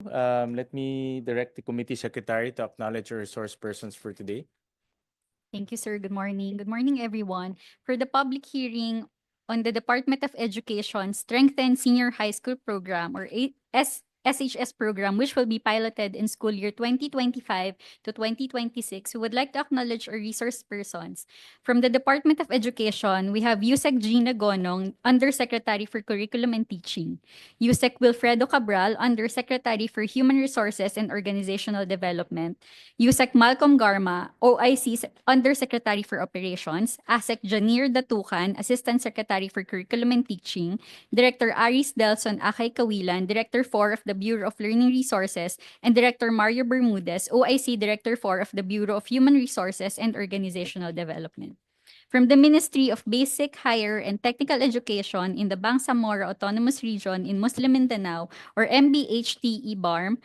Let me direct the committee secretary to acknowledge our resource persons for today. Thank you, sir. Good morning. Good morning, everyone. For the public hearing on the Department of Education Strengthen Senior High School Program or SHS program, which will be piloted in school year 2025 to 2026, we would like to acknowledge our resource persons. From the Department of Education, we have Yusek Gina Gonong, Undersecretary for Curriculum and Teaching. Yusek Wilfredo Cabral, Undersecretary for Human Resources and Organizational Development. Yusek Malcolm Garma, OIC Undersecretary for Operations. ASEC Janir Datukan, Assistant Secretary for Curriculum and Teaching. Director Aris Delson Akay Kawilan, Director 4 of the Bureau of Learning Resources, and Director Mario Bermudez, OIC Director 4 of the Bureau of Human Resources and Organizational Development. From the Ministry of Basic, Higher, and Technical Education in the Bangsamoro Autonomous Region in Muslim Mindanao, or MBHTE BARMM,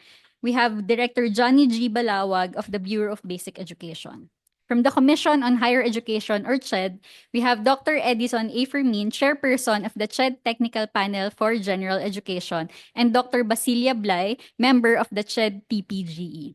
we have Director Johnny G. Balawag of the Bureau of Basic Education. From the Commission on Higher Education, or CHED, we have Dr. Edison A. Fermin, Chairperson of the CHED Technical Panel for General Education, and Dr. Basilia Blay, Member of the CHED TPGE.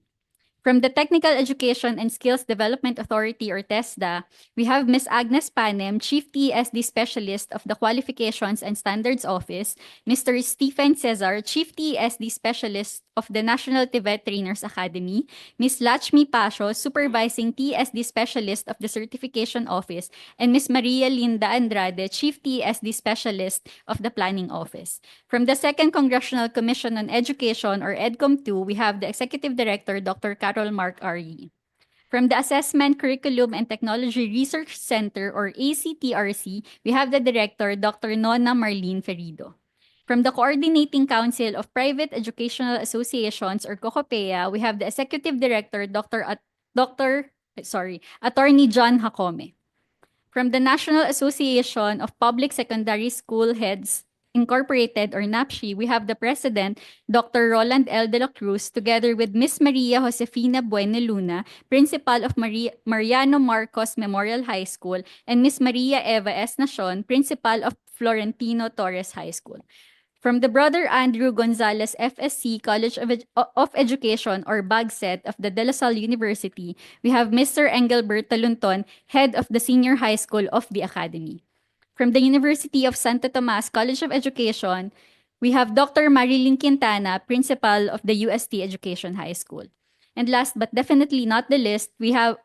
From the Technical Education and Skills Development Authority, or TESDA, we have Ms. Agnes Panem, Chief TESD Specialist of the Qualifications and Standards Office, Mr. Stephen Cesar, Chief TESD Specialist of the National Tibet Trainers Academy, Ms. Lachmi Pasho, Supervising TESD Specialist of the Certification Office, and Ms. Maria Linda Andrade, Chief TESD Specialist of the Planning Office. From the Second Congressional Commission on Education, or EDCOM 2, we have the Executive Director, Dr. Carol Mark R.E. From the Assessment, Curriculum, and Technology Research Center, or ACTRC, we have the Director, Dr. Nona Marlene Ferido. From the Coordinating Council of Private Educational Associations, or COCOPEA, we have the Executive Director, Attorney John Jacome. From the National Association of Public Secondary School Heads Incorporated, or NAPSHI, we have the President, Dr. Roland L. De La Cruz, together with Ms. Maria Josefina Bueneluna, Principal of Mariano Marcos Memorial High School, and Ms. Maria Eva S. Nacion, Principal of Florentino Torres High School. From the Brother Andrew Gonzalez FSC College of Education, or BAGSET, of the De La Salle University, we have Mr. Engelbert Talunton, Head of the Senior High School of the Academy. From the University of Santo Tomas College of Education, we have Dr. Marilyn Quintana, Principal of the UST Education High School. And last but definitely not the least, we have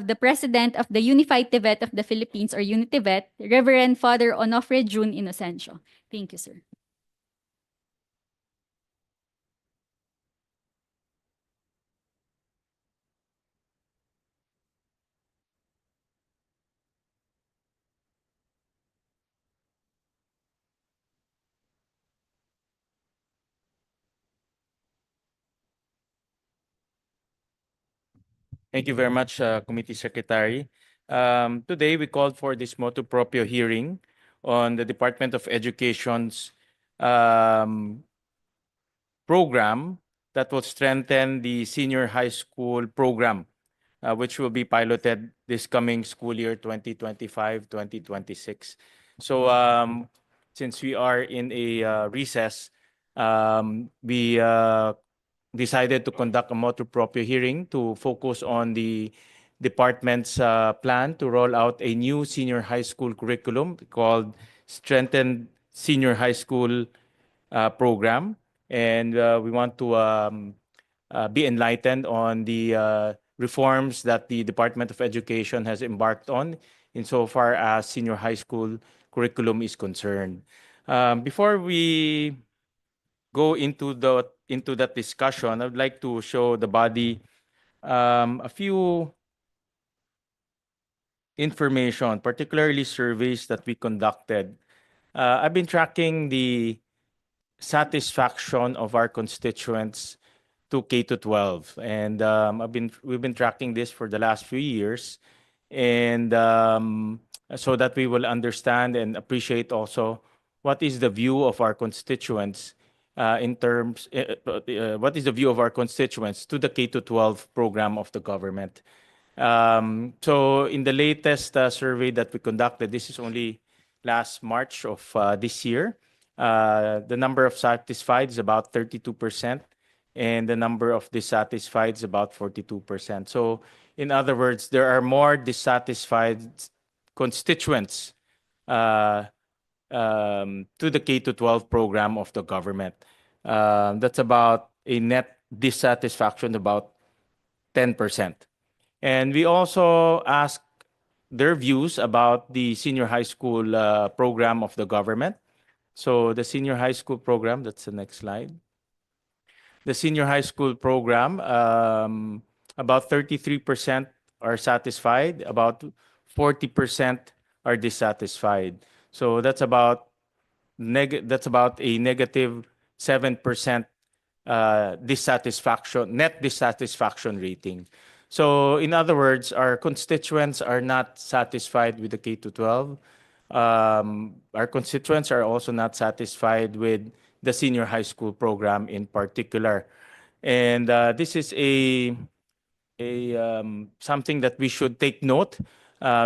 the President of the Unified Tibet of the Philippines, or UniTibet, Reverend Father Onofre June Inocencio. Thank you, sir. Thank you very much, Committee Secretary. Today, we called for this motu proprio hearing on the Department of Education's program that will strengthen the senior high school program, which will be piloted this coming school year 2025-2026. So since we are in a recess, we decided to conduct a motu proprio hearing to focus on the department's plan to roll out a new senior high school curriculum called Strengthened Senior High School Program. And we want to be enlightened on the reforms that the Department of Education has embarked on insofar as senior high school curriculum is concerned. Before we go into that discussion, I would like to show the body a few information, particularly surveys that we conducted. I've been tracking the satisfaction of our constituents to K-12, and we've been tracking this for the last few years, and so that we will understand and appreciate also what is the view of our constituents what is the view of our constituents to the K-12 program of the government. So in the latest survey that we conducted, this is only last March of this year, the number of satisfied is about 32%. and the number of dissatisfied is about 42%. So in other words, there are more dissatisfied constituents to the K to 12 program of the government. That's about a net dissatisfaction about 10%. And we also ask their views about the senior high school program of the government. So the senior high school program, that's the next slide. The senior high school program, about 33% are satisfied, about 40% are dissatisfied. So that's about a negative 7% net dissatisfaction rating. So in other words, our constituents are not satisfied with the K to 12. Our constituents are also not satisfied with the senior high school program in particular. And this is something that we should take note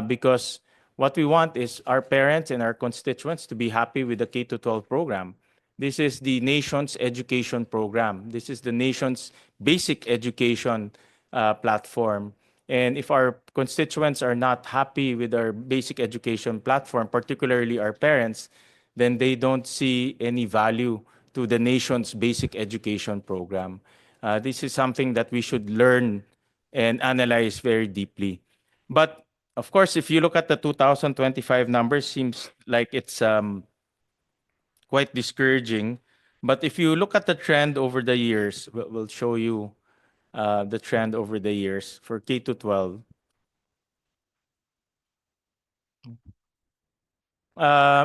because what we want is our parents and our constituents to be happy with the K to 12 program. This is the nation's education program. This is the nation's basic education platform. And if our constituents are not happy with our basic education platform, particularly our parents, then they don't see any value to the nation's basic education program. This is something that we should learn and analyze very deeply. But of course, if you look at the 2025 numbers, seems like it's quite discouraging. But if you look at the trend over the years, we'll show you the trend over the years for K to 12.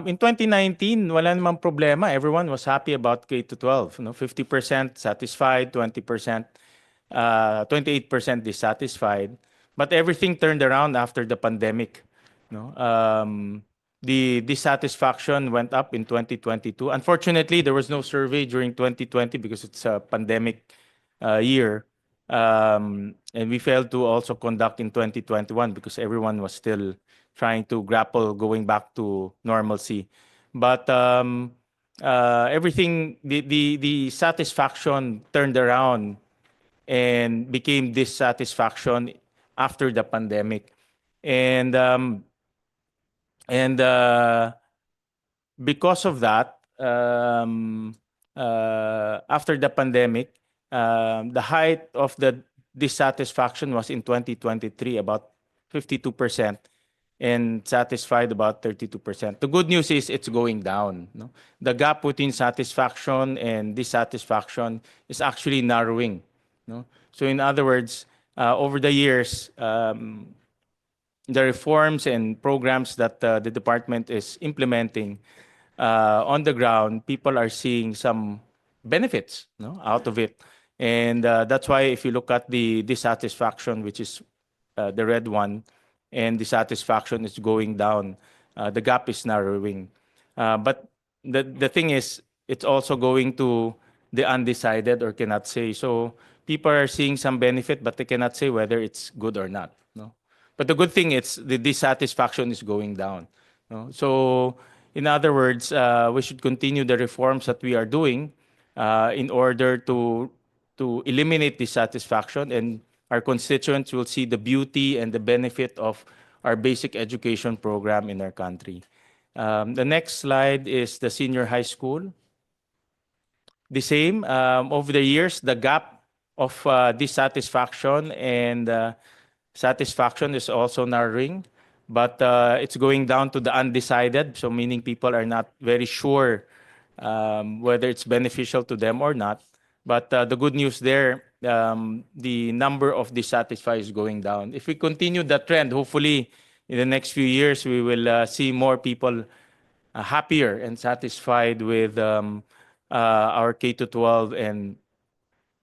In 2019, wala namang problema. Everyone was happy about K to 12. 50% satisfied, 20%, 28% dissatisfied. But everything turned around after the pandemic. The dissatisfaction went up in 2022. Unfortunately, there was no survey during 2020 because it's a pandemic year. And we failed to also conduct in 2021 because everyone was still trying to grapple going back to normalcy. But everything, the satisfaction turned around and became dissatisfaction after the pandemic. And because of that, after the pandemic, the height of the dissatisfaction was in 2023, about 52%, and satisfied about 32%. The good news is it's going down. The gap between satisfaction and dissatisfaction is actually narrowing. So in other words, over the years, the reforms and programs that the department is implementing on the ground, people are seeing some benefits out of it. And that's why if you look at the dissatisfaction, which is the red one, and dissatisfaction is going down, the gap is narrowing. But the thing is, it's also going to the undecided or cannot say. So people are seeing some benefit, but they cannot say whether it's good or not. But the good thing is the dissatisfaction is going down. So in other words, we should continue the reforms that we are doing in order to eliminate dissatisfaction, and our constituents will see the beauty and the benefit of our basic education program in our country. The next slide is the senior high school. The same, over the years, the gap of dissatisfaction and satisfaction is also narrowing, but it's going down to the undecided, so meaning people are not very sure whether it's beneficial to them or not. But the good news there, the number of dissatisfied is going down. If we continue that trend, hopefully in the next few years, we will see more people happier and satisfied with our K to 12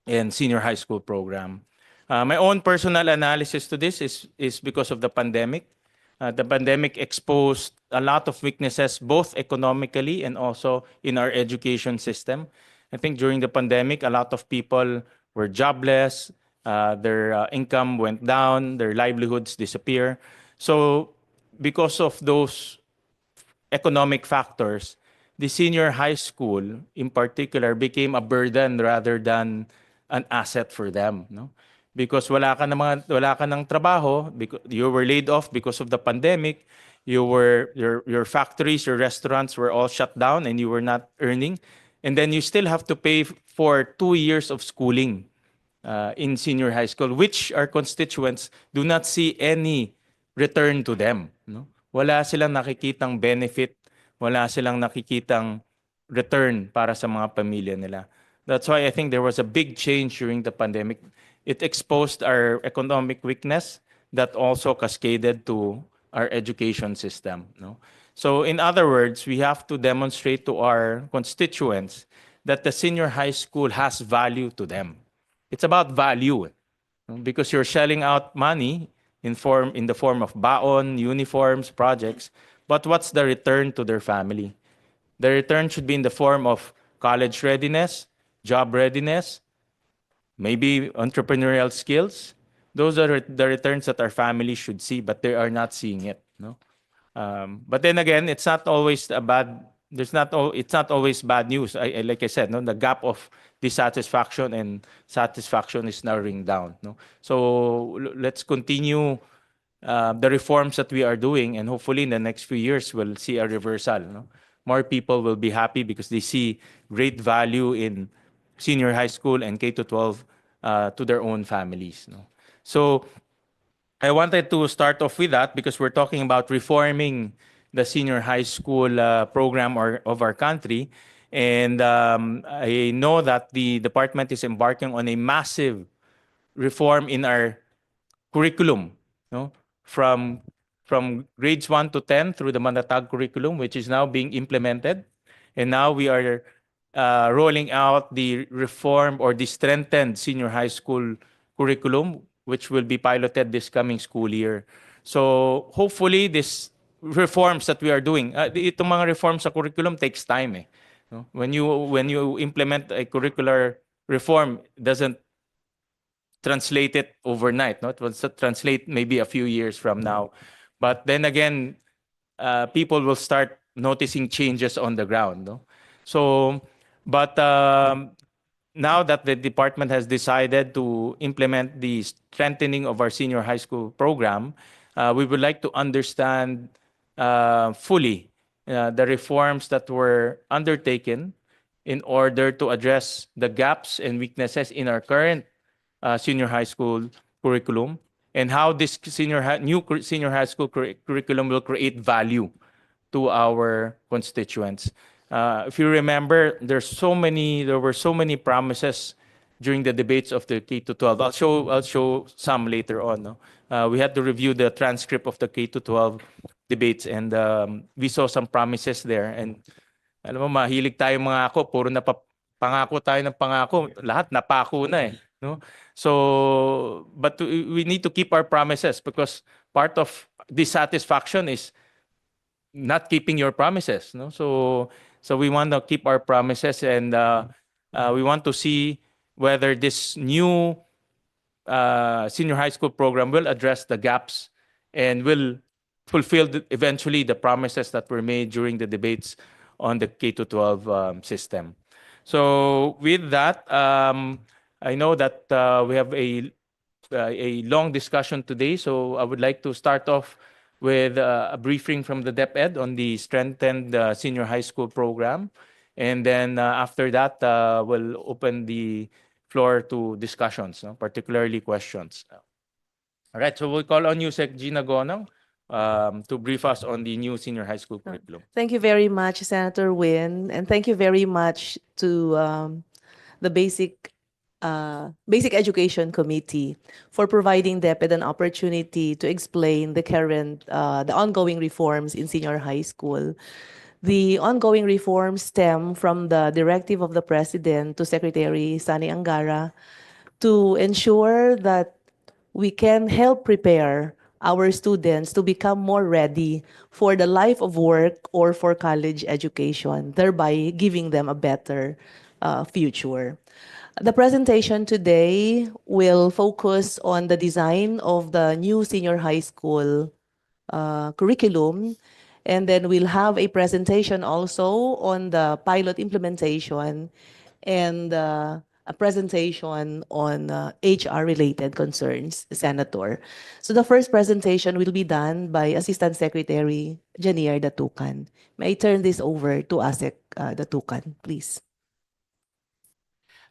and senior high school program. My own personal analysis to this is because of the pandemic. The pandemic exposed a lot of weaknesses, both economically and also in our education system. I think during the pandemic, a lot of people were jobless, their income went down, their livelihoods disappear. So because of those economic factors, the senior high school in particular became a burden rather than an asset for them, no? Because wala ka ng trabaho, because you were laid off because of the pandemic, your factories, your restaurants were all shut down and you were not earning, and then you still have to pay for 2 years of schooling in senior high school, which our constituents do not see any return to them. No? Wala silang nakikitang benefit, wala silang nakikitang return para sa mga pamilya nila. That's why I think there was a big change during the pandemic. It exposed our economic weakness that also cascaded to our education system. No? So in other words, we have to demonstrate to our constituents that the senior high school has value to them. It's about value, because you're shelling out money in the form of baon, uniforms, projects. But what's the return to their family? The return should be in the form of college readiness, job readiness, maybe entrepreneurial skills. Those are the returns that our family should see, but they are not seeing it. No. But then again, it's not always a bad. It's not always bad news. Like I said, no, the gap of dissatisfaction and satisfaction is narrowing down. No, so let's continue the reforms that we are doing, and hopefully in the next few years we'll see a reversal. No, more people will be happy because they see great value in senior high school and K to 12 to their own families. No, so I wanted to start off with that because we're talking about reforming the senior high school program of our country. And I know that the department is embarking on a massive reform in our curriculum, no? From grades 1 to 10 through the Mandatag curriculum, which is now being implemented. And now we are rolling out the reform or the strengthened senior high school curriculum, which will be piloted this coming school year. So hopefully this reforms that we are doing, itong mga reforms sa curriculum takes time. No? When you implement a curricular reform, it doesn't translate it overnight. No? It will translate maybe a few years from now. But then again, people will start noticing changes on the ground. No? So, but now that the department has decided to implement the strengthening of our senior high school program, we would like to understand fully the reforms that were undertaken in order to address the gaps and weaknesses in our current senior high school curriculum, and how this new senior high school curriculum will create value to our constituents. If you remember, there were so many promises during the debates of the K to 12. I'll show some later on. No? We had to review the transcript of the K to 12 debates, and we saw some promises there. And alam mo, mahilig tayo mga ako, puro pangako tayo ng pangako, lahat napako na eh. No? So, but we need to keep our promises, because part of dissatisfaction is not keeping your promises. No? So we want to keep our promises, and we want to see whether this new senior high school program will address the gaps and will fulfill eventually the promises that were made during the debates on the K to 12 system. So with that, I know that we have a long discussion today, so I would like to start off with a briefing from the DepEd on the strengthened senior high school program. And then after that, we'll open the floor to discussions, no? Particularly questions. All right, so we'll call on you, Sec Gina Gonang, to brief us on the new senior high school curriculum. Thank you very much, Senator Win, and thank you very much to the Basic Education Committee for providing DepEd an opportunity to explain the ongoing reforms in senior high school. The ongoing reforms stem from the directive of the President to Secretary Sani Angara to ensure that we can help prepare our students to become more ready for the life of work or for college education, thereby giving them a better future. The presentation today will focus on the design of the new senior high school curriculum, and then we'll have a presentation also on the pilot implementation and a presentation on HR-related concerns, Senator. So the first presentation will be done by Assistant Secretary Janier Datukan. May I turn this over to ASEC Datukan, please?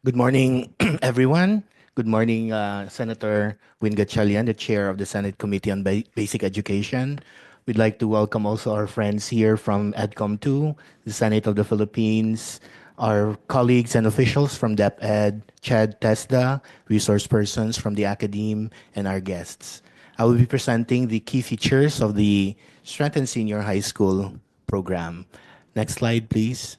Good morning, everyone. Good morning, Senator Win Gatchalian, the chair of the Senate Committee on Basic Education. We'd like to welcome also our friends here from EDCOM 2, the Senate of the Philippines, our colleagues and officials from DepEd, CHED, TESDA, resource persons from the academe, and our guests. I will be presenting the key features of the Strengthen Senior High School program. Next slide, please.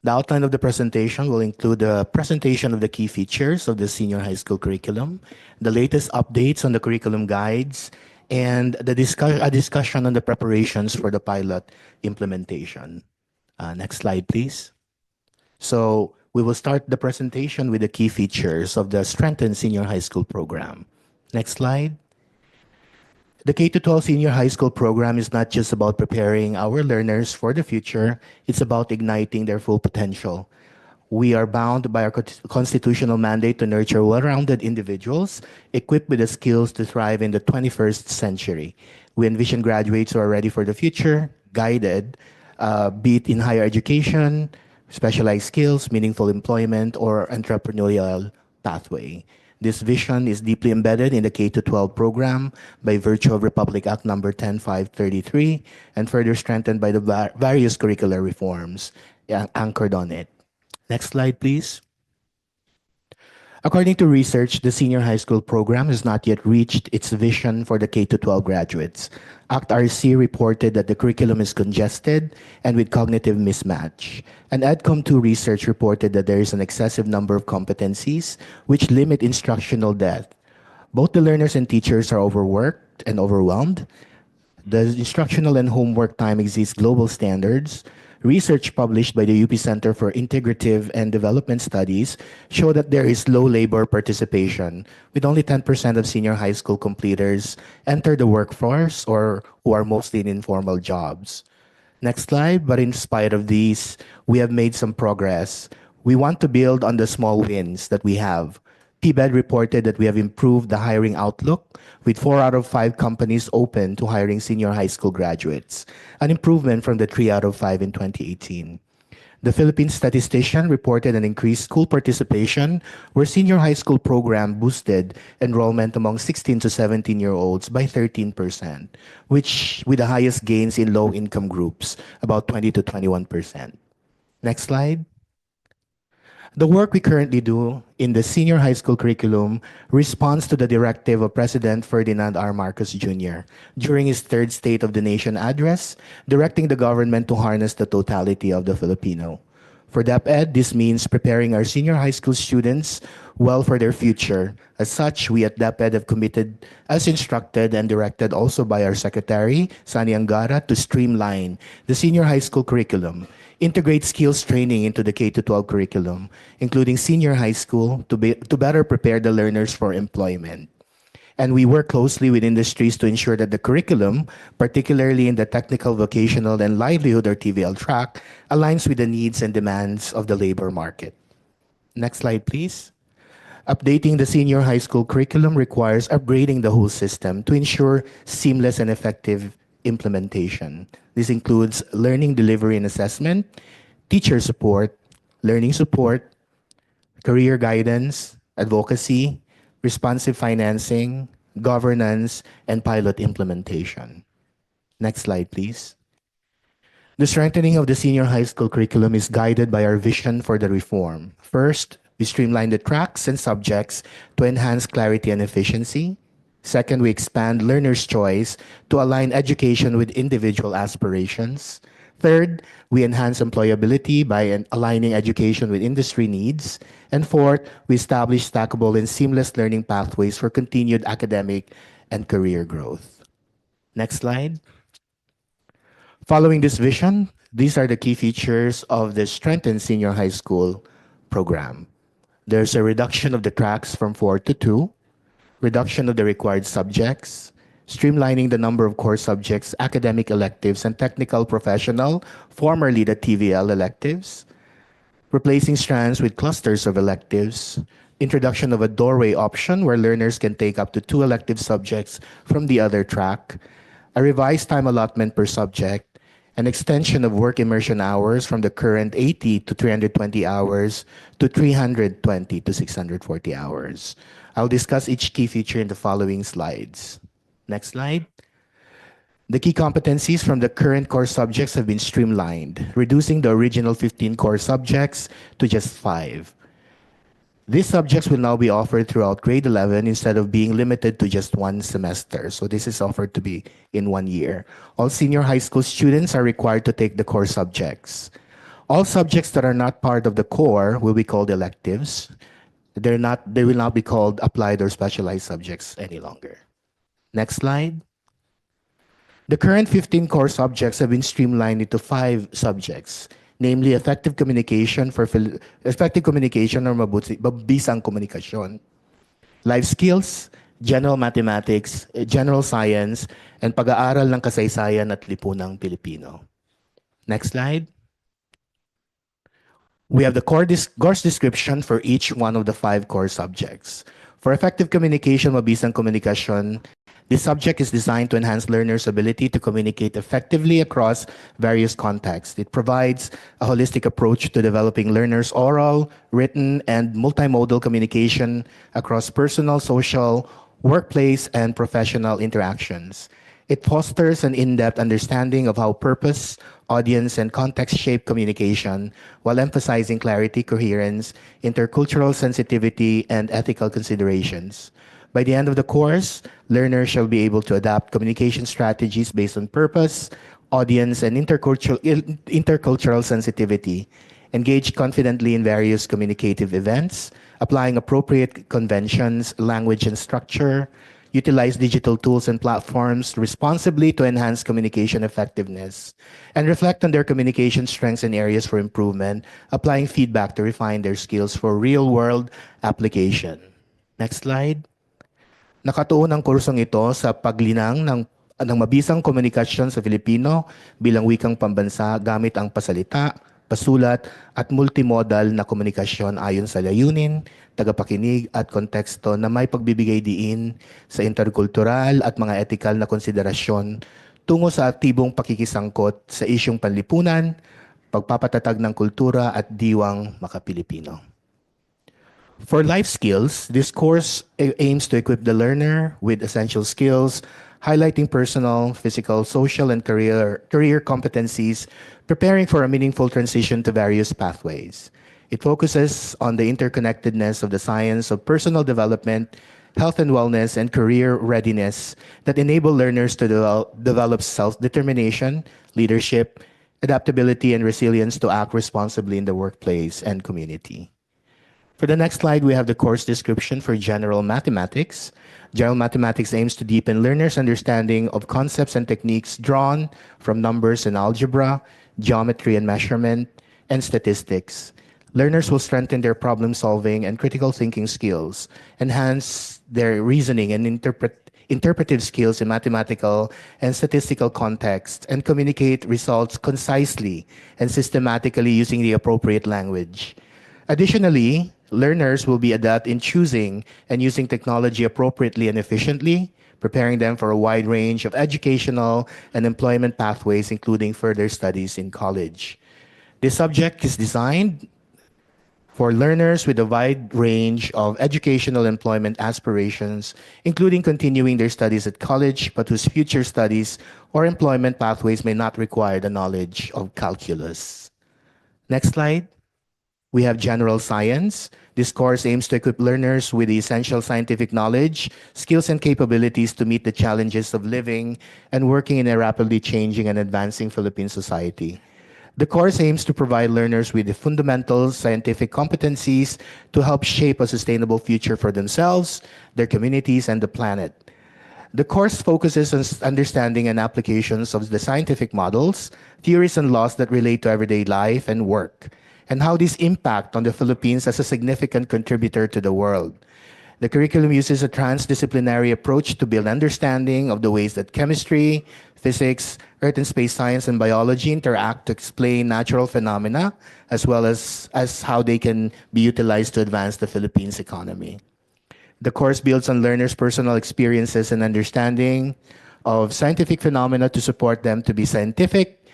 The outline of the presentation will include the presentation of the key features of the senior high school curriculum, the latest updates on the curriculum guides, and a discussion on the preparations for the pilot implementation. Next slide, please. So we will start the presentation with the key features of the Strengthen Senior High School program. Next slide. The K-12 senior high school program is not just about preparing our learners for the future, it's about igniting their full potential. We are bound by our constitutional mandate to nurture well-rounded individuals equipped with the skills to thrive in the 21st century. We envision graduates who are ready for the future, guided, be it in higher education, specialized skills, meaningful employment, or entrepreneurial pathway. This vision is deeply embedded in the K-12 program by virtue of Republic Act Number 10533 and further strengthened by the various curricular reforms anchored on it. Next slide, please. According to research, the senior high school program has not yet reached its vision for the K-12 graduates. ACT-RC reported that the curriculum is congested and with cognitive mismatch. And EDCOM 2 research reported that there is an excessive number of competencies which limit instructional depth. Both the learners and teachers are overworked and overwhelmed. The instructional and homework time exceeds global standards. Research published by the UP Center for Integrative and Development Studies show that there is low labor participation, with only 10% of senior high school completers enter the workforce or who are mostly in informal jobs. Next slide. But in spite of these, we have made some progress. We want to build on the small wins that we have. DepEd reported that we have improved the hiring outlook, with 4 out of 5 companies open to hiring senior high school graduates, an improvement from the 3 out of 5 in 2018. The Philippine statistician reported an increased school participation, where senior high school program boosted enrollment among 16 to 17-year-olds by 13%, which with the highest gains in low-income groups, about 20 to 21%. Next slide. The work we currently do in the senior high school curriculum responds to the directive of President Ferdinand R. Marcos Jr. during his third State of the Nation address, directing the government to harness the totality of the Filipino. For DepEd, this means preparing our senior high school students well for their future. As such, we at DepEd have committed, as instructed and directed also by our Secretary, Sani Angara, to streamline the senior high school curriculum, integrate skills training into the K-12 curriculum, including senior high school, to better prepare the learners for employment. And we work closely with industries to ensure that the curriculum, particularly in the technical, vocational, and livelihood or TVL track, aligns with the needs and demands of the labor market. Next slide, please. Updating the senior high school curriculum requires upgrading the whole system to ensure seamless and effective implementation. This includes learning delivery and assessment, teacher support, learning support, career guidance, advocacy, responsive financing, governance, and pilot implementation. Next slide, please. The strengthening of the senior high school curriculum is guided by our vision for the reform. First, we streamline the tracks and subjects to enhance clarity and efficiency. Second, we expand learners' choice to align education with individual aspirations. Third, we enhance employability by aligning education with industry needs. And fourth, we establish stackable and seamless learning pathways for continued academic and career growth. Next slide. Following this vision, these are the key features of the Strengthen Senior High School program. There's a reduction of the tracks from 4 to 2, reduction of the required subjects, streamlining the number of core subjects, academic electives, and technical professional, formerly the TVL electives, replacing strands with clusters of electives, introduction of a doorway option where learners can take up to 2 elective subjects from the other track, a revised time allotment per subject, an extension of work immersion hours from the current 80 to 320 hours to 320 to 640 hours. I'll discuss each key feature in the following slides. Next slide. The key competencies from the current core subjects have been streamlined, reducing the original 15 core subjects to just 5. These subjects will now be offered throughout grade 11 instead of being limited to just 1 semester. So this is offered to be in 1 year. All senior high school students are required to take the core subjects. All subjects that are not part of the core will be called electives. They will not be called applied or specialized subjects any longer. Next slide. The current 15 core subjects have been streamlined into 5 subjects, namely effective communication or mabisang komunikasyon, life skills, general mathematics, general science, and pag-aaral ng kasaysayan at lipunang Pilipino. Next slide. We have the course description for each one of the 5 core subjects. For effective communication, mabisang komunikasyon, this subject is designed to enhance learners' ability to communicate effectively across various contexts. It provides a holistic approach to developing learners' oral, written, and multimodal communication across personal, social, workplace, and professional interactions. It fosters an in-depth understanding of how purpose, audience, and context shape communication while emphasizing clarity, coherence, intercultural sensitivity, and ethical considerations. By the end of the course, learners shall be able to adapt communication strategies based on purpose, audience, and intercultural sensitivity, engage confidently in various communicative events, applying appropriate conventions, language, and structure, utilize digital tools and platforms responsibly to enhance communication effectiveness, and reflect on their communication strengths and areas for improvement, applying feedback to refine their skills for real-world application. Next slide. Nakatuon ang kursong ito sa paglinang ng mabisang komunikasyon sa Filipino bilang wikang pambansa gamit ang pasalita, pasulat, at multimodal na komunikasyon ayon sa layunin, tagapakinig at konteksto na may pagbibigay diin sa interkultural at mga etikal na konsiderasyon tungo sa aktibong pakikisangkot sa isyung panlipunan, pagpapatatag ng kultura at diwang makapilipino. For life skills, this course aims to equip the learner with essential skills, highlighting personal, physical, social, and career competencies, preparing for a meaningful transition to various pathways. It focuses on the interconnectedness of the science of personal development, health and wellness, and career readiness that enable learners to develop self-determination, leadership, adaptability, and resilience to act responsibly in the workplace and community. For the next slide, we have the course description for General Mathematics. General Mathematics aims to deepen learners' understanding of concepts and techniques drawn from numbers and algebra, geometry and measurement, and statistics. Learners will strengthen their problem-solving and critical thinking skills, enhance their reasoning and interpretive skills in mathematical and statistical contexts, and communicate results concisely and systematically using the appropriate language. Additionally, learners will be adept in choosing and using technology appropriately and efficiently, preparing them for a wide range of educational and employment pathways, including further studies in college. This subject is designed for learners with a wide range of educational employment aspirations, including continuing their studies at college, but whose future studies or employment pathways may not require the knowledge of calculus. Next slide. We have general science. This course aims to equip learners with the essential scientific knowledge, skills, and capabilities to meet the challenges of living and working in a rapidly changing and advancing Philippine society. The course aims to provide learners with the fundamental scientific competencies to help shape a sustainable future for themselves, their communities, and the planet. The course focuses on understanding and applications of the scientific models, theories, and laws that relate to everyday life and work, and how these impact on the Philippines as a significant contributor to the world. The curriculum uses a transdisciplinary approach to build understanding of the ways that chemistry, physics, earth and space science, and biology interact to explain natural phenomena, as well as how they can be utilized to advance the Philippines economy. The course builds on learners' personal experiences and understanding of scientific phenomena to support them to be scientific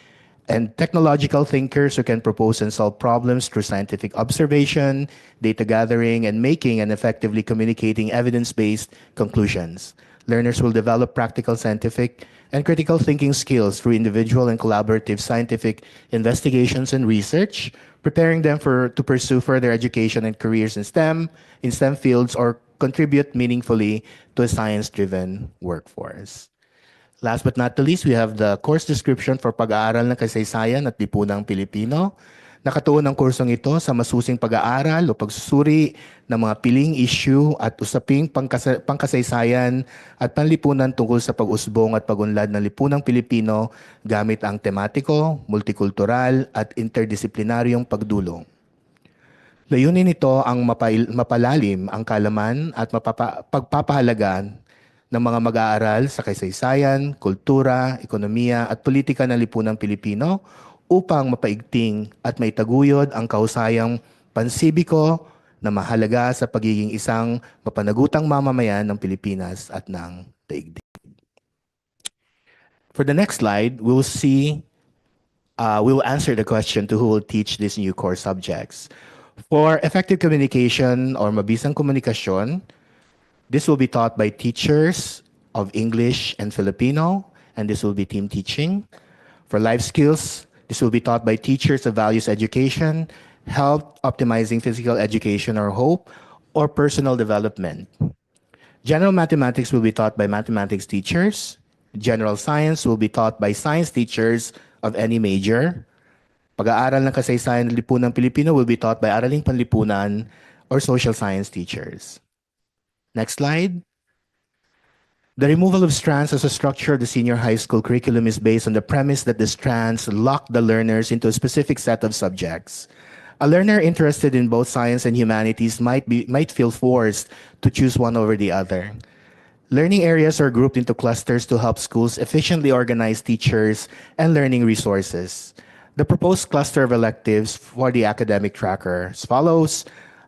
and technological thinkers who can propose and solve problems through scientific observation, data gathering, and making and effectively communicating evidence-based conclusions. Learners will develop practical scientific and critical thinking skills through individual and collaborative scientific investigations and research, preparing them to pursue further education and careers in STEM fields, or contribute meaningfully to a science-driven workforce. Last but not the least, we have the course description for pag-aaral ng kasaysayan at lipunang Pilipino. Nakatuon ang kursong ito sa masusing pag-aaral o pagsusuri ng mga piling issue at usaping pangkasaysayan at panlipunan tungkol sa pag-usbong at pag-unlad ng lipunang Pilipino gamit ang tematiko, multikultural at interdisiplinaryong pagdulong. Layunin nito ang mapalalim ang kaalaman at pagpapahalaga ng mga mag-aaral sa kasaysayan, kultura, ekonomiya at politika ng lipunang Pilipino upang mapaigting at maitaguyod ang kahusayang pansibiko na mahalaga sa pagiging isang mapanagutang mamamayan ng Pilipinas at ng daigdig. For the next slide, we will answer the question to who will teach these new core subjects. For effective communication or mabisang komunikasyon, this will be taught by teachers of English and Filipino, and this will be team teaching. For life skills, this will be taught by teachers of values education, health, optimizing physical education or hope, or personal development. General mathematics will be taught by mathematics teachers. General science will be taught by science teachers of any major. Pag-aaral ng kasaysayan ng lipunang Pilipino will be taught by araling panlipunan or social science teachers. Next slide. The removal of strands as a structure of the senior high school curriculum is based on the premise that the strands lock the learners into a specific set of subjects. A learner interested in both science and humanities might feel forced to choose one over the other. Learning areas are grouped into clusters to help schools efficiently organize teachers and learning resources. The proposed cluster of electives for the academic tracker as follows: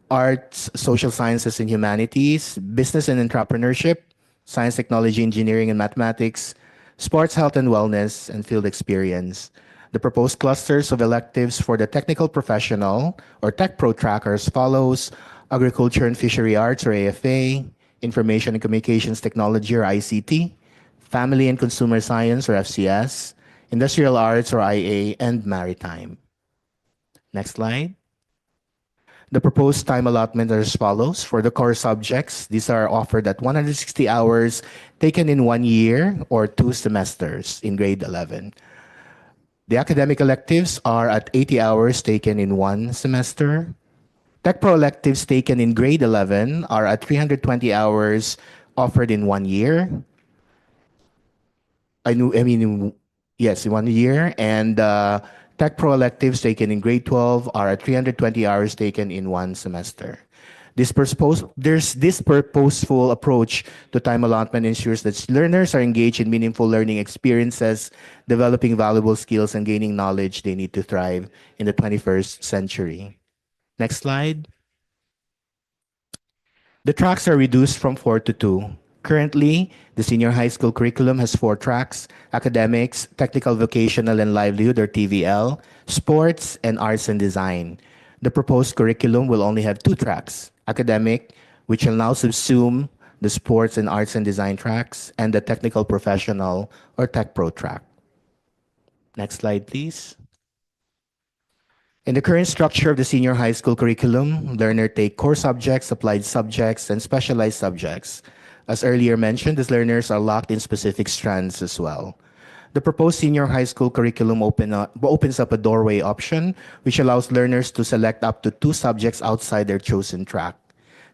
arts, social sciences and humanities, business and entrepreneurship, science, technology, engineering and mathematics, sports, health and wellness, and field experience. The proposed clusters of electives for the technical professional or Tech Pro tracker as follows: agriculture and fishery arts or AFA, information and communications technology or ICT, family and consumer science or FCS, industrial arts or IA, and maritime. Next slide. The proposed time allotment are as follows. For the core subjects, these are offered at 160 hours taken in 1 year or 2 semesters in grade 11. The academic electives are at 80 hours taken in 1 semester. Tech Pro electives taken in grade 11 are at 320 hours offered in 1 year. Yes, in 1 year. And Tech Pro electives taken in grade 12 are at 320 hours taken in 1 semester. This purposeful approach to time allotment ensures that learners are engaged in meaningful learning experiences, developing valuable skills, and gaining knowledge they need to thrive in the 21st century. Next slide. The tracks are reduced from 4 to 2. Currently, the senior high school curriculum has 4 tracks: academics, technical, vocational, and livelihood or TVL, sports, and arts and design. The proposed curriculum will only have 2 tracks: academic, which will now subsume the sports and arts and design tracks, and the technical professional or Tech Pro track. Next slide, please. In the current structure of the senior high school curriculum, learners take core subjects, applied subjects, and specialized subjects. As earlier mentioned, these learners are locked in specific strands as well. The proposed senior high school curriculum opens up a doorway option, which allows learners to select up to 2 subjects outside their chosen track.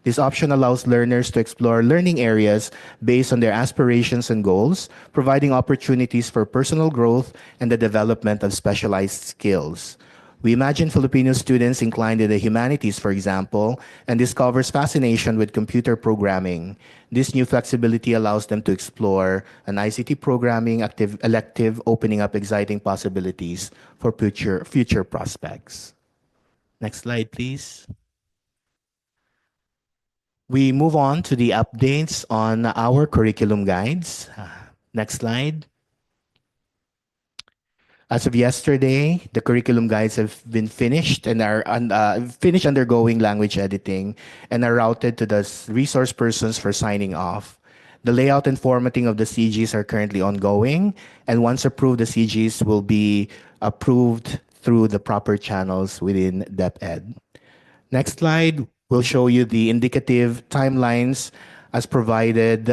This option allows learners to explore learning areas based on their aspirations and goals, providing opportunities for personal growth and the development of specialized skills. We imagine Filipino students inclined in the humanities, for example, and discovers fascination with computer programming. This new flexibility allows them to explore an ICT programming elective, opening up exciting possibilities for future prospects. Next slide, please. We move on to the updates on our curriculum guides. Next slide. As of yesterday, the curriculum guides have been finished and are finished undergoing language editing and are routed to the resource persons for signing off. The layout and formatting of the CGs are currently ongoing, and once approved, the CGs will be approved through the proper channels within DepEd. Next slide will show you the indicative timelines as provided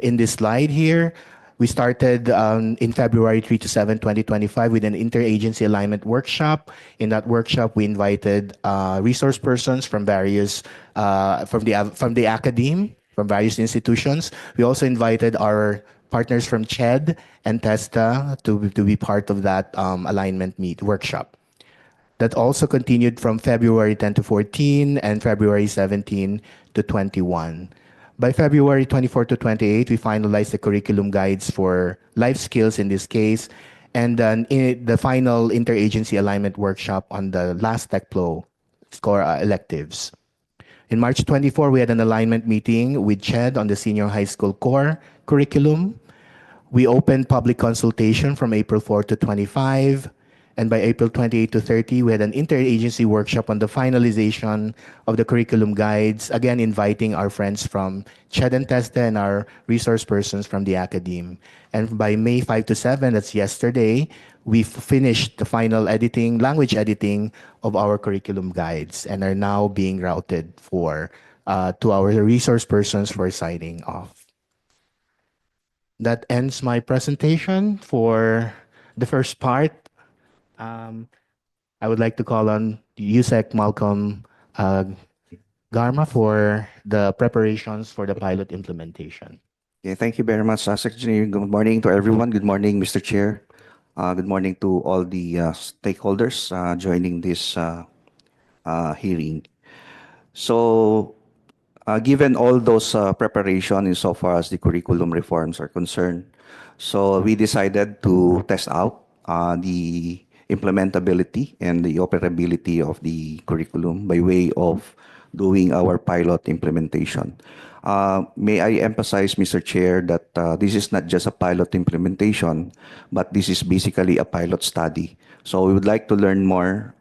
in this slide here. We started in February 3 to 7, 2025 with an interagency alignment workshop. In that workshop, we invited resource persons from various, from the academe, from various institutions. We also invited our partners from CHED and TESDA to be part of that alignment workshop. That also continued from February 10 to 14 and February 17 to 21. By February 24 to 28, we finalized the curriculum guides for life skills in this case, and then the final interagency alignment workshop on the last TechPlo score electives. In March 24, we had an alignment meeting with CHED on the senior high school core curriculum. We opened public consultation from April 4 to 25. And by April 28 to 30, we had an interagency workshop on the finalization of the curriculum guides, again inviting our friends from CHED and TESDA and our resource persons from the academe. And by May 5 to 7, that's yesterday, we finished the final editing, language editing of our curriculum guides and are now being routed to our resource persons for signing off. That ends my presentation for the first part. I would like to call on USEC Malcolm Garma for the preparations for the pilot implementation. Okay, thank you very much, Secretary. Good morning to everyone. Good morning, Mr. Chair. Good morning to all the stakeholders joining this hearing. So, given all those preparation insofar as the curriculum reforms are concerned, so we decided to test out the implementability and the operability of the curriculum by way of doing our pilot implementation. May I emphasize, Mr. Chair, that this is not just a pilot implementation, but this is basically a pilot study. So we would like to learn more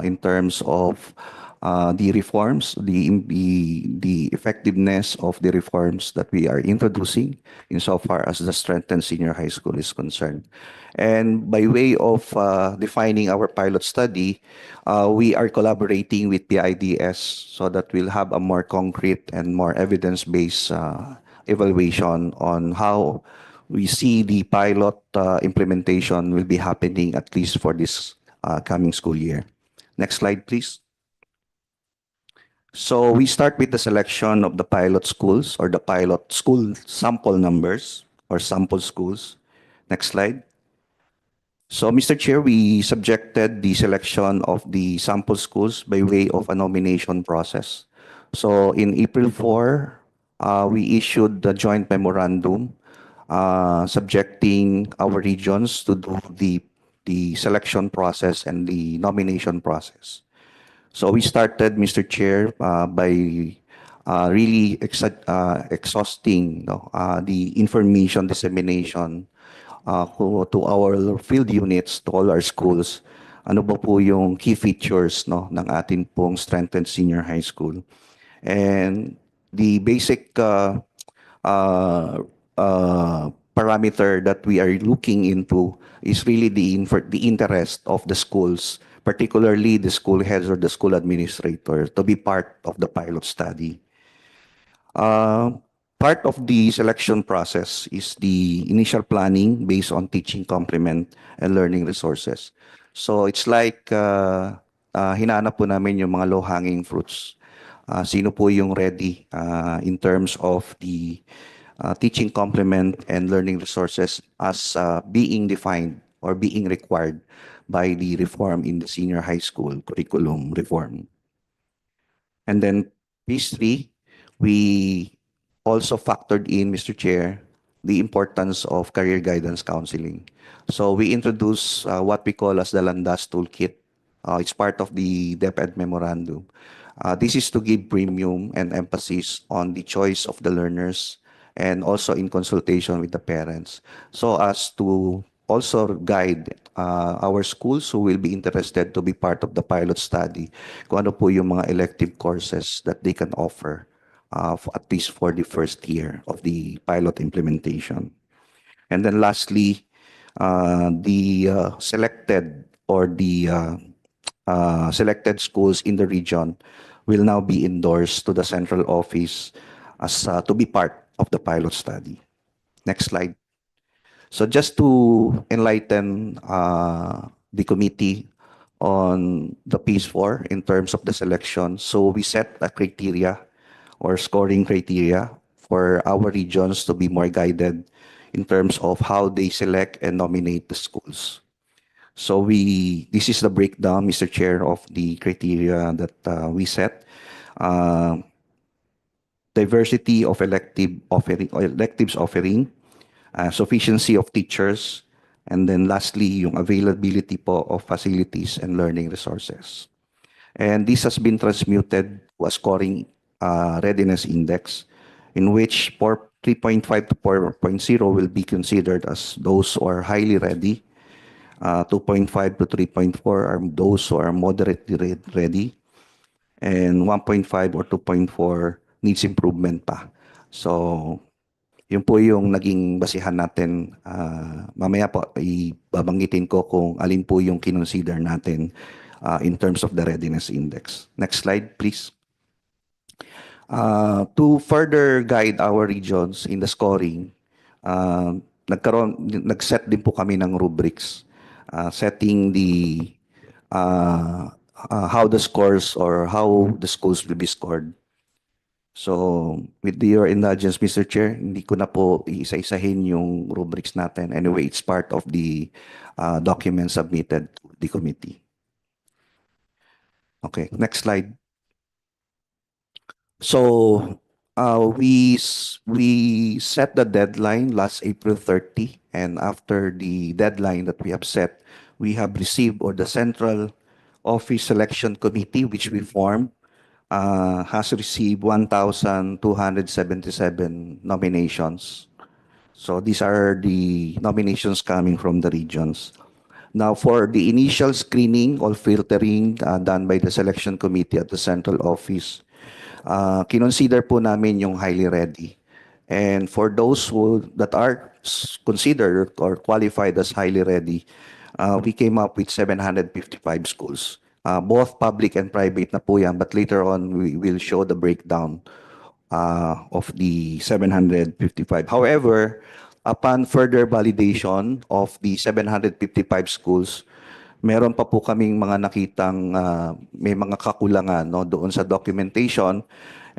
in terms of the reforms, the effectiveness of the reforms that we are introducing insofar as the strengthened senior high school is concerned. And by way of defining our pilot study, we are collaborating with the IDS so that we'll have a more concrete and more evidence-based evaluation on how we see the pilot implementation will be happening at least for this coming school year. Next slide, please. So we start with the selection of the pilot schools or the pilot school sample numbers or sample schools. Next slide. So, Mr. Chair, we subjected the selection of the sample schools by way of a nomination process. So, in April 4, we issued the joint memorandum subjecting our regions to do the selection process and the nomination process. So, we started, Mr. Chair, by really exhausting the information dissemination to our field units, to all our schools, ano ba po yung key features ng ating pong strengthened senior high school. And the basic parameter that we are looking into is really the interest of the schools, particularly the school heads or the school administrator, to be part of the pilot study. Part of the selection process is the initial planning based on teaching complement and learning resources. So it's like hinahanap po namin yung mga low-hanging fruits. Sino po yung ready in terms of the teaching complement and learning resources as being defined or being required by the reform in the senior high school curriculum reform. And then phase 3, we also factored in, Mr. Chair, the importance of career guidance counseling. So we introduced what we call as the Landas Toolkit. It's part of the DepEd memorandum. This is to give premium and emphasis on the choice of the learners and also in consultation with the parents, so as to also guide our schools who will be interested to be part of the pilot study kung ano po yung mga elective courses that they can offer at least for the first year of the pilot implementation. And then lastly, the selected or the selected schools in the region will now be endorsed to the central office as to be part of the pilot study. Next slide. So just to enlighten the committee on the phase 4 in terms of the selection, so we set a criteria or scoring criteria for our regions to be more guided in terms of how they select and nominate the schools. So this is the breakdown, Mr. Chair, of the criteria that we set. Diversity of electives offering, sufficiency of teachers, and then lastly, yung availability po of facilities and learning resources. And this has been transmuted to a scoring readiness index, in which 3.5 to 4.0 will be considered as those who are highly ready. 2.5 to 3.4 are those who are moderately ready. And 1.5 or 2.4 needs improvement pa. So, yun po yung naging basihan natin. Mamaya po, ibabanggitin ko kung alin po yung kinonsider natin in terms of the readiness index. Next slide, please. To further guide our regions in the scoring, nag-set din po kami ng rubrics, setting the how the scores or how the schools will be scored. So, with your indulgence, Mr. Chair, hindi ko na po isa-isahin yung rubrics natin. Anyway, it's part of the document submitted to the committee. Okay, next slide. So, we set the deadline last April 30, and after the deadline that we have set, we have received, or the Central Office Selection Committee, which we formed, has received 1,277 nominations. So these are the nominations coming from the regions. Now, for the initial screening or filtering done by the selection committee at the central office, kinonsider po namin yung highly ready. And for those that are considered or qualified as highly ready, we came up with 755 schools. Both public and private na po yan, but later on we will show the breakdown of the 755. However, upon further validation of the 755 schools, meron pa po kaming mga nakitang may mga kakulangan doon sa documentation,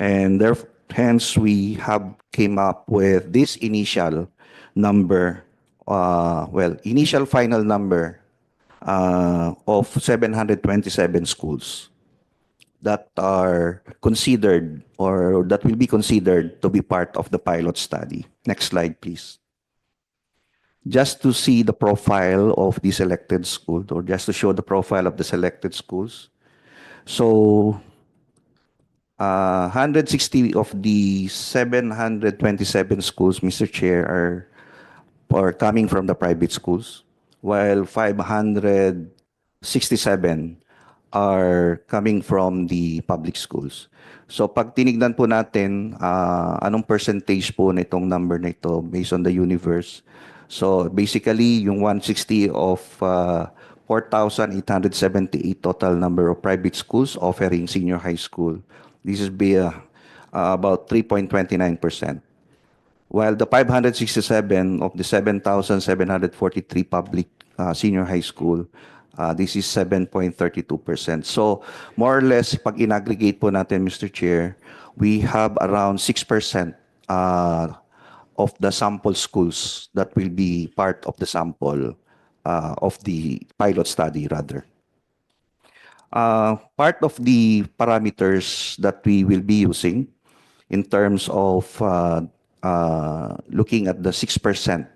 and hence we have came up with this initial number, initial final number of 727 schools that are considered or that will be considered to be part of the pilot study. Next slide, please. Just to see the profile of the selected school, or just to show the profile of the selected schools. So, 160 of the 727 schools, Mr. Chair, are coming from the private schools, while 567 are coming from the public schools. So pag tinignan po natin, anong percentage po nitong number na ito based on the universe. So basically, yung 160 of 4,878 total number of private schools offering senior high school. This is about 3.29%. While the 567 of the 7,743 public senior high school, this is 7.32%. So more or less, pag in-aggregate po natin, Mr. Chair, we have around 6% of the sample schools that will be part of the sample of the pilot study rather. Part of the parameters that we will be using in terms of looking at the 6%,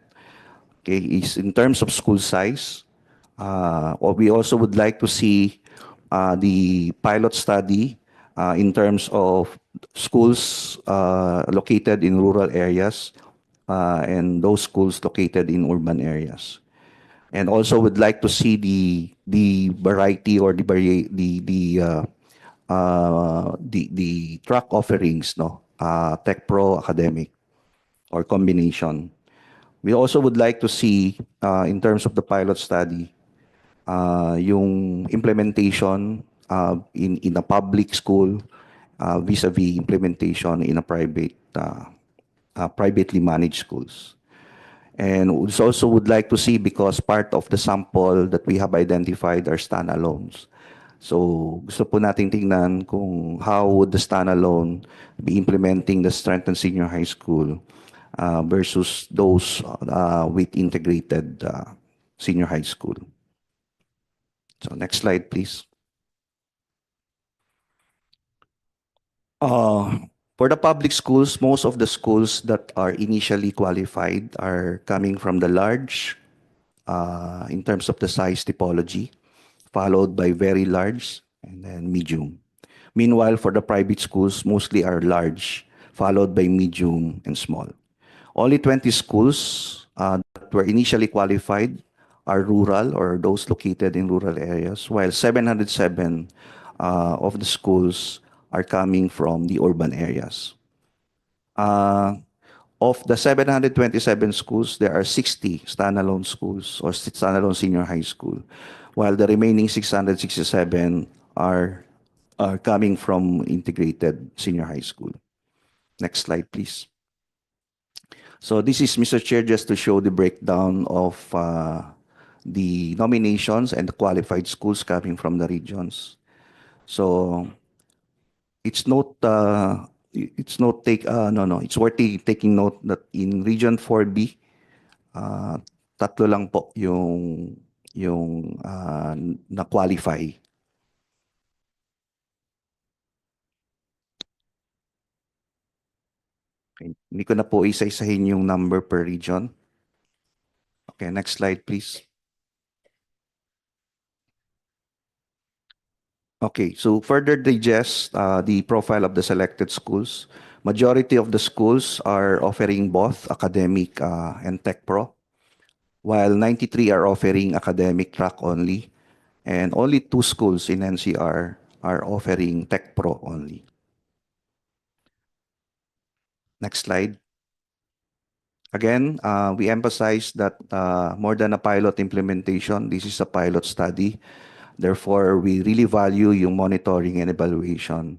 okay, is in terms of school size. Or we also would like to see the pilot study in terms of schools located in rural areas and those schools located in urban areas. And also would like to see the variety or the track offerings, no, Tech Pro, academic, or combination. We also would like to see in terms of the pilot study yung implementation in a public school vis-a-vis implementation in a privately managed schools. And we also would like to see, because part of the sample that we have identified are standalones. So gusto po nating tingnan kung how would the standalone be implementing the strengthened senior high school versus those with integrated senior high school. So next slide, please. For the public schools, most of the schools that are initially qualified are coming from the large in terms of the size typology, followed by very large and then medium. Meanwhile, for the private schools, mostly are large, followed by medium and small. Only 20 schools that were initially qualified are rural or those located in rural areas, while 707 of the schools are coming from the urban areas. Of the 727 schools, there are 60 standalone schools or standalone senior high school, while the remaining 667 are coming from integrated senior high school. Next slide, please. So this is, Mr. Chair, just to show the breakdown of the nominations and the qualified schools coming from the regions. So it's not it's worth taking note that in Region 4B, tatlo lang po yung na-qualify. Okay. Hindi ko na po isa-isahin yung number per region. Okay, next slide, please. Okay, so further digest the profile of the selected schools. Majority of the schools are offering both academic and Tech Pro, while 93 are offering academic track only, and only 2 schools in NCR are offering Tech Pro only. Next slide. Again, we emphasize that more than a pilot implementation, this is a pilot study. Therefore, we really value yung monitoring and evaluation.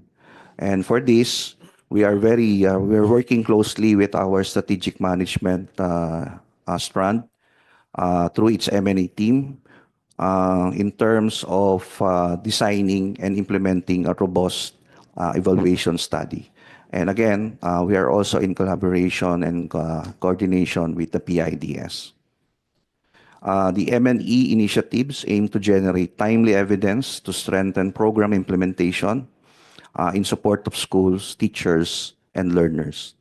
And for this, we are we're working closely with our strategic management strand through its M&A team in terms of designing and implementing a robust evaluation study. And again, we are also in collaboration and coordination with the PIDS. The M&E initiatives aim to generate timely evidence to strengthen program implementation in support of schools, teachers, and learners.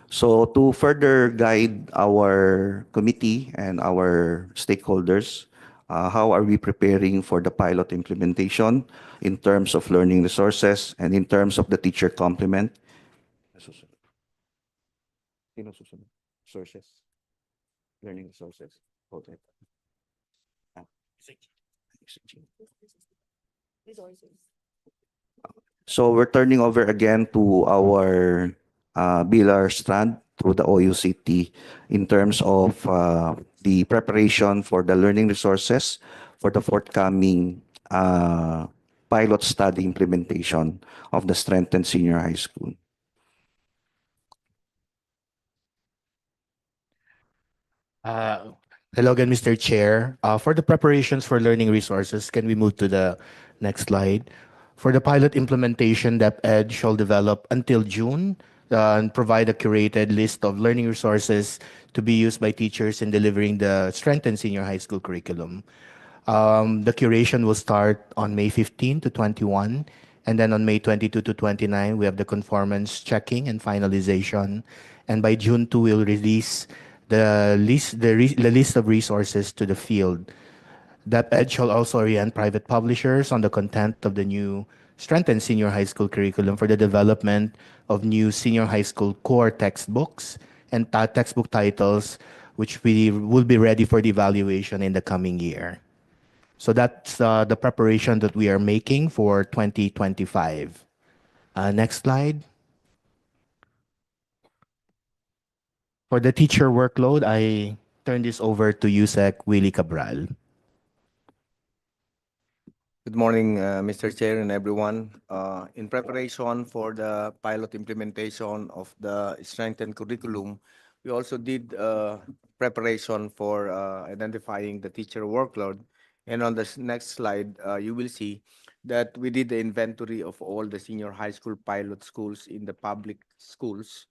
So to further guide our committee and our stakeholders, how are we preparing for the pilot implementation in terms of learning resources and in terms of the teacher complement? Sources. Learning resources. Okay. So we're turning over again to our BLR strand through the OUCT in terms of the preparation for the learning resources for the forthcoming pilot study implementation of the strengthened senior high school. Hello again, Mr. Chair. For the preparations for learning resources, can we move to the next slide? For the pilot implementation, DepEd shall develop until June and provide a curated list of learning resources to be used by teachers in delivering the strengthened senior high school curriculum. The curation will start on May 15 to 21, and then on May 22 to 29, we have the conformance checking and finalization. And by June 2, we'll release the list of resources to the field. DepEd shall also orient private publishers on the content of the new strengthened senior high school curriculum for the development of new senior high school core textbooks and textbook titles, which we will be ready for the evaluation in the coming year. So that's the preparation that we are making for 2025. Next slide. For the teacher workload, I turn this over to USEC Willie Cabral. Good morning, Mr. Chair and everyone. In preparation for the pilot implementation of the strengthened curriculum, we also did preparation for identifying the teacher workload. And on the next slide, you will see that we did the inventory of all the senior high school pilot schools in the public schools.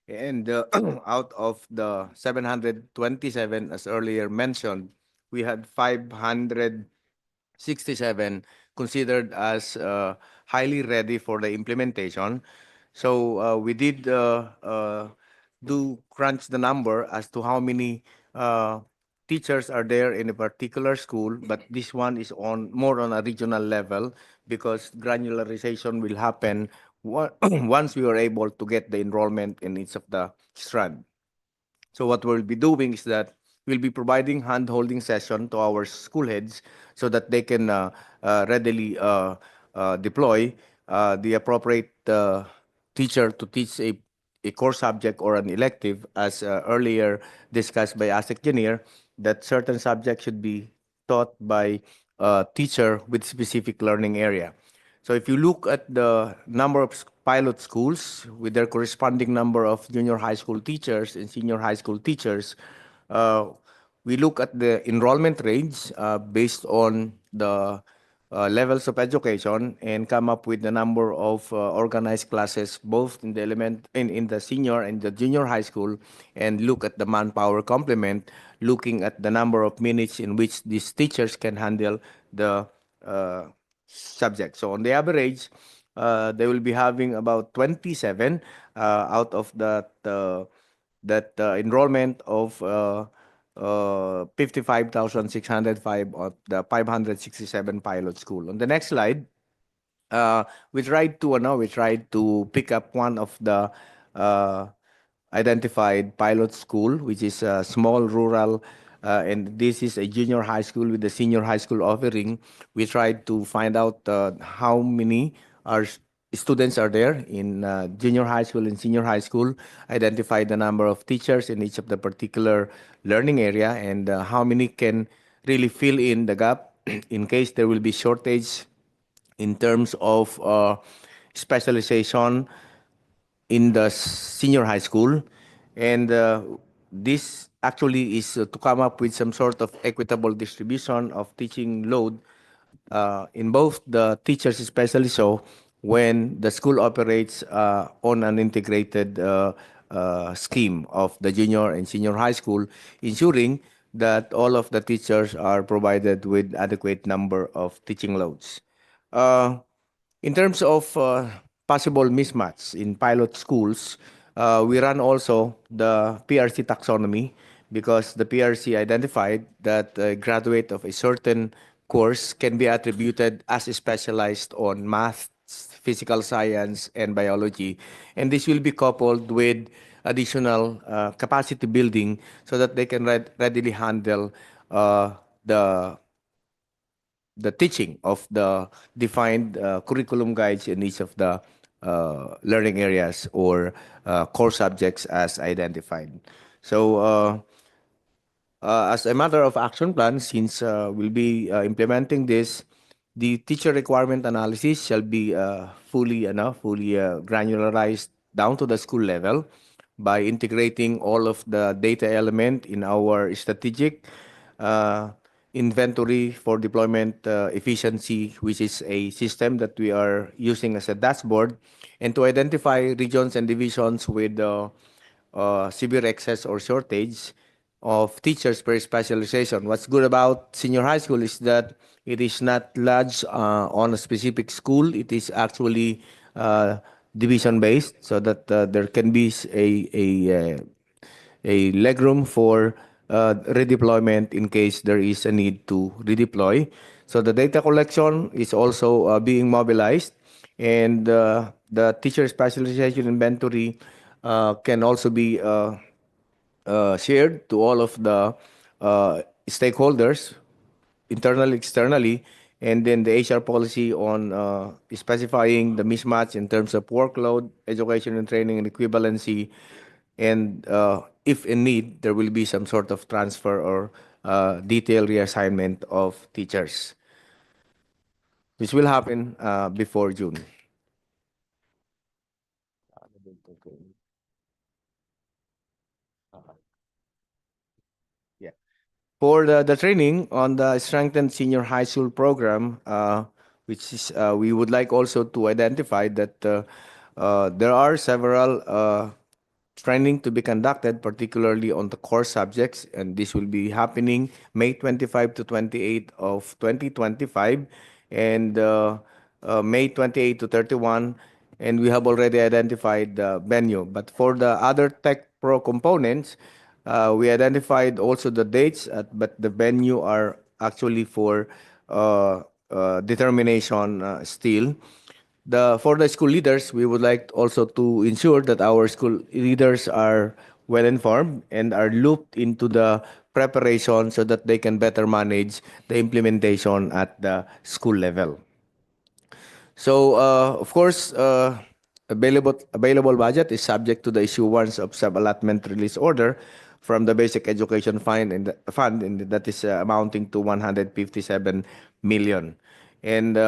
And out of the 727, as earlier mentioned, we had 567 considered as highly ready for the implementation. So we did do crunch the number as to how many teachers are there in a particular school, but this one is on more on a regional level because granularization will happen once we are able to get the enrollment in each of the strand. So what we'll be doing is that we'll be providing hand-holding session to our school heads so that they can readily deploy the appropriate teacher to teach a core subject or an elective, as earlier discussed by ASEC Engineer, that certain subjects should be taught by a teacher with specific learning area. So if you look at the number of pilot schools with their corresponding number of junior high school teachers and senior high school teachers, we look at the enrollment range based on the levels of education and come up with the number of organized classes both in the in the senior and the junior high school, and look at the manpower complement, looking at the number of minutes in which these teachers can handle the subject. So on the average, they will be having about 27 out of that enrollment of 55,605 of the 567 pilot school. On the next slide, we tried to pick up one of the identified pilot school, which is a small rural, and this is a junior high school with a senior high school offering. We tried to find out how many students are there in junior high school and senior high school, identify the number of teachers in each of the particular learning area, and how many can really fill in the gap in case there will be shortage in terms of specialization in the senior high school. And this actually is to come up with some sort of equitable distribution of teaching load in both the teachers, especially so when the school operates on an integrated scheme of the junior and senior high school, ensuring that all of the teachers are provided with adequate number of teaching loads. In terms of possible mismatch in pilot schools, we run also the PRC taxonomy because the PRC identified that a graduate of a certain course can be attributed as specialized on math, physical science, and biology. And this will be coupled with additional capacity building so that they can readily handle the teaching of the defined curriculum guides in each of the learning areas or core subjects as identified. So as a matter of action plan, since we'll be implementing this, the teacher requirement analysis shall be fully granularized down to the school level by integrating all of the data element in our strategic inventory for deployment efficiency, which is a system that we are using as a dashboard, and to identify regions and divisions with severe excess or shortage of teachers per specialization. What's good about senior high school is that it is not lodged on a specific school. It is actually division based, so that there can be a legroom for redeployment in case there is a need to redeploy. So the data collection is also being mobilized, and the teacher specialization inventory can also be shared to all of the stakeholders, internally, externally, and then the HR policy on specifying the mismatch in terms of workload, education and training and equivalency, and if in need, there will be some sort of transfer or detailed reassignment of teachers, which will happen before June. Yeah. For the training on the strengthened senior high school program, which is we would like also to identify that there are several training to be conducted, particularly on the core subjects, and this will be happening May 25 to 28 of 2025, and May 28 to 31, and we have already identified the venue. But for the other Tech Pro components, we identified also the dates, but the venue are actually for determination still. For the school leaders, we would like also to ensure that our school leaders are well informed and are looped into the preparation so that they can better manage the implementation at the school level. So, of course, available budget is subject to the issuance of sub-allotment release order from the Basic Education Fund, and that is amounting to 157 million. And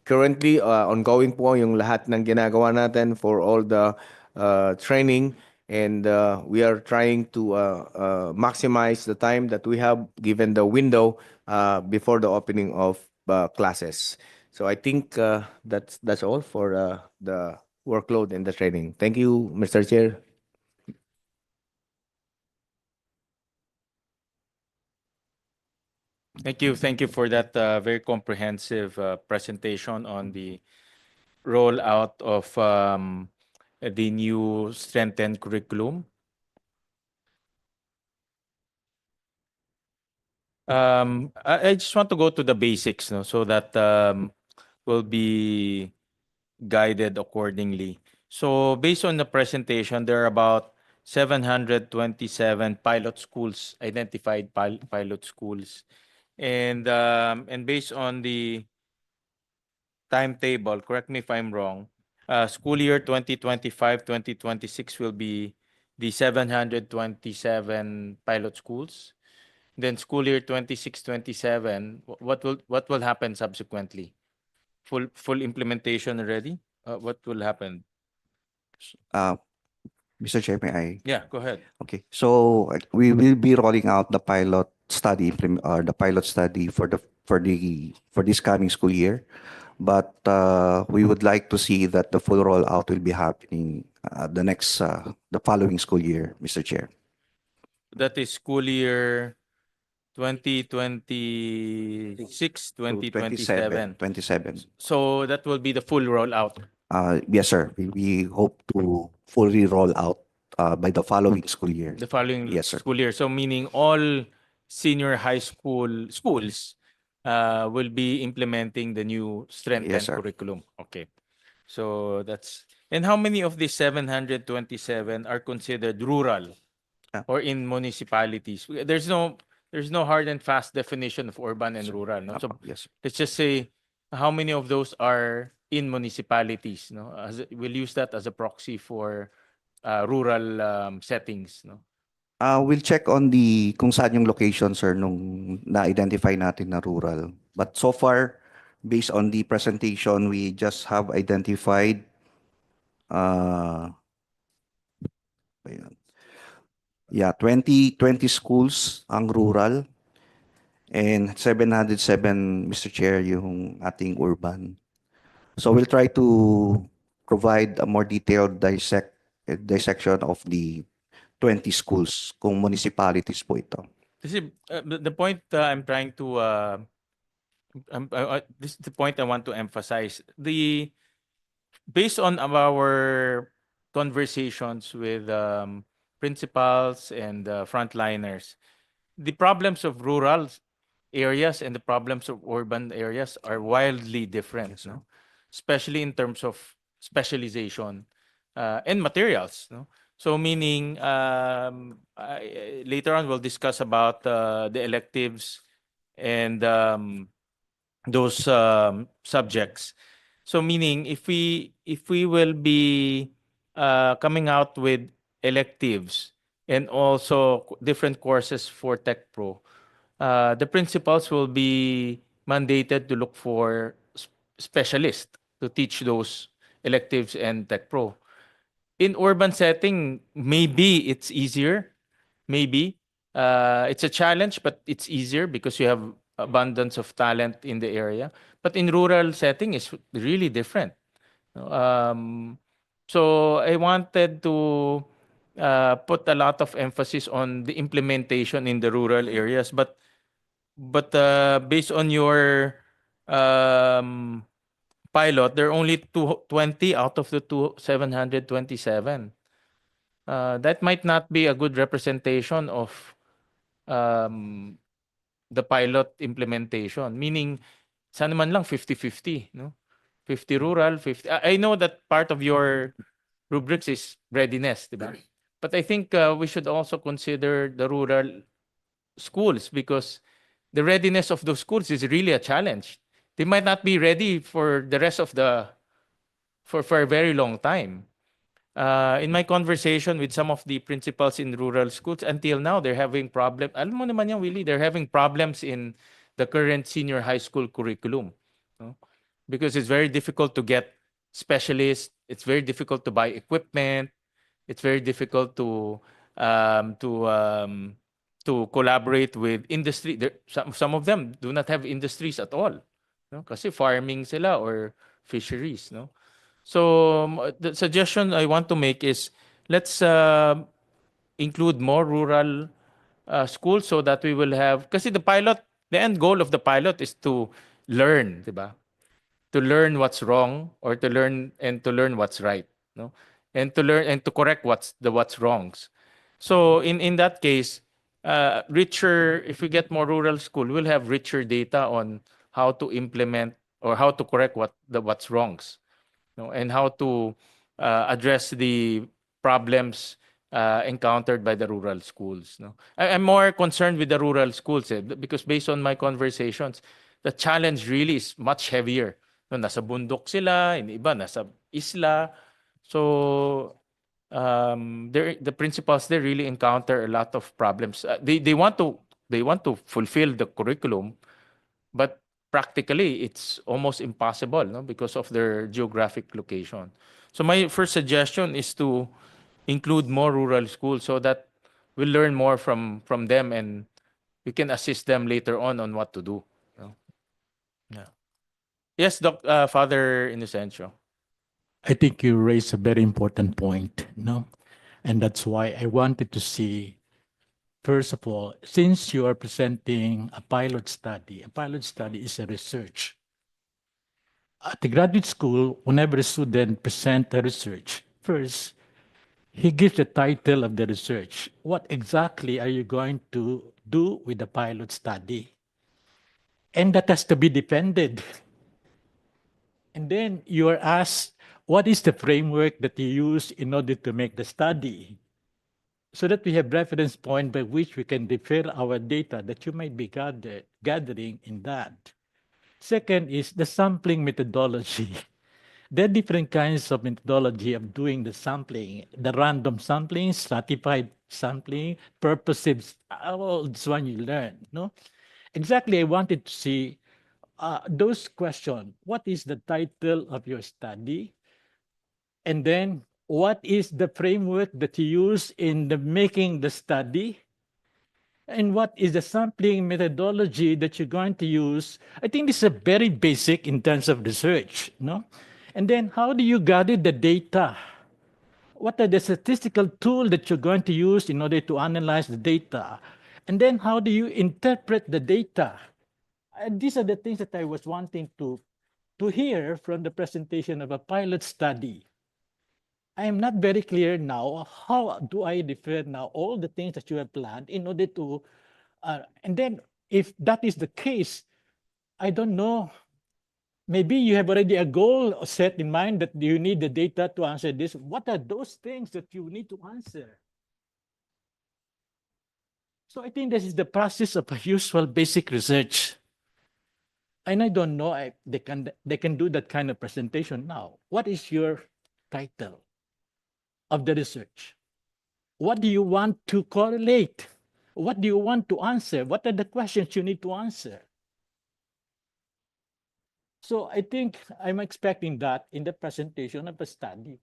currently, ongoing po yung lahat ng ginagawa natin for all the training, and we are trying to maximize the time that we have given the window before the opening of classes. So I think that's all for the workload and the training. Thank you, Mr. Chair. Thank you for that very comprehensive presentation on the rollout of the new strengthened curriculum. I just want to go to the basics, no, so that we'll be guided accordingly. So based on the presentation, there are about 727 pilot schools, identified pilot schools. And based on the timetable, correct me if I'm wrong, school year 2025-2026 will be the 727 pilot schools. Then school year 26-27, what will happen subsequently? Full implementation already? What will happen? Mr. Chair, may I? Yeah, go ahead. Okay, so we will be rolling out the pilot study for this coming school year, but we would like to see that the full rollout will be happening the following school year, Mr. Chair. That is school year 2026, 2027. 27. So that will be the full rollout. Yes, sir. We hope to fully roll out by the following school year. The following Yes, sir. school year. So meaning all senior high school schools will be implementing the new strengthened Yes, sir. curriculum. Okay. So that's, and how many of these 727 are considered rural or in municipalities? There's no hard and fast definition of urban and rural. No? So Yes, sir. let's just say how many of those are in municipalities. No, we'll use that as a proxy for rural settings. No. We'll check on kung saan yung location, sir, nung na-identify natin na rural. But so far, based on the presentation, we just have identified ayan. 20 schools ang rural, And 707, Mr. Chair, yung ating urban. So we'll try to provide a more detailed dissection of the 20 schools kung municipalities po ito. Kasi the point I'm trying to this is the point I want to emphasize. Based on our conversations with principals and frontliners, the problems of rural areas and the problems of urban areas are wildly different, no? Especially in terms of specialization and materials. No? So meaning later on we'll discuss about the electives and those subjects. So meaning if we will be coming out with electives and also different courses for Tech Pro, the principals will be mandated to look for specialists to teach those electives and Tech Pro. In urban setting, maybe it's easier. Maybe it's a challenge, but it's easier because you have abundance of talent in the area. But in rural setting, it's really different. So I wanted to put a lot of emphasis on the implementation in the rural areas, but based on your pilot, there are only 20 out of the 727. That might not be a good representation of the pilot implementation. Meaning, sana man lang 50-50, no? 50 rural, 50. I know that part of your rubrics is readiness, diba? But I think we should also consider the rural schools because the readiness of those schools is really a challenge. They might not be ready for the rest of for a very long time. In my conversation with some of the principals in rural schools, until now, they're having problems. Alam mo naman yan, Willie, they're having problems in the current senior high school curriculum. No? Because it's very difficult to get specialists. It's very difficult to buy equipment. It's very difficult to collaborate with industry. Some of them do not have industries at all. No? Kasi farming sila or fisheries. No? So the suggestion I want to make is let's include more rural schools so that we will have, kasi the end goal of the pilot is to learn, diba? To learn what's wrong or to learn what's right, no? And to learn and to correct what's wrongs. So in that case, if we get more rural school, we'll have richer data on how to implement or how to correct what's wrongs. No, and how to address the problems encountered by the rural schools. No, I'm more concerned with the rural schools because based on my conversations, the challenge really is much heavier. No, nasa bundok sila, in iba nasa isla, so the principals there really encounter a lot of problems. They want to fulfill the curriculum, but practically it's almost impossible, no, because of their geographic location. So my first suggestion is to include more rural schools so that we'll learn more from them and we can assist them later on what to do. No? Yeah. Yes, Father Inocencio. I think you raise a very important point, no? And that's why I wanted to see, first of all, since you are presenting a pilot study is a research. At the graduate school, whenever a student presents a research, first, he gives the title of the research. What exactly are you going to do with the pilot study? And that has to be defended. And then you are asked, what is the framework that you use in order to make the study? So that we have reference point by which we can refer our data that you might be gathering in that. Second is the sampling methodology. There are different kinds of methodology of doing the sampling. The random sampling, stratified sampling, purposive, all this one you learn. No? Exactly, I wanted to see those questions. What is the title of your study? And then what is the framework that you use in making the study? and what is the sampling methodology that you're going to use. I think this is a very basic in terms of research, no? And then how do you gather the data? What are the statistical tools that you're going to use in order to analyze the data? And then how do you interpret the data? These are the things that I was wanting to hear from the presentation of a pilot study. I am not very clear now. How do I refer now all the things that you have planned in order to, and then if that is the case, I don't know. Maybe you have already a goal set in mind that you need the data to answer this. What are those things that you need to answer? So I think this is the process of a usual basic research. And I don't know if they can do that kind of presentation now. What is your title of the research? What do you want to correlate? What do you want to answer? What are the questions you need to answer? So I think I'm expecting that in the presentation of a study.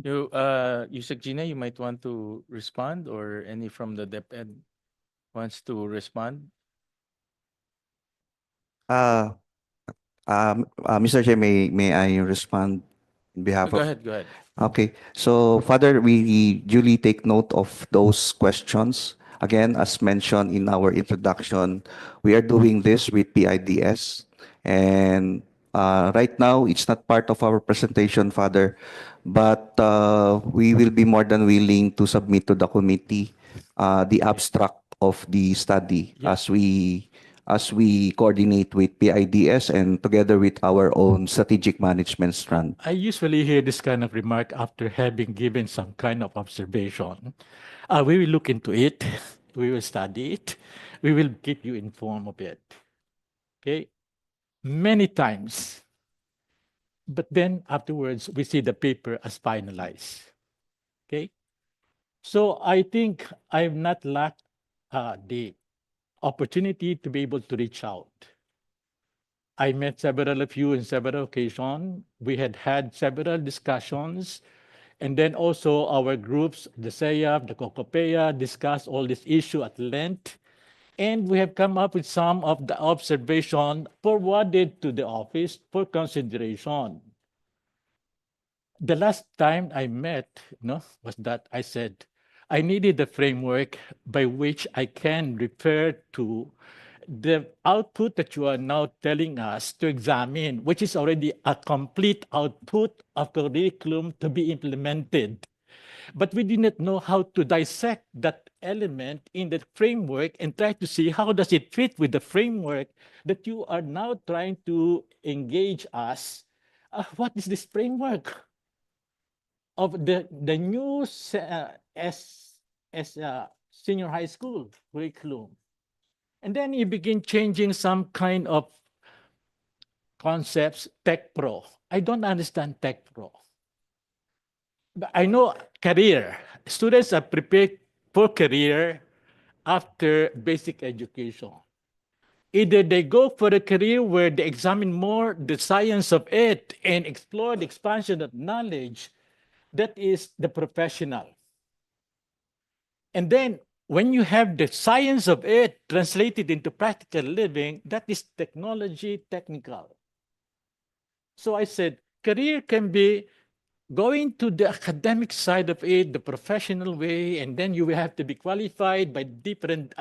Yusek Gina, you might want to respond, or any from the DepEd wants to respond? Mr. Chair, may I respond on behalf Go of? ahead, go ahead. Okay. So, Father, we duly take note of those questions. Again, as mentioned in our introduction, we are doing this with PIDS. And right now, it's not part of our presentation, Father, but we will be more than willing to submit to the committee the abstract of the study Yeah. as we coordinate with PIDS and together with our own strategic management strand. I usually hear this kind of remark after having given some kind of observation. We will look into it. We will study it. We will keep you informed of it. Okay? Many times. But then afterwards, we see the paper as finalized. Okay? So I think I've not lacked the opportunity to be able to reach out. I met several of you in several occasions. We had several discussions. And then also our groups, the SEAP, the COCOPEA, discussed all this issue at length. And we have come up with some of the observation forwarded to the office for consideration. The last time I met, was that I said, I needed a framework by which I can refer to the output that you are now telling us to examine, which is already a complete output of curriculum to be implemented. But we did not know how to dissect that element in the framework and try to see how does it fit with the framework that you are now trying to engage us. What is this framework of the new senior high school curriculum? And then you begin changing some kind of concepts, Tech Pro. I don't understand Tech Pro. But I know career. Students are prepared for career after basic education. Either they go for a career where they examine more the science of it and explore the expansion of knowledge. That is the professional. And then when you have the science of it translated into practical living, that is technology technical. So I said, career can be going to the academic side of it, the professional way, and then you will have to be qualified by different,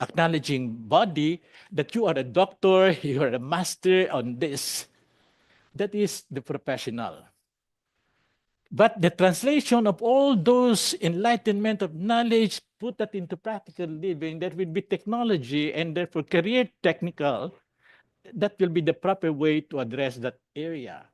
acknowledging body that you are a doctor, you are a master on this. That is the professional. But the translation of all those enlightenment of knowledge, put that into practical living, that will be technology and therefore career technical, that will be the proper way to address that area.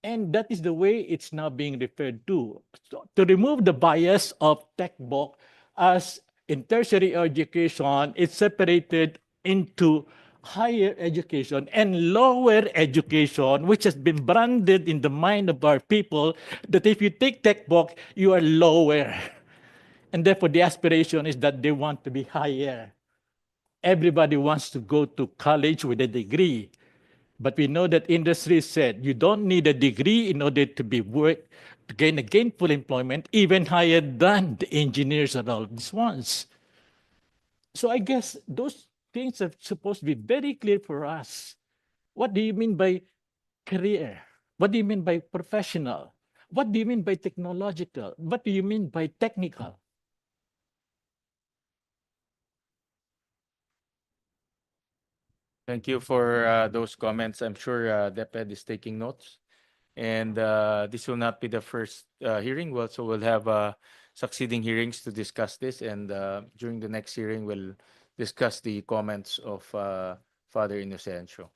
And that is the way it's now being referred to. So, to remove the bias of tech book, as in tertiary education, it's separated into higher education and lower education, which has been branded in the mind of our people that if you take tech book, you are lower. And therefore, the aspiration is that they want to be higher. Everybody wants to go to college with a degree. But we know that industry said you don't need a degree in order to gain a gainful employment, even higher than the engineers and all these ones. So I guess those things are supposed to be very clear for us. What do you mean by career? What do you mean by professional? What do you mean by technological? What do you mean by technical? Thank you for those comments. I'm sure DepEd is taking notes. And this will not be the first hearing. We'll have succeeding hearings to discuss this. And during the next hearing, we'll discuss the comments of Father Inocencio.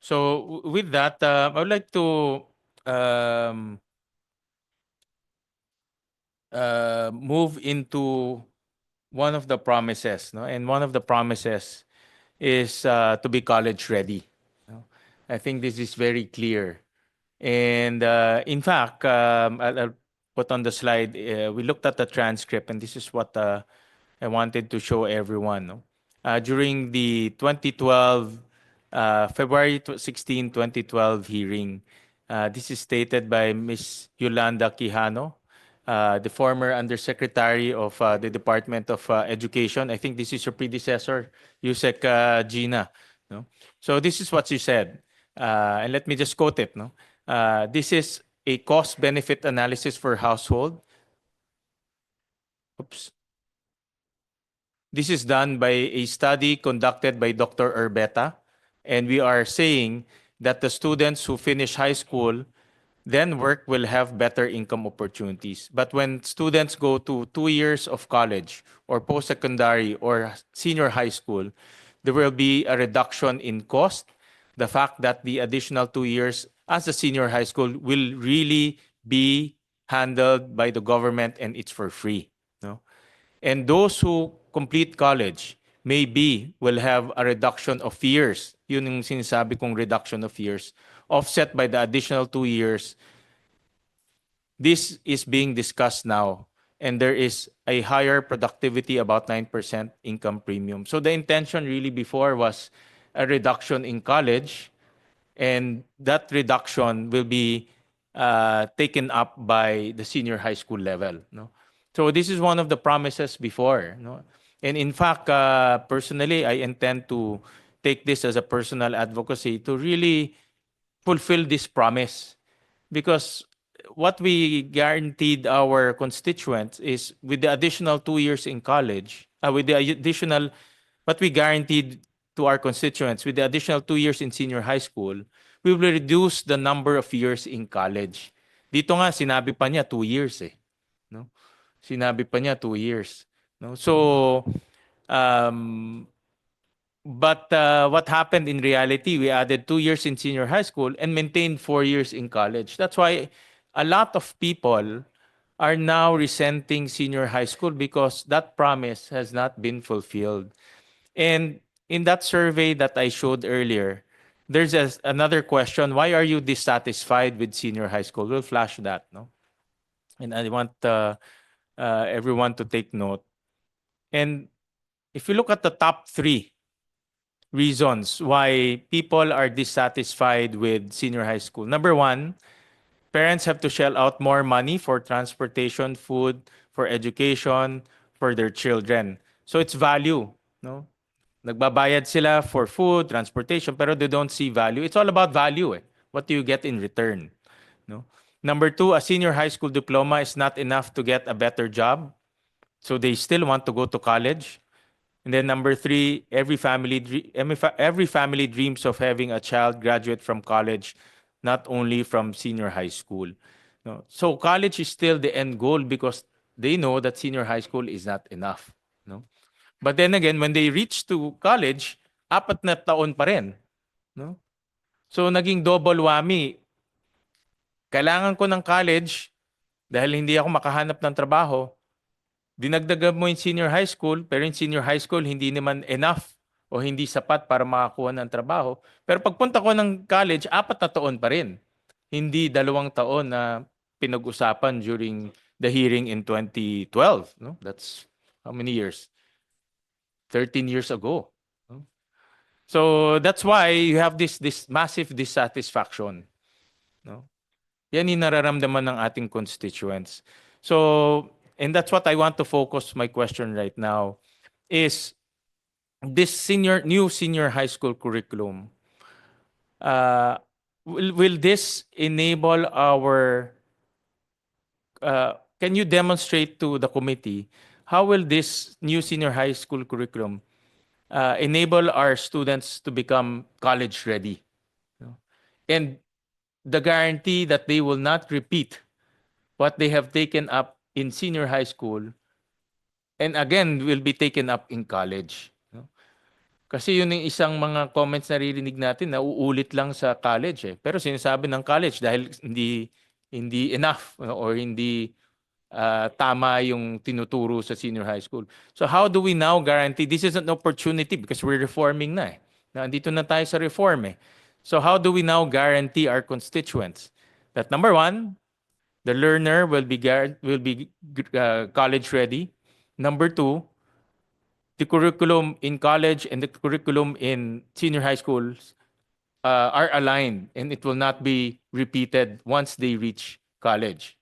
So with that, I would like to move into one of the promises, no? And one of the promises is to be college ready. No? I think this is very clear. And in fact, I'll put on the slide, we looked at the transcript, and this is what I wanted to show everyone. No? During the 2012, February 16, 2012 hearing, this is stated by Ms. Yolanda Quijano, the former Undersecretary of the Department of Education. I think this is your predecessor, Yusek Gina. No? So this is what she said. And let me just quote it. No? This is a cost-benefit analysis for household. Oops. This is done by a study conducted by Dr. Urbeta. And we are saying that the students who finish high school then work will have better income opportunities. But when students go to 2 years of college or post-secondary or senior high school, there will be a reduction in cost. The fact that the additional 2 years as a senior high school will really be handled by the government and it's for free. No? And those who complete college maybe will have a reduction of years. Yun yung sinasabi kong reduction of years, offset by the additional 2 years. This is being discussed now, and there is a higher productivity, about 9% income premium. So the intention really before was a reduction in college, and that reduction will be taken up by the senior high school level. No? So this is one of the promises before. No? And in fact, personally, I intend to take this as a personal advocacy to really fulfill this promise. Because what we guaranteed our constituents is with the additional 2 years in college, with the additional, what we guaranteed to our constituents with the additional 2 years in senior high school, we will reduce the number of years in college. Dito nga, sinabi pa niya 2 years eh. No? Sinabi pa niya 2 years. No? So, but what happened in reality, we added 2 years in senior high school and maintained 4 years in college. That's why a lot of people are now resenting senior high school because that promise has not been fulfilled. And in that survey that I showed earlier, there's another question. Why are you dissatisfied with senior high school? We'll flash that. No? And I want everyone to take note. And if you look at the top 3 reasons why people are dissatisfied with senior high school. Number 1, parents have to shell out more money for transportation, food, for education, for their children. So it's value. No? Nagbabayad sila for food, transportation, pero they don't see value. It's all about value. Eh. What do you get in return? No? Number 2, a senior high school diploma is not enough to get a better job. So they still want to go to college. And then number 3, every family dreams of having a child graduate from college, not only from senior high school. No? So college is still the end goal because they know that senior high school is not enough. No? But then again, when they reach to college, 4 na taon pa rin. No? So naging double whammy. Kailangan ko ng college dahil hindi ako makahanap ng trabaho. Dinagdagan mo yung senior high school, pero yung senior high school hindi naman enough o hindi sapat para makakuha ng trabaho. Pero pagpunta ko ng college, 4 na taon pa rin. Hindi 2 taon na pinag-usapan during the hearing in 2012. No? That's how many years? 13 years ago. No? So that's why you have this massive dissatisfaction. No? Yan yung nararamdaman ng ating constituents. So, and that's what I want to focus my question right now is this new senior high school curriculum. Will this enable our can you demonstrate to the committee how will this new senior high school curriculum enable our students to become college ready? And the guarantee that they will not repeat what they have taken up in senior high school and again will be taken up in college. Kasi yun yung isang mga comments na naririnig natin na uulit lang sa college. Pero sinasabi ng college dahil hindi enough or hindi tama yung tinuturo sa senior high school. So how do we now guarantee this is an opportunity because we're reforming na Nandito na tayo sa reform So how do we now guarantee our constituents that number one, the learner will be college ready. Number two, the curriculum in college and the curriculum in senior high schools are aligned and it will not be repeated once they reach college.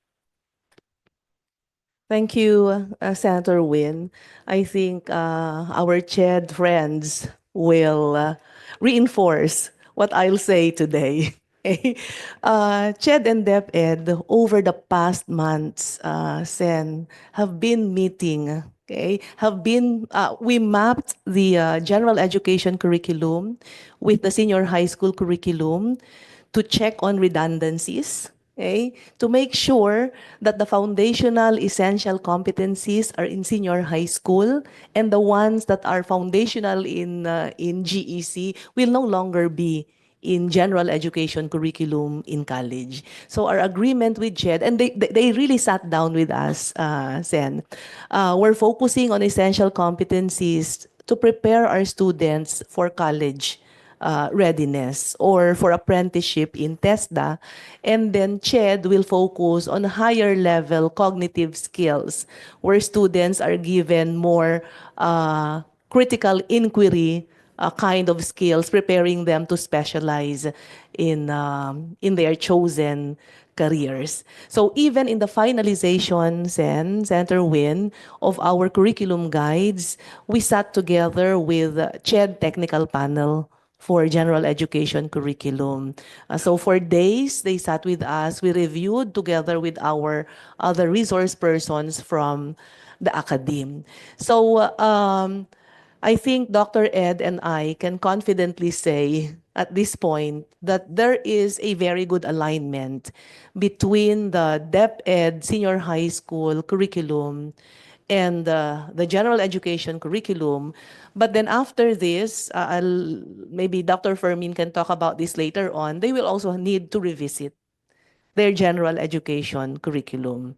Thank you, Senator Win. I think our CHED friends will reinforce what I'll say today. CHED and DepEd over the past months, Sen, have been meeting. We mapped the general education curriculum with the senior high school curriculum to check on redundancies. To make sure that the foundational essential competencies are in senior high school and the ones that are foundational in GEC will no longer be in general education curriculum in college. So our agreement with JED, and they really sat down with us, Sen. We're focusing on essential competencies to prepare our students for college readiness or for apprenticeship in TESDA. And then CHED will focus on higher level cognitive skills where students are given more critical inquiry kind of skills, preparing them to specialize in their chosen careers. So even in the finalization, Senator Win, of our curriculum guides, we sat together with CHED Technical Panel for general education curriculum. So for days, they sat with us. We reviewed together with our other resource persons from the academe. So I think Dr. Ed and I can confidently say at this point that there is a very good alignment between the DepEd senior high school curriculum and the general education curriculum. But then after this, maybe Dr. Fermin can talk about this later on, they will also need to revisit their general education curriculum.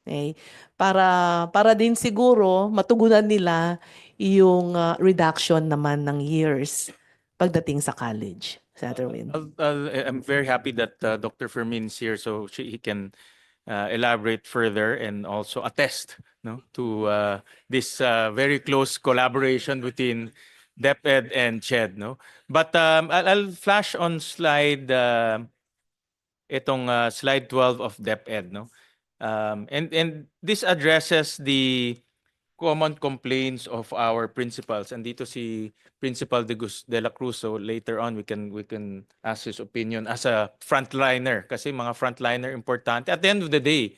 Okay? Para din siguro matugunan nila yung reduction naman ng years pagdating sa college. Senator Win. I'm very happy that Dr. Fermin is here so he can elaborate further and also attest to this very close collaboration between DepEd and CHED. But I'll flash on slide slide 12 of DepEd. And this addresses the common complaints of our principals. And dito si Principal de la Cruz, so later on we can ask his opinion as a frontliner kasi mga frontliner importante. At the end of the day,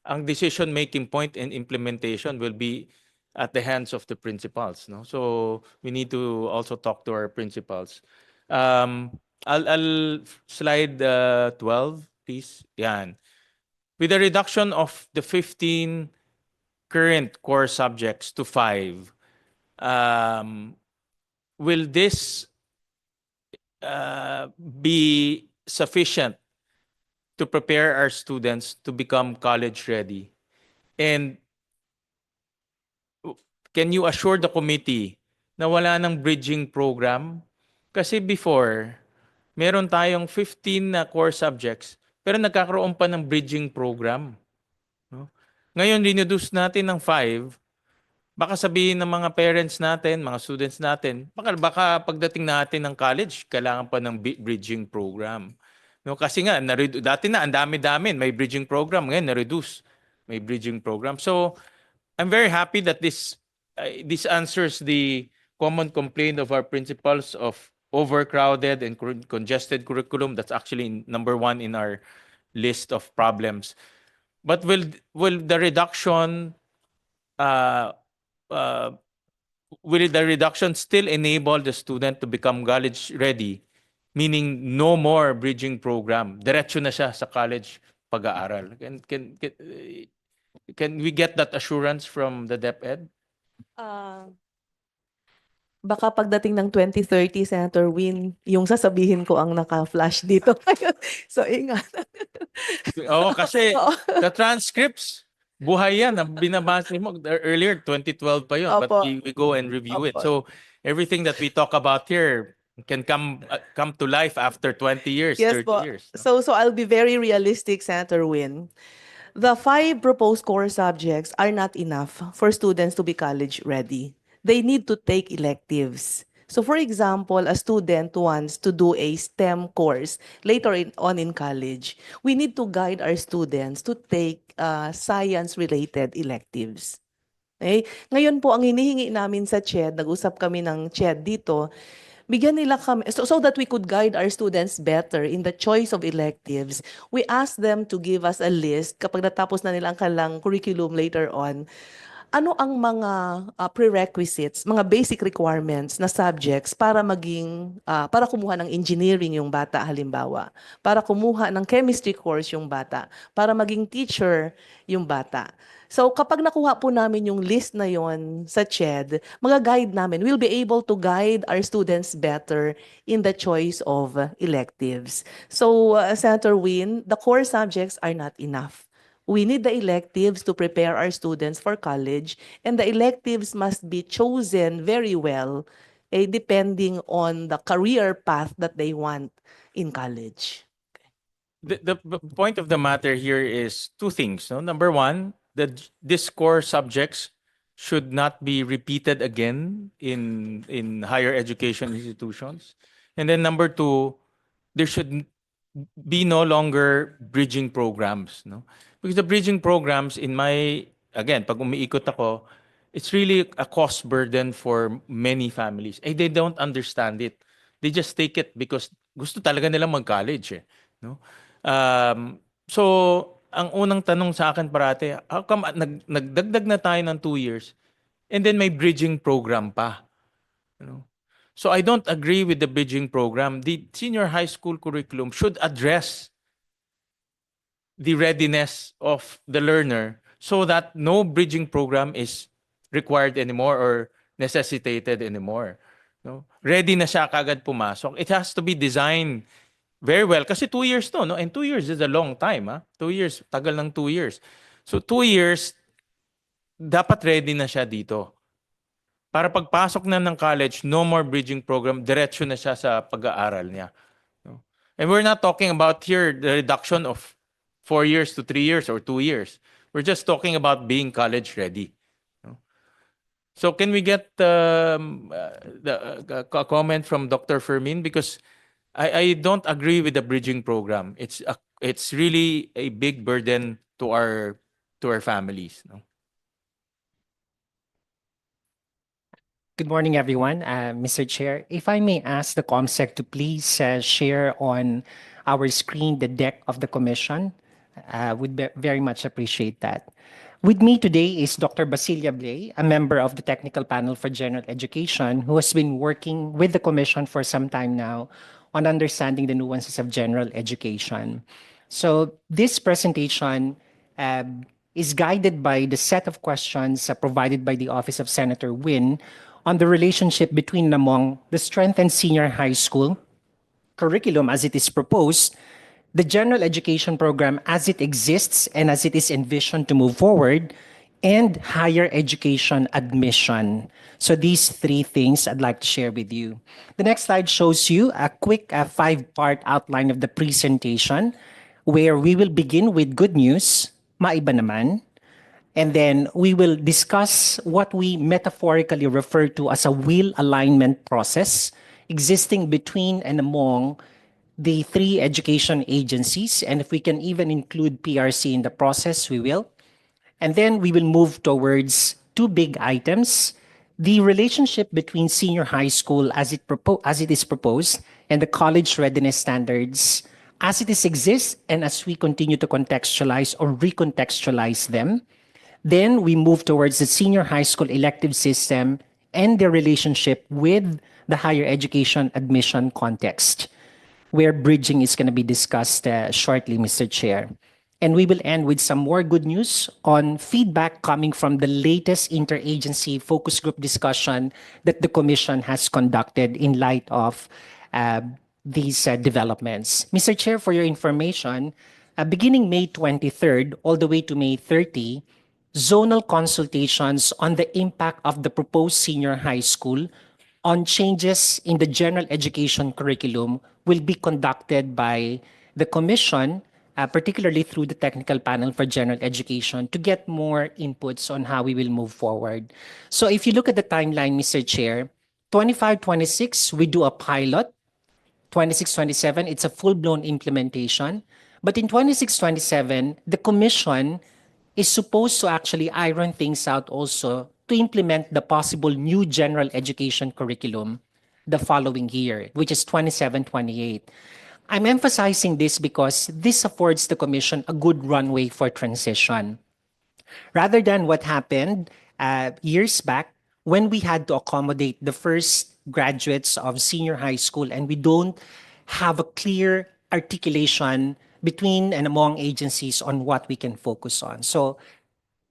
ang decision-making point and implementation will be at the hands of the principals. So we need to also talk to our principals. I'll slide 12, please. Yan. With a reduction of the 15 current core subjects to 5, will this be sufficient to prepare our students to become college ready? And can you assure the committee na wala ng bridging program? Kasi before, meron tayong 15 na core subjects, pero nagkakaroon pa ng bridging program. Ngayon, reduce natin ng 5, baka sabihin ng mga parents natin, mga students natin, baka pagdating natin ng college, kailangan pa ng bridging program. No, kasi nga, dati na, ang dami-dami, may bridging program, ngayon na-reduce. May bridging program. So, I'm very happy that this answers the common complaint of our principals of overcrowded and congested curriculum. That's actually number one in our list of problems. But will the reduction will the reduction still enable the student to become college ready? Meaning no more bridging program. Diretso na siya sa college pag-aaral. Can we get that assurance from the DepEd? Baka pagdating ng 2030, Senator Win, yung sasabihin ko ang naka-flash dito. So, ingat. Oo, kasi Oo. the transcripts, buhay yan. Binabasa mo earlier, 2012 pa yun. But Opo. we go and review it. Opo. So everything that we talk about here can come to life after 20 years, Yes 30 po. years. No? So I'll be very realistic, Senator Win. The 5 proposed core subjects are not enough for students to be college ready. They need to take electives. So for example, a student wants to do a STEM course later on in college. We need to guide our students to take science-related electives. Okay? Ngayon po, ang hinihingi namin sa CHED, nag-usap kami ng CHED dito, bigyan nila kami, so that we could guide our students better in the choice of electives, we asked them to give us a list kapag natapos na nila ang kanilang curriculum later on, ano ang mga prerequisites, mga basic requirements na subjects para para kumuha ng engineering yung bata halimbawa, para kumuha ng chemistry course yung bata, para maging teacher yung bata. So kapag nakuha po namin yung list na yon sa CHED, guide namin, we'll be able to guide our students better in the choice of electives. So Senator Win, the core subjects are not enough. We need the electives to prepare our students for college, and the electives must be chosen very well, depending on the career path that they want in college. The point of the matter here is two things. No? Number one, these core subjects should not be repeated again in higher education institutions. And then number two, there should be no longer bridging programs. No? Because the bridging programs, again, pag umiikot ako, it's really a cost burden for many families. They don't understand it. They just take it because gusto talaga nila mag-college. No? So, ang unang tanong sa akin parate, how come nagdagdag na tayo ng 2 years and then may bridging program pa? You know? So I don't agree with the bridging program. The senior high school curriculum should address the readiness of the learner so that no bridging program is required anymore or necessitated anymore. No? Ready na siya kagad pumasok. It has to be designed very well. Kasi 2 years to, no? And 2 years is a long time. 2 years, tagal ng 2 years. So 2 years, dapat ready na siya dito. Para pagpasok na ng college, no more bridging program, diretso na siya sa pag-aaral niya. No? And we're not talking about here the reduction of 4 years to 3 years or 2 years. We're just talking about being college ready. No? So can we get a comment from Dr. Fermin? Because I don't agree with the bridging program. It's really a big burden to our families. No? Good morning, everyone. Mr. Chair, if I may ask the COMSEC to please share on our screen the deck of the commission, would very much appreciate that. With me today is Dr. Basilia Blay, a member of the Technical Panel for General Education, who has been working with the commission for some time now on understanding the nuances of general education. So this presentation is guided by the set of questions provided by the Office of Senator Win on the relationship between and among the strengthened senior high school curriculum as it is proposed, the general education program as it exists and as it is envisioned to move forward, and higher education admission. So these 3 things I'd like to share with you. The next slide shows you a quick 5-part outline of the presentation, where we will begin with good news, maiba naman, And then we will discuss what we metaphorically refer to as a wheel alignment process existing between and among the three education agencies. And if we can even include PRC in the process, we will. And then we will move towards two big items: the relationship between senior high school as it is proposed and the college readiness standards as it is exists and as we continue to contextualize or recontextualize them. Then we move towards the senior high school elective system and their relationship with the higher education admission context, where bridging is going to be discussed shortly, Mr. Chair. And we will end with some more good news on feedback coming from the latest interagency focus group discussion that the Commission has conducted in light of these developments. Mr. Chair, for your information, beginning May 23rd all the way to May 30, zonal consultations on the impact of the proposed senior high school on changes in the general education curriculum will be conducted by the Commission, particularly through the Technical Panel for General Education, to get more inputs on how we will move forward. So if you look at the timeline, Mr. Chair, 25-26, we do a pilot. 26-27, it's a full-blown implementation. But in 26-27, the Commission is supposed to actually iron things out also to implement the possible new general education curriculum the following year, which is 27-28. I'm emphasizing this because this affords the Commission a good runway for transition. Rather than what happened years back when we had to accommodate the first graduates of senior high school and we don't have a clear articulation between and among agencies on what we can focus on. So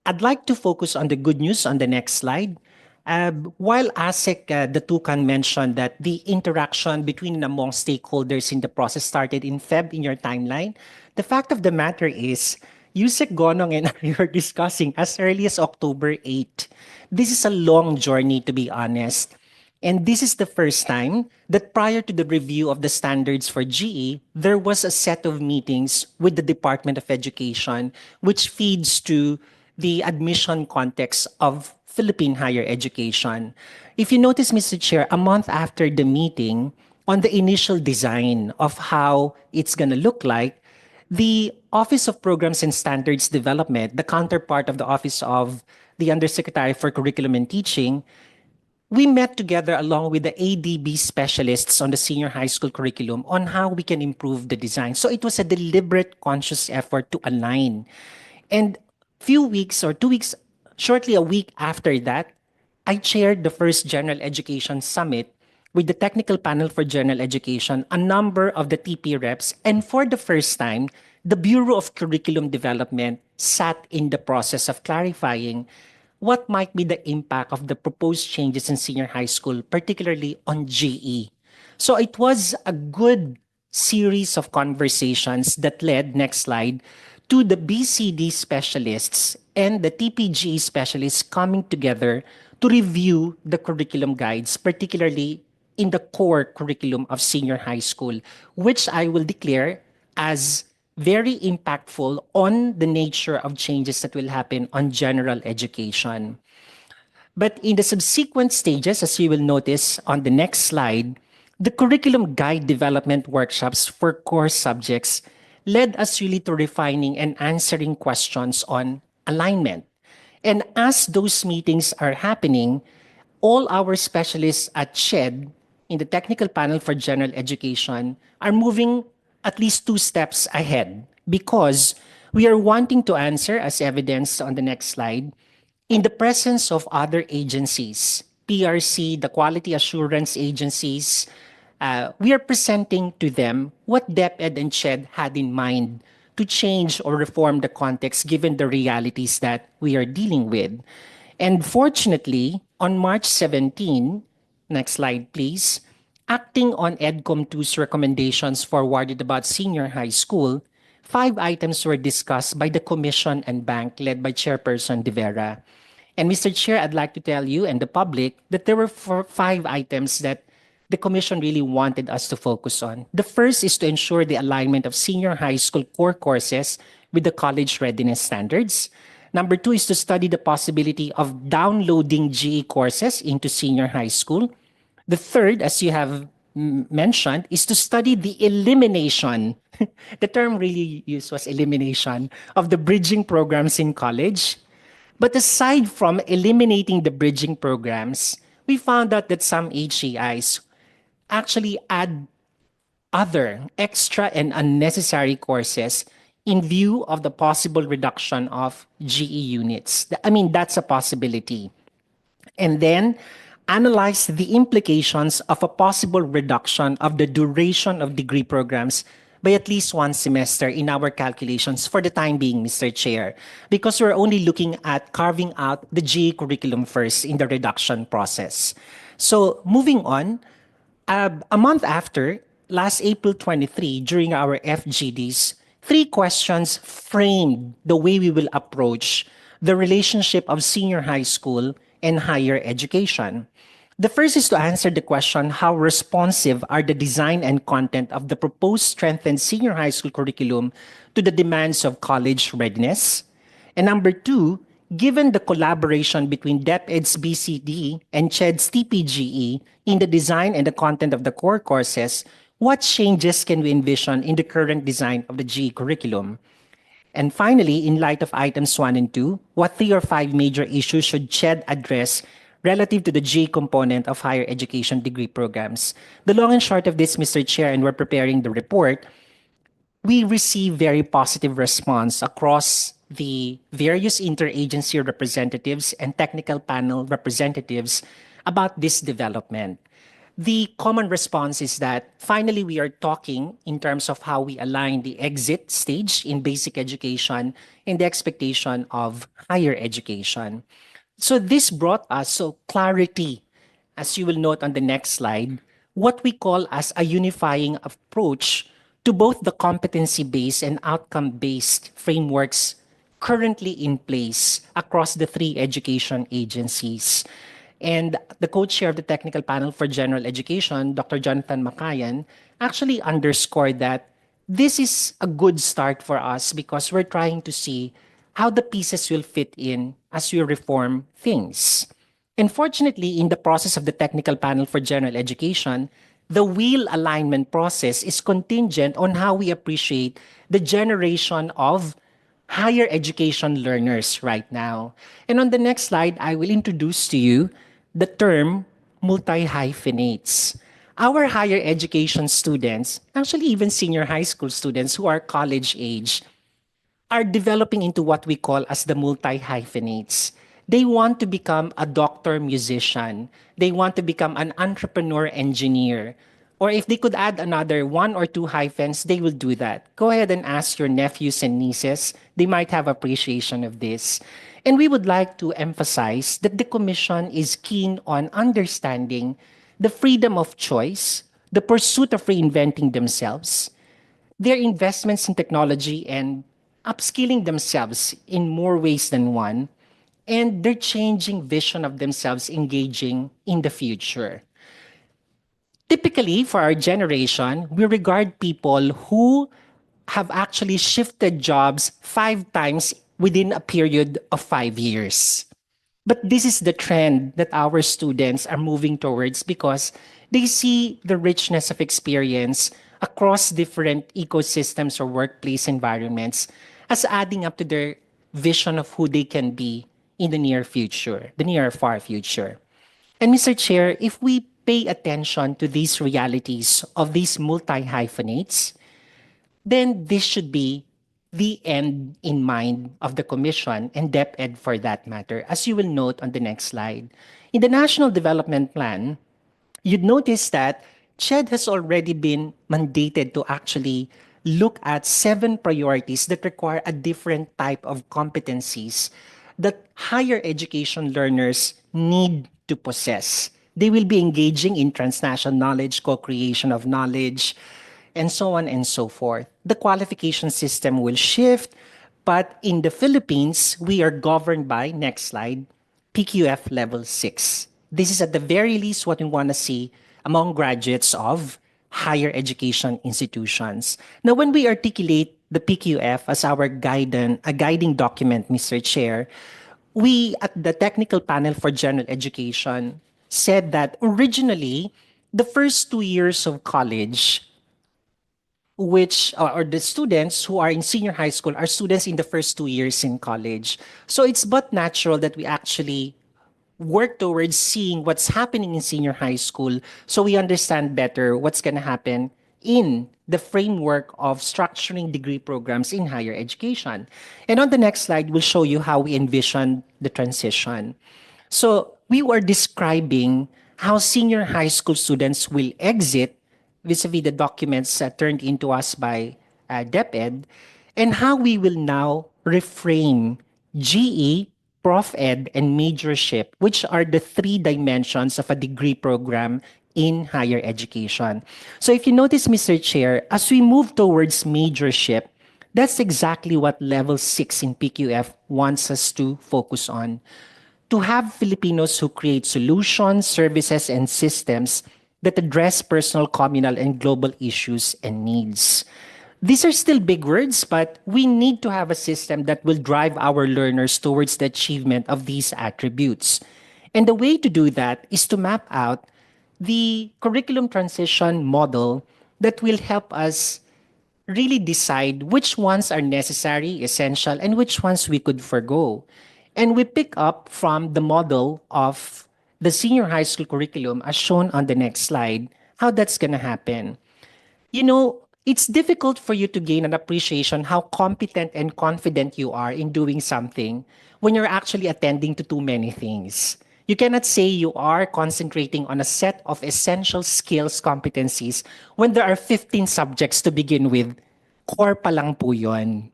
I'd like to focus on the good news on the next slide. While ASEC, the Tukan mentioned that the interaction between and among stakeholders in the process started in Feb in your timeline, the fact of the matter is Yusek Gonong and I were discussing as early as October 8. This is a long journey, to be honest. And this is the first time that prior to the review of the standards for GE, there was a set of meetings with the Department of Education, which feeds to the admission context of Philippine higher education. If you notice, Mr. Chair, a month after the meeting, on the initial design of how it's going to look like, the Office of Programs and Standards Development, the counterpart of the Office of the Undersecretary for Curriculum and Teaching, we met together along with the ADB specialists on the senior high school curriculum on how we can improve the design. So it was a deliberate, conscious effort to align. And few weeks or 2 weeks, shortly a week after that, I chaired the first General Education Summit with the Technical Panel for General Education, a number of the TP reps, and for the first time, the Bureau of Curriculum Development sat in the process of clarifying what might be the impact of the proposed changes in senior high school, particularly on GE. So it was a good series of conversations that led, next slide, to the BCD specialists and the TPGE specialists coming together to review the curriculum guides, particularly in the core curriculum of senior high school, which I will declare as very impactful on the nature of changes that will happen on general education. But in the subsequent stages, as you will notice on the next slide, the curriculum guide development workshops for core subjects led us really to refining and answering questions on alignment. And as those meetings are happening, all our specialists at SHED in the Technical Panel for General Education are moving at least 2 steps ahead because we are wanting to answer, as evidenced on the next slide, in the presence of other agencies, PRC, the quality assurance agencies, we are presenting to them what DepEd and SHED had in mind to change or reform the context given the realities that we are dealing with. And fortunately, on March 17, next slide please, acting on EDCOM 2's recommendations forwarded about senior high school, 5 items were discussed by the Commission and Bank led by Chairperson De Vera. And Mr. Chair, I'd like to tell you and the public that there were 5 items that the Commission really wanted us to focus on. The first is to ensure the alignment of senior high school core courses with the college readiness standards. Number two is to study the possibility of downloading GE courses into senior high school. The third, as you have mentioned, is to study the elimination. The term really used was elimination of the bridging programs in college. But aside from eliminating the bridging programs, we found out that some HCIs actually add other extra and unnecessary courses in view of the possible reduction of GE units. I mean, that's a possibility. And then analyze the implications of a possible reduction of the duration of degree programs by at least one semester in our calculations for the time being, Mr. Chair, because we're only looking at carving out the GE curriculum first in the reduction process. So moving on, a month after, last April 23, during our FGDs, 3 questions framed the way we will approach the relationship of senior high school and higher education. The first is to answer the question, how responsive are the design and content of the proposed strengthened senior high school curriculum to the demands of college readiness? And number 2, given the collaboration between DepEd's BCD and CHED's TPGE in the design and the content of the core courses, what changes can we envision in the current design of the GE curriculum? And finally, in light of items 1 and 2, what 3 or 5 major issues should CHED address relative to the GE component of higher education degree programs? The long and short of this, Mr. Chair, and we're preparing the report, we receive very positive response across the various interagency representatives and technical panel representatives about this development. The common response is that finally we are talking in terms of how we align the exit stage in basic education and the expectation of higher education. So this brought us clarity, as you will note on the next slide, what we call as a unifying approach to both the competency-based and outcome-based frameworks currently in place across the 3 education agencies. And the co-chair of the technical panel for general education, Dr. Jonathan Makayan, actually underscored that this is a good start for us because we're trying to see how the pieces will fit in as we reform things. Unfortunately, in the process of the technical panel for general education, the wheel alignment process is contingent on how we appreciate the generation of higher education learners right now. And on the next slide, I will introduce to you the term multi-hyphenates. Our higher education students, actually even senior high school students who are college age, are developing into what we call as the multi-hyphenates. They want to become a doctor musician. They want to become an entrepreneur engineer. Or if they could add another 1 or 2 hyphens, they will do that. Go ahead and ask your nephews and nieces. They might have appreciation of this. And we would like to emphasize that the Commission is keen on understanding the freedom of choice, the pursuit of reinventing themselves, their investments in technology and upskilling themselves in more ways than one, and their changing vision of themselves engaging in the future. Typically, for our generation, we regard people who have actually shifted jobs 5 times within a period of 5 years. But this is the trend that our students are moving towards because they see the richness of experience across different ecosystems or workplace environments as adding up to their vision of who they can be in the near future, the near far future. And Mr. Chair, if we pay attention to these realities of these multi-hyphenates, then this should be the end in mind of the Commission and DepEd for that matter, as you will note on the next slide. In the National Development Plan, you'd notice that CHED has already been mandated to actually look at 7 priorities that require a different type of competencies that higher education learners need to possess. They will be engaging in transnational knowledge, co-creation of knowledge, and so on and so forth. The qualification system will shift, but in the Philippines, we are governed by, next slide, PQF level 6. This is at the very least what we want to see among graduates of higher education institutions. Now, when we articulate the PQF as our guiding document, Mr. Chair, we at the Technical Panel for General Education said that originally the first 2 years of college, which or the students who are in senior high school are students in the first 2 years in college. So it's but natural that we actually work towards seeing what's happening in senior high school so we understand better what's going to happen in the framework of structuring degree programs in higher education. And on the next slide, we'll show you how we envision the transition. So we were describing how senior high school students will exit vis-a-vis the documents turned into us by DepEd, and how we will now reframe GE, Prof Ed, and majorship, which are the three dimensions of a degree program in higher education. So if you notice, Mr. Chair, as we move towards majorship, that's exactly what level 6 in PQF wants us to focus on. To have Filipinos who create solutions, services, and systems that address personal, communal, and global issues and needs. These are still big words, but we need to have a system that will drive our learners towards the achievement of these attributes. And the way to do that is to map out the curriculum transition model that will help us really decide which ones are necessary, essential, and which ones we could forgo. And we pick up from the model of the senior high school curriculum as shown on the next slide, how that's going to happen. You know, it's difficult for you to gain an appreciation how competent and confident you are in doing something when you're actually attending to too many things. You cannot say you are concentrating on a set of essential skills, competencies, when there are 15 subjects to begin with. Core pa lang po yun.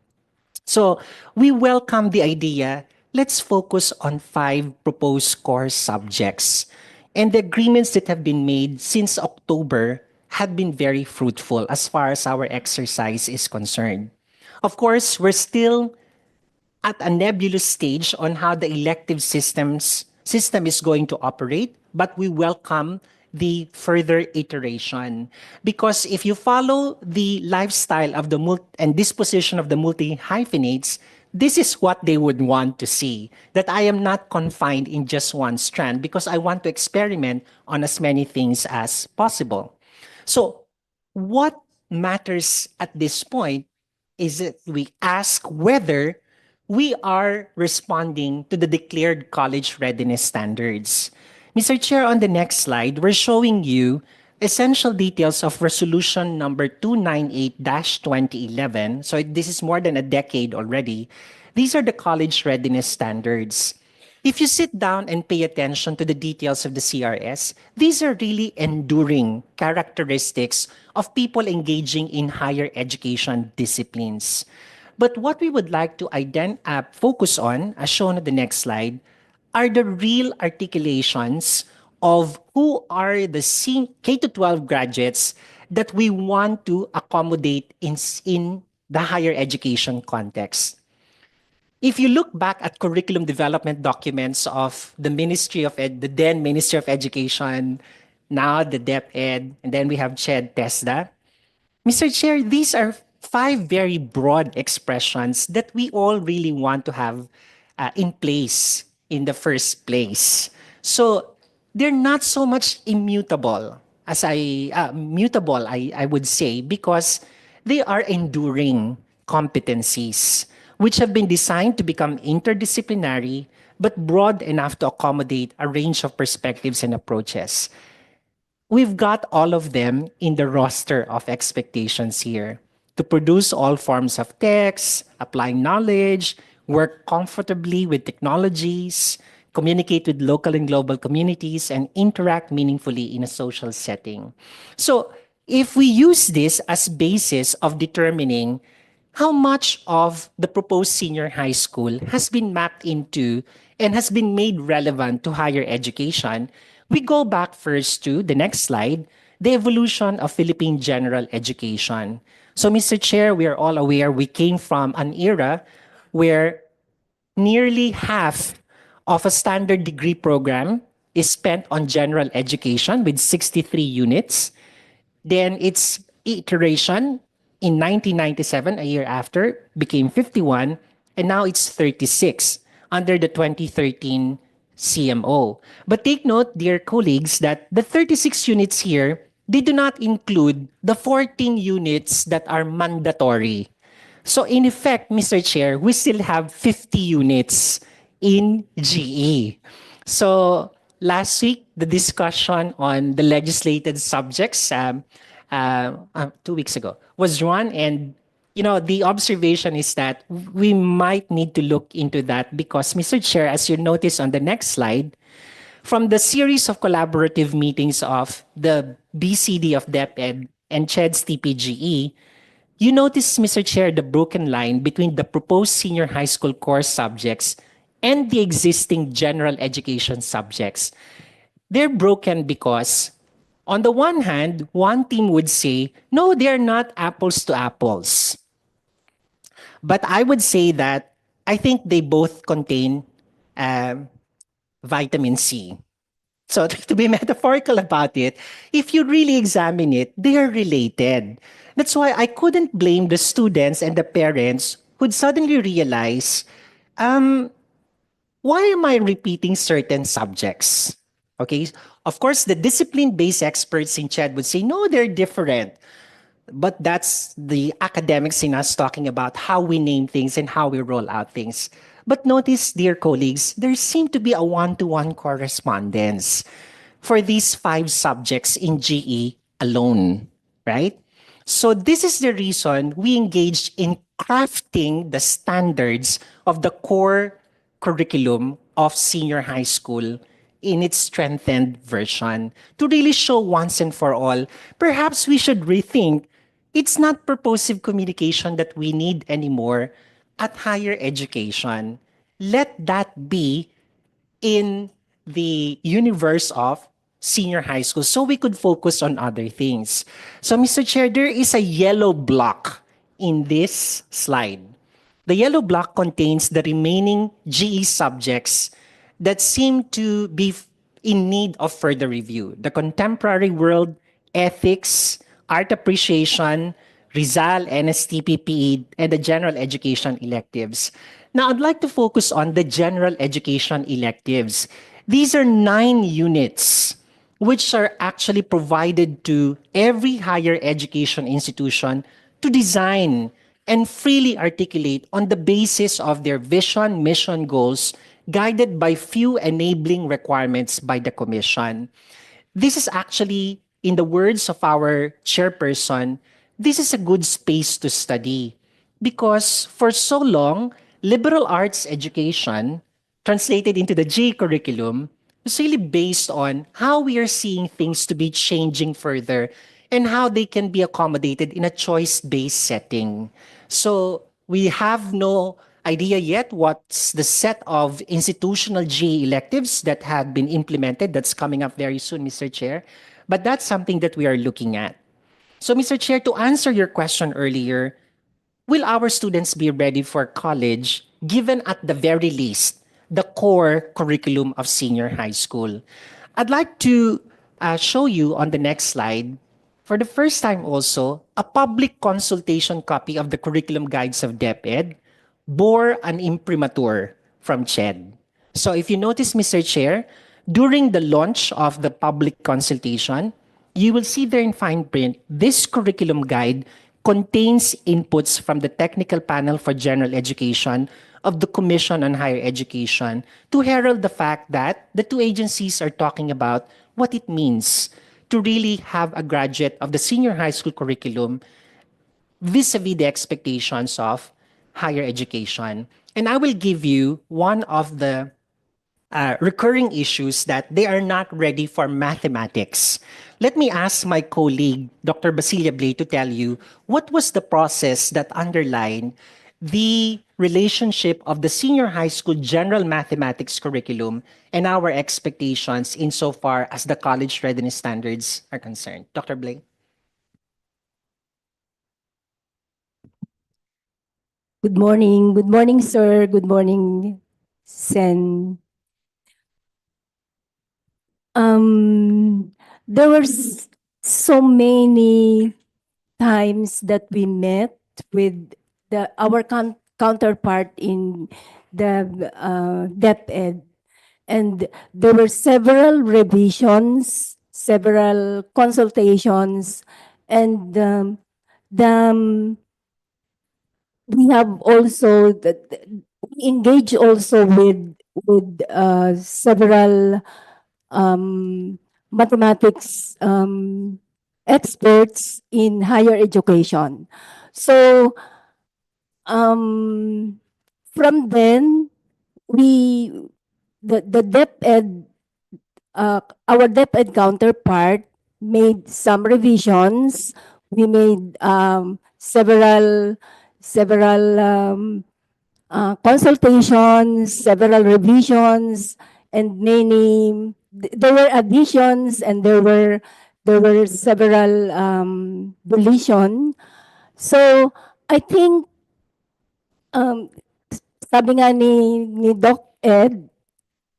So we welcome the idea, let's focus on 5 proposed core subjects. And the agreements that have been made since October have been very fruitful as far as our exercise is concerned. Of course, we're still at a nebulous stage on how the elective system is going to operate, but we welcome the further iteration. Because if you follow the lifestyle of the and disposition of the multi-hyphenates, this is what they would want to see, that I am not confined in just one strand because I want to experiment on as many things as possible. So what matters at this point is that we ask whether we are responding to the declared college readiness standards. Mr. Chair, on the next slide, we're showing you essential details of resolution number 298-2011. So this is more than a decade already. These are the college readiness standards. If you sit down and pay attention to the details of the CRS, these are really enduring characteristics of people engaging in higher education disciplines. But what we would like to focus on, as shown on the next slide, are the real articulations of who are the K-12 graduates that we want to accommodate in the higher education context. If you look back at curriculum development documents of the the then Ministry of Education, now the DepEd, and then we have TESDA, Mr. Chair, these are 5 very broad expressions that we all really want to have in place in the first place. So they're not so much immutable as mutable, I would say, because they are enduring competencies which have been designed to become interdisciplinary but broad enough to accommodate a range of perspectives and approaches. We've got all of them in the roster of expectations here to produce all forms of text, apply knowledge, work comfortably with technologies, communicate with local and global communities, and interact meaningfully in a social setting. So if we use this as basis of determining how much of the proposed senior high school has been mapped into and has been made relevant to higher education, we go back first to the next slide, the evolution of Philippine general education. So, Mr. Chair, we are all aware we came from an era where nearly half of a standard degree program is spent on general education with 63 units. Then its iteration in 1997, a year after, became 51, and now it's 36 under the 2013 CMO. But take note, dear colleagues, that the 36 units here, they do not include the 14 units that are mandatory. So in effect, Mr. Chair, we still have 50 units in GE. So last week, the discussion on the legislated subjects, 2 weeks ago, was run, and the observation is that we might need to look into that because, Mr. Chair, as you notice on the next slide, from the series of collaborative meetings of the BCD of DepEd and CHED's TPGE, you notice, Mr. Chair, the broken line between the proposed senior high school core subjects and the existing general education subjects. They're broken because, on the one hand, one team would say, no, they're not apples to apples. But I would say that I think they both contain vitamin C. So to be metaphorical about it, if you really examine it, they are related. That's why I couldn't blame the students and the parents who'd suddenly realize, why am I repeating certain subjects? Okay, of course, the discipline-based experts in CHED would say, no, they're different. But that's the academics in us talking about how we name things and how we roll out things. But notice, dear colleagues, there seemed to be a one-to-one correspondence for these 5 subjects in GE alone, right? So this is the reason we engaged in crafting the standards of the core curriculum of senior high school in its strengthened version to really show once and for all. Perhaps we should rethink, it's not purposive communication that we need anymore at higher education. Let that be in the universe of senior high school so we could focus on other things. So, Mr. Chair, there is a yellow block in this slide. The yellow block contains the remaining GE subjects that seem to be in need of further review. The contemporary world, ethics, art appreciation, Rizal, NSTP, and the general education electives. Now, I'd like to focus on the general education electives. These are 9 units which are actually provided to every higher education institution to design and freely articulate on the basis of their vision, mission, goals, guided by few enabling requirements by the Commission. This is actually, in the words of our chairperson, this is a good space to study because for so long, liberal arts education, translated into the J curriculum, is really based on how we are seeing things to be changing further and how they can be accommodated in a choice-based setting. So we have no idea yet what's the set of institutional GE electives that have been implemented. That's coming up very soon, Mr. Chair. But that's something that we are looking at. So, Mr. Chair, to answer your question earlier, will our students be ready for college given at the very least the core curriculum of senior high school? I'd like to show you on the next slide, for the first time also, a public consultation copy of the curriculum guides of DepEd bore an imprimatur from CHED. So if you notice, Mr. Chair, during the launch of the public consultation, you will see there in fine print, this curriculum guide contains inputs from the Technical Panel for General Education of the Commission on Higher Education to herald the fact that the 2 agencies are talking about what it means to really have a graduate of the senior high school curriculum vis-a-vis the expectations of higher education. And I will give you one of the recurring issues that they are not ready for mathematics. Let me ask my colleague, Dr. Basilia Blay, to tell you what was the process that underlined the relationship of the senior high school general mathematics curriculum and our expectations insofar as the college readiness standards are concerned. Dr. Blay? Good morning. Good morning, sir. Good morning, Sen. There were so many times that we met with our counterpart in the DepEd, and there were several revisions, several consultations, and the we have also we engage also with several mathematics experts in higher education. So from then we the DepEd our DepEd counterpart made some revisions. We made several consultations, several revisions, and there were additions, and there were several deletion. So I think sabi nga ni Doc Ed,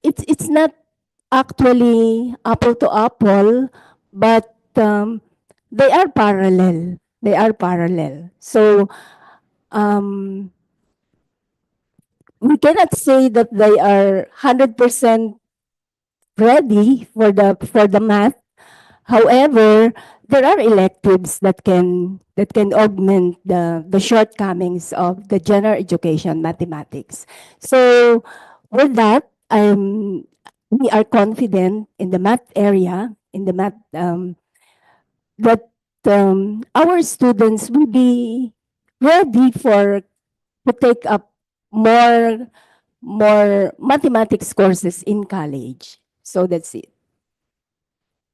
it's not actually apple to apple, but they are parallel. They are parallel. So we cannot say that they are 100% ready for the math. However, there are electives that can augment the shortcomings of the general education mathematics. So with that, we are confident in the math area, in the math that our students will be ready to take up more mathematics courses in college. So that's it.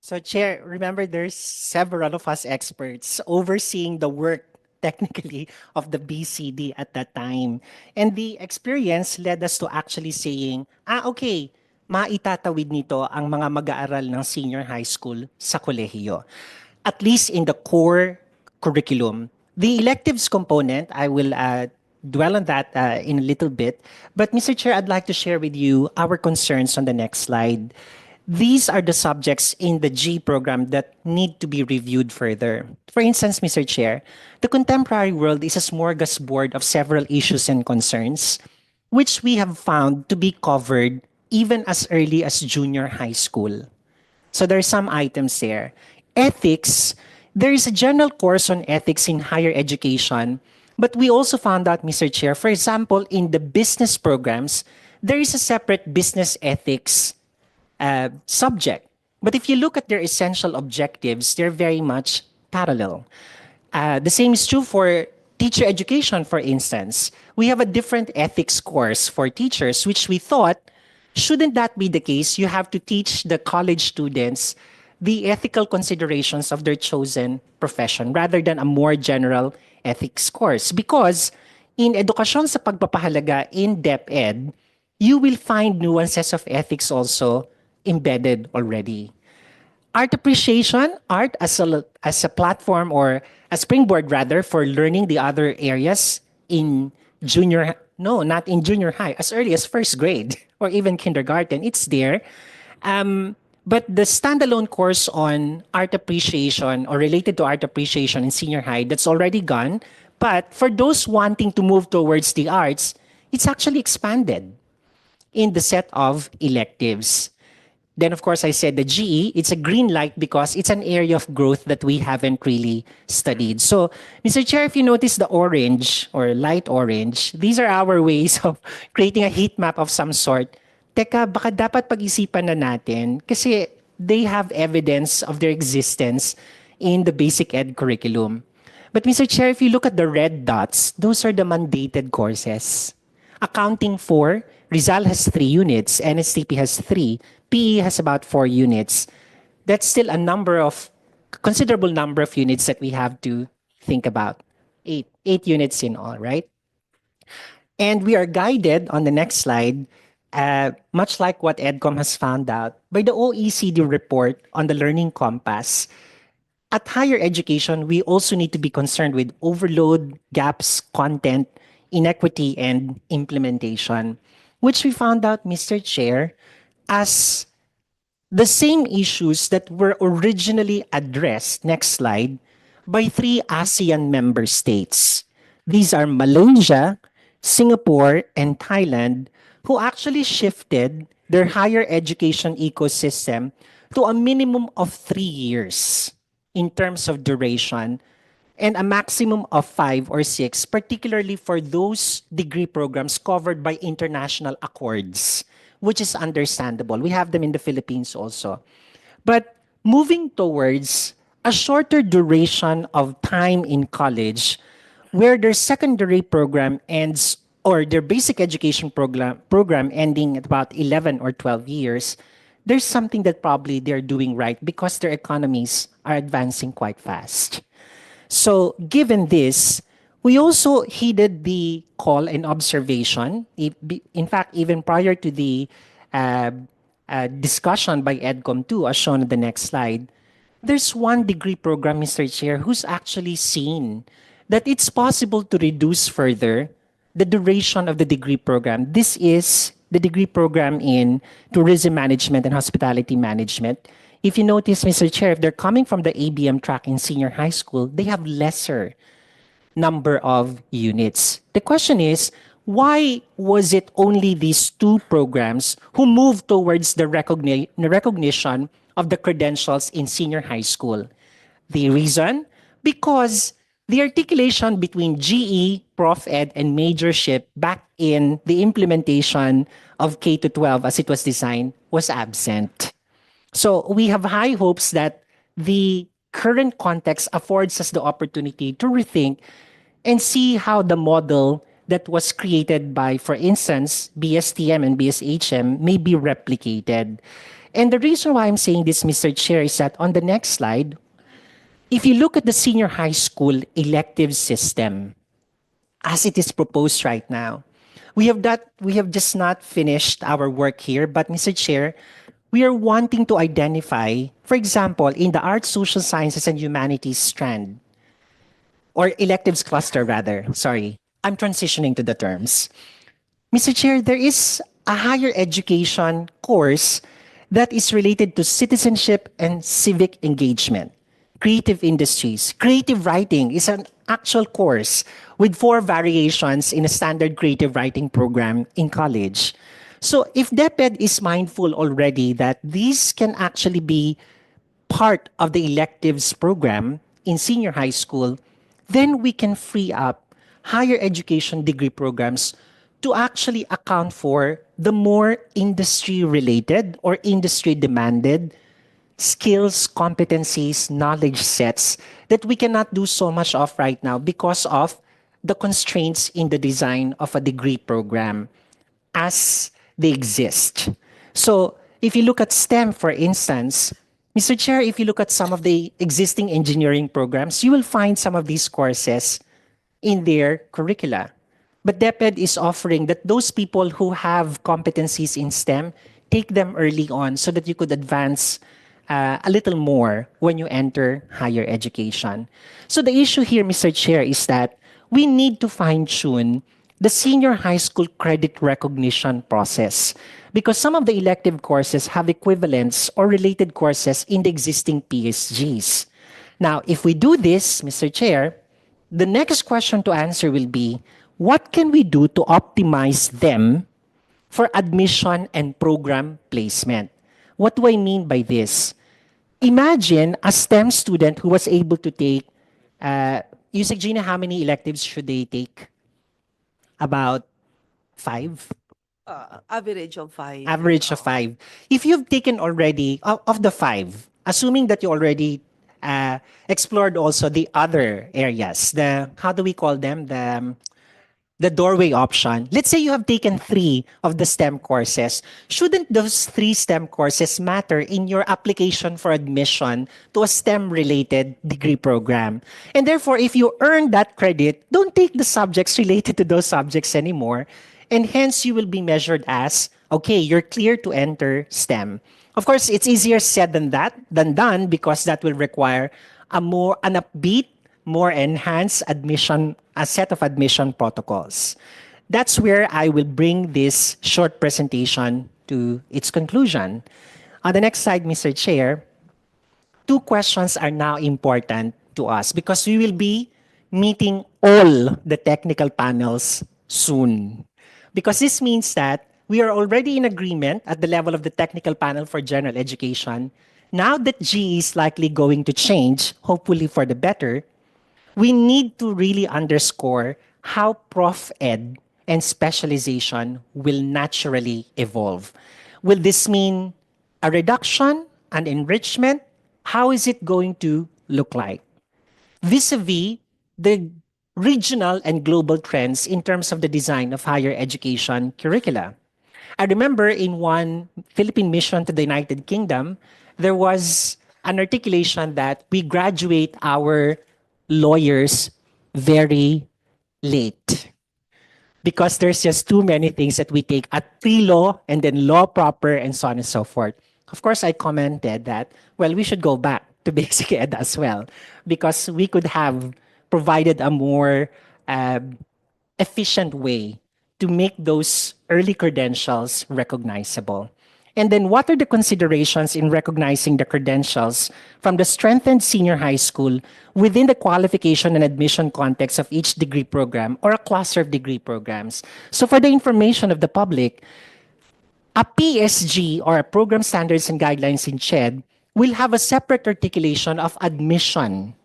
So, Chair, remember there's several of us experts overseeing the work technically of the BCD at that time. And the experience led us to actually saying, okay, maitatawid nito ang mga mag-aaral ng senior high school sa kolehiyo. At least in the core curriculum. The electives component, I will dwell on that in a little bit. But Mr. Chair, I'd like to share with you our concerns on the next slide. These are the subjects in the G program that need to be reviewed further. For instance, Mr. Chair, the contemporary world is a smorgasbord of several issues and concerns, which we have found to be covered even as early as junior high school. So there are some items there. Ethics, there is a general course on ethics in higher education, but we also found out, Mr. Chair, for example, in the business programs, there is a separate business ethics subject. But if you look at their essential objectives, they're very much parallel. The same is true for teacher education, for instance. We have a different ethics course for teachers, which we thought, shouldn't that be the case? You have to teach the college students the ethical considerations of their chosen profession rather than a more general ethics course. Because in edukasyon sa pagpapahalaga in DepEd, you will find nuances of ethics also embedded already. Art appreciation, art as a platform or a springboard rather for learning the other areas in not in junior high, as early as first grade or even kindergarten, it's there. But the standalone course on art appreciation or related to art appreciation in senior high, that's already gone. But for those wanting to move towards the arts, it's actually expanded in the set of electives. Then, of course, I said the GE, it's a green light because it's an area of growth that we haven't really studied. So, Mr. Chair, if you notice the orange or light orange, these are our ways of creating a heat map of some sort. Teka, baka dapat pag-isipan na natin kasi they have evidence of their existence in the basic ed curriculum. But Mr. Chair, if you look at the red dots, those are the mandated courses. Accounting 4, Rizal has 3 units, NSTP has 3, PE has about 4 units. That's still a considerable number of units that we have to think about. 8 units in all, right? And we are guided on the next slide, much like what EDCOM has found out, by the OECD report on the Learning Compass. At higher education, we also need to be concerned with overload, gaps, content, inequity, and implementation, which we found out, Mr. Chair, as the same issues that were originally addressed, next slide, by 3 ASEAN member states. These are Malaysia, Singapore, and Thailand, who actually shifted their higher education ecosystem to a minimum of 3 years in terms of duration and a maximum of 5 or 6, particularly for those degree programs covered by international accords, which is understandable. We have them in the Philippines also. But moving towards a shorter duration of time in college, where their secondary program ends or their basic education program ending at about 11 or 12 years, there's something that probably they're doing right because their economies are advancing quite fast. So, given this, we also heeded the call and observation. In fact, even prior to the uh, discussion by EDCOM 2, as shown on the next slide, there's one degree program, Mr. Chair, who's actually seen that it's possible to reduce further the duration of the degree program. This is the degree program in tourism management and hospitality management. If you notice, Mr. Chair, if they're coming from the ABM track in senior high school, they have lesser number of units. The question is, why was it only these 2 programs who moved towards the recognition of the credentials in senior high school? The reason? Because the articulation between GE, Prof Ed, and majorship back in the implementation of K to 12 as it was designed was absent. So we have high hopes that the current context affords us the opportunity to rethink and see how the model that was created by, for instance, BSTM and BSHM may be replicated. And the reason why I'm saying this, Mr. Chair, is that on the next slide, if you look at the senior high school elective system as it is proposed right now, we have just not finished our work here, but Mr. Chair, we are wanting to identify, for example, in the arts, social sciences, and humanities strand, or electives cluster rather, sorry, I'm transitioning to the terms. Mr. Chair, there is a higher education course that is related to citizenship and civic engagement, creative industries. Creative writing is an actual course with 4 variations in a standard creative writing program in college. So if DepEd is mindful already that these can actually be part of the electives program in senior high school, then we can free up higher education degree programs to actually account for the more industry related or industry demanded skills, competencies, knowledge sets that we cannot do so much of right now because of the constraints in the design of a degree program as they exist. So if you look at STEM, for instance, Mr. Chair, if you look at some of the existing engineering programs, you will find some of these courses in their curricula. But DepEd is offering that those people who have competencies in STEM, take them early on so that you could advance a little more when you enter higher education. So the issue here, Mr. Chair, is that we need to fine-tune the senior high school credit recognition process because some of the elective courses have equivalents or related courses in the existing PSGs. Now, if we do this, Mr. Chair, the next question to answer will be, what can we do to optimize them for admission and program placement? What do I mean by this? Imagine a STEM student who was able to take, Yusek Gina, how many electives should they take? About 5? Average of 5. Average of 5. If you've taken already, of the 5, assuming that you already explored also the other areas, how do we call them? The doorway option. Let's say you have taken 3 of the STEM courses. Shouldn't those 3 STEM courses matter in your application for admission to a STEM-related degree program? And therefore, if you earn that credit, don't take the subjects related to those subjects anymore. And hence, you will be measured as, okay, you're clear to enter STEM. Of course, it's easier said than done because that will require an upbeat, more enhanced admission, a set of admission protocols. That's where I will bring this short presentation to its conclusion. On the next slide, Mr. Chair, 2 questions are now important to us because we will be meeting all the technical panels soon. Because this means that we are already in agreement at the level of the technical panel for general education. Now that GE is likely going to change, hopefully for the better, we need to really underscore how Prof Ed and specialization will naturally evolve. Will this mean a reduction, an enrichment? How is it going to look like? Vis-a-vis the regional and global trends in terms of the design of higher education curricula. I remember in one Philippine mission to the United Kingdom, there was an articulation that we graduate our lawyers very late because there's just too many things that we take at pre-law and then law proper and so on and so forth. Of course, I commented that, well, we should go back to basic ed as well because we could have provided a more efficient way to make those early credentials recognizable. And then what are the considerations in recognizing the credentials from the strengthened senior high school within the qualification and admission context of each degree program or a cluster of degree programs? So for the information of the public, a PSG or a Program Standards and Guidelines in CHED will have a separate articulation of admission,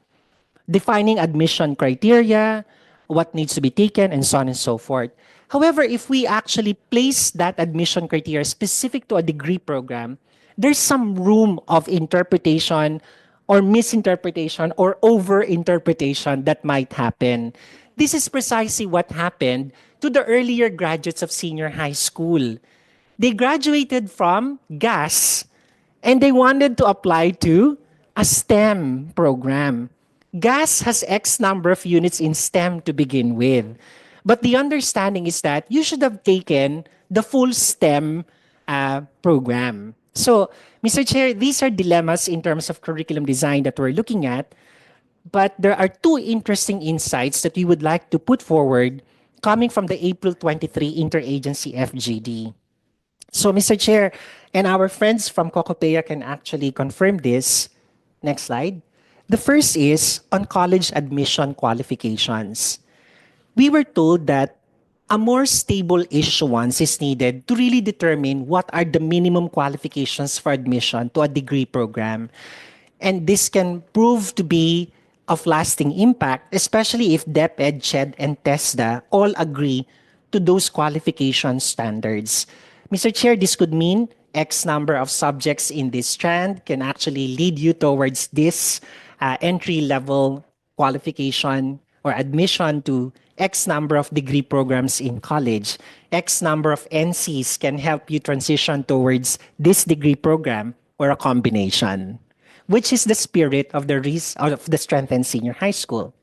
defining admission criteria, what needs to be taken, and so on and so forth. However, if we actually place that admission criteria specific to a degree program, there's some room of interpretation or misinterpretation or over-interpretation that might happen. This is precisely what happened to the earlier graduates of senior high school. They graduated from GAS and they wanted to apply to a STEM program. GAS has X number of units in STEM to begin with. But the understanding is that you should have taken the full STEM program. So, Mr. Chair, these are dilemmas in terms of curriculum design that we're looking at. But there are two interesting insights that we would like to put forward coming from the April 23 Interagency FGD. So, Mr. Chair, and our friends from Cocopea can actually confirm this. Next slide. The first is on college admission qualifications. We were told that a more stable issuance is needed to really determine what are the minimum qualifications for admission to a degree program. And this can prove to be of lasting impact, especially if DepEd, CHED, and TESDA all agree to those qualification standards. Mr. Chair, this could mean X number of subjects in this strand can actually lead you towards this entry-level qualification or admission to X number of degree programs in college. X number of NCs can help you transition towards this degree program or a combination, which is the spirit of the strengthened senior high school.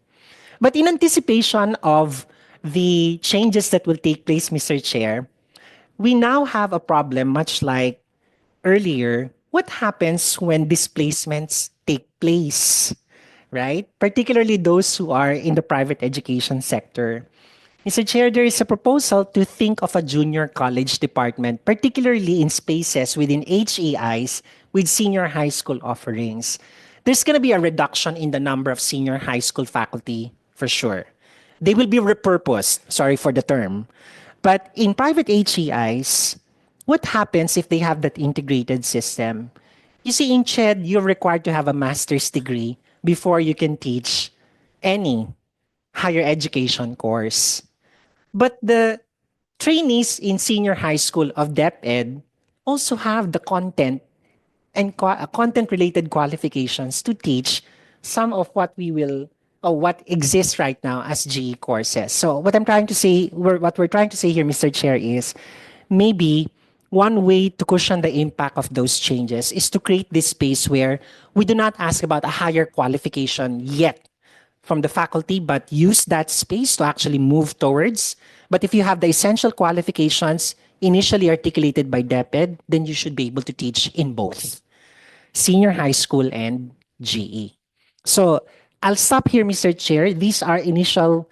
But in anticipation of the changes that will take place, Mr. Chair, we now have a problem much like earlier. What happens when displacements take place? Right? Particularly those who are in the private education sector. Mr. Chair, there is a proposal to think of a junior college department, particularly in spaces within HEIs with senior high school offerings. There's going to be a reduction in the number of senior high school faculty, for sure. They will be repurposed, sorry for the term. But in private HEIs, what happens if they have that integrated system? You see, in CHED, you're required to have a master's degree before you can teach any higher education course. But the trainees in senior high school of DepEd also have the content and content-related qualifications to teach some of what we will or what exists right now as GE courses. So what we're trying to say here, Mr. Chair, is maybe one way to cushion the impact of those changes is to create this space where we do not ask about a higher qualification yet from the faculty, but use that space to actually move towards. But if you have the essential qualifications initially articulated by DepEd, then you should be able to teach in both senior high school and GE. So I'll stop here, Mr. Chair. These are initial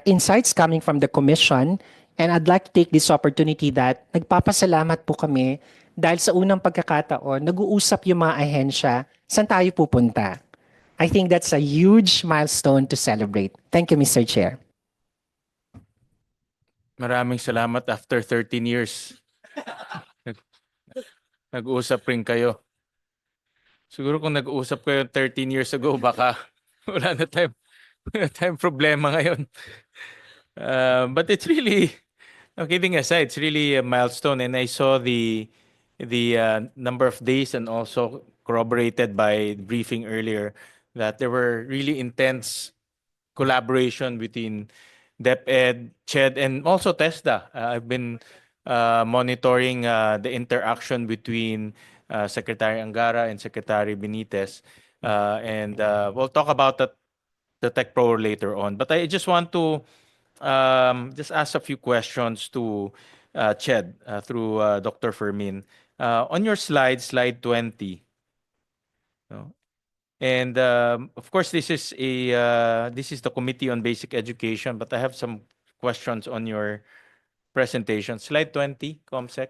insights coming from the Commission. And I'd like to take this opportunity that nagpapasalamat po kami dahil sa unang pagkakataon, nag-uusap yung mga ahensya, saan tayo pupunta? I think that's a huge milestone to celebrate. Thank you, Mr. Chair. Maraming salamat after 13 years. Nag- Nag-usap rin kayo. Siguro kung nag-usap kayo 13 years ago, baka wala na tayong problema ngayon. But it's really, kidding aside, it's really a milestone. And I saw the number of days and also corroborated by briefing earlier that there were really intense collaboration between DepEd, CHED, and also TESDA. I've been monitoring the interaction between Secretary Angara and Secretary Benitez. And we'll talk about the Tech Pro later on. But I just want to just ask a few questions to CHED through Dr. Fermin. On your slide 20, no? And of course, this is the Committee on Basic Education, but I have some questions on your presentation. Slide 20, ComSec.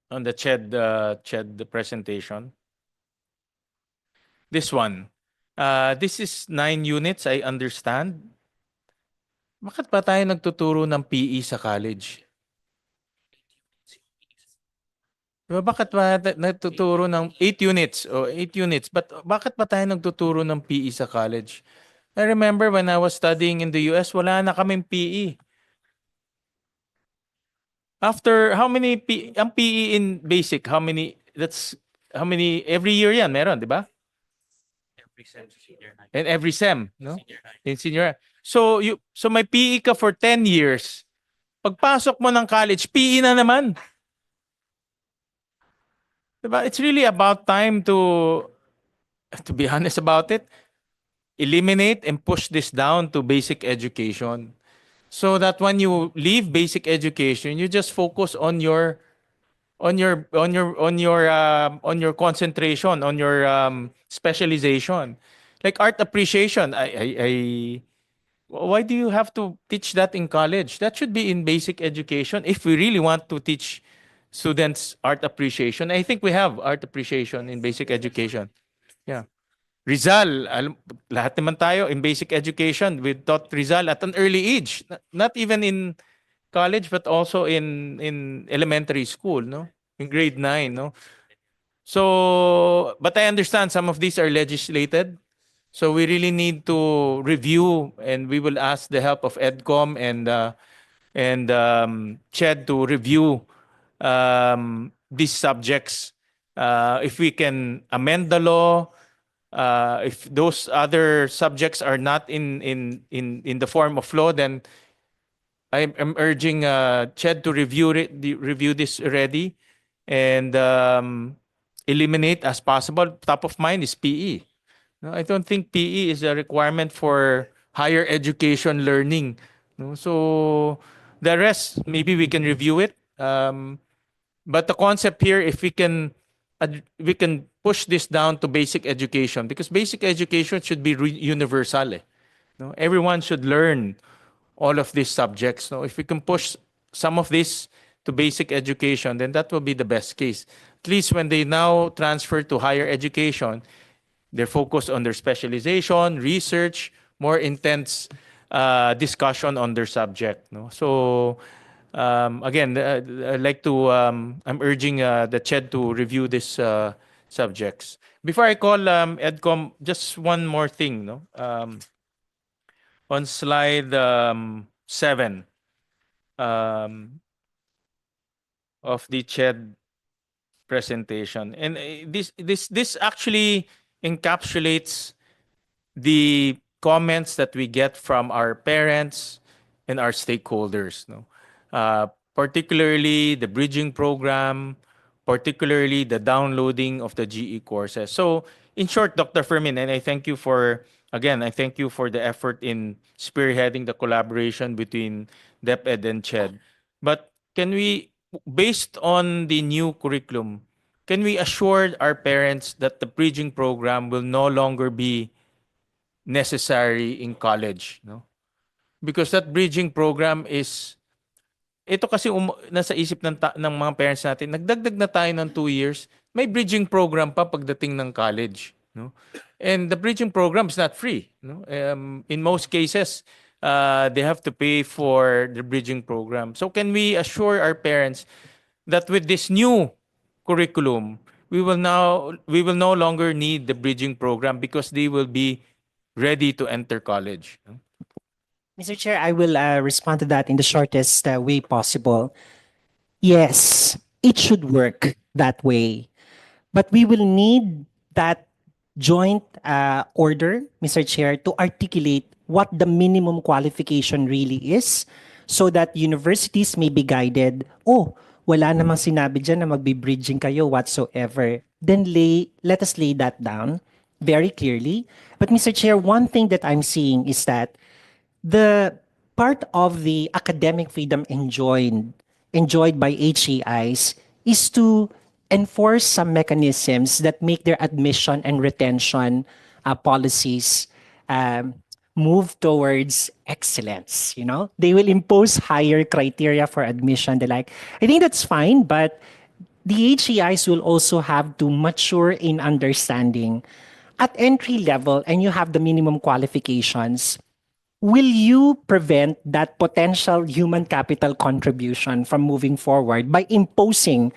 On the CHED presentation. This one. This is 9 units, I understand. Bakit ba tayo nagtuturo ng PE sa college? Diba, bakit ba nagtuturo ng 8 units o 8 units? But bakit ba tayo nagtuturo ng PE sa college? I remember when I was studying in the US, wala na kaming PE. After how many ang PE in basic, how many every year yan meron, di ba? Every sem senior high. And every sem, no? In senior. So may PE ka for 10 years. Pagpasok mo ng college, PE na naman. Diba? It's really about time to be honest about it, eliminate and push this down to basic education. So that when you leave basic education, you just focus on your concentration, on your specialization. Like art appreciation, why do you have to teach that in college? That should be in basic education if we really want to teach students art appreciation. I think we have art appreciation in basic education. Yeah. Rizal, lahat naman tayo in basic education, we taught Rizal at an early age, not even in college but also in elementary school, no? In grade 9, no? So, but I understand some of these are legislated. So we really need to review, and we will ask the help of EDCOM and CHED to review these subjects. If we can amend the law, if those other subjects are not in the form of law, then I'm urging CHED to review this already and eliminate as possible. Top of mind is PE. No, I don't think PE is a requirement for higher education learning. No? So the rest, maybe we can review it. But the concept here, if we can push this down to basic education, because basic education should be universal. No? Everyone should learn all of these subjects. No? If we can push some of this to basic education, then that will be the best case. At least when they now transfer to higher education, they're focused on their specialization, research, more intense discussion on their subject. No? So again, I'd like to, I'm urging the CHED to review these subjects. Before I call EDCOM, just one more thing. No? On slide 7 of the CHED presentation. And this actually encapsulates the comments that we get from our parents and our stakeholders. No? Particularly the bridging program, particularly the downloading of the GE courses. So in short, Dr. Fermin, and I thank you for the effort in spearheading the collaboration between DepEd and CHED. But can we, based on the new curriculum, can we assure our parents that the bridging program will no longer be necessary in college? No? Because that bridging program is, ito kasi nasa isip ng mga parents natin, nagdagdag na tayo ng 2 years, may bridging program pa pagdating ng college, no? And the bridging program is not free, no? In most cases, they have to pay for the bridging program. So can we assure our parents that with this new curriculum, we will no longer need the bridging program because they will be ready to enter college, no? Mr. Chair, I will respond to that in the shortest way possible. Yes, it should work that way. But we will need that joint order, Mr. Chair, to articulate what the minimum qualification really is so that universities may be guided, oh, wala namang sinabi dyan na magbe-bridging kayo whatsoever. Then let us lay that down very clearly. But Mr. Chair, one thing that I'm seeing is that the part of the academic freedom enjoyed by HEIs is to enforce some mechanisms that make their admission and retention policies move towards excellence. You know, they will impose higher criteria for admission. They like, I think that's fine, but the HEIs will also have to mature in understanding at entry level, and you have the minimum qualifications. Will you prevent that potential human capital contribution from moving forward by imposing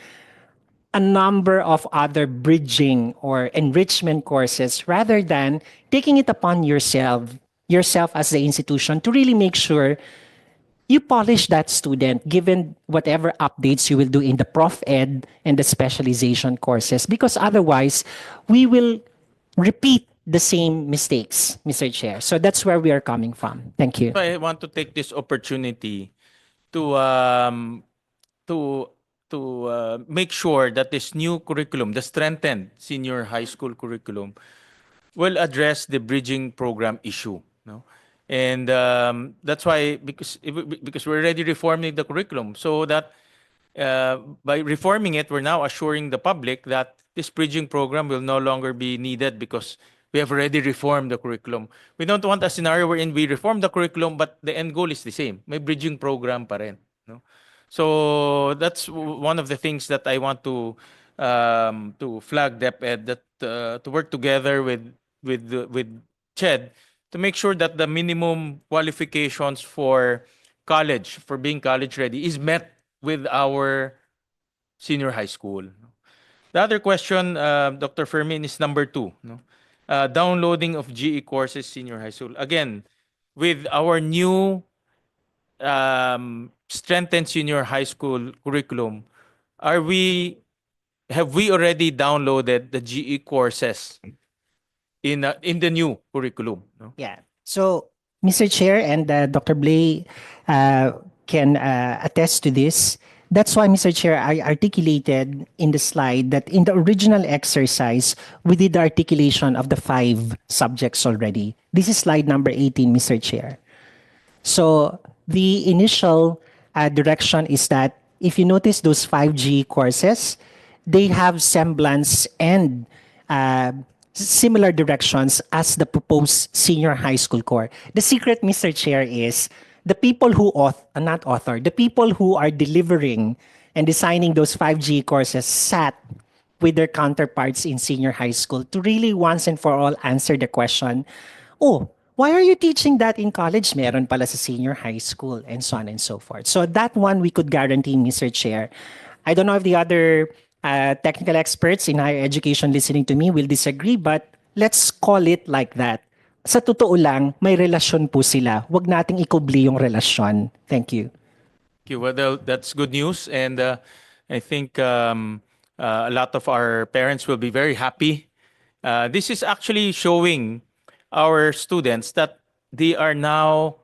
a number of other bridging or enrichment courses rather than taking it upon yourself as the institution to really make sure you polish that student given whatever updates you will do in the prof ed and the specialization courses, because otherwise we will repeat the same mistakes, Mr. Chair. So that's where we are coming from. Thank you. I want to take this opportunity to make sure that this new curriculum, the strengthened senior high school curriculum, will address the bridging program issue. No, and that's why because we're already reforming the curriculum, so that by reforming it, we're now assuring the public that this bridging program will no longer be needed because we have already reformed the curriculum. We don't want a scenario wherein we reform the curriculum, but the end goal is the same. May bridging program pa rin, no? So that's one of the things that I want to flag DepEd, that to work together with CHED to make sure that the minimum qualifications for college, for being college ready, is met with our senior high school. The other question, Dr. Fermin, is number 2. No? Downloading of GE courses senior high school. Again, with our new strengthened senior high school curriculum, have we already downloaded the GE courses in the new curriculum? No? Yeah. So, Mr. Chair and Dr. Blay can attest to this. That's why, Mr. Chair, I articulated in the slide that in the original exercise, we did the articulation of the 5 subjects already. This is slide number 18, Mr. Chair. So the initial direction is that if you notice those 5G courses, they have semblance and similar directions as the proposed senior high school core. The secret, Mr. Chair, is the people who the people who are delivering and designing those 5G courses sat with their counterparts in senior high school to really once and for all answer the question, oh, why are you teaching that in college? Meron pala sa senior high school, and so on and so forth. So that one we could guarantee, Mr. Chair. I don't know if the other technical experts in higher education listening to me will disagree, but let's call it like that. Sa totoo lang, may relasyon po sila. Huwag nating ikubli yung relasyon. Thank you. Thank you. Well, that's good news. And I think a lot of our parents will be very happy. This is actually showing our students that they are now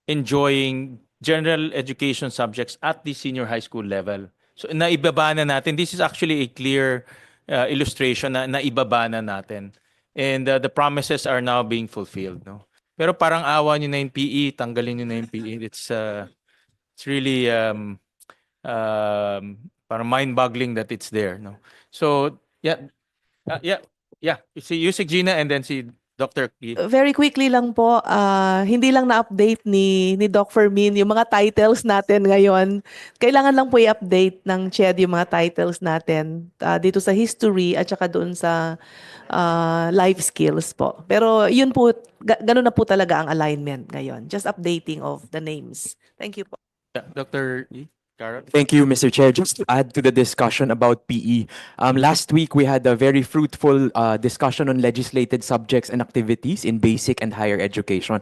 enjoying general education subjects at the senior high school level. So naibaba na natin. This is actually a clear illustration na naibaba na natin. And the promises are now being fulfilled. No? Pero parang awa nyo na yung PE, tanggalin nyo na yung PE. It's really parang mind-boggling that it's there. No? So, yeah. You see Gina and then si Dr. Yi. Very quickly lang po, hindi lang na-update ni Doc Fermin yung mga titles natin ngayon. Kailangan lang po i-update ng CHED yung mga titles natin dito sa history at saka doon sa life skills po. Pero yun po, ganun na po talaga ang alignment ngayon. Just updating of the names. Thank you po. Yeah, Dr. Yi. Carol. Thank you, Mr. Chair. Just to add to the discussion about PE, last week we had a very fruitful discussion on legislated subjects and activities in basic and higher education.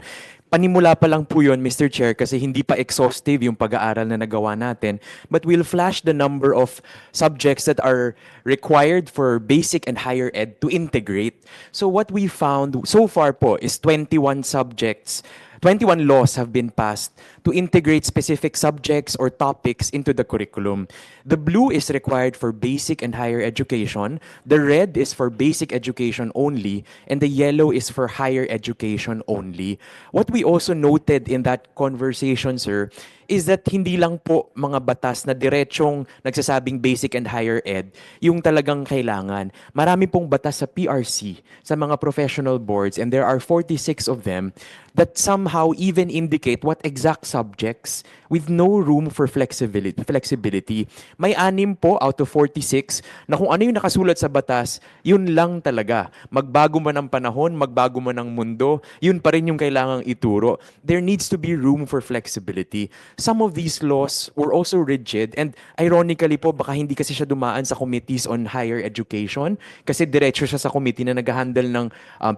Panimula pa lang po yun, Mr. Chair, kasi hindi pa exhaustive yung pag-aaral na nagawa natin. But we'll flash the number of subjects that are required for basic and higher ed to integrate. So what we found so far po is 21 subjects. 21 laws have been passed to integrate specific subjects or topics into the curriculum. The blue is required for basic and higher education, the red is for basic education only, and the yellow is for higher education only. What we also noted in that conversation, sir, is that hindi lang po mga batas na diretsong nagsasabing basic and higher ed yung talagang kailangan. Marami pong batas sa PRC, sa mga professional boards, and there are 46 of them that somehow even indicate what exact subjects with no room for flexibility. May 6 po out of 46 na kung ano yung nakasulat sa batas, yun lang talaga. Magbago man ang panahon, magbago man ang mundo, yun pa rin yung kailangang ituro. There needs to be room for flexibility. Some of these laws were also rigid, and ironically po, baka hindi kasi siya dumaan sa committees on higher education kasi diretso siya sa committee na nag-handle ng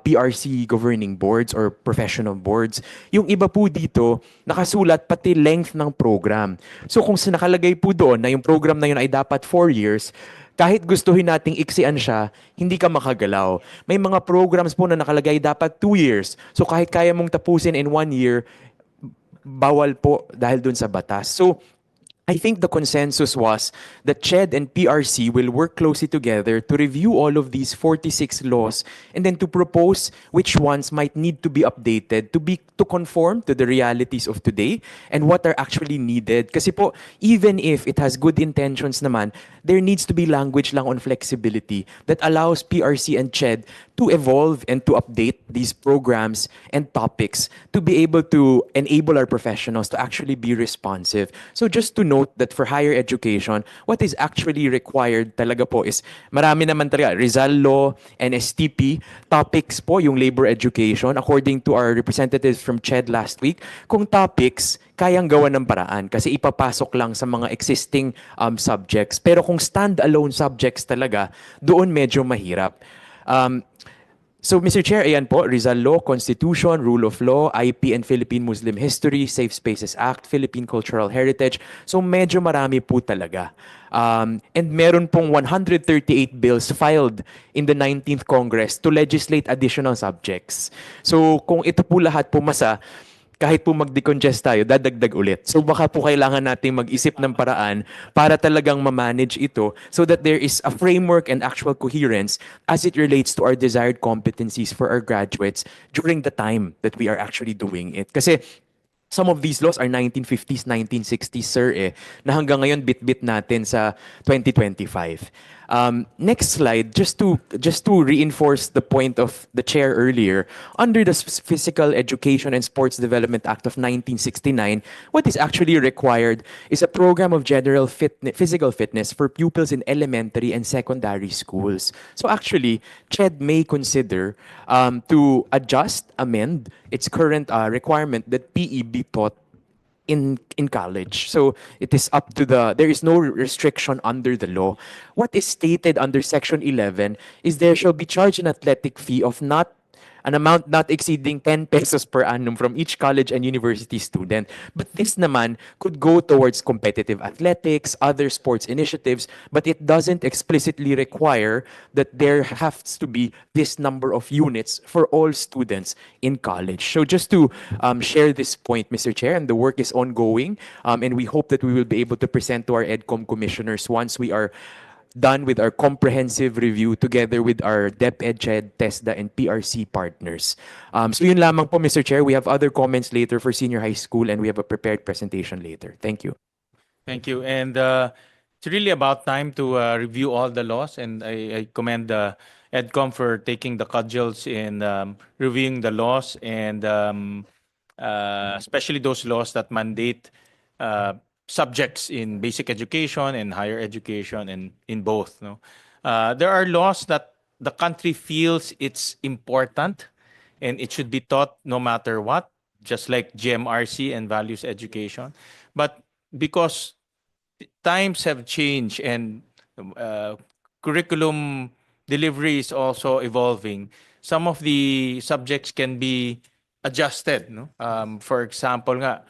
PRC governing boards or professional boards. Yung iba po dito, nakasulat pati length ng program. So kung nakalagay po doon na yung program na yun ay dapat 4 years, kahit gustuhin nating iksian siya, hindi ka makagalaw. May mga programs po na nakalagay dapat 2 years. So kahit kaya mong tapusin in 1 year, bawal po dahil dun sa batas. So, I think the consensus was that CHED and PRC will work closely together to review all of these 46 laws and then to propose which ones might need to be updated to conform to the realities of today and what are actually needed. Kasi po, even if it has good intentions naman, there needs to be language lang on flexibility that allows PRC and CHED to evolve and to update these programs and topics to be able to enable our professionals to actually be responsive. So just to note that for higher education, what is actually required talaga po is marami naman talaga, Rizal Law and STP, topics po yung labor education, according to our representatives from CHED last week, kung topics, kayang gawa ng paraan kasi ipapasok lang sa mga existing subjects. Pero kung stand-alone subjects talaga, doon medyo mahirap. So, Mr. Chair, ayan po, Rizal Law, Constitution, Rule of Law, IP and Philippine Muslim History, Safe Spaces Act, Philippine Cultural Heritage. So, medyo marami po talaga. And meron pong 138 bills filed in the 19th Congress to legislate additional subjects. So, kung ito po lahat pumasa, kahit po mag-decongest tayo, dadagdag ulit. So baka po kailangan nating mag-isip ng paraan para talagang ma-manage ito so that there is a framework and actual coherence as it relates to our desired competencies for our graduates during the time that we are actually doing it. Kasi some of these laws are 1950s, 1960s, sir, na hanggang ngayon bit-bit natin sa 2025. Next slide, just to reinforce the point of the chair earlier, under the Physical Education and Sports Development Act of 1969, what is actually required is a program of general physical fitness for pupils in elementary and secondary schools. So actually, CHED may consider to amend its current requirement that PE be taught in college. So it is up to there is no restriction under the law. What is stated under Section 11 is there shall be charged an athletic fee of an amount not exceeding 10 pesos per annum from each college and university student. But this naman could go towards competitive athletics, other sports initiatives, but it doesn't explicitly require that there has to be this number of units for all students in college. So just to share this point, Mr. Chair, and the work is ongoing, and we hope that we will be able to present to our EDCOM commissioners once we are done with our comprehensive review together with our DepEd, CHED, TESDA, and PRC partners. So yun lamang po, Mr. Chair. We have other comments later for senior high school, and we have a prepared presentation later. Thank you. Thank you. And it's really about time to review all the laws, and I commend EDCOM for taking the cudgels in reviewing the laws and especially those laws that mandate subjects in basic education and higher education and in both. No? There are laws that the country feels it's important and it should be taught no matter what, just like GMRC and values education. But because times have changed and curriculum delivery is also evolving, some of the subjects can be adjusted. No? For example, nga,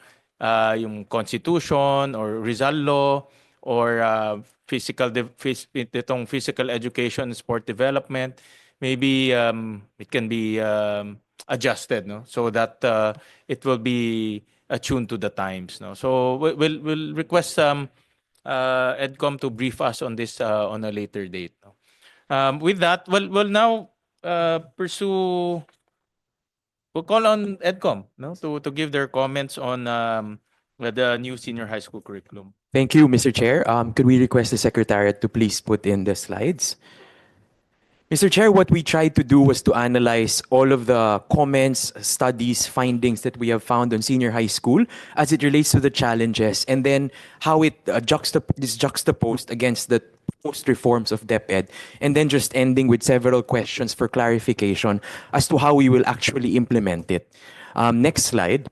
yung Constitution or Rizal Law or itong physical education and sport development, maybe it can be adjusted, no? So that it will be attuned to the times. No? So we'll request EDCOM to brief us on this on a later date. No? With that, we'll now pursue. We'll call on EDCOM, no, to give their comments on the new senior high school curriculum. Thank you, Mr. Chair. Could we request the Secretariat to please put in the slides? Mr. Chair, what we tried to do was to analyze all of the comments, studies, findings that we have found on senior high school as it relates to the challenges, and then how it is juxtaposed against the proposed reforms of DepEd, and then just ending with several questions for clarification as to how we will actually implement it. Next slide.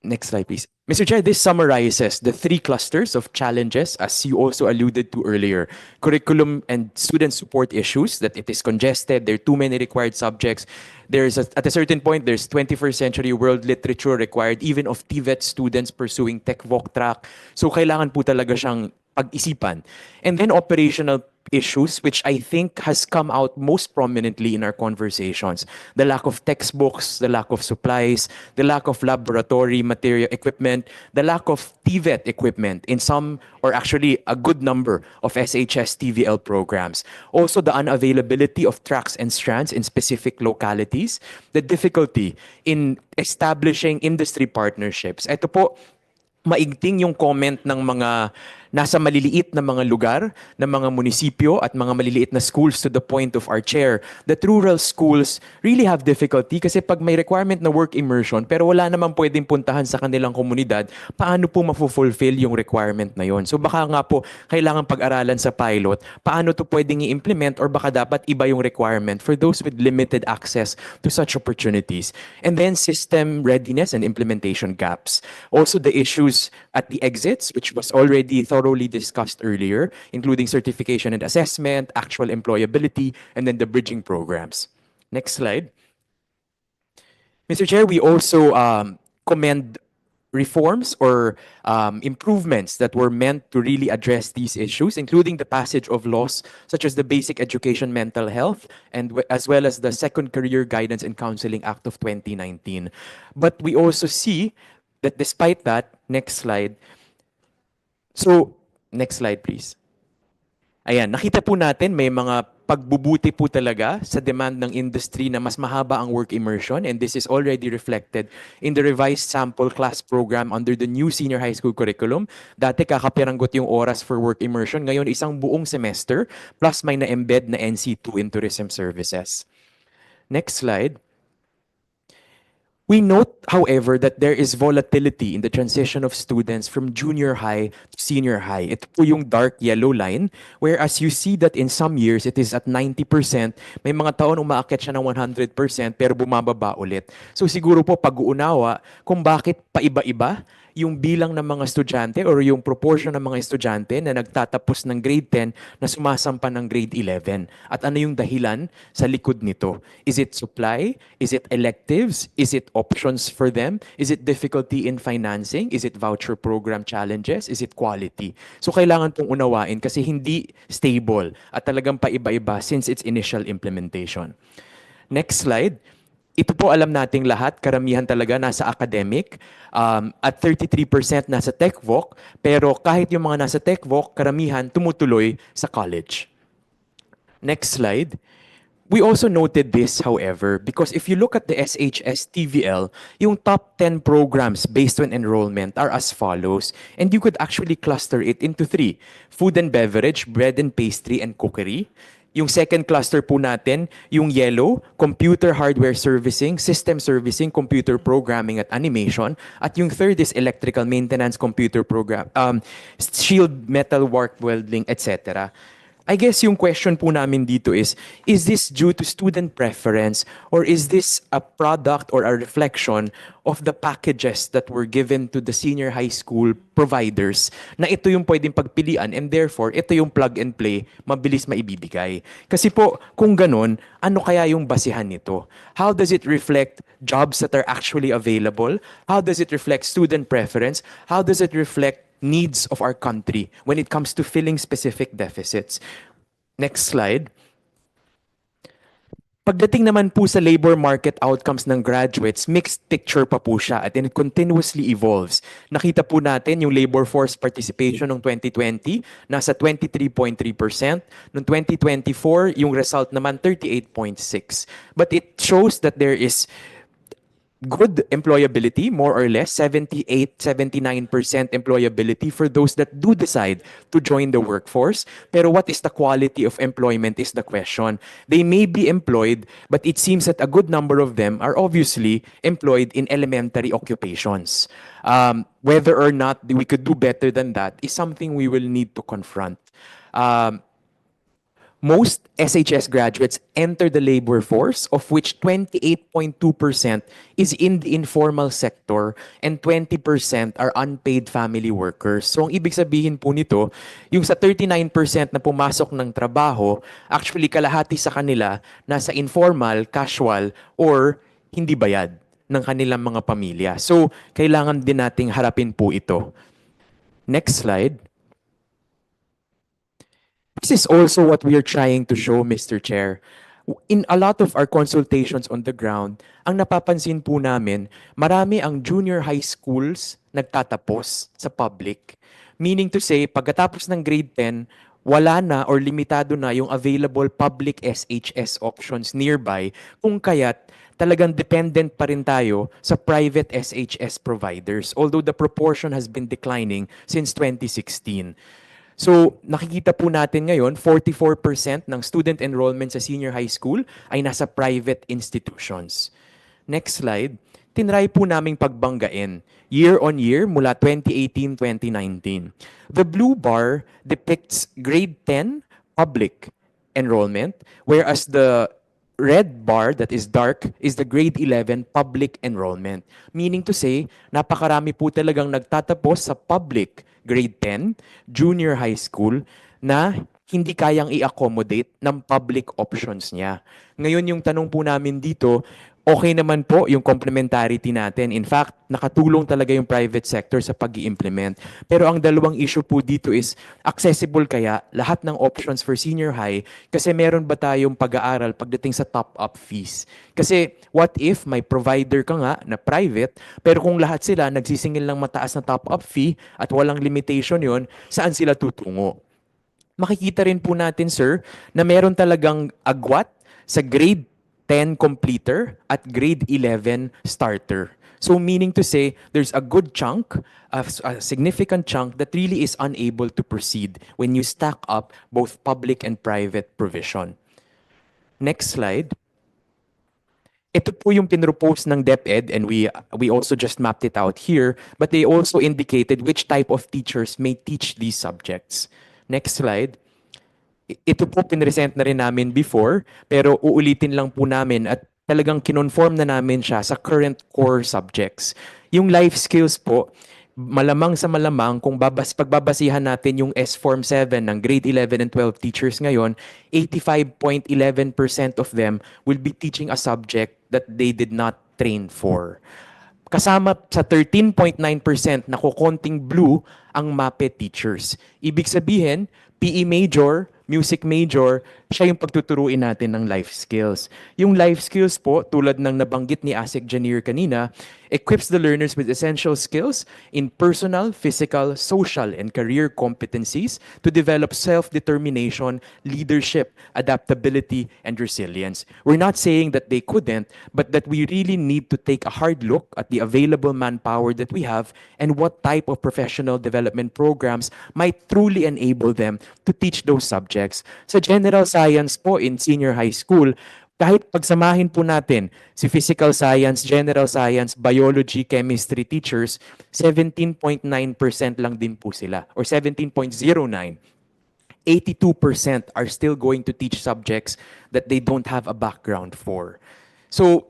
Next slide, please. Mr. Chair, this summarizes the three clusters of challenges, as you also alluded to earlier. Curriculum and student support issues, that it is congested, there are too many required subjects. At a certain point, there's 21st century world literature required, even of TVET students pursuing TechVoc track. So kailangan po talaga siyang pag-isipan. And then operational issues, which I think has come out most prominently in our conversations. The lack of textbooks, the lack of supplies, the lack of laboratory material equipment, the lack of TVET equipment in some, or actually a good number of SHS TVL programs. Also the unavailability of tracks and strands in specific localities, the difficulty in establishing industry partnerships. Ito po, maigting yung comment ng mga nasa maliliit na mga lugar, ng mga munisipyo at mga maliliit na schools, to the point of our chair that rural schools really have difficulty kasi pag may requirement na work immersion pero wala naman pwedeng puntahan sa kanilang komunidad, paano po mafulfill yung requirement na yon? So baka nga po kailangan pag-aralan sa pilot, paano to pwedeng i-implement, or baka dapat iba yung requirement for those with limited access to such opportunities. And then system readiness and implementation gaps. Also the issues at the exits, which was already thoroughly discussed earlier, including certification and assessment, actual employability, and then the bridging programs. Next slide. Mr. Chair, we also commend reforms or improvements that were meant to really address these issues, including the passage of laws such as the Basic Education Mental Health, and as well as the Second Career Guidance and Counseling Act of 2019. But we also see that despite that, next slide. So, next slide please. Ayan, nakita po natin may mga pagbubuti po talaga sa demand ng industry na mas mahaba ang work immersion, and this is already reflected in the revised sample class program under the new senior high school curriculum. Dati kakapiranggot yung oras for work immersion, ngayon isang buong semester plus may na-embed na NC2 in tourism services. Next slide. We note, however, that there is volatility in the transition of students from junior high to senior high. Ito po yung dark yellow line, whereas you see that in some years it is at 90%, may mga taon umaakyat siya ng 100% pero bumababa ulit. So siguro po pag-uunawa kung bakit paiba-iba yung bilang ng mga estudyante or yung proportion ng mga estudyante na nagtatapos ng grade 10 na sumasampa ng grade 11. At ano yung dahilan sa likod nito? Is it supply? Is it electives? Is it options for them? Is it difficulty in financing? Is it voucher program challenges? Is it quality? So kailangan pong unawain kasi hindi stable at talagang paiba-iba since its initial implementation. Next slide. Ito po alam nating lahat, karamihan talaga nasa academic, at 33% nasa TechVoc, pero kahit yung mga nasa TechVoc, karamihan tumutuloy sa college. Next slide. We also noted this, however, because if you look at the SHS TVL, yung top 10 programs based on enrollment are as follows, and you could actually cluster it into three: food and beverage, bread and pastry, and cookery. Yung second cluster po natin, yung yellow, computer hardware servicing, system servicing, computer programming at animation. At yung third is electrical maintenance, computer program, shield metal work welding, etc. I guess yung question po namin dito is this due to student preference or is this a product or a reflection of the packages that were given to the senior high school providers na ito yung pwedeng pagpilian and therefore ito yung plug and play, mabilis maibibigay. Kasi po, kung ganun, ano kaya yung basihan nito? How does it reflect jobs that are actually available? How does it reflect student preference? How does it reflect needs of our country when it comes to filling specific deficits? Next slide. Pagdating naman po sa labor market outcomes ng graduates, mixed picture pa po siya at it continuously evolves. Nakita po natin yung labor force participation noong 2020, nasa 23.3%. Noong 2024, yung result naman 38.6%. But it shows that there is good employability, more or less, 78-79% employability for those that do decide to join the workforce. Pero what is the quality of employment is the question. They may be employed, but it seems that a good number of them are obviously employed in elementary occupations. Whether or not we could do better than that is something we will need to confront. Most SHS graduates enter the labor force, of which 28.2% is in the informal sector and 20% are unpaid family workers. So ang ibig sabihin po nito, yung sa 39% na pumasok ng trabaho, actually kalahati sa kanila nasa informal, casual, or hindi bayad ng kanilang mga pamilya. So kailangan din nating harapin po ito. Next slide. This is also what we are trying to show, Mr. Chair. In a lot of our consultations on the ground, ang napapansin po namin, marami ang junior high schools nagtatapos sa public. Meaning to say, pagkatapos ng grade 10, wala na or limitado na yung available public SHS options nearby, kung kaya't talagang dependent pa rin tayo sa private SHS providers, although the proportion has been declining since 2016. So, nakikita po natin ngayon, 44% ng student enrollment sa senior high school ay nasa private institutions. Next slide. Tinry po naming pagbanggain year on year mula 2018-2019. The blue bar depicts grade 10 public enrollment, whereas the red bar that is dark is the grade 11 public enrollment. Meaning to say, napakarami po talagang nagtatapos sa public grade 10, junior high school, na hindi kayang i-accommodate ng public options niya. Ngayon yung tanong po namin dito, okay naman po yung complementarity natin. In fact, nakatulong talaga yung private sector sa pag-i-implement. Pero ang dalawang issue po dito is, accessible kaya lahat ng options for senior high kasi meron ba tayong pag-aaral pagdating sa top-up fees? Kasi what if may provider ka nga na private, pero kung lahat sila nagsisingil ng mataas na top-up fee at walang limitation yon, saan sila tutungo? Makikita rin po natin, sir, na meron talagang agwat sa grade 10 completer at grade 11 starter. So meaning to say, there's a good chunk, a significant chunk that really is unable to proceed when you stack up both public and private provision. Next slide. Ito po yung pinropose ng DepEd and we also just mapped it out here, but they also indicated which type of teachers may teach these subjects. Next slide. Ito po pinresent na rin namin before, pero uulitin lang po namin at talagang kinonform na namin siya sa current core subjects. Yung life skills po, malamang sa malamang kung pagbabasihan natin yung S-Form 7 ng grade 11 and 12 teachers ngayon, 85.11% of them will be teaching a subject that they did not train for. Kasama sa 13.9% na kukonting blue ang MAPE teachers. Ibig sabihin, PE major, music major, siya yung pagtuturuin natin ng life skills. Yung life skills po, tulad ng nabanggit ni ASEC Janir kanina, equips the learners with essential skills in personal, physical, social, and career competencies to develop self-determination, leadership, adaptability, and resilience. We're not saying that they couldn't, but that we really need to take a hard look at the available manpower that we have and what type of professional development programs might truly enable them to teach those subjects. Sa general science po in senior high school, kahit pagsamahin po natin si physical science, general science, biology, chemistry teachers, 17.9% lang din po sila or 17.09. 82% are still going to teach subjects that they don't have a background for. So,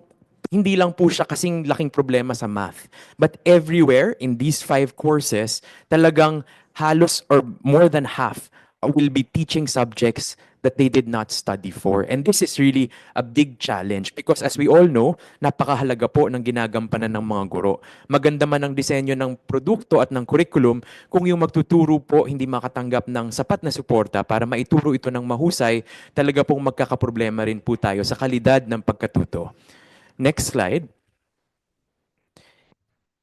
hindi lang po siya kasing laking problema sa math. But everywhere in these 5 courses, talagang halos or more than half will be teaching subjects that they did not study for. And this is really a big challenge because as we all know, napakahalaga po ng ginagampanan ng mga guro. Maganda man ang disenyo ng produkto at ng curriculum, kung yung magtuturo po hindi makatanggap ng sapat na suporta para maituro ito ng mahusay, talaga pong magkakaproblema rin po tayo sa kalidad ng pagkatuto. Next slide.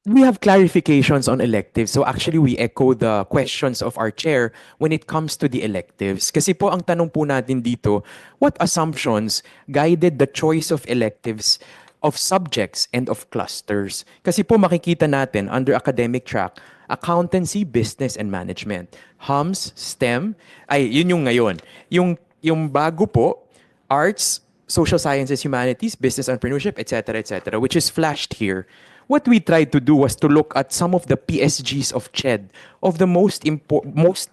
We have clarifications on electives. So actually, we echo the questions of our chair when it comes to the electives. Kasi po ang tanong po natin dito, what assumptions guided the choice of electives of subjects and of clusters? Kasi po makikita natin under academic track, accountancy, business, and management. HUMS, STEM, ay yun yung ngayon. Yung bago po, arts, social sciences, humanities, business, entrepreneurship, etc., which is flashed here. What we tried to do was to look at some of the PSGs of CHED, of the most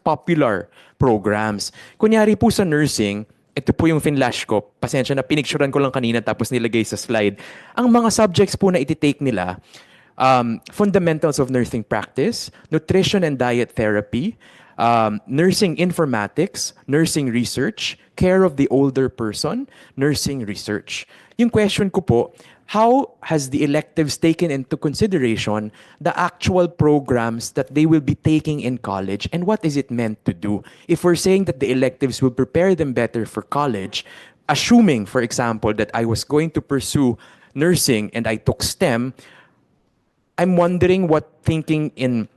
popular programs. Kunyari po sa nursing, ito po yung finlash ko. Pasensya na, pinicturean ko lang kanina tapos nilagay sa slide. Ang mga subjects po na ititake nila, fundamentals of nursing practice, nutrition and diet therapy, nursing informatics, nursing research, care of the older person, nursing research. Yung question ko po, how has the electives taken into consideration the actual programs that they will be taking in college and what is it meant to do? If we're saying that the electives will prepare them better for college, assuming, for example, that I was going to pursue nursing and I took STEM, I'm wondering what thinking in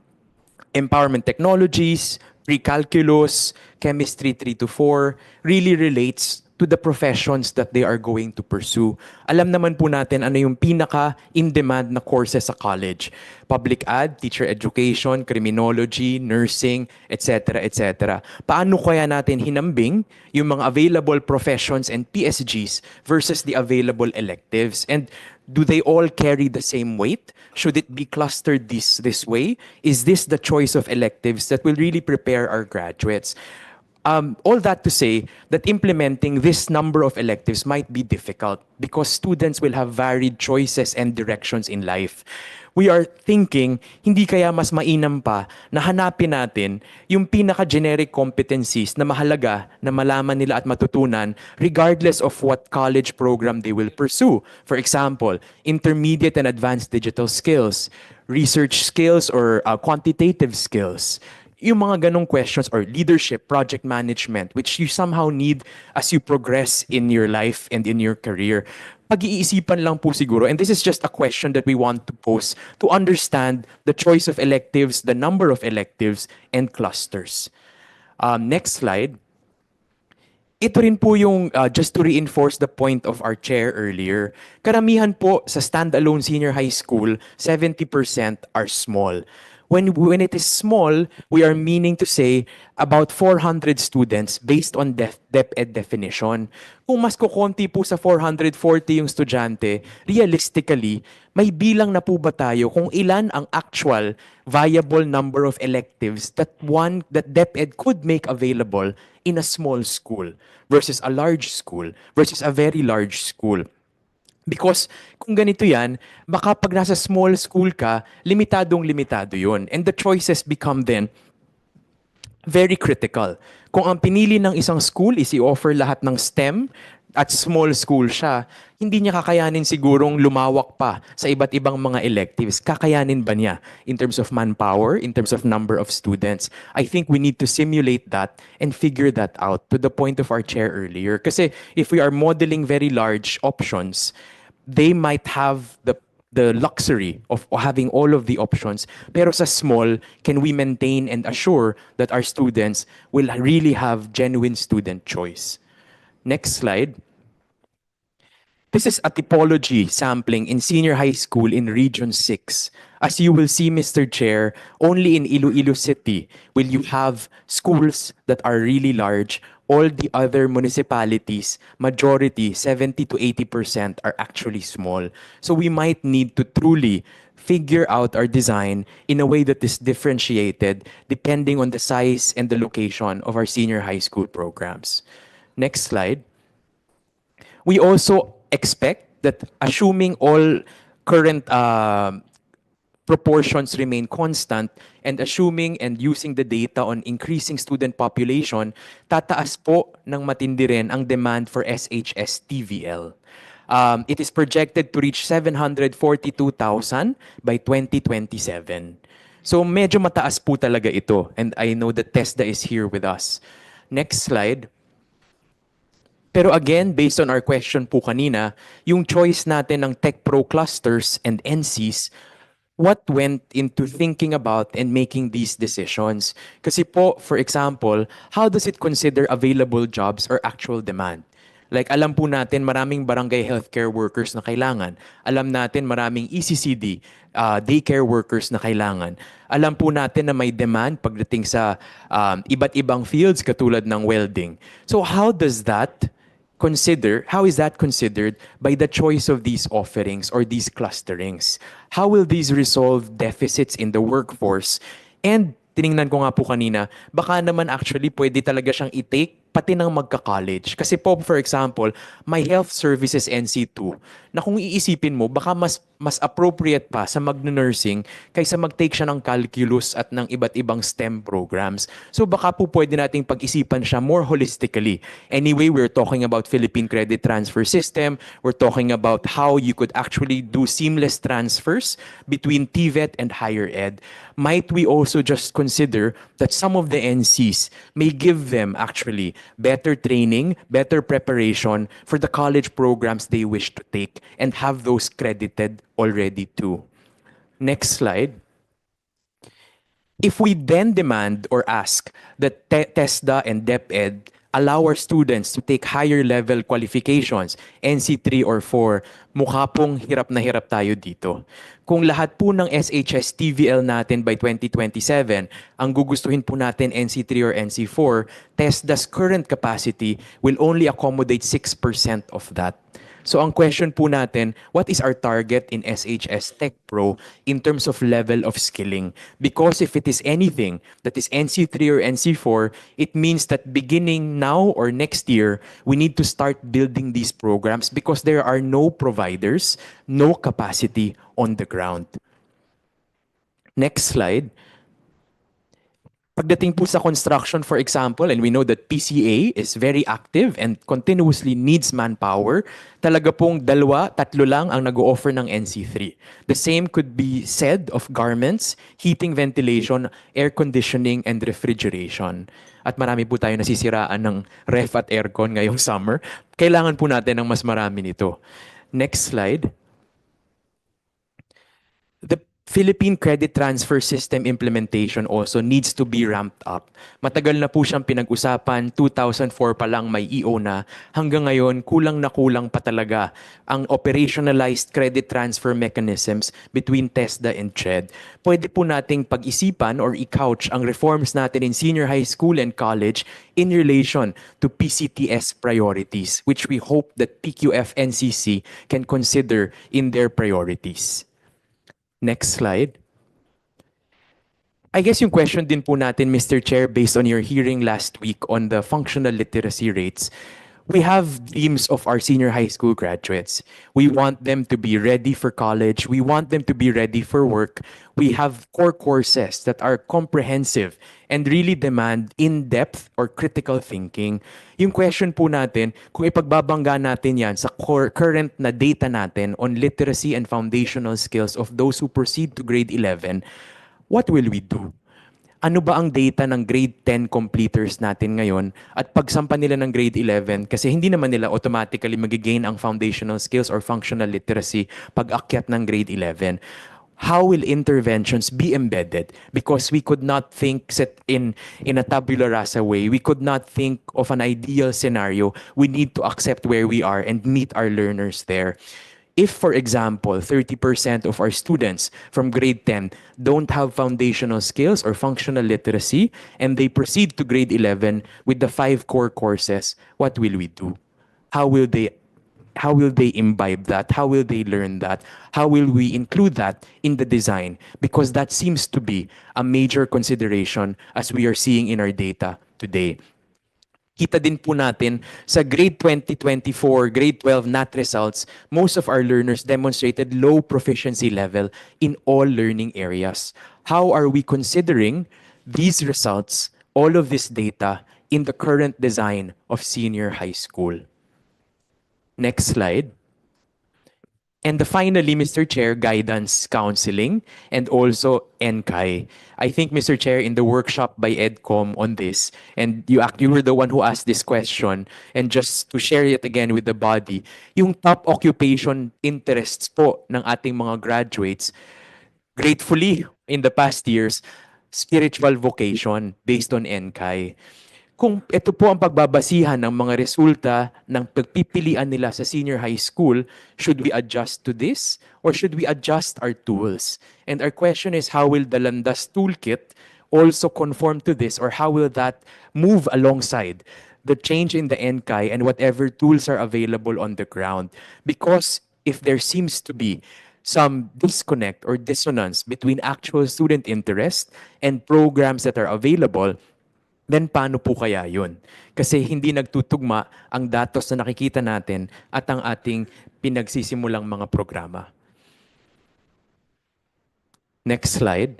empowerment technologies, pre-calculus, chemistry 3 to 4 really relates to the professions that they are going to pursue. Alam naman po natin ano yung pinaka-in-demand na courses sa college. Public ad, teacher education, criminology, nursing, etc., etc. Paano kaya natin hinambing yung mga available professions and PSGs versus the available electives? And do they all carry the same weight? Should it be clustered this way? Is this the choice of electives that will really prepare our graduates? All that to say that implementing this number of electives might be difficult because students will have varied choices and directions in life. We are thinking, hindi kaya mas mainam pa na hanapin natin yung pinaka-generic competencies na mahalaga na malaman nila at matutunan regardless of what college program they will pursue. For example, intermediate and advanced digital skills, research skills or quantitative skills. Yung mga ganong questions or leadership, project management, which you somehow need as you progress in your life and in your career. Pag-iisipan lang po siguro, and this is just a question that we want to pose to understand the choice of electives, the number of electives, and clusters. Next slide. Ito rin po yung just to reinforce the point of our chair earlier. Karamihan po sa standalone senior high school, 70% are small. When it is small, we are meaning to say about 400 students based on DepEd definition. Kung mas kukonti po sa 440 yung estudyante, realistically, may bilang na po ba tayo kung ilan ang actual viable number of electives that DepEd could make available in a small school versus a large school versus a very large school? Because kung ganito yan, baka pag nasa small school ka, limitado yun. And the choices become then very critical. Kung ang pinili ng isang school is i-offer lahat ng STEM at small school siya, hindi niya kakayanin sigurong lumawak pa sa iba't ibang mga electives. Kakayanin ba niya in terms of manpower, in terms of number of students? I think we need to simulate that and figure that out to the point of our chair earlier. Kasi if we are modeling very large options, they might have the the luxury of having all of the options. Pero sa small, can we maintain and assure that our students will really have genuine student choice? Next slide. This is a typology sampling in senior high school in Region 6. As you will see, Mr. Chair, only in Iloilo City will you have schools that are really large. All the other municipalities, majority, 70 to 80% are actually small. So we might need to truly figure out our design in a way that is differentiated depending on the size and the location of our senior high school programs. Next slide. We also expect that assuming all current proportions remain constant and assuming and using the data on increasing student population, tataas po ng matindi rin ang demand for SHS TVL. It is projected to reach 742,000 by 2027. So medyo mataas po talaga ito, and I know that TESDA is here with us. Next slide. Pero again, based on our question po kanina, yung choice natin ng Tech Pro clusters and NCs, what went into thinking about and making these decisions? Kasi po, for example, how does it consider available jobs or actual demand? Like alam po natin maraming barangay healthcare workers na kailangan. Alam natin maraming ECCD, daycare workers na kailangan. Alam po natin na may demand pagdating sa iba't ibang fields katulad ng welding. So how is that considered by the choice of these offerings or these clusterings? How will these resolve deficits in the workforce? And tiningnan ko nga po kanina, baka naman actually pwede talaga siyang i-take pati ng magka-college. Kasi po, for example, may health services NC2 na kung iisipin mo, baka mas appropriate pa sa mag-nursing kaysa mag-take siya ng calculus at ng iba't ibang STEM programs. So baka po pwede nating pag-isipan siya more holistically. Anyway, we're talking about Philippine Credit Transfer System. We're talking about how you could actually do seamless transfers between TVET and higher ed. Might we also just consider that some of the NCs may give them actually better training, better preparation for the college programs they wish to take and have those credited already too. Next slide. If we then demand or ask that TESDA and DepEd allow our students to take higher level qualifications, NC3 or 4, mukha pong hirap na hirap tayo dito. Kung lahat po ng SHS TVL natin by 2027, ang gugustuhin po natin NC3 or NC4, TESDA's current capacity will only accommodate 6% of that. So ang question po natin, what is our target in SHS Tech Pro in terms of level of skilling? Because if it is anything that is NC3 or NC4, it means that beginning now or next year, we need to start building these programs because there are no providers, no capacity on the ground. Next slide. Pagdating po sa construction, for example, and we know that PCA is very active and continuously needs manpower, talaga pong 2-3 lang ang nag-o-offer ng NC3. The same could be said of garments, heating, ventilation, air conditioning, and refrigeration. At marami po tayo nasisiraan ng ref at aircon ngayong summer. Kailangan po natin ng mas marami nito. Next slide. The Philippine Credit Transfer System implementation also needs to be ramped up. Matagal na po siyang pinag-usapan, 2004 pa lang may EO na. Hanggang ngayon, kulang na kulang pa talaga ang operationalized credit transfer mechanisms between TESDA and TRED. Pwede po nating pag-isipan or i-couch ang reforms natin in senior high school and college in relation to PCTS priorities, which we hope that PQF-NCC can consider in their priorities. Next slide. I guess yung question din po natin, Mr. Chair, based on your hearing last week on the functional literacy rates, we have dreams of our senior high school graduates. We want them to be ready for college. We want them to be ready for work. We have core courses that are comprehensive and really demand in-depth or critical thinking. Yung question po natin, kung ipagbabangga natin yan sa current na data natin on literacy and foundational skills of those who proceed to grade 11, what will we do? ano ba ang data ng grade 10 completers natin ngayon at pagsampa nila ng grade 11 kasi hindi naman nila automatically magigain ang foundational skills or functional literacy pag akyat ng grade 11. How will interventions be embedded? Because we could not think set in a tabula rasa way. We could not think of an ideal scenario. We need to accept where we are and meet our learners there. If, for example, 30% of our students from grade 10 don't have foundational skills or functional literacy and they proceed to grade 11 with the 5 core courses, what will we do? How will they imbibe that? How will they learn that? How will we include that in the design? Because that seems to be a major consideration as we are seeing in our data today. Kita din po natin sa grade 2024, grade 12 NAT results, most of our learners demonstrated low proficiency level in all learning areas. How are we considering these results, all of this data, in the current design of senior high school? Next slide. And finally, Mr. Chair, guidance counseling and also NCAI. I think, Mr. Chair, in the workshop by EDCOM on this, and you were the one who asked this question, and just to share it again with the body, yung top occupation interests po ng ating mga graduates, gratefully, in the past years, spiritual vocation based on NCAI. Kung ito po ang pagbabasihan ng mga resulta ng pagpipilian nila sa senior high school, should we adjust to this or should we adjust our tools? And our question is, how will the Landas toolkit also conform to this, or how will that move alongside the change in the NCAI and whatever tools are available on the ground? Because if there seems to be some disconnect or dissonance between actual student interest and programs that are available, then paano po kaya yun? Kasi hindi nagtutugma ang datos na nakikita natin at ang ating pinagsisimulang mga programa. Next slide.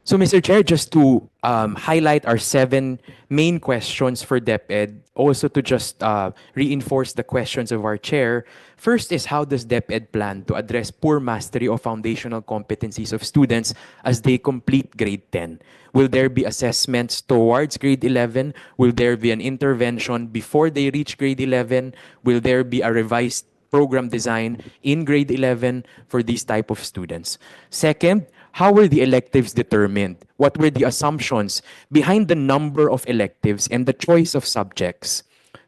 So, Mr. Chair, just to highlight our 7 main questions for DepEd, also to just reinforce the questions of our chair. First is, how does DepEd plan to address poor mastery of foundational competencies of students as they complete grade 10? Will there be assessments towards grade 11? Will there be an intervention before they reach grade 11? Will there be a revised program design in grade 11 for these type of students? Second, how were the electives determined? What were the assumptions behind the number of electives and the choice of subjects?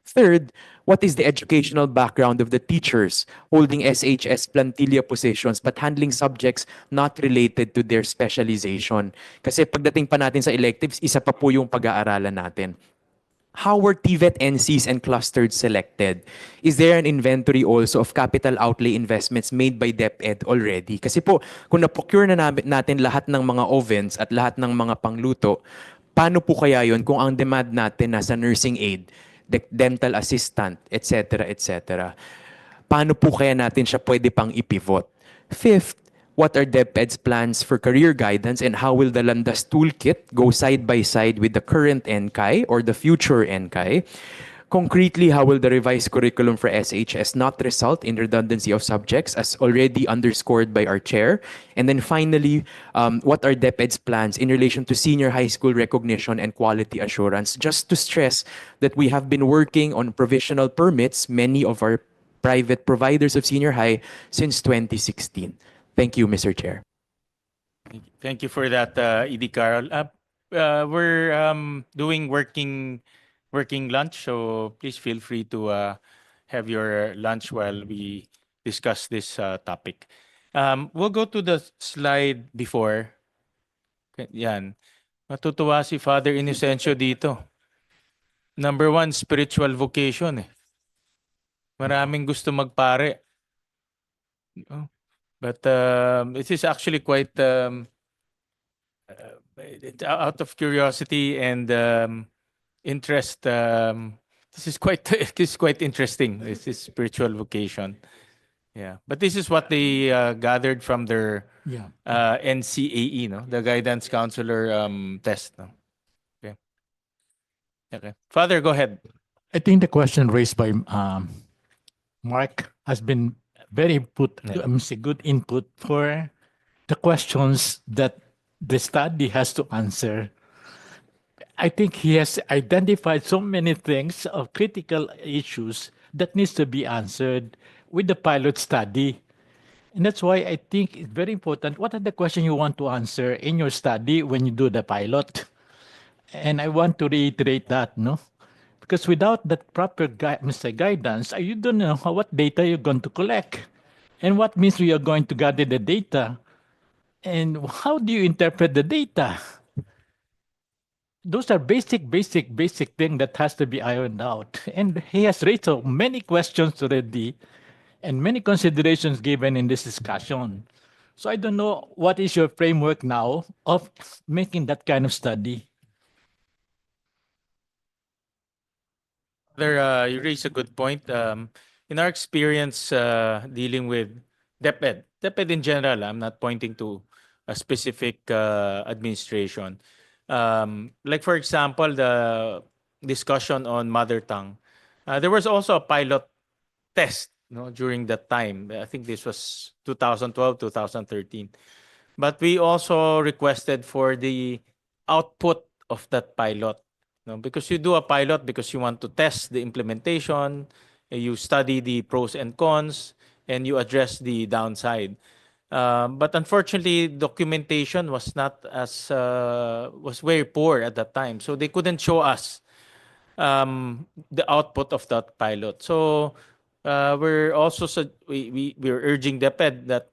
Third, what is the educational background of the teachers holding SHS plantilla positions but handling subjects not related to their specialization? Kasi pagdating pa natin sa electives, isa pa po yung pag-aaralan natin. How were TVET NCs and clusters selected? Is there an inventory also of capital outlay investments made by DepEd already? Kasi po, kung na-procure na natin lahat ng mga ovens at lahat ng mga pangluto, paano po kaya yun kung ang demand natin nasa nursing aid, dental assistant, etc., etc.? Paano po kaya natin siya pwede pang ipivot? Fifth, what are DepEd's plans for career guidance and how will the Landas toolkit go side by side with the current NCAI or the future NCAI? Concretely, how will the revised curriculum for SHS not result in redundancy of subjects, as already underscored by our chair? And then finally, what are DepEd's plans in relation to senior high school recognition and quality assurance? Just to stress that we have been working on provisional permits, many of our private providers of senior high, since 2016. Thank you, Mr. Chair. Thank you for that, ED Carol. We're doing working lunch, so please feel free to have your lunch while we discuss this topic. We'll go to the slide before. Yan. Matutuwa si Father Inocencio dito. Number 1, spiritual vocation. Maraming gusto magpare. But it is actually quite out of curiosity and interest. This is quite interesting. This is spiritual vocation. Yeah, but this is what they gathered from their NCAE, no, the guidance counselor test. No? Okay, Father, go ahead. I think the question raised by Mark has been very good input for the questions that the study has to answer I think he has identified so many things of critical issues that needs to be answered with the pilot study. And that's why I think it's very important. What are the questions you want to answer in your study when you do the pilot? And I want to reiterate that, no? Because without that proper guidance, you don't know what data you're going to collect and what means we are going to gather the data and how do you interpret the data. Those are basic thing that has to be ironed out. And he has raised so many questions already and many considerations given in this discussion. So I don't know what is your framework now of making that kind of study. You raise a good point. In our experience dealing with DepEd in general, I'm not pointing to a specific administration. Like for example, the discussion on mother tongue. There was also a pilot test, during that time. I think this was 2012, 2013. But we also requested for the output of that pilot. Because you do a pilot because you want to test the implementation, you study the pros and cons, and you address the downside. But unfortunately, documentation was not as was very poor at that time, so they couldn't show us the output of that pilot. So we're also we're urging DepEd that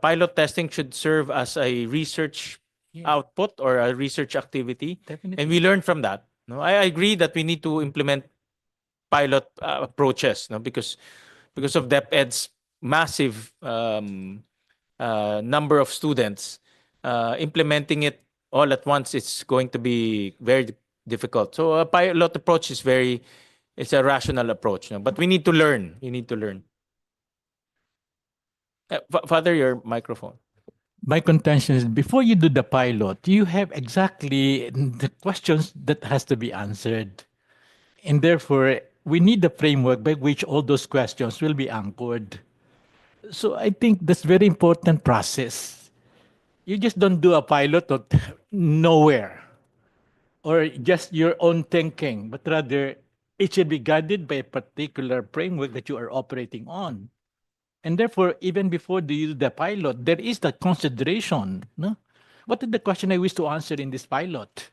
pilot testing should serve as a research output or a research activity, Definitely. and we learn from that. No, I agree that we need to implement pilot approaches. No, because of DepEd's massive number of students, implementing it all at once is going to be very difficult. So a pilot approach is it's a rational approach. No? But we need to learn. You need to learn. Father, your microphone. My contention is before you do the pilot, you have exactly the questions that has to be answered. And therefore, we need the framework by which all those questions will be anchored. So I think that's very important process. You just don't do a pilot of nowhere or just your own thinking, but rather it should be guided by a particular framework that you are operating on. And therefore, even before you do the pilot, there is that consideration. No? What is the question I wish to answer in this pilot?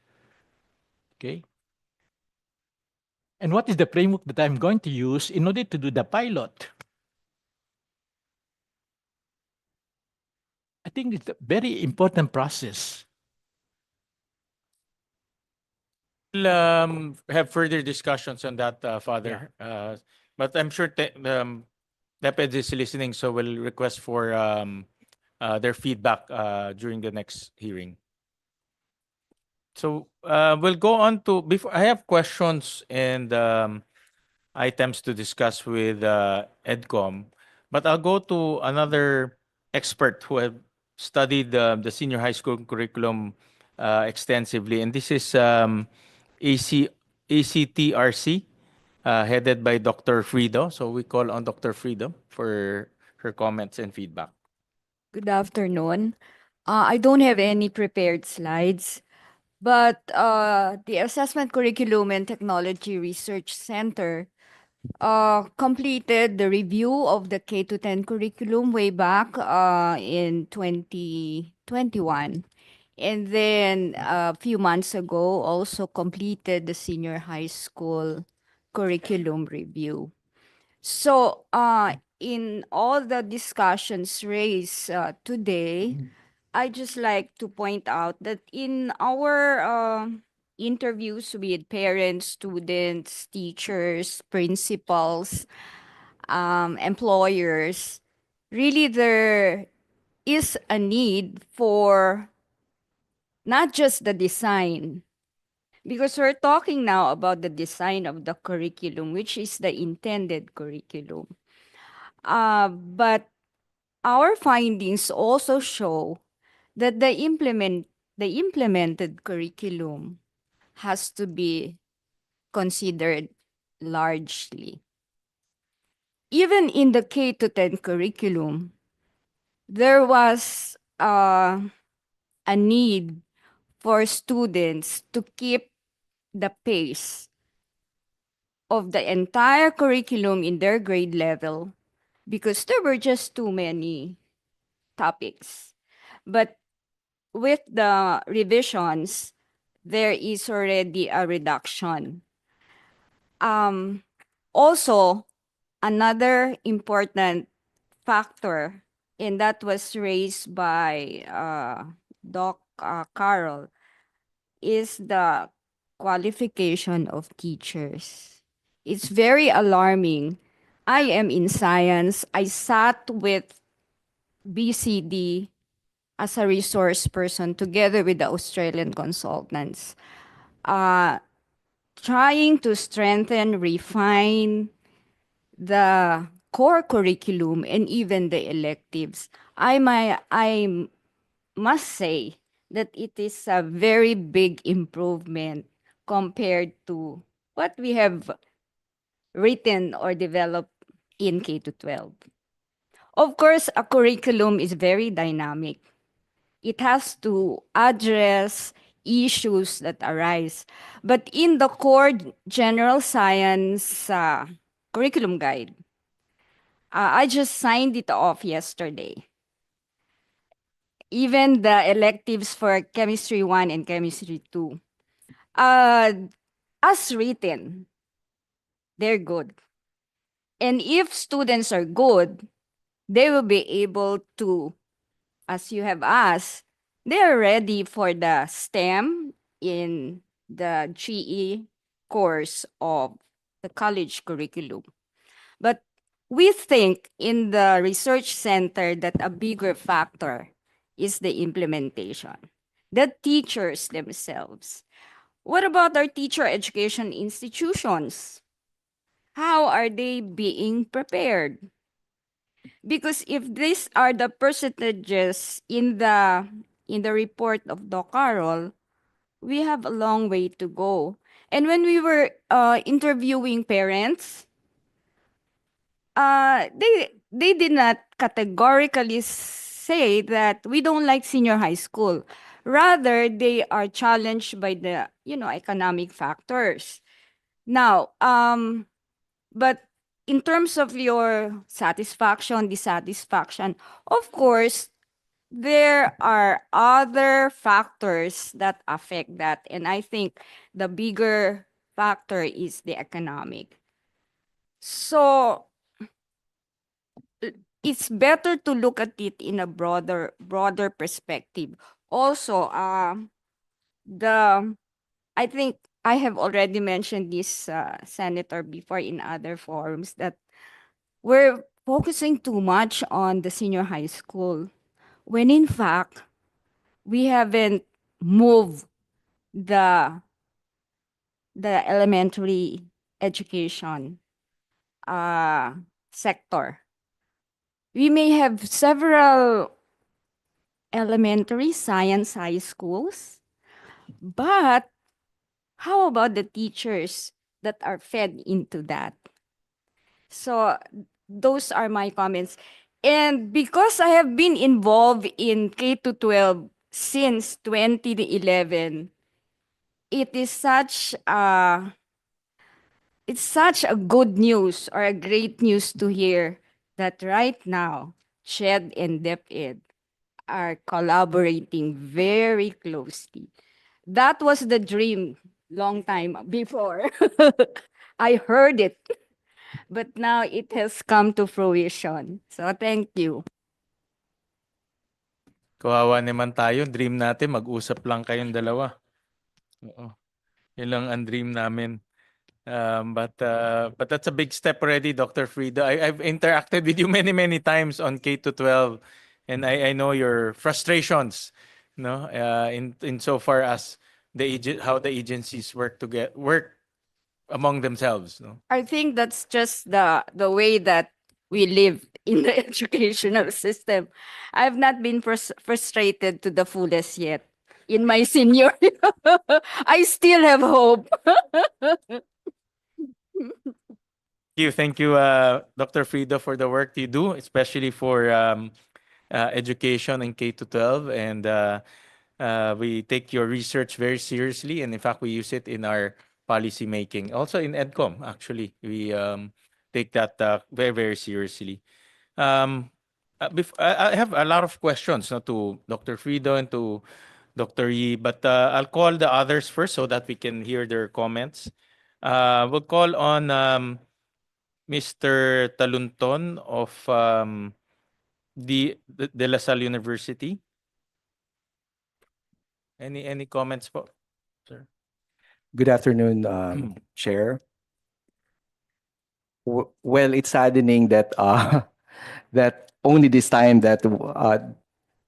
Okay. And what is the framework that I'm going to use in order to do the pilot? I think it's a very important process. We'll have further discussions on that, Father. But I'm sure DepEd is listening, so we'll request for their feedback during the next hearing. So we'll go on to before I have questions and items to discuss with EDCOM, but I'll go to another expert who have studied the senior high school curriculum extensively, and this is ACTRC, headed by Dr. Frido. So we call on Dr. Frido for her comments and feedback. Good afternoon. I don't have any prepared slides, but the Assessment Curriculum and Technology Research Center completed the review of the K-10 curriculum way back in 2021. And then a few months ago, also completed the senior high school curriculum review. So in all the discussions raised today, I just like to point out that in our interviews with parents, students, teachers, principals, employers, really there is a need for not just the design, because we're talking now about the design of the curriculum, which is the intended curriculum. But our findings also show that the implemented curriculum has to be considered largely. Even in the K-10 curriculum, there was a need for students to keep the pace of the entire curriculum in their grade level because there were just too many topics. But with the revisions, there is already a reduction. Also, another important factor, and that was raised by Doc Carol, is the qualification of teachers. It's very alarming. I am in science. I sat with BCD as a resource person together with the Australian consultants, trying to strengthen, refine the core curriculum and even the electives. I must say that it is a very big improvement compared to what we have written or developed in K to 12. Of course, a curriculum is very dynamic. It has to address issues that arise. But in the core general science curriculum guide, I just signed it off yesterday. Even the electives for Chemistry 1 and Chemistry 2. As written, they're good. And if students are good, they will be able to, as you have asked, they are ready for the STEM in the GE course of the college curriculum. But we think in the research center that a bigger factor is the implementation, the teachers themselves. What about our teacher education institutions? How are they being prepared? Because if these are the percentages in the report of Doc Carol, we have a long way to go. And when we were interviewing parents, they did not categorically say that we don't like senior high school. Rather, they are challenged by the economic factors. Now, but in terms of your satisfaction, dissatisfaction, of course, there are other factors that affect that. And I think the bigger factor is the economic. So it's better to look at it in a broader perspective. Also, I think I have already mentioned this, Senator, before in other forums, that we're focusing too much on the senior high school, when in fact, we haven't moved the elementary education sector. We may have several elementary science high schools, but how about the teachers that are fed into that? So those are my comments. And because I have been involved in K to 12 since 2011, it is such a good news or a great news to hear that right now CHED and DepEd are collaborating very closely. That was the dream long time before. I heard it, but now it has come to fruition. So thank you. Kawawa naman tayo. Dream natin, mag-usap lang kayong dalawa. Oo. Yun lang ang dream namin. But that's a big step already, Dr. Frida. I've interacted with you many, many times on K to 12, and I know your frustrations, no, in so far as how the agencies work among themselves, no. I think that's just the way that we live in the educational system. I've not been frustrated to the fullest yet in my senior. I still have hope. Thank you, Dr. Frida, for the work you do, especially for education in K to 12, and We take your research very seriously, and in fact, we use it in our policy making. Also in EDCOM, actually, we take that very, very seriously. I have a lot of questions to Dr. Frido and to Dr. Yi, but I'll call the others first so that we can hear their comments. We'll call on Mr. Talunton of De La Salle University. Any comments, sir? Good afternoon, Chair. Well, it's saddening that that only this time that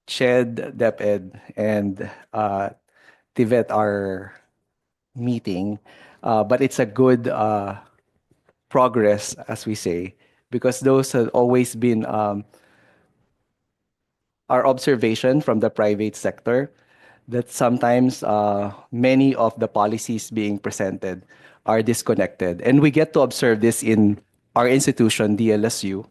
CHED, DepEd, and TVET are meeting, but it's a good progress, as we say, because those have always been our observation from the private sector that sometimes many of the policies being presented are disconnected. And we get to observe this in our institution, DLSU,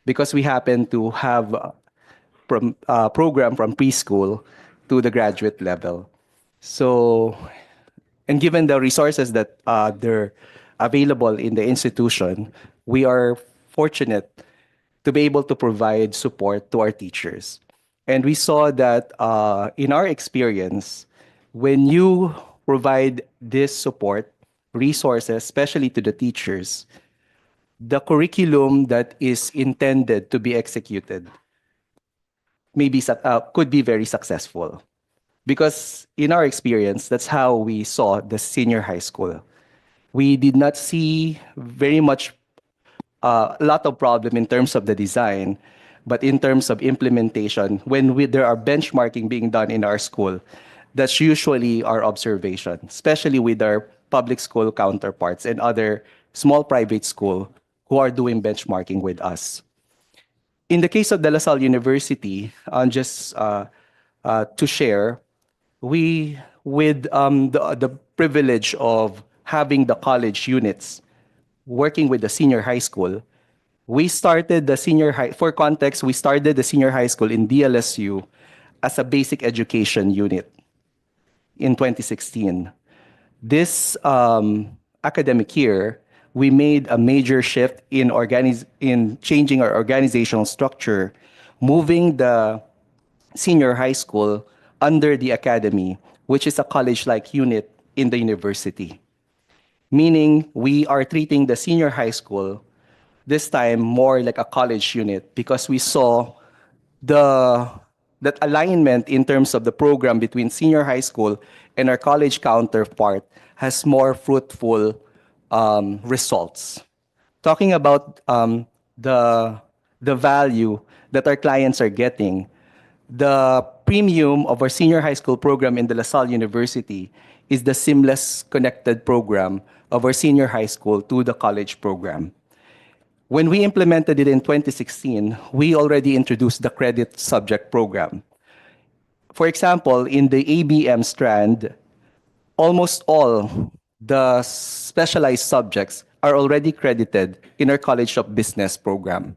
because we happen to have a program from preschool to the graduate level. So, and given the resources that they're available in the institution, we are fortunate to be able to provide support to our teachers. And we saw that in our experience, when you provide this support, resources, especially to the teachers, the curriculum that is intended to be executed maybe could be very successful. Because in our experience, that's how we saw the senior high school. We did not see very much a lot of problem in terms of the design, but in terms of implementation, when there are benchmarking being done in our school, that's usually our observation, especially with our public school counterparts and other small private school who are doing benchmarking with us. In the case of De La Salle University, just to share, we, with the privilege of having the college units working with the senior high school, we started the senior high, for context, we started the senior high school in DLSU as a basic education unit in 2016. This academic year, we made a major shift in changing our organizational structure, moving the senior high school under the academy, which is a college-like unit in the university. Meaning we are treating the senior high school this time more like a college unit because we saw that alignment in terms of the program between senior high school and our college counterpart has more fruitful results. Talking about the value that our clients are getting, the premium of our senior high school program in De La Salle University is the seamless connected program of our senior high school to the college program. When we implemented it in 2016, we already introduced the credit subject program. For example, in the ABM strand, almost all the specialized subjects are already credited in our College of Business program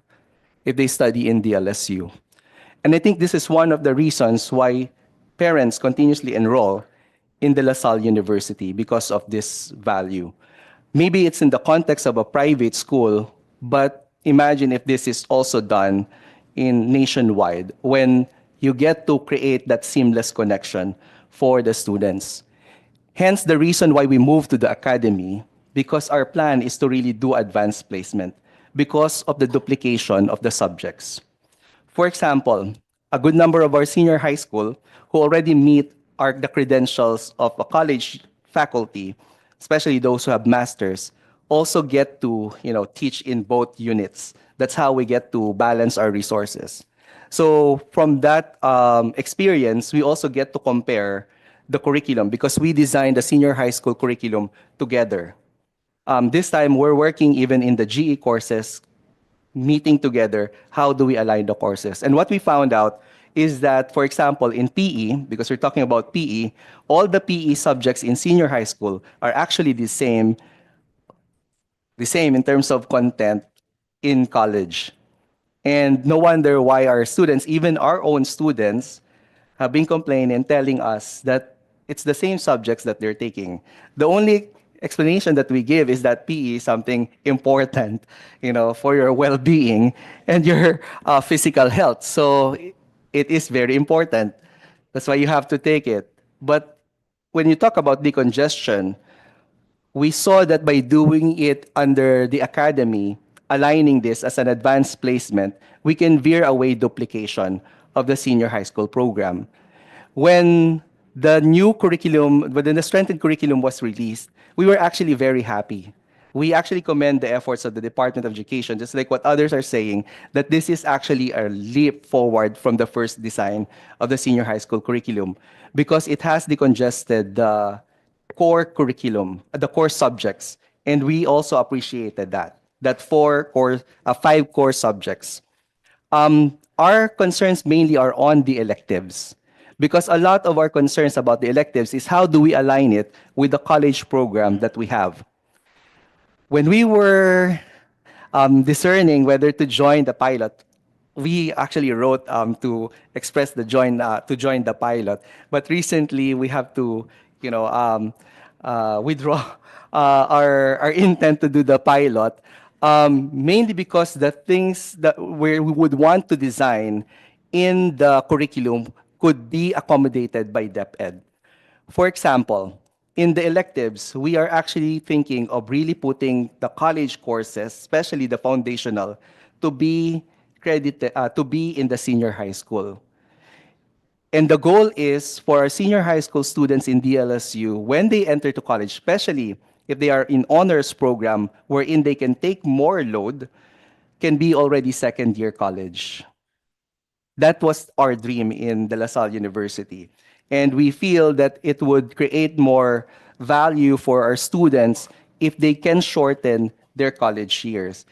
if they study in DLSU. And I think this is one of the reasons why parents continuously enroll in De La Salle University because of this value. Maybe it's in the context of a private school, but imagine if this is also done in nationwide when you get to create that seamless connection for the students. Hence the reason why we moved to the academy, because our plan is to really do advanced placement because of the duplication of the subjects. For example, a good number of our senior high school who already meet the credentials of a college faculty, especially those who have masters, also get to teach in both units. That's how we get to balance our resources. So from that experience, we also get to compare the curriculum because we designed the senior high school curriculum together. This time, we're working even in the GE courses, meeting together, how do we align the courses? And what we found out is that, for example, in PE, because we're talking about PE, all the PE subjects in senior high school are actually the same in terms of content in college. And no wonder why our students, even our own students, have been complaining and telling us that it's the same subjects that they're taking. The only explanation that we give is that PE is something important, for your well-being and your physical health. So it is very important. That's why you have to take it. But when you talk about decongestion, we saw that by doing it under the academy, aligning this as an advanced placement, we can veer away duplication of the senior high school program. When when the strengthened curriculum was released, we were actually very happy. We actually commend the efforts of the Department of Education, just like what others are saying, that this is actually a leap forward from the first design of the senior high school curriculum because it has decongested the core curriculum, the core subjects, and we also appreciated that five core subjects. Our concerns mainly are on the electives because a lot of our concerns about the electives is how do we align it with the college program that we have. When we were discerning whether to join the pilot, we actually wrote to express to join the pilot. But recently, we have to, withdraw our intent to do the pilot, mainly because the things that we would want to design in the curriculum could be accommodated by DepEd. For example, in the electives, we are actually thinking of really putting the college courses, especially the foundational, to be to be in the senior high school. And the goal is for our senior high school students in DLSU, when they enter to college, especially if they are in honors program, wherein they can take more load, can be already second year college. That was our dream in De La Salle University. And we feel that it would create more value for our students if they can shorten their college years.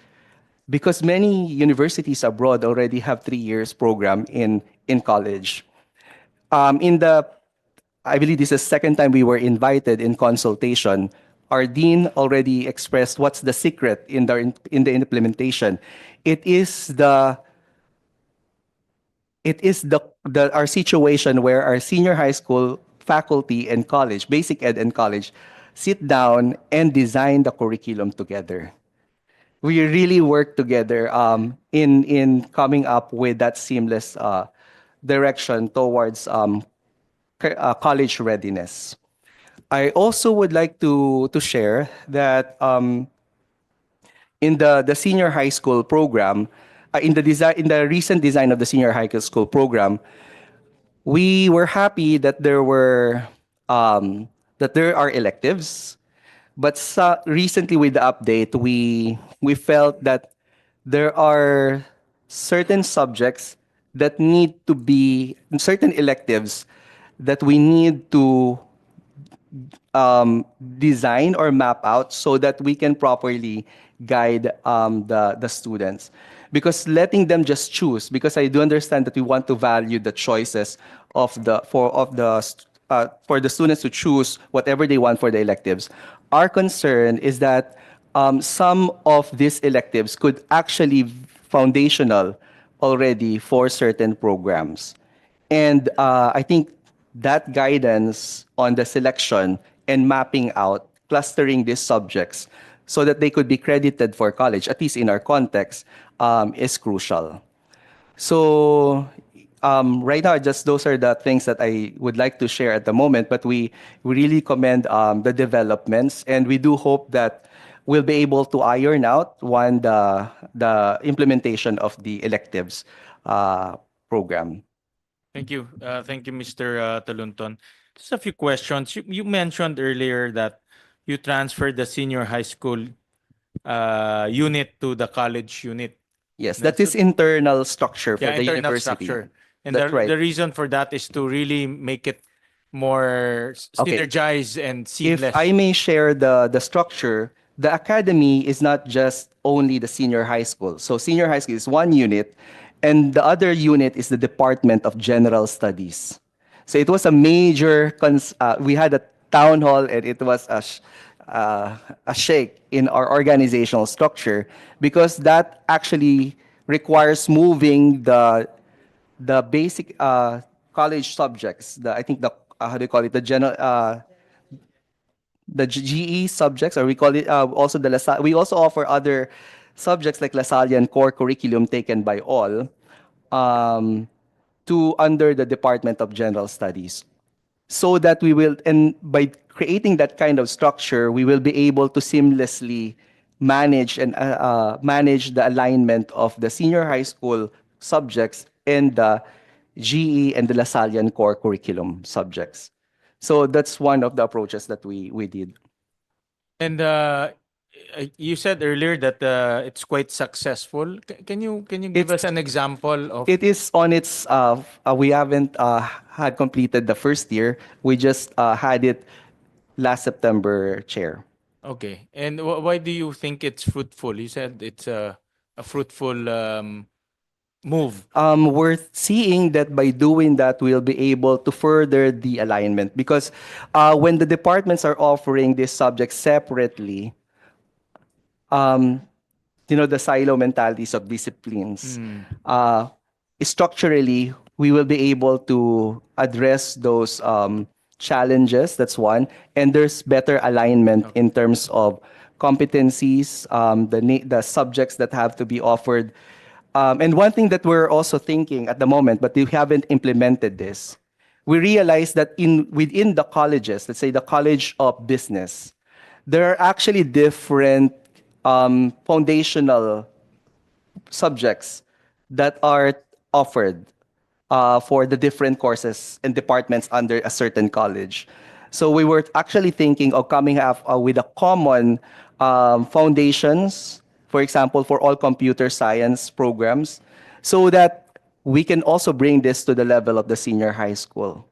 Because many universities abroad already have 3 years program in college. I believe this is the second time we were invited in consultation. Our dean already expressed what's the secret in the implementation. It is our situation where our senior high school faculty and college, basic ed and college, sit down and design the curriculum together. We really work together in coming up with that seamless direction towards college readiness. I also would like to share that in the senior high school program, in the recent design of the senior high school program, we were happy that there are electives, but recently with the update, we felt that there are certain subjects that need to be certain electives that we need to design or map out so that we can properly guide the students. Because letting them just choose, because I do understand that we want to value the choices for the students to choose whatever they want for the electives. Our concern is that some of these electives could actually be foundational already for certain programs. And I think that guidance on the selection and mapping out, clustering these subjects so that they could be credited for college, at least in our context, is crucial. So right now, just those are the things that I would like to share at the moment, but we really commend the developments, and we do hope that we'll be able to iron out the implementation of the electives program. Thank you. Thank you, Mr. Talunton. Just a few questions. You mentioned earlier that you transferred the senior high school unit to the college unit. Yes, that is internal structure for Yeah, the internal university. structure. And That's right. the reason for that is to really make it more Okay. synergized and If seamless. I may share the structure, the academy is not just only the senior high school. So senior high school is one unit, and the other unit is the Department of General Studies. So it was a major, we had a town hall, and it was a shake in our organizational structure because that actually requires moving the basic college subjects. I think how do you call it? The general the GE subjects, or we call it also the LaSalle. We also offer other subjects like LaSalle and core curriculum taken by all to under the Department of General Studies, so that we will, and by creating that kind of structure, we will be able to seamlessly manage the alignment of the senior high school subjects and the GE and the LaSallian core curriculum subjects. So that's one of the approaches that we did. And you said earlier that it's quite successful. Can you give us an example of? It is on its. We haven't had completed the first year. We just had it last September, Chair. Okay. And why do you think it's fruitful? You said it's a fruitful move. We're seeing that by doing that, we'll be able to further the alignment, because when the departments are offering this subject separately, the silo mentalities of disciplines, structurally, we will be able to address those challenges. That's one. And there's better alignment in terms of competencies, the subjects that have to be offered. And one thing that we're also thinking at the moment, but we haven't implemented this, we realize that within the colleges, let's say the College of Business, there are actually different foundational subjects that are offered for the different courses and departments under a certain college. So we were actually thinking of coming up with a common foundations, for example, for all computer science programs, so that we can also bring this to the level of the senior high school.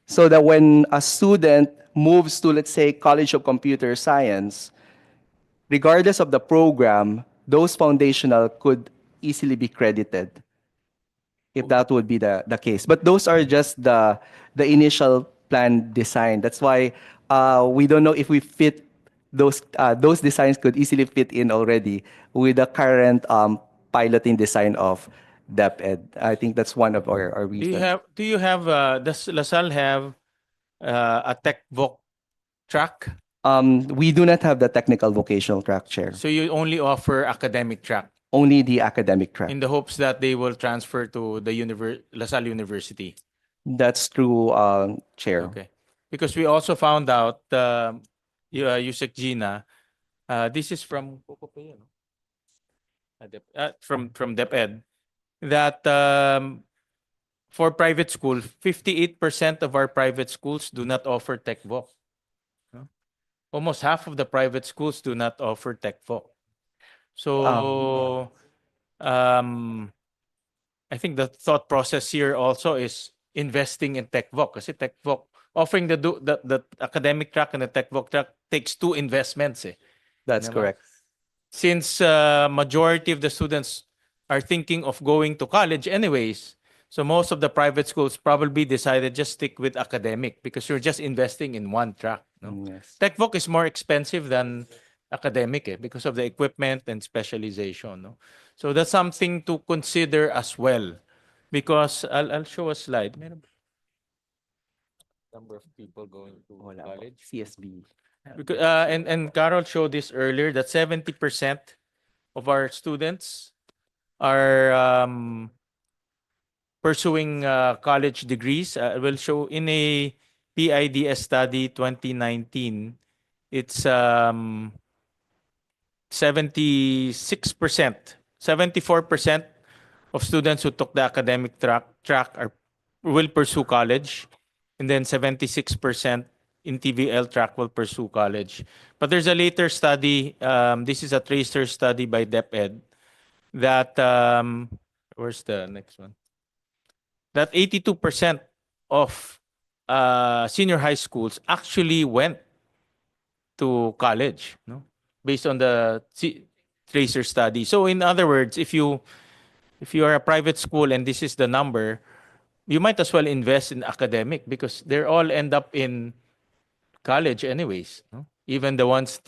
So that when a student moves to, let's say, College of Computer Science, regardless of the program, those foundational could easily be credited, if that would be the case. But those are just the initial plan design. That's why we don't know if we fit those designs could easily fit in already with the current piloting design of DepEd. I think that's one of our reasons. Does LaSalle have a tech voc track? We do not have the technical vocational track, Chair. So you only offer academic track? Only the academic track. In the hopes that they will transfer to the LaSalle University? That's true, Chair. Okay. Because we also found out, Yusek Gina, this is from DepEd, that for private school, 58% of our private schools do not offer tech voc. Almost half of the private schools do not offer tech voc. So I think the thought process here also is investing in tech voc, kasi tech voc, offering the academic track and the tech voc track takes two investments. That's correct. Since majority of the students are thinking of going to college anyways, so most of the private schools probably decided just stick with academic because you're just investing in one track. No? Yes. Tech voc is more expensive than academic because of the equipment and specialization. No? So that's something to consider as well, because I'll show a slide. Number of people going to college. CSB. Because, and Carol showed this earlier that 70% of our students are pursuing college degrees. We'll show in a PIDS study 2019, it's 76%, 74% of students who took the academic track will pursue college, and then 76% in TVL track will pursue college. But there's a later study, this is a tracer study by DepEd, that, where's the next one? That 82% of senior high schools actually went to college, no? Based on the tracer study. So in other words, if you are a private school and this is the number, you might as well invest in academic because they all end up in college anyways. No? Even the ones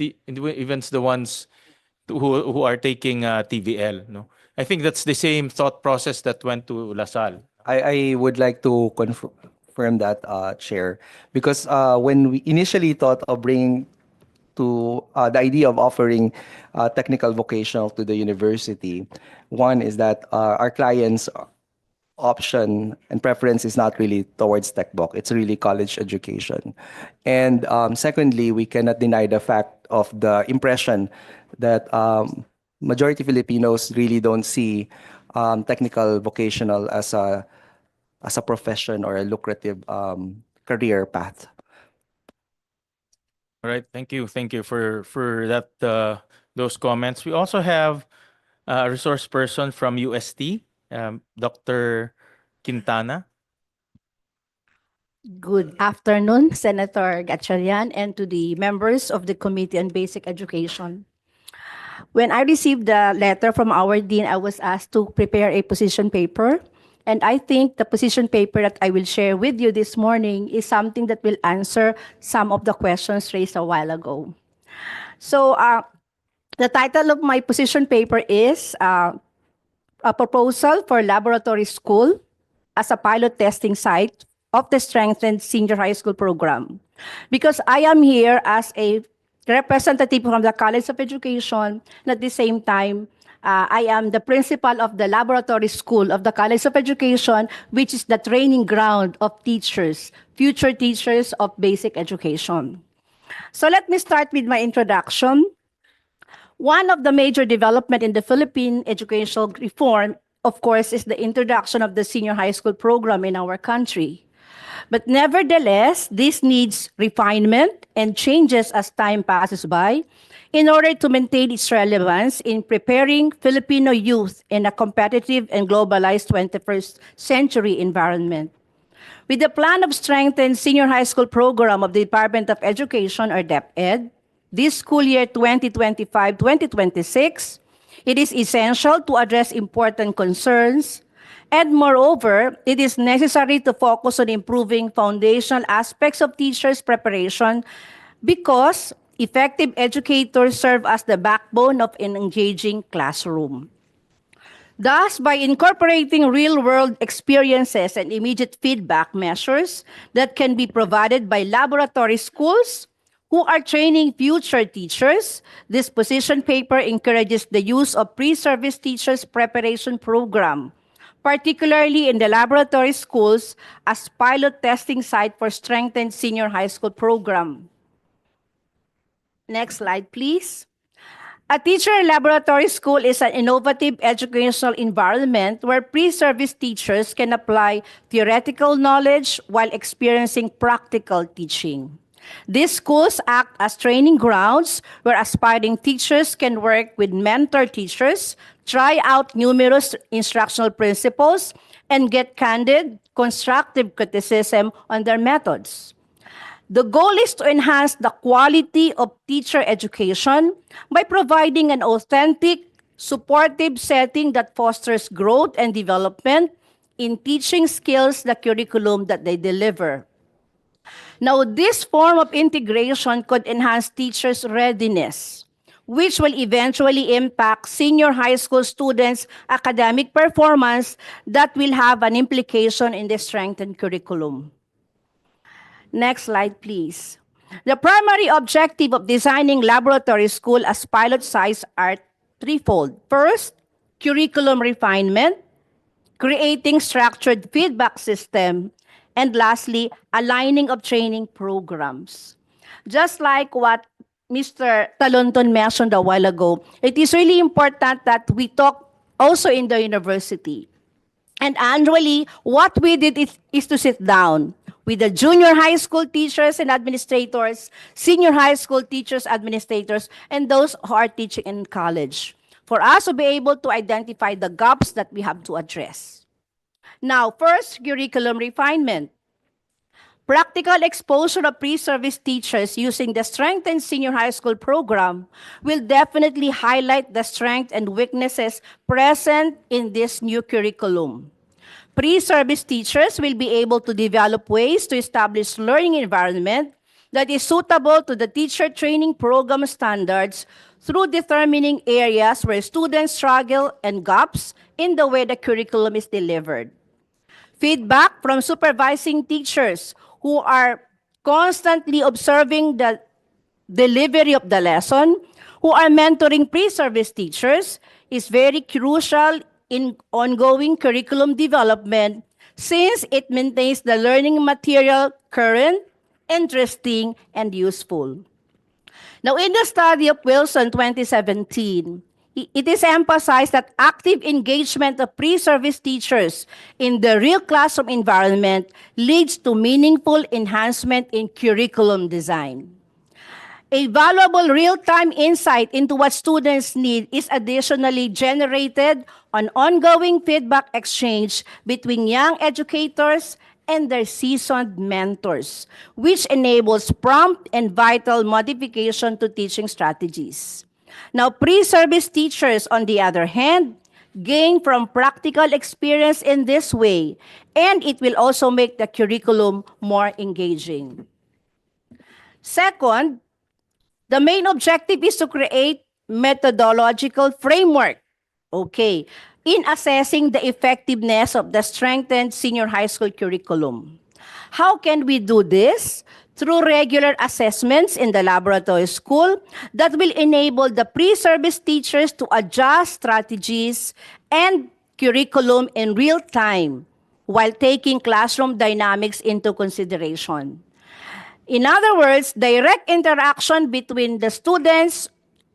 who are taking TVL. No, I think that's the same thought process that went to LaSalle. I would like to confirm that, Chair, because when we initially thought of bringing to the idea of offering technical vocational to the university, one is that our clients' option and preference is not really towards tech book, it's really college education. And secondly, we cannot deny the fact of the impression that majority Filipinos really don't see technical vocational as a profession or a lucrative career path. All right, thank you for that those comments. We also have a resource person from UST, Dr. Quintana. Good afternoon, Senator Gatchalian, and to the members of the Committee on Basic Education. When I received the letter from our dean, I was asked to prepare a position paper. And I think the position paper that I will share with you this morning is something that will answer some of the questions raised a while ago. So the title of my position paper is a proposal for laboratory school as a pilot testing site of the strengthened senior high school program. Because I am here as a representative from the College of Education, and at the same time, I am the principal of the laboratory school of the College of Education, which is the training ground of teachers, future teachers of basic education. So let me start with my introduction. One of the major development in the Philippine educational reform, of course, is the introduction of the senior high school program in our country. But nevertheless, this needs refinement and changes as time passes by in order to maintain its relevance in preparing Filipino youth in a competitive and globalized 21st century environment. With the plan of strengthened senior high school program of the Department of Education, or DepEd, this school year 2025-2026, it is essential to address important concerns. And moreover, it is necessary to focus on improving foundational aspects of teachers' preparation because effective educators serve as the backbone of an engaging classroom. Thus, by incorporating real-world experiences and immediate feedback measures that can be provided by laboratory schools who are training future teachers, this position paper encourages the use of pre-service teachers preparation program, particularly in the laboratory schools as pilot testing site for strengthened senior high school program. Next slide, please. A teacher laboratory school is an innovative educational environment where pre-service teachers can apply theoretical knowledge while experiencing practical teaching. These schools act as training grounds where aspiring teachers can work with mentor teachers, try out numerous instructional principles, and get candid, constructive criticism on their methods. The goal is to enhance the quality of teacher education by providing an authentic, supportive setting that fosters growth and development in teaching skills, the curriculum that they deliver. Now, this form of integration could enhance teachers' readiness, which will eventually impact senior high school students' academic performance that will have an implication in the strengthened curriculum. Next slide, please. The primary objective of designing laboratory school as pilot sites are threefold. First, curriculum refinement, creating structured feedback system, and lastly, aligning of training programs. Just like what Mr. Talonton mentioned a while ago, it is really important that we talk also in the university. And annually, what we did is to sit down with the junior high school teachers and administrators, senior high school teachers, administrators, and those who are teaching in college, for us to be able to identify the gaps that we have to address. Now, first, curriculum refinement. Practical exposure of pre-service teachers using the strengthened senior high school program will definitely highlight the strengths and weaknesses present in this new curriculum. Pre-service teachers will be able to develop ways to establish learning environment that is suitable to the teacher training program standards through determining areas where students struggle and gaps in the way the curriculum is delivered. feedback from supervising teachers who are constantly observing the delivery of the lesson, who are mentoring pre-service teachers, is very crucial in ongoing curriculum development since it maintains the learning material current, interesting, and useful. Now, in the study of Wilson 2017, it is emphasized that active engagement of pre-service teachers in the real classroom environment leads to meaningful enhancement in curriculum design. A valuable real-time insight into what students need is additionally generated on ongoing feedback exchange between young educators and their seasoned mentors, which enables prompt and vital modification to teaching strategies. Now, pre-service teachers, on the other hand, gain from practical experience in this way, and it will also make the curriculum more engaging. Second, the main objective is to create methodological framework, okay, in assessing the effectiveness of the strengthened senior high school curriculum. How can we do this? Through regular assessments in the laboratory school that will enable the pre-service teachers to adjust strategies and curriculum in real time while taking classroom dynamics into consideration. In other words, direct interaction between the students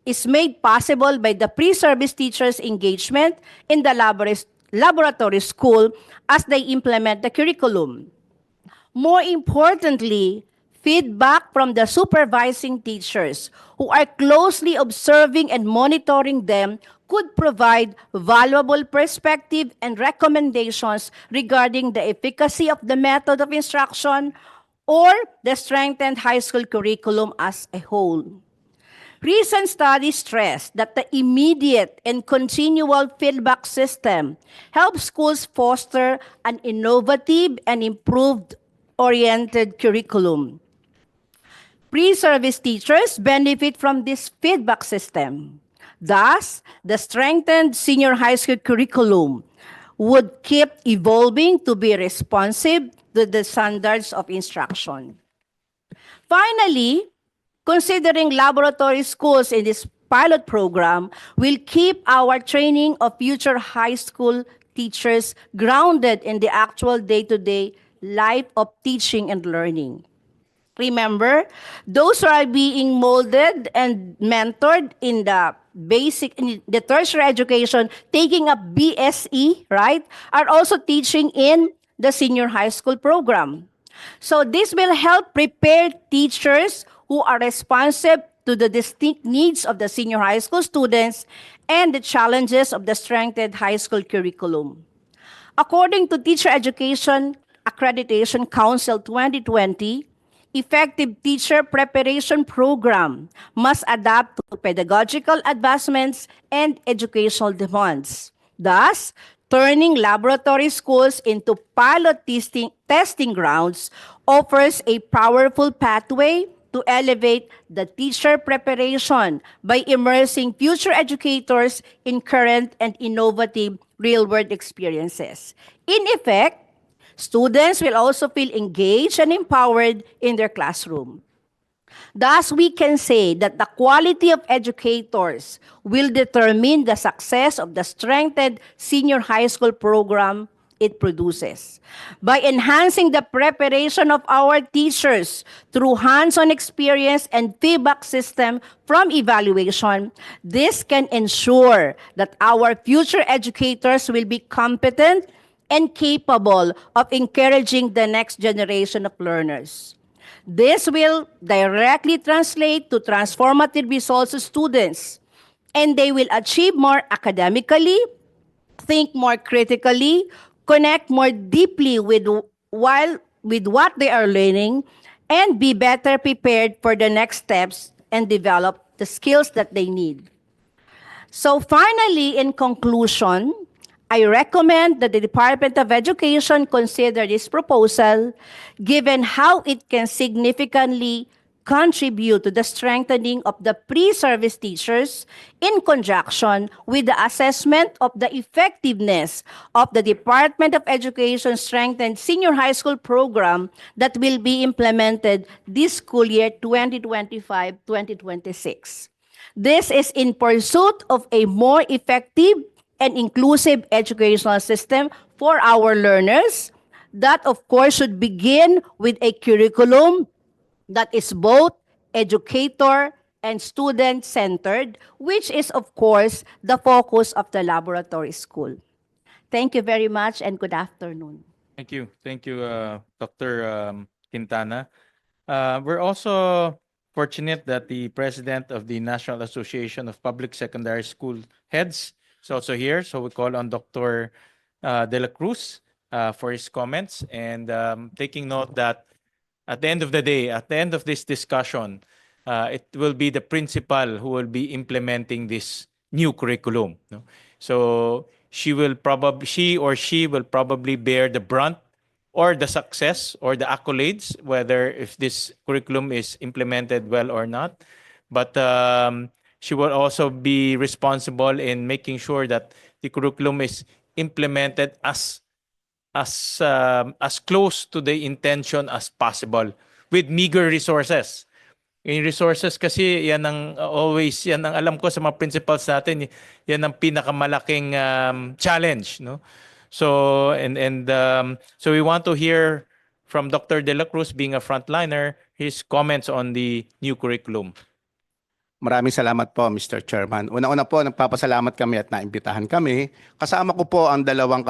is made possible by the pre-service teachers' engagement in the laboratory school as they implement the curriculum. More importantly, feedback from the supervising teachers who are closely observing and monitoring them could provide valuable perspective and recommendations regarding the efficacy of the method of instruction or the strengthened high school curriculum as a whole. Recent studies stress that the immediate and continual feedback system helps schools foster an innovative and improved-oriented curriculum. Pre-service teachers benefit from this feedback system. Thus, the strengthened senior high school curriculum would keep evolving to be responsive to the standards of instruction. Finally, considering laboratory schools in this pilot program will keep our training of future high school teachers grounded in the actual day-to-day life of teaching and learning. Remember, those who are being molded and mentored in the tertiary education, taking up BSE, right, are also teaching in the senior high school program. So this will help prepare teachers who are responsive to the distinct needs of the senior high school students and the challenges of the strengthened high school curriculum. According to Teacher Education Accreditation Council 2020, effective teacher preparation program must adapt to pedagogical advancements and educational demands. Thus, turning laboratory schools into pilot testing grounds offers a powerful pathway to elevate the teacher preparation by immersing future educators in current and innovative real-world experiences. In effect, students will also feel engaged and empowered in their classroom. Thus, we can say that the quality of educators will determine the success of the strengthened senior high school program it produces. By enhancing the preparation of our teachers through hands-on experience and feedback system from evaluation, this can ensure that our future educators will be competent and capable of encouraging the next generation of learners. This will directly translate to transformative results to students, and they will achieve more academically, think more critically, connect more deeply with what they are learning, and be better prepared for the next steps and develop the skills that they need. So finally, in conclusion, I recommend that the Department of Education consider this proposal given how it can significantly contribute to the strengthening of the pre-service teachers in conjunction with the assessment of the effectiveness of the Department of Education strengthened senior high school program that will be implemented this school year 2025-2026. This is in pursuit of a more effective and inclusive educational system for our learners. That, of course, should begin with a curriculum that is both educator and student-centered, which is, of course, the focus of the laboratory school. Thank you very much and good afternoon. Thank you. Thank you, Dr. Quintana. We're also fortunate that the president of the National Association of Public Secondary School Heads is also here. So we call on Dr. De La Cruz for his comments, and taking note that at the end of the day, at the end of this discussion, it will be the principal who will be implementing this new curriculum. No? So she or she will probably bear the brunt or the success or the accolades, whether if this curriculum is implemented well or not. But she will also be responsible in making sure that the curriculum is implemented as close to the intention as possible with meager resources. Yung resources kasi yan ang yan ang alam ko sa mga principals natin, yan ang pinakamalaking challenge, no? So so we want to hear from Dr. De La Cruz, being a frontliner, his comments on the new curriculum. Maraming salamat po, Mr. Chairman. Una-una po, nagpapasalamat kami at naimbitahan kami. Kasama ko po ang dalawang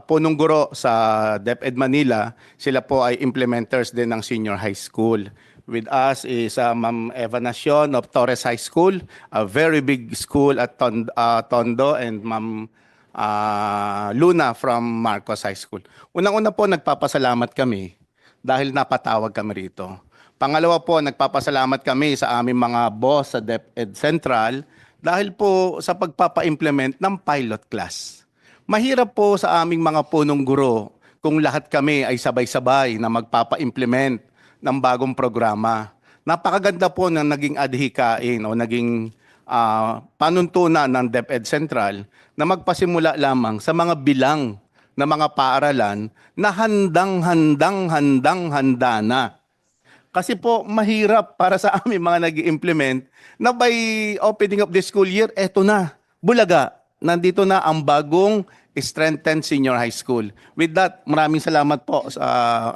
punong guro sa DepEd Manila. Sila po ay implementers din ng senior high school. With us is Ma'am Eva Nacion of Torres High School, a very big school at Tondo, and Ma'am Luna from Marcos High School. Unang-una po, nagpapasalamat kami dahil napatawag kami rito. Pangalawa po, nagpapasalamat kami sa aming mga boss sa DepEd Central dahil po sa pagpapa-implement ng pilot class. Mahirap po sa aming mga punong guro kung lahat kami ay sabay-sabay na magpapa-implement ng bagong programa. Napakaganda po ng naging adhikain o naging panuntunan ng DepEd Central na magpasimula lamang sa mga bilang na mga paaralan na handang-handa na. Kasi po mahirap para sa aming mga nag-i-implement na by opening of the school year, eto na, Bulaga, nandito na ang bagong strengthened senior high school. With that, maraming salamat po sa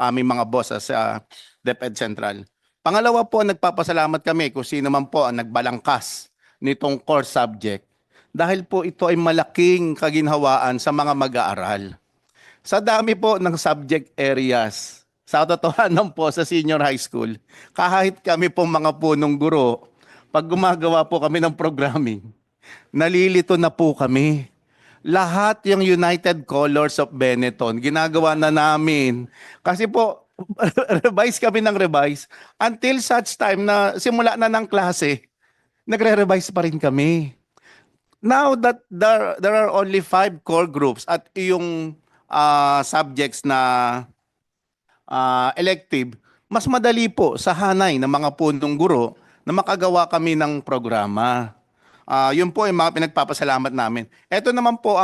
aming mga boss sa DepEd Central. Pangalawa po, nagpapasalamat kami kung sino man po ang nagbalangkas nitong core subject dahil po ito ay malaking kaginhawaan sa mga mag-aaral. Sa dami po ng subject areas, sa totohanan po sa senior high school, kahit kami po mga punong guro, pag gumagawa po kami ng programming, nalilito na po kami. Lahat yung United Colors of Benetton, ginagawa na namin. Kasi po, revise kami ng revise until such time na simula na ng klase, nagre-revise pa rin kami. Now that there are only 5 core groups at yung subjects na elective, mas madali po sa hanay ng mga punong guro na makagawa kami ng programa. Yun po ay mga pinagpapasalamat namin. Ito naman po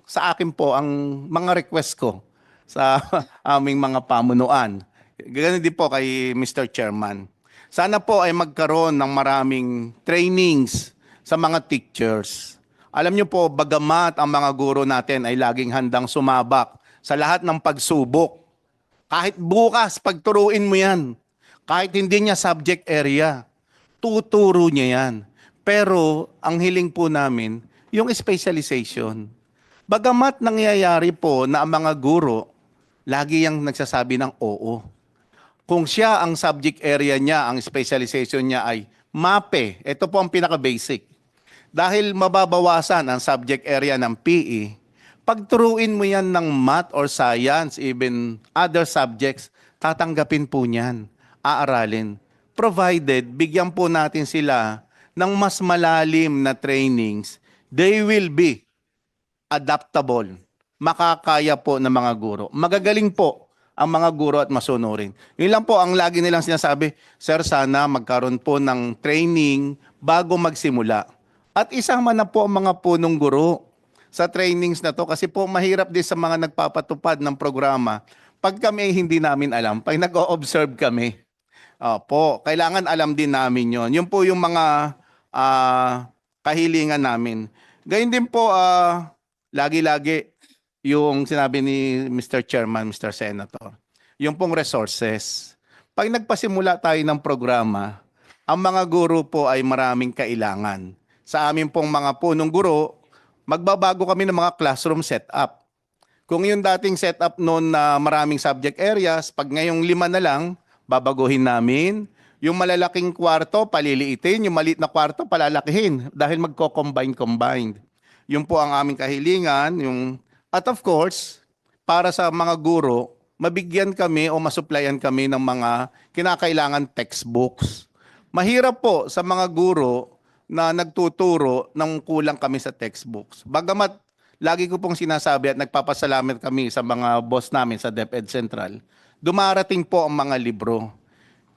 sa akin po ang mga request ko sa aming mga pamunuan. Ganun din po kay Mr. Chairman. Sana po ay magkaroon ng maraming trainings sa mga teachers. Alam niyo po, bagamat ang mga guro natin ay laging handang sumabak sa lahat ng pagsubok, kahit bukas, pagturuin mo yan. Kahit hindi niya subject area, tuturo niya yan. Pero ang hiling po namin, yung specialization. Bagamat nangyayari po na ang mga guro, lagi yung nagsasabi ng oo. Kung siya ang subject area niya, ang specialization niya ay MAPE, ito po ang pinaka-basic. Dahil mababawasan ang subject area ng PE, pagturuin mo yan ng math or science, even other subjects, tatanggapin po niyan, aaralin. Provided, bigyan po natin sila ng mas malalim na trainings, they will be adaptable. Makakaya po ng mga guro. Magagaling po ang mga guro at masunurin. Yun lang po ang lagi nilang sinasabi, Sir, sana magkaroon po ng training bago magsimula. At isama na po ang mga punong guro sa trainings na to kasi po mahirap din sa mga nagpapatupad ng programa. Pag kami ay hindi namin alam, pag nag-o-observe kami, po, kailangan alam din namin yon. Yun po yung mga kahilingan namin. Gayun din po, lagi-lagi yung sinabi ni Mr. Chairman, Mr. Senator, yung pong resources. Pag nagpasimula tayo ng programa, ang mga guro po ay maraming kailangan. Sa amin pong mga punong guro, magbabago kami ng mga classroom setup. Kung yung dating setup noon na maraming subject areas, pag ngayong 5 na lang, babaguhin namin. Yung malalaking kwarto, paliliitin. Yung maliit na kwarto, palalakihin. Dahil magko-combine. Yun po ang aming kahilingan. At of course, para sa mga guro, mabigyan kami o masuplayan kami ng mga kinakailangan textbooks. Mahirap po sa mga guro na nagtuturo ng kulang kami sa textbooks. Bagamat lagi ko pong sinasabi at nagpapasalamat kami sa mga boss namin sa DepEd Central, dumarating po ang mga libro.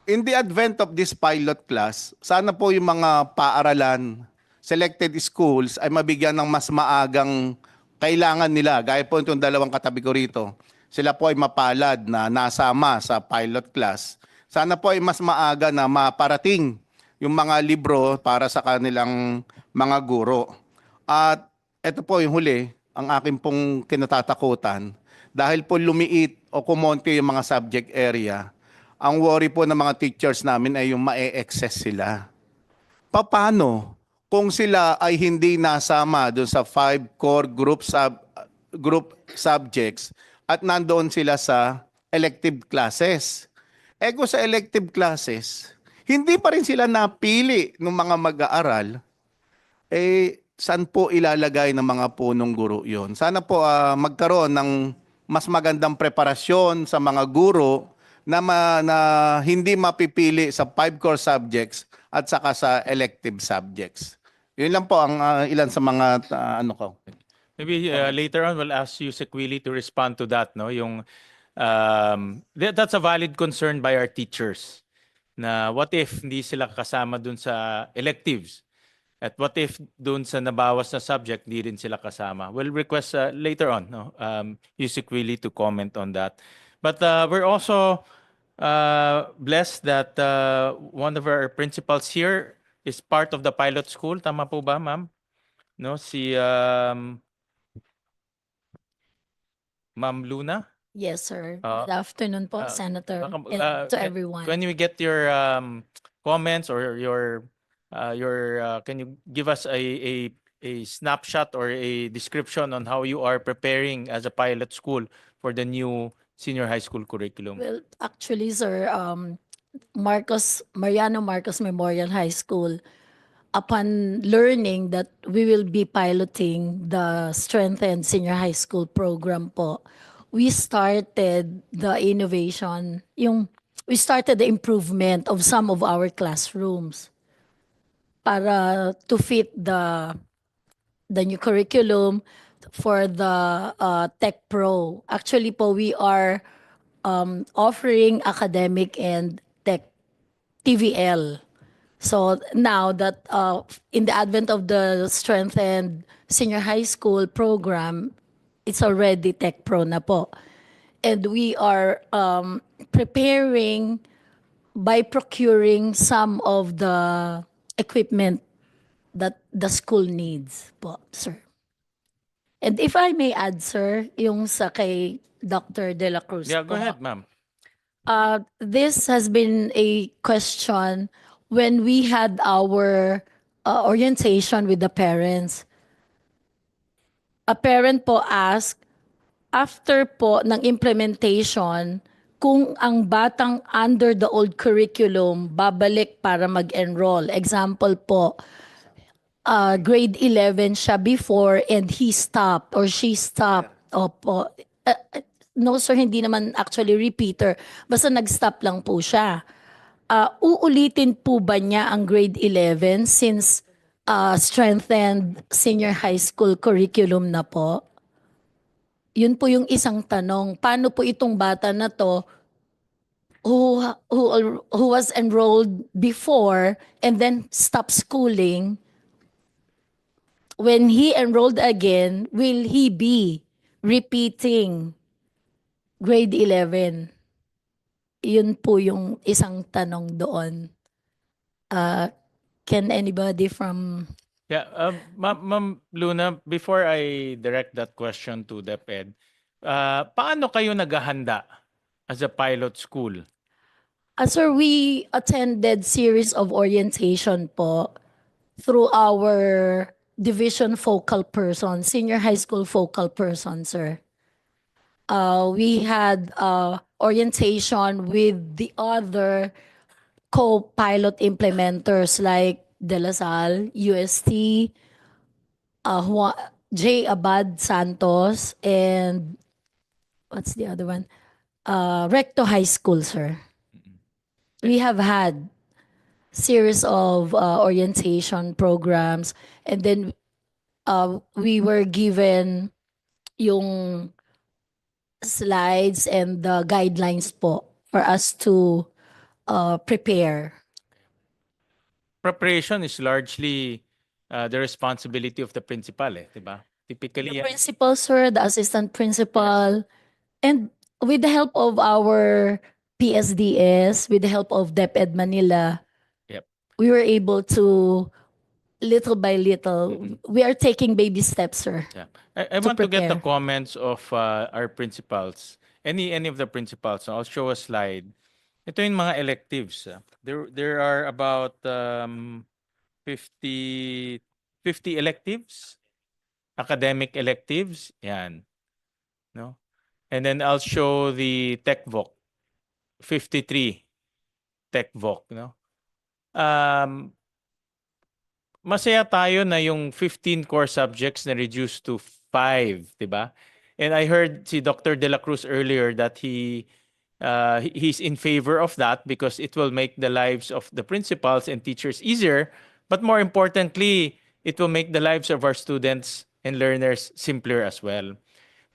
In the advent of this pilot class, sana po yung mga paaralan, selected schools ay mabigyan ng mas maagang kailangan nila. Gaya po itong dalawang katabi ko rito. Sila po ay mapalad na nasama sa pilot class. Sana po ay mas maaga na maparating yung mga libro para sa kanilang mga guro. At ito po yung huli, ang aking pong kinatatakutan. Dahil po lumiit o kumonti yung mga subject area, ang worry po ng mga teachers namin ay yung ma-excess sila. Paano kung sila ay hindi nasama doon sa 5 core group subjects at nandoon sila sa elective classes? Kung sa elective classes, hindi pa rin sila napili ng mga mag-aaral, saan po ilalagay ng mga punong guro yon? Sana po magkaroon ng mas magandang preparasyon sa mga guro na hindi mapipili sa 5 core subjects at saka sa elective subjects. Yun lang po ang ilan sa mga ano ko. Maybe later on we'll ask you, Sequili, to respond to that. No, yung that's a valid concern by our teachers. Na what if hindi sila kasama dun sa electives? At what if dun sa nabawas na subject, di rin sila kasama? We'll request later on, no, Yusik Willie to comment on that. But we're also blessed that one of our principals here is part of the pilot school. Tama po ba, ma'am? No, si Ma'am Luna? Yes, sir. Good afternoon po, Senator, and to everyone. When we get your comments or your can you give us a snapshot or a description on how you are preparing as a pilot school for the new senior high school curriculum? Well, actually, sir, Mariano Marcos Memorial High School, upon learning that we will be piloting the strengthened senior high school program po, we started the innovation, we started the improvement of some of our classrooms para to fit the new curriculum for the Tech Pro. Actually po, we are offering academic and tech TVL. So now that in the advent of the strengthened senior high school program, it's already Tech Pro na po. And we are preparing by procuring some of the equipment that the school needs po, sir. And if I may add, sir, yung sa kay Dr. De La Cruz Yeah, po. go ahead, ma'am. This has been a question when we had our orientation with the parents. A parent po asked, after po ng implementation, kung ang batang under the old curriculum babalik para mag-enroll. Example po, grade 11 siya before and he stopped or she stopped. Opo. No sir, hindi naman actually repeater. Basta nag-stop lang po siya. Uulitin po ba niya ang grade 11 since strengthened senior high school curriculum na po? Yun po yung isang tanong. Paano po itong bata na to who was enrolled before and then stopped schooling, when he enrolled again, will he be repeating grade 11? Yun po yung isang tanong doon. Can anybody from... Yeah, Ma'am Luna, before I direct that question to DepEd, paano kayo naghahanda as a pilot school? Sir, we attended series of orientation po through our division focal person, senior high school focal person, sir. We had orientation with the other co-pilot implementers like De La Salle, UST, J. Abad Santos, and what's the other one? Recto High School, sir. We have had series of orientation programs, and then we were given yung slides and the guidelines po for us to prepare. Preparation is largely the responsibility of the principal, diba? Typically, The principal, sir, the assistant principal, and with the help of our PSDS, with the help of DepEd Manila, Yep. we were able to, little by little, we are taking baby steps, sir. Yeah. I to want to get the prepare. comments of our principals. Any of the principals. I'll show a slide. Ito yung mga electives. There are about 50 electives, academic electives. Yan. No? And then I'll show the tech voc. 53 tech voc, no? Masaya tayo na yung 15 core subjects na reduced to 5, 'di ba? And I heard si Dr. De La Cruz earlier that he's in favor of that because it will make the lives of the principals and teachers easier, but more importantly, it will make the lives of our students and learners simpler as well.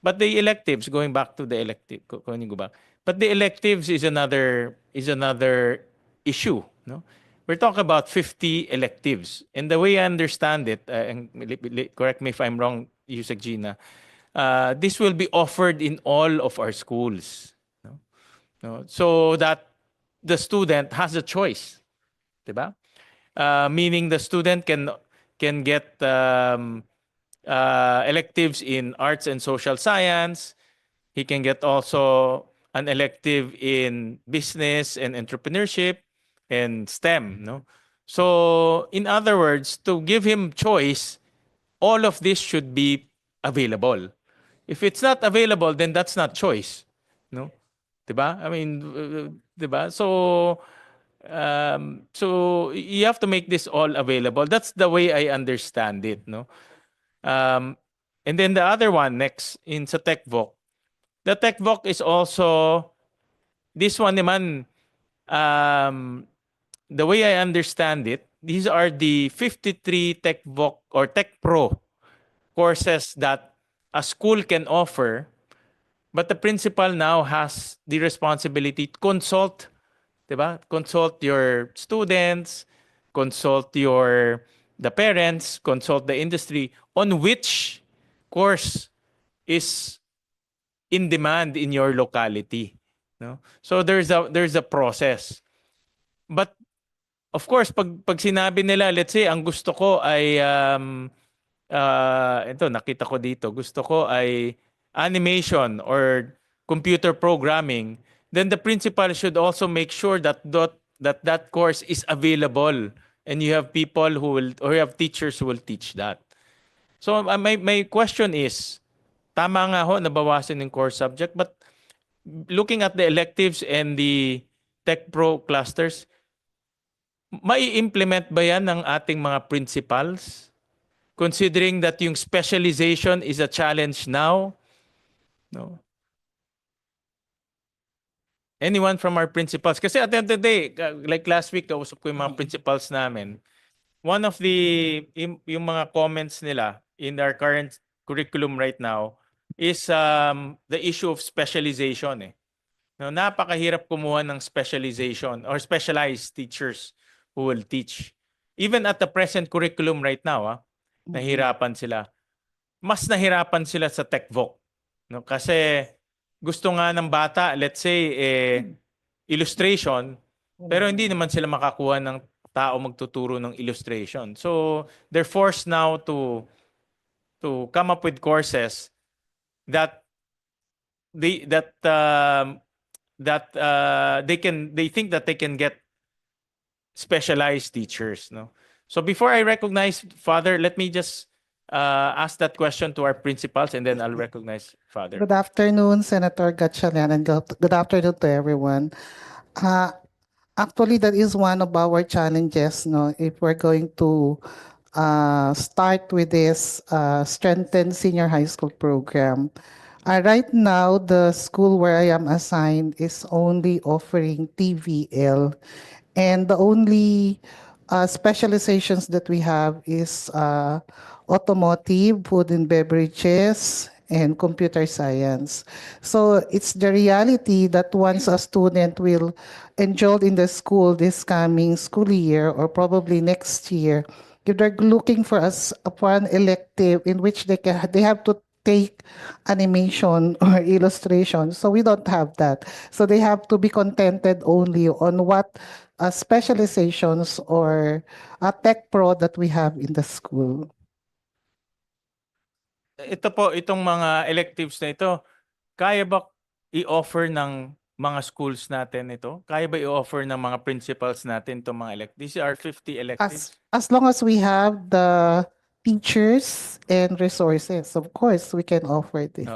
But the electives, going back to the elective, but the electives is another issue, no? We're talking about 50 electives. And the way I understand it, and correct me if I'm wrong, Yusek Gina, this will be offered in all of our schools. No? So that the student has a choice. Diba? Meaning the student can get electives in arts and social science. He can get also an elective in business and entrepreneurship and STEM. No? So in other words, to give him choice, all of this should be available. If it's not available, then that's not choice. No? Diba? I mean, diba? So you have to make this all available. That's the way I understand it. No? And then the other one next in sa TechVoc. The TechVoc is also, this one naman, the way I understand it, these are the 53 TechVoc or Tech Pro courses that a school can offer, but the principal now has the responsibility to consult, diba? Consult your students, consult the parents, consult the industry on which course is in demand in your locality. No? So there's a process. But of course, pag sinabi nila, let's say, ang gusto ko ay ito nakita ko dito, gusto ko ay animation or computer programming, then the principal should also make sure that that course is available and you have people who will, or you have teachers who will teach that. So my question is, tama nga ho, nabawasan yung core subject, but looking at the electives and the Tech Pro clusters, mai-implement ba yan ng ating mga principals? Considering that yung specialization is a challenge now? No? Anyone from our principals? Kasi at the end of the day, like last week, kausap ko yung mga principals namin. One of yung mga comments nila in our current curriculum right now, is the issue of specialization. No, napakahirap kumuha ng specialization or specialized teachers who will teach. Even at the present curriculum right now, nahirapan sila. Mas nahirapan sila sa TechVoc. No? Kasi gusto nga ng bata, let's say, illustration, pero hindi naman sila makakuha ng tao magtuturo ng illustration. So, they're forced now to come up with courses that they think that they can get specialized teachers. No, so before I recognize Father, let me just ask that question to our principals, and then I'll recognize Father. Good afternoon, Senator Gatchalian, and good afternoon to everyone. Actually, that is one of our challenges. No, if we're going to start with this strengthened senior high school program. Right now, the school where I am assigned is only offering TVL, and the only specializations that we have is automotive, food and beverages, and computer science. So it's the reality that once a student will enroll in the school this coming school year or probably next year, if they're looking for for an elective in which they have to take animation or illustration. So we don't have that. So they have to be contented only on what specializations or tech pro that we have in the school. Itong mga electives na ito, kaya ba i-offer ng mga schools natin ito? Kaya ba i-offer ng mga principals natin itong mga electives? These are 50 electives. As long as we have the teachers and resources, of course, we can offer this.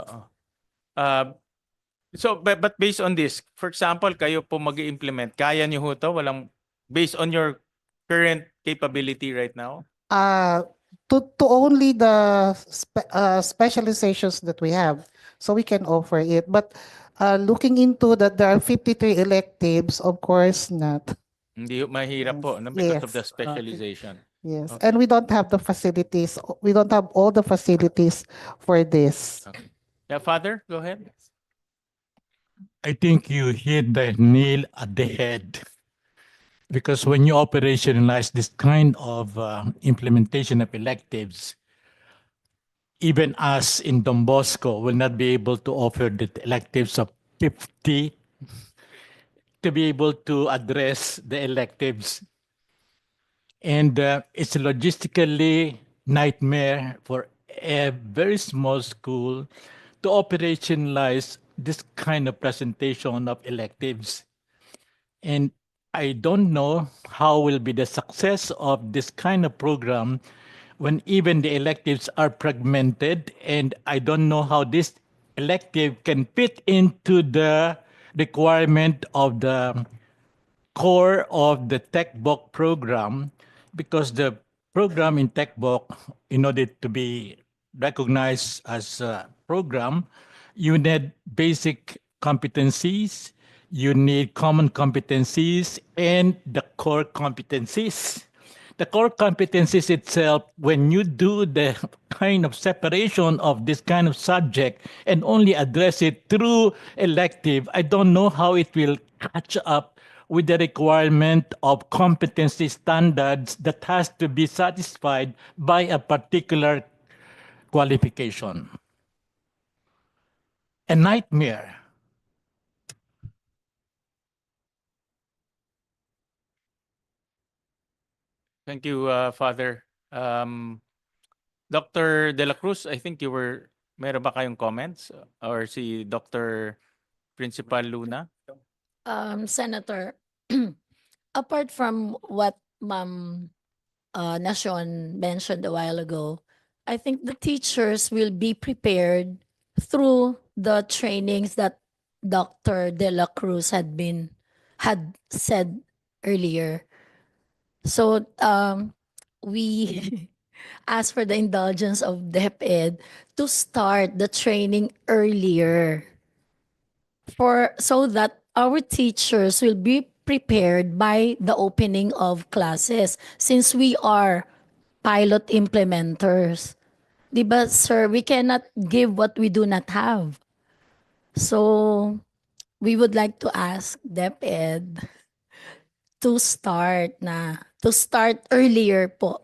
So, but based on this, for example, kayo po mag-implement, kaya niyo ho ito? Based on your current capability right now? To only the specializations that we have, so we can offer it. But looking into that, there are 53 electives, of course not. Hindi mahirap po because of the specialization. Yes, Okay. and we don't have the facilities. We don't have all the facilities for this. Okay. Yeah, Father, go ahead. I think you hit the nail at the head. Because when you operationalize this kind of implementation of electives, even us in Don Bosco will not be able to offer the electives of 50 to be able to address the electives. And it's logistically nightmare for a very small school to operationalize this kind of presentation of electives. And I don't know how will be the success of this kind of program when even the electives are fragmented, and I don't know how this elective can fit into the requirement of the core of the TechBook program, because the program in TechBook, in order to be recognized as a program, you need basic competencies, you need common competencies, and the core competencies. The core competencies itself, when you do the kind of separation of this kind of subject and only address it through elective, I don't know how it will catch up with the requirement of competency standards that has to be satisfied by a particular qualification. A nightmare. Thank you, Father. Dr. De La Cruz, I think meron ba kayong comments? Or si Dr. Principal Luna? Senator, apart from what Ma'am Nation mentioned a while ago, I think the teachers will be prepared through the trainings that Dr. De La Cruz had said earlier. So we ask for the indulgence of DepEd to start the training earlier so that our teachers will be prepared by the opening of classes, since we are pilot implementers. Diba, sir, we cannot give what we do not have. So, we would like to ask DepEd to start earlier po,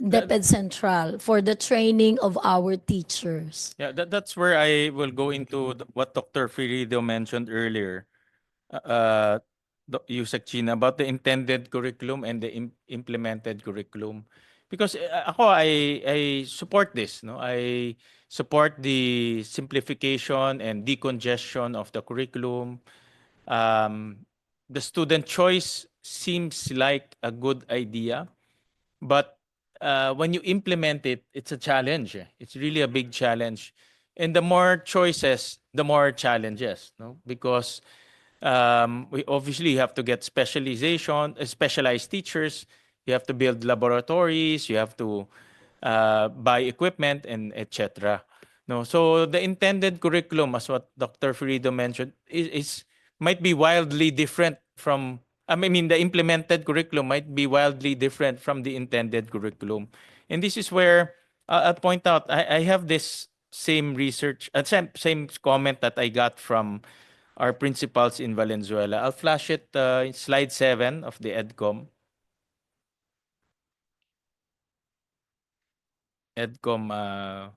DepEd Central, for the training of our teachers. Yeah, that's where I will go into what Dr. Firido mentioned earlier, Yusek China, about the intended curriculum and the implemented curriculum. Because I support this. No, I support the simplification and decongestion of the curriculum. The student choice seems like a good idea, but when you implement it, it's a challenge. It's really a big challenge. And the more choices, the more challenges, no? Because we obviously have to get specialized teachers. You have to build laboratories. You have to buy equipment and etc. No, so the intended curriculum, as what Dr. Ferido mentioned, is might be wildly different from. I mean, the implemented curriculum might be wildly different from the intended curriculum, and this is where I'll point out. I have this same research, same comment that I got from our principals in Valenzuela. I'll flash it in slide 7 of the EDCOM. EDCOM.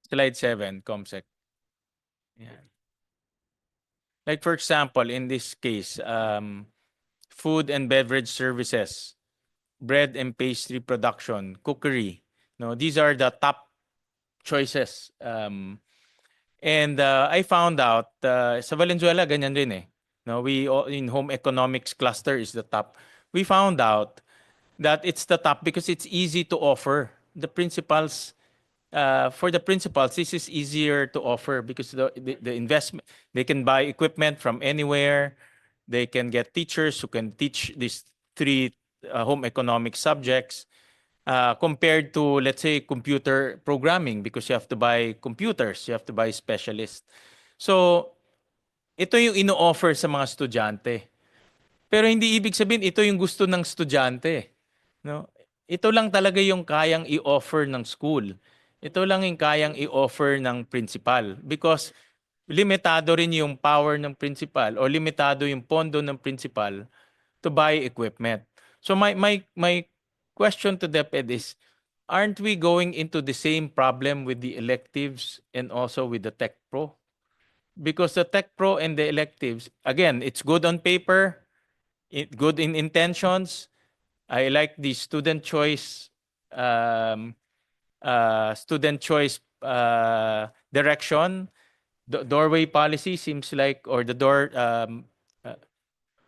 Slide 7, ComSec. Yeah. Like for example, in this case, food and beverage services, bread and pastry production, cookery. No, these are the top choices. And I found out sa Valenzuela ganyan rin eh. No, in home economics cluster is the top. We found out that it's the top because it's easy to offer. The principals for the principals, this is easier to offer because the investment, they can buy equipment from anywhere. They can get teachers who can teach these 3 home economic subjects compared to, let's say, computer programming because you have to buy computers, you have to buy specialists. So, ito yung ino-offer sa mga estudyante. Pero hindi ibig sabihin ito yung gusto ng estudyante. No? Ito lang talaga yung kayang i-offer ng school. Ito lang yung kayang i-offer ng principal because limitado rin yung power ng principal o limitado yung pondo ng principal to buy equipment. So my question to DepEd is, aren't we going into the same problem with the electives and also with the Tech Pro? Because the Tech Pro and the electives, again, it's good on paper, good in intentions. I like the student choice direction. The doorway policy seems like, or the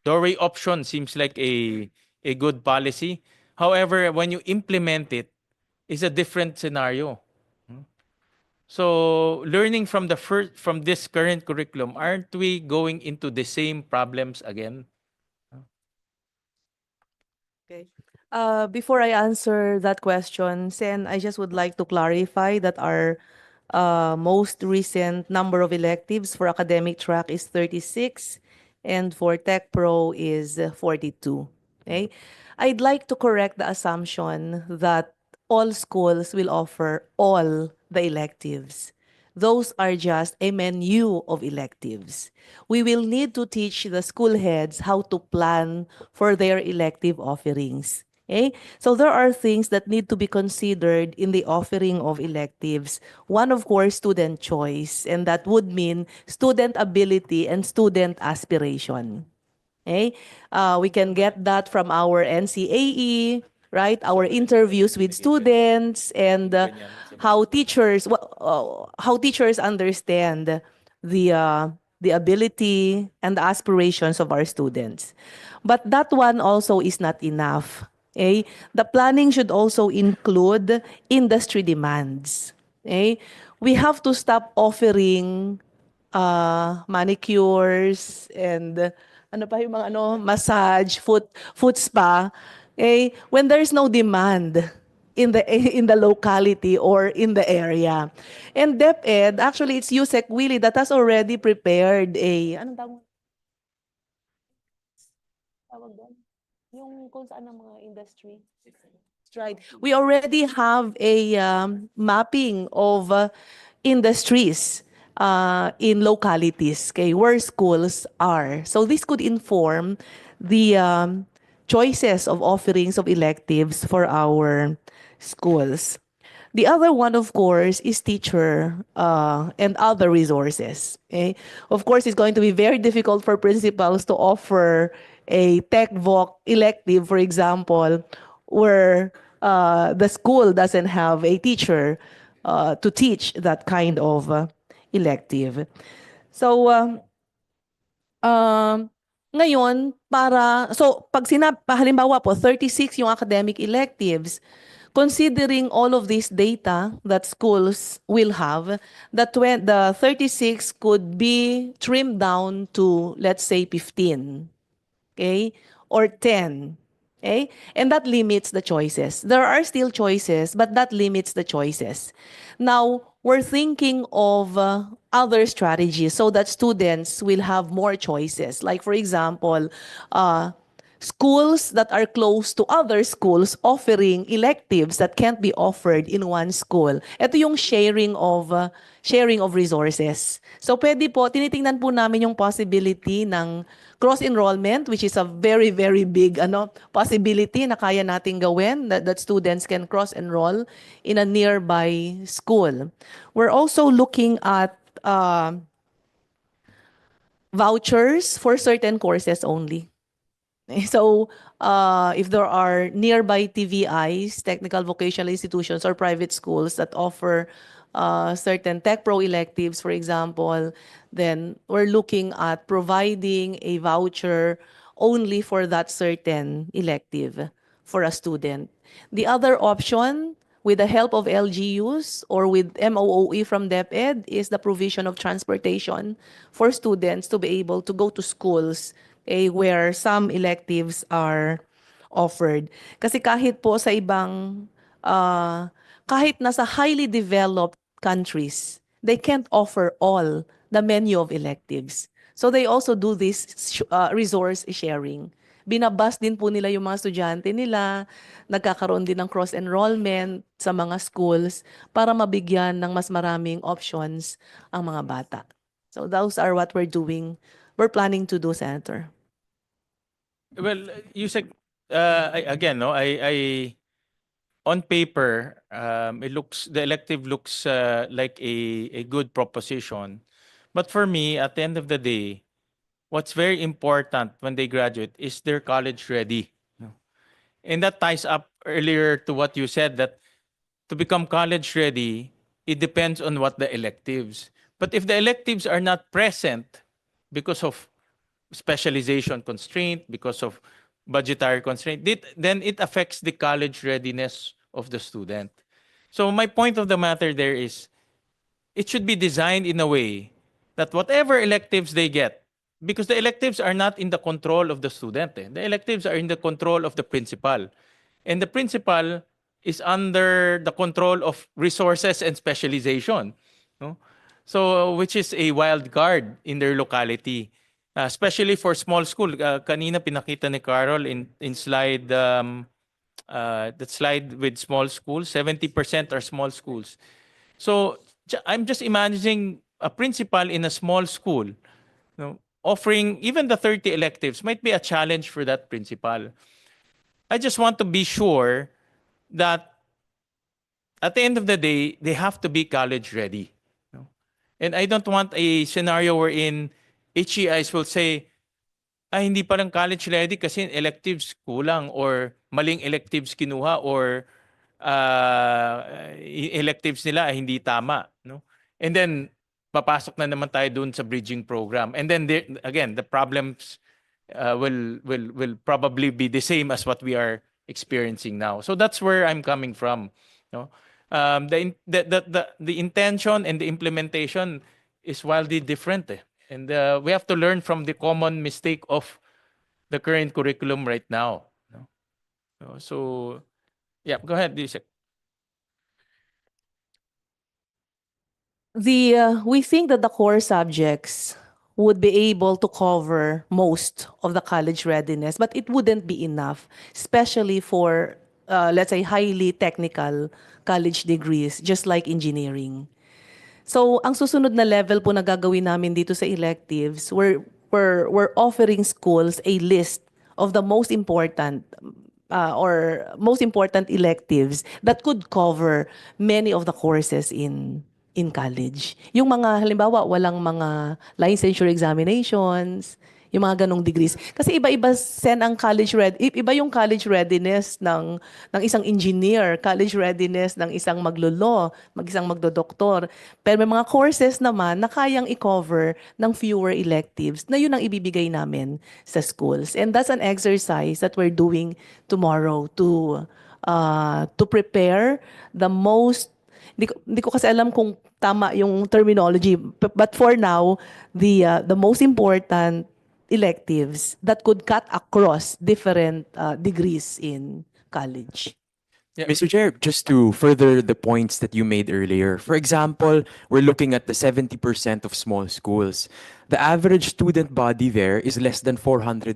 doorway option seems like a good policy. However, when you implement it, it's a different scenario. So, learning from from this current curriculum, aren't we going into the same problems again? Okay. Before I answer that question, Sen, I just would like to clarify that our most recent number of electives for academic track is 36 and for Tech Pro is 42. Okay? I'd like to correct the assumption that all schools will offer all the electives. Those are just a menu of electives. We will need to teach the school heads how to plan for their elective offerings. Okay? So there are things that need to be considered in the offering of electives. One, of course, student choice, and that would mean student ability and student aspiration. Okay? We can get that from our NCAE, right? Our interviews with students and how teachers understand the ability and the aspirations of our students. But that one also is not enough. Okay? The planning should also include industry demands. Okay? We have to stop offering manicures and ano pa yung mga massage, foot spa, okay? When there's no demand. in the in the locality or in the area. And DepEd, actually it's USEC Willie that has already prepared a anong tawag doon? Yung kung saan ang mga industry. Right. We already have a mapping of industries in localities, okay, where schools are. So this could inform the choices of offerings of electives for our schools. The other one, of course, is teacher and other resources. Okay? Of course, it's going to be very difficult for principals to offer a tech voc elective, for example, where the school doesn't have a teacher to teach that kind of elective. So, ngayon, pag halimbawa po, 36 yung academic electives, considering all of this data that schools will have, the 36 could be trimmed down to, let's say, 15, okay, or 10. Okay? And that limits the choices. There are still choices, but that limits the choices. Now, we're thinking of other strategies so that students will have more choices. Like, for example, schools that are close to other schools offering electives that can't be offered in one school. Ito yung sharing of resources. So pwede po, tinitingnan po namin yung possibility ng cross-enrollment, which is a very, very big possibility na kaya nating gawin, that students can cross-enroll in a nearby school. We're also looking at vouchers for certain courses only. So, if there are nearby TVIs, technical vocational institutions, or private schools that offer certain tech pro electives, for example, then we're looking at providing a voucher only for that certain elective for a student. The other option, with the help of LGUs or with MOOE from DepEd, is the provision of transportation for students to be able to go to schools where some electives are offered. Kasi kahit po sa ibang, kahit nasa highly developed countries, they can't offer all the menu of electives. So they also do this resource sharing. Binabas din po nila yung mga estudyante nila, nagkakaroon din ng cross-enrollment sa mga schools para mabigyan ng mas maraming options ang mga bata. So those are what we're planning to do, Senator. Well, you said again, no, I on paper, the elective looks like a good proposition, but for me, at the end of the day, what's very important when they graduate is they're college ready, and that ties up earlier to what you said, that to become college ready, it depends on what the electives. But if the electives are not present because of specialization constraint, because of budgetary constraint, then it affects the college readiness of the student. So my point of the matter there is, it should be designed in a way that whatever electives they get, because the electives are not in the control of the student. The electives are in the control of the principal. And the principal is under the control of resources and specialization. No? So, which is a wild card in their locality. Especially for small school. Kanina pinakita ni Carol in slide, that slide with small schools, 70% are small schools. So I'm just imagining a principal in a small school, offering even the 30 electives might be a challenge for that principal. I just want to be sure that at the end of the day, they have to be college ready. And I don't want a scenario wherein HEIs will say, hindi pa lang college ready kasi electives kulang or maling electives kinuha or electives nila hindi tama. No? And then, papasok na naman tayo dun sa bridging program. And then, again, the problems will probably be the same as what we are experiencing now. So that's where I'm coming from. No? The intention and the implementation is wildly different. And we have to learn from the common mistake of the current curriculum right now. So, yeah, go ahead, Yusek. we think that the core subjects would be able to cover most of the college readiness, but it wouldn't be enough, especially for, let's say, highly technical college degrees, just like engineering. So, ang susunod na level po na gagawin namin dito sa electives, we're offering schools a list of the most important or most important electives that could cover many of the courses in college. Yung mga halimbawa walang mga licensure examinations, yung mga ganong degrees. Kasi iba-iba iba yung college readiness ng isang engineer, college readiness ng isang maglo-law, isang magdodoktor. Pero may mga courses naman na kayang i-cover ng fewer electives na yun ang ibibigay namin sa schools. And that's an exercise that we're doing tomorrow to prepare the most. Hindi ko kasi alam kung tama yung terminology, but for now, the most important electives that could cut across different degrees in college. Mr. Chair, just to further the points that you made earlier, for example, we're looking at the 70% of small schools. The average student body there is less than 440.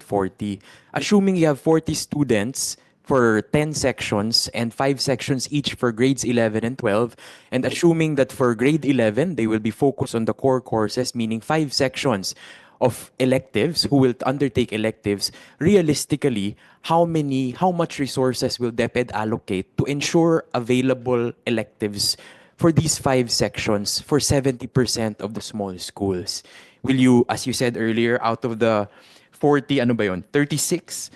Assuming you have 40 students for 10 sections and 5 sections each for grades 11 and 12, and assuming that for grade 11, they will be focused on the core courses, meaning 5 sections of electives, who will undertake electives, realistically, how much resources will DepEd allocate to ensure available electives for these 5 sections for 70% of the small schools? Will you, as you said earlier, out of the 40, 36?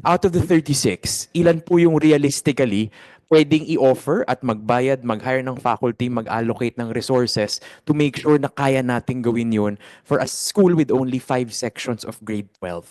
Out of the 36, ilan po yung realistically pwedeng i-offer at magbayad, mag-hire ng faculty, mag-allocate ng resources to make sure na kaya nating gawin yun for a school with only 5 sections of grade 12?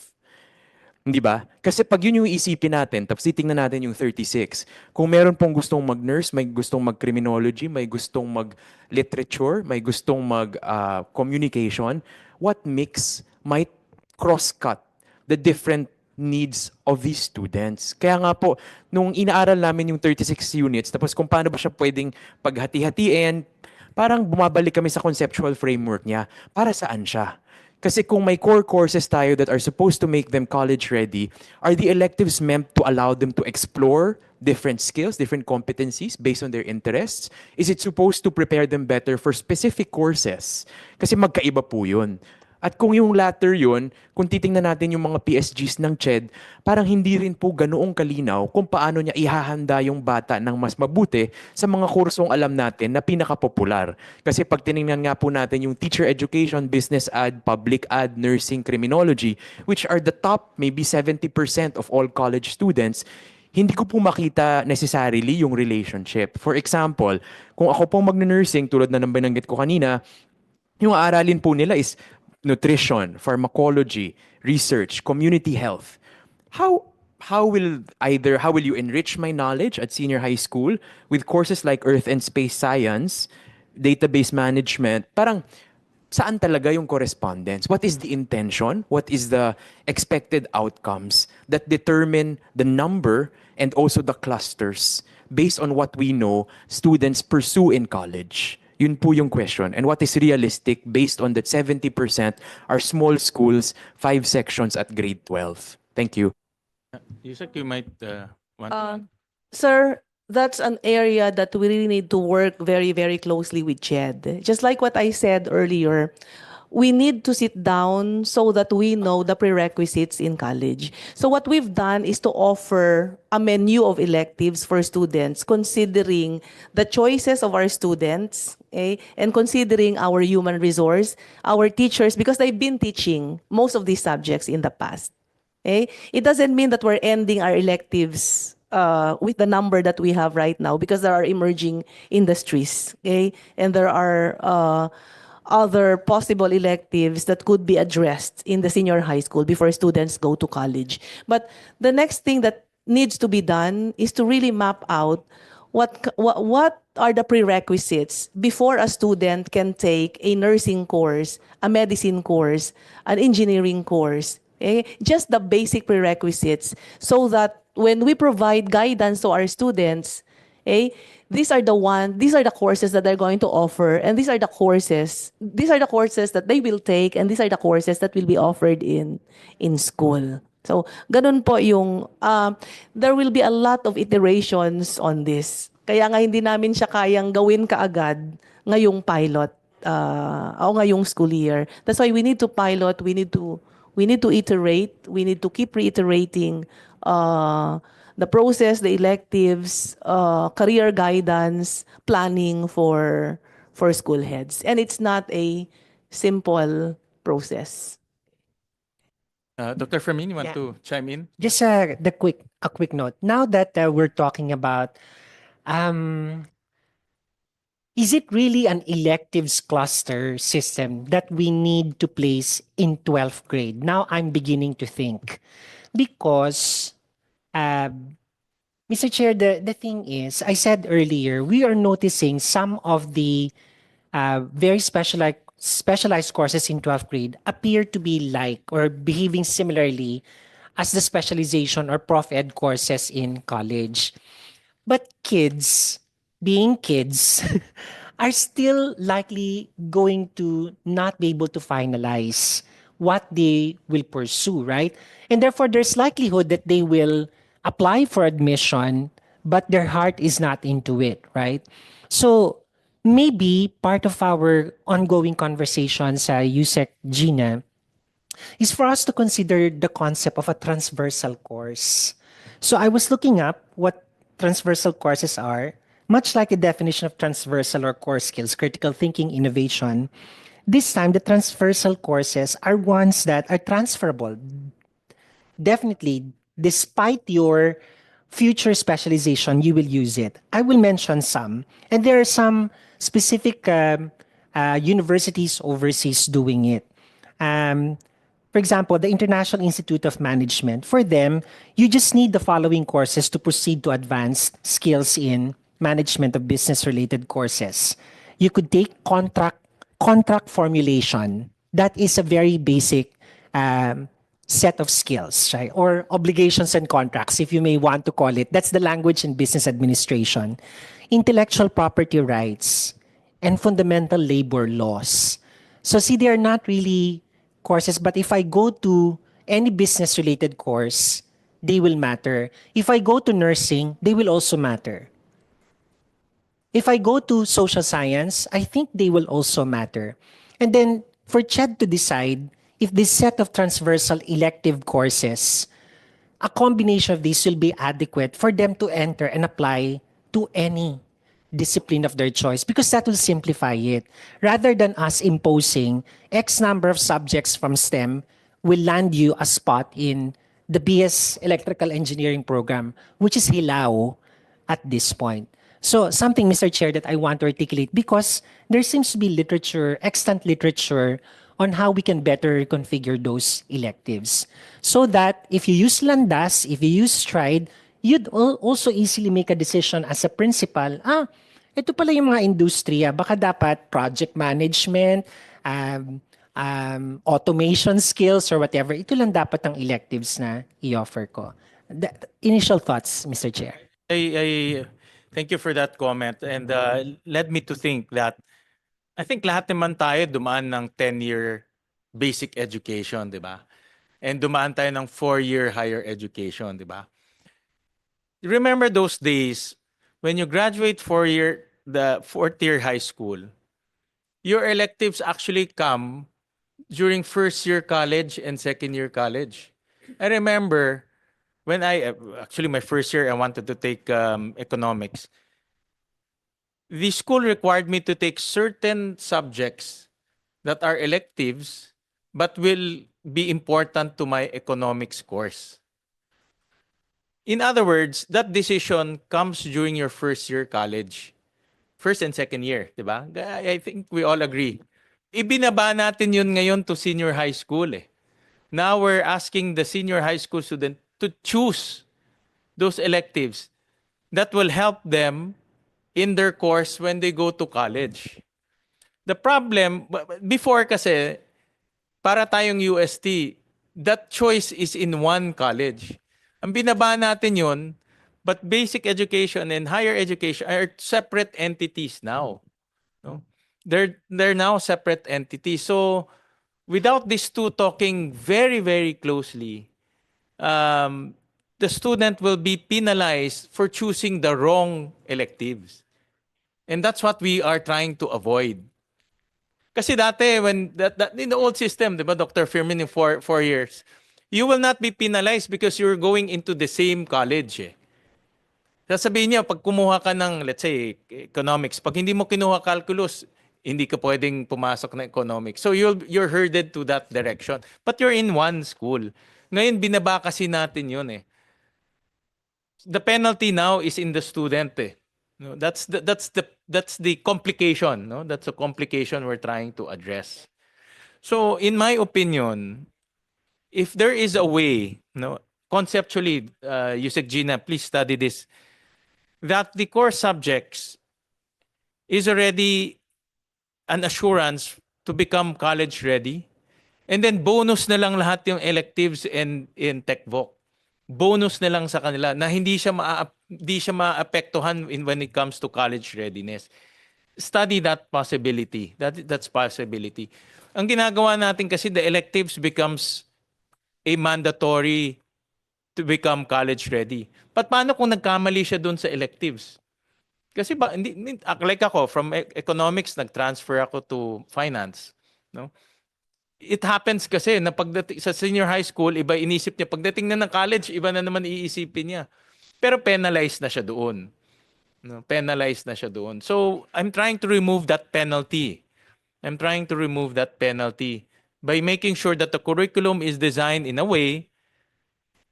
Hindi ba? Kasi pag yun yung isipin natin, tapos titingnan natin yung 36, kung meron pong gustong mag-nurse, may gustong mag-criminology, may gustong mag-literature, may gustong mag-communication, what mix might cross-cut the different needs of these students? Kaya nga po, nung inaaral namin yung 36 units, tapos kung paano ba siya pwedeng paghati-hatiin, parang bumabalik kami sa conceptual framework niya. Para saan siya? Kasi kung may core courses tayo that are supposed to make them college ready, are the electives meant to allow them to explore different skills, different competencies based on their interests? Is it supposed to prepare them better for specific courses? Kasi magkaiba po yun. At kung yung latter yun, kung titingnan natin yung mga PSGs ng TED, parang hindi rin po ganoong kalinaw kung paano niya ihahanda yung bata ng mas mabuti sa mga kursong alam natin na pinakapopular. Kasi pag tinignan nga po natin yung teacher education, business ad, public ad, nursing, criminology, which are the top maybe 70% of all college students, hindi ko po makita necessarily yung relationship. For example, kung ako pong mag-nursing, tulad na ng binanggit ko kanina, yung aaralin po nila is nutrition, pharmacology, research, community health. How will you enrich my knowledge at senior high school with courses like Earth and Space Science, database management? Parang saan talaga yung correspondence? What is the intention? What is the expected outcomes that determine the number and also the clusters based on what we know students pursue in college? Yun po yung question. And what is realistic based on that 70% are small schools, 5 sections at grade 12? Thank you. Yusek, you might want to... Sir, that's an area that we really need to work very, very closely with CHED. Just like what I said earlier, we need to sit down so that we know the prerequisites in college. So what we've done is to offer a menu of electives for students, considering the choices of our students, okay, and considering our human resource, our teachers, because they've been teaching most of these subjects in the past. Okay? It doesn't mean that we're ending our electives with the number that we have right now, because there are emerging industries, okay? And there are other possible electives that could be addressed in the senior high school before students go to college. But the next thing that needs to be done is to really map out what are the prerequisites before a student can take a nursing course, a medicine course, an engineering course. Okay? Just the basic prerequisites, so that when we provide guidance to our students, okay, these are the courses that they're going to offer, and these are the courses that they will take, and these are the courses that will be offered in school. So ganun po yung there will be a lot of iterations on this. Kaya nga hindi namin siya kayang gawin kaagad ngayong pilot o ngayong school year. That's why we need to pilot, we need to iterate, we need to keep reiterating the process, the electives, career guidance, planning for school heads. And it's not a simple process. Dr. Fermin, you want Yeah. to chime in? Just a quick note. Now that we're talking about, is it really an electives cluster system that we need to place in 12th grade? Now I'm beginning to think, because Mr. Chair, the thing is, I said earlier, we are noticing some of the very specialized courses in 12th grade appear to be like or behaving similarly as the specialization or prof ed courses in college. But kids, being kids, are still likely going to not be able to finalize what they will pursue, right? And therefore, there's likelihood that they will apply for admission, but their heart is not into it, right? So maybe part of our ongoing conversations, USEC Gina, is for us to consider the concept of a transversal course. So I was looking up what transversal courses are, much like the definition of transversal or core skills, critical thinking, innovation. This time, the transversal courses are ones that are transferable. Definitely, despite your future specialization, you will use it. I will mention some. And there are some specific universities overseas doing it. For example, the International Institute of Management, for them, you just need the following courses to proceed to advanced skills in management of business-related courses. You could take contract formulation. That is a very basic set of skills, right? Or obligations and contracts, if you may want to call it. That's the language in business administration. Intellectual property rights and fundamental labor laws. So see, they are not really courses, but if I go to any business-related course, they will matter. If I go to nursing, they will also matter. If I go to social science, I think they will also matter. And then for CHED to decide if this set of transversal elective courses, a combination of these will be adequate for them to enter and apply to any discipline of their choice, because that will simplify it. Rather than us imposing X number of subjects from STEM will land you a spot in the BS Electrical Engineering program, which is hilaw at this point. So something, Mr. Chair, that I want to articulate, because there seems to be literature, extant literature, on how we can better configure those electives. So that if you use Landas, if you use Stride, you'd also easily make a decision as a principal, ito pala yung mga industriya, baka dapat project management, automation skills or whatever, ito lang dapat ang electives na i-offer ko. Initial thoughts, Mr. Chair. I thank you for that comment, and led me to think that I think lahat naman tayo dumaan ng 10-year basic education, di ba? And dumaan tayo ng 4-year higher education, di ba? Remember those days when you graduate the 4th year high school, your electives actually come during 1st year college and 2nd year college. I remember when actually my 1st year, I wanted to take economics. The school required me to take certain subjects that are electives but will be important to my economics course. In other words, that decision comes during your 1st year college. 1st and 2nd year, di ba? I think we all agree. Ibinaba natin yun ngayon to senior high school eh. Now we're asking the senior high school student to choose those electives that will help them in their course when they go to college. The problem, before kasi, para tayong UST, that choice is in one college. Ang binaba natin yun, But basic education and higher education are separate entities now. No? They're now separate entities. So without these two talking very, very closely, the student will be penalized for choosing the wrong electives. And that's what we are trying to avoid. Kasi dati, when that in the old system, di ba, Dr. Firmin, in 4 years, you will not be penalized because you're going into the same college. Sasabihin niya, pag kumuha ka ng, let's say, economics, pag hindi mo kinuha calculus, hindi ka pwedeng pumasok na economics. So you're herded to that direction. But you're in one school. Ngayon, binaba kasi natin yun eh. The penalty now is in the student eh. No, that's the complication. No, that's a complication we're trying to address. So, in my opinion, if there is a way, no, conceptually, Yusek Gina, please study this, that the core subjects is already an assurance to become college ready, and then bonus na lang lahat yung electives and in TechVoc. Bonus na lang sa kanila na hindi siya maapektuhan when it comes to college readiness. Study that possibility. That's possibility. Ang ginagawa natin kasi the electives becomes a mandatory to become college ready. But paano kung nagkamali siya doon sa electives? Kasi like ako, from economics, nag-transfer ako to finance. No? It happens kasi na pagdating sa senior high school, iba inisip niya. Pagdating na ng college, iba na naman iisipin niya. Pero penalized na siya doon. No? Penalized na siya doon. So, I'm trying to remove that penalty. I'm trying to remove that penalty by making sure that the curriculum is designed in a way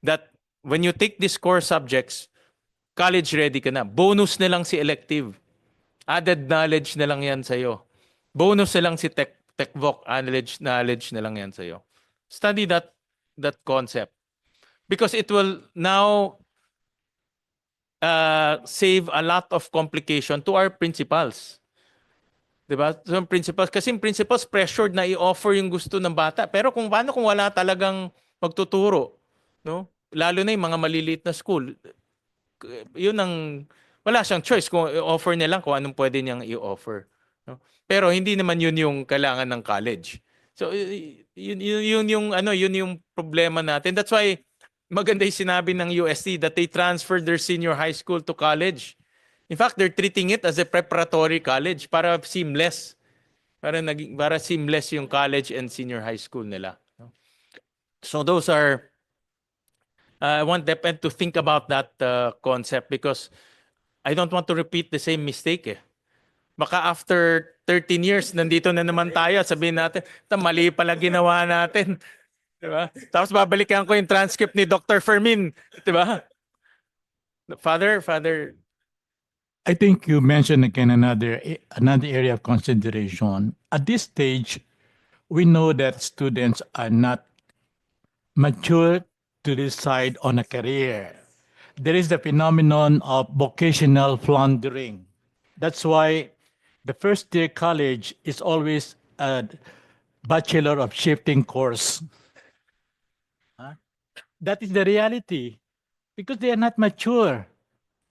that when you take these core subjects, college ready ka na. Bonus na lang si elective. Added knowledge na lang yan sa'yo. Bonus na lang si TechVoc, knowledge na lang yan sa'yo. Study that concept. Because it will now save a lot of complication to our principals. Diba? So, principals, kasi yung principals pressured na i-offer yung gusto ng bata. Pero kung wala talagang magtuturo, no? Lalo na yung mga maliliit na school, yun ang wala siyang choice kung i-offer niya lang kung anong pwede niyang i-offer. No? Pero hindi naman yun yung kailangan ng college. So yun yung problema natin. That's why maganda yung sinabi ng UST that they transferred their senior high school to college. In fact, they're treating it as a preparatory college para seamless. Para seamless yung college and senior high school nila. No? So those are I want DepEd to think about that concept because I don't want to repeat the same mistake eh. Baka after 13 years, nandito na naman tayo, sabihin natin, mali pala ginawa natin. Diba? Tapos babalikan ko yung transcript ni Dr. Fermin. Diba? Father, I think you mentioned again another area of consideration. At this stage, we know that students are not mature to decide on a career. There is the phenomenon of vocational floundering. That's why the first year college is always a Bachelor of Shifting course. That is the reality because they are not mature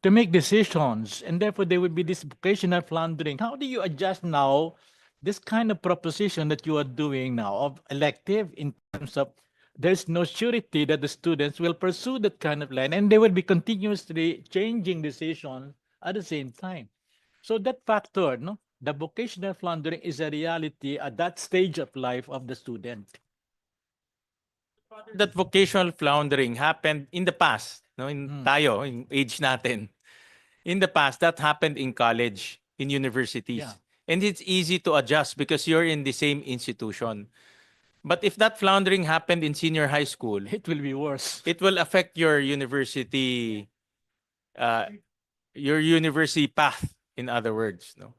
to make decisions and therefore there will be this vocational floundering. How do you adjust now this kind of proposition that you are doing now of elective in terms of there's no surety that the students will pursue that kind of line and they will be continuously changing decisions at the same time. So that factor, no, the vocational floundering is a reality at that stage of life of the student. That vocational floundering happened in the past, no, in tayo, in age natin. In the past, that happened in college, in universities. Yeah. And it's easy to adjust because you're in the same institution. But if that floundering happened in senior high school, It will be worse. it will affect your university path, in other words. No?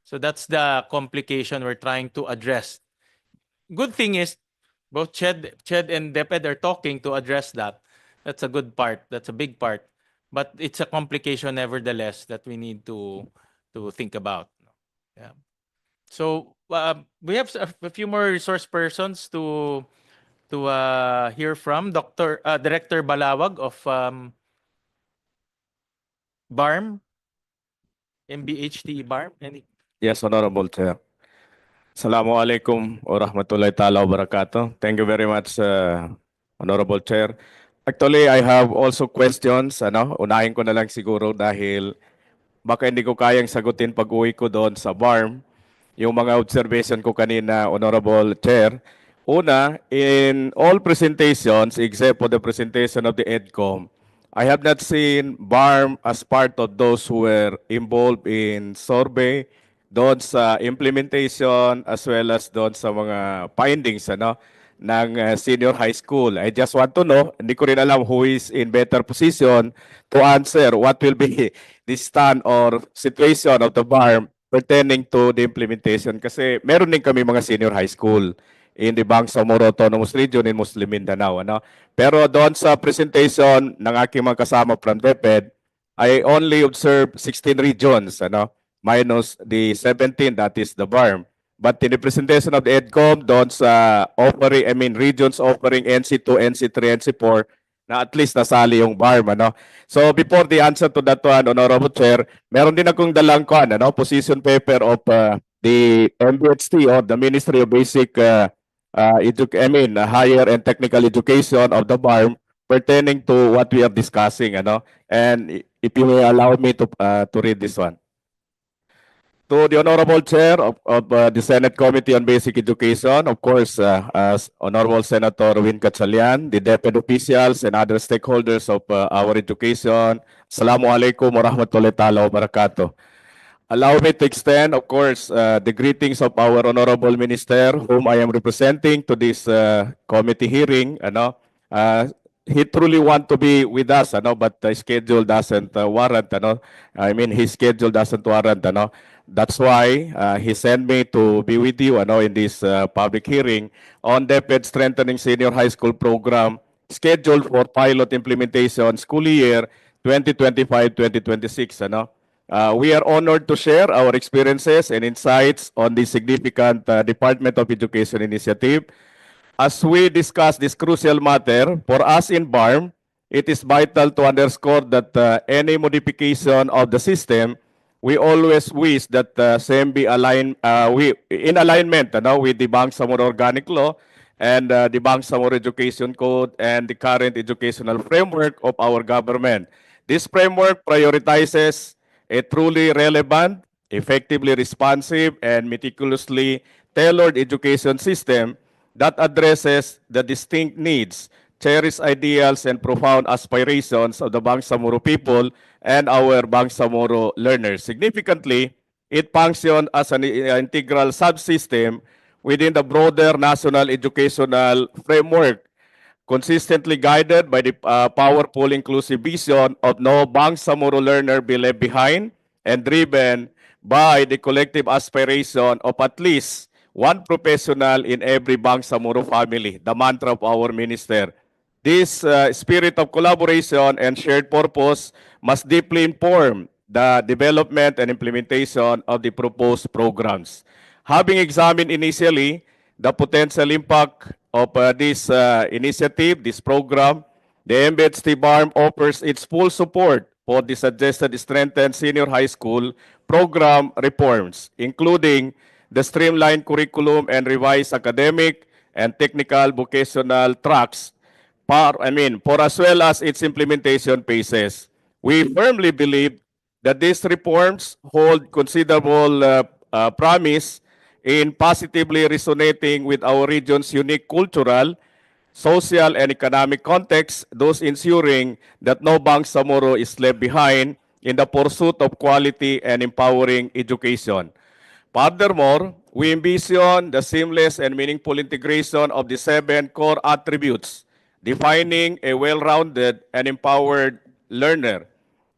So that's the complication we're trying to address. Good thing is, both Ched and DepEd are talking to address that. That's a good part. That's a big part. But it's a complication nevertheless that we need to think about. Yeah. So we have a few more resource persons to hear from. Director Balawag of BARMM, MBHT BARMM, any? Yes, Honorable Chair. Assalamualaikum warahmatullahi ta'ala wabarakatuh. Thank you very much, Honorable Chair. Actually, I have also questions. Unahin ko na lang siguro dahil baka hindi ko kayang sagutin pag-uwi ko doon sa BARMM. Yung mga observation ko kanina, Honorable Chair. Una, in all presentations, except for the presentation of the EDCOM, I have not seen BARMM as part of those who were involved in survey, doon sa implementation, as well as doon sa mga findings ng senior high school. I just want to know, hindi ko rin alam who is in better position to answer what will be the stand or situation of the BARMM pertaining to the implementation. Kasi meron din kami mga senior high school in the Bangsamoro Autonomous Region in Muslim Mindanao. Pero doon sa presentation ng aking mga kasama from DepEd, I only observed 16 regions, minus the 17 that is the BARMM. But in the presentation of the EDCOM, doon sa regions offering NC2, NC3, NC4, na at least nasali yung BARMM. So before the answer to that one, Honorable Chair, meron din akong dalang position paper of the MBHT or the Ministry of Basic Higher and Technical Education of the BARMM pertaining to what we are discussing. And if you may allow me to read this one. To the Honorable Chair of the Senate Committee on Basic Education, of course, as Honorable Senator Win Gatchalian, the DepEd officials and other stakeholders of our education, Assalamualaikum warahmatullahi ta'ala wabarakatuh. Allow me to extend, of course, the greetings of our Honorable Minister, whom I am representing to this committee hearing. He truly want to be with us, but the schedule doesn't warrant. His schedule doesn't warrant. That's why he sent me to be with you in this public hearing on DepEd Strengthening Senior High School Program scheduled for pilot implementation school year 2025-2026. We are honored to share our experiences and insights on this significant Department of Education initiative. As we discuss this crucial matter, for us in BARMM, it is vital to underscore that any modification of the system, we always wish that same be aligned, in alignment with the Bangsamoro Organic Law and the Bangsamoro Education Code and the current educational framework of our government. This framework prioritizes a truly relevant, effectively responsive, and meticulously tailored education system that addresses the distinct needs, cherished ideals, and profound aspirations of the Bangsamoro people and our Bangsamoro learners. Significantly, it functions as an integral subsystem within the broader national educational framework, consistently guided by the powerful inclusive vision of no Bangsamoro learner be left behind and driven by the collective aspiration of at least one professional in every Bangsamoro family, the mantra of our minister. This spirit of collaboration and shared purpose must deeply inform the development and implementation of the proposed programs. Having examined initially the potential impact of this initiative, this program, the MBHT BARMM offers its full support for the suggested strengthened senior high school program reforms, including the streamlined curriculum and revised academic and technical vocational tracks, for as well as its implementation phases. We firmly believe that these reforms hold considerable promise in positively resonating with our region's unique cultural, social, and economic context, thus ensuring that no Bangsamoro is left behind in the pursuit of quality and empowering education. Furthermore, we envision the seamless and meaningful integration of the 7 core attributes, defining a well-rounded and empowered learner.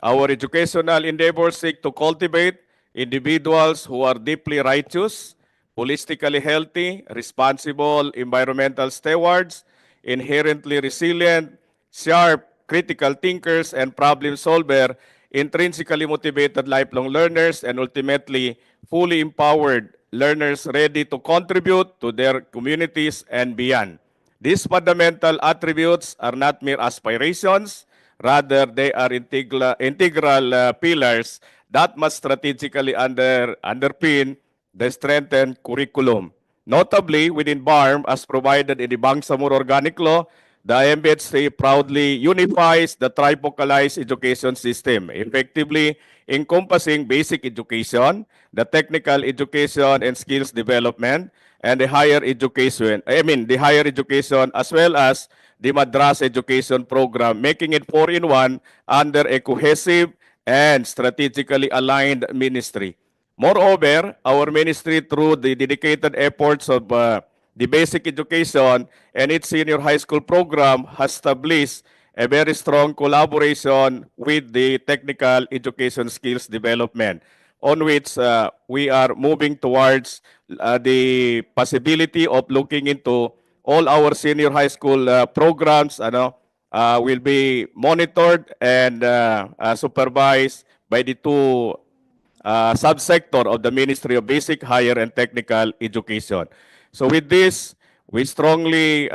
Our educational endeavors seek to cultivate individuals who are deeply righteous, holistically healthy, responsible environmental stewards, inherently resilient, sharp, critical thinkers, and problem solver, intrinsically motivated lifelong learners, and ultimately fully empowered learners ready to contribute to their communities and beyond. These fundamental attributes are not mere aspirations, Rather, they are integral pillars that must strategically underpin the strengthened curriculum. Notably, within BARMM, as provided in the Bangsamoro Organic Law, the MBHC proudly unifies the trifocalized education system, effectively encompassing basic education, the technical education and skills development, and the higher education, as well as the Madras education program, making it 4-in-1 under a cohesive and strategically aligned ministry. Moreover, our ministry, through the dedicated efforts of the basic education and its senior high school program, has established a very strong collaboration with the technical education skills development, on which we are moving towards the possibility of looking into all our senior high school programs will be monitored and supervised by the two subsector of the Ministry of Basic, Higher, and Technical Education. So with this, we strongly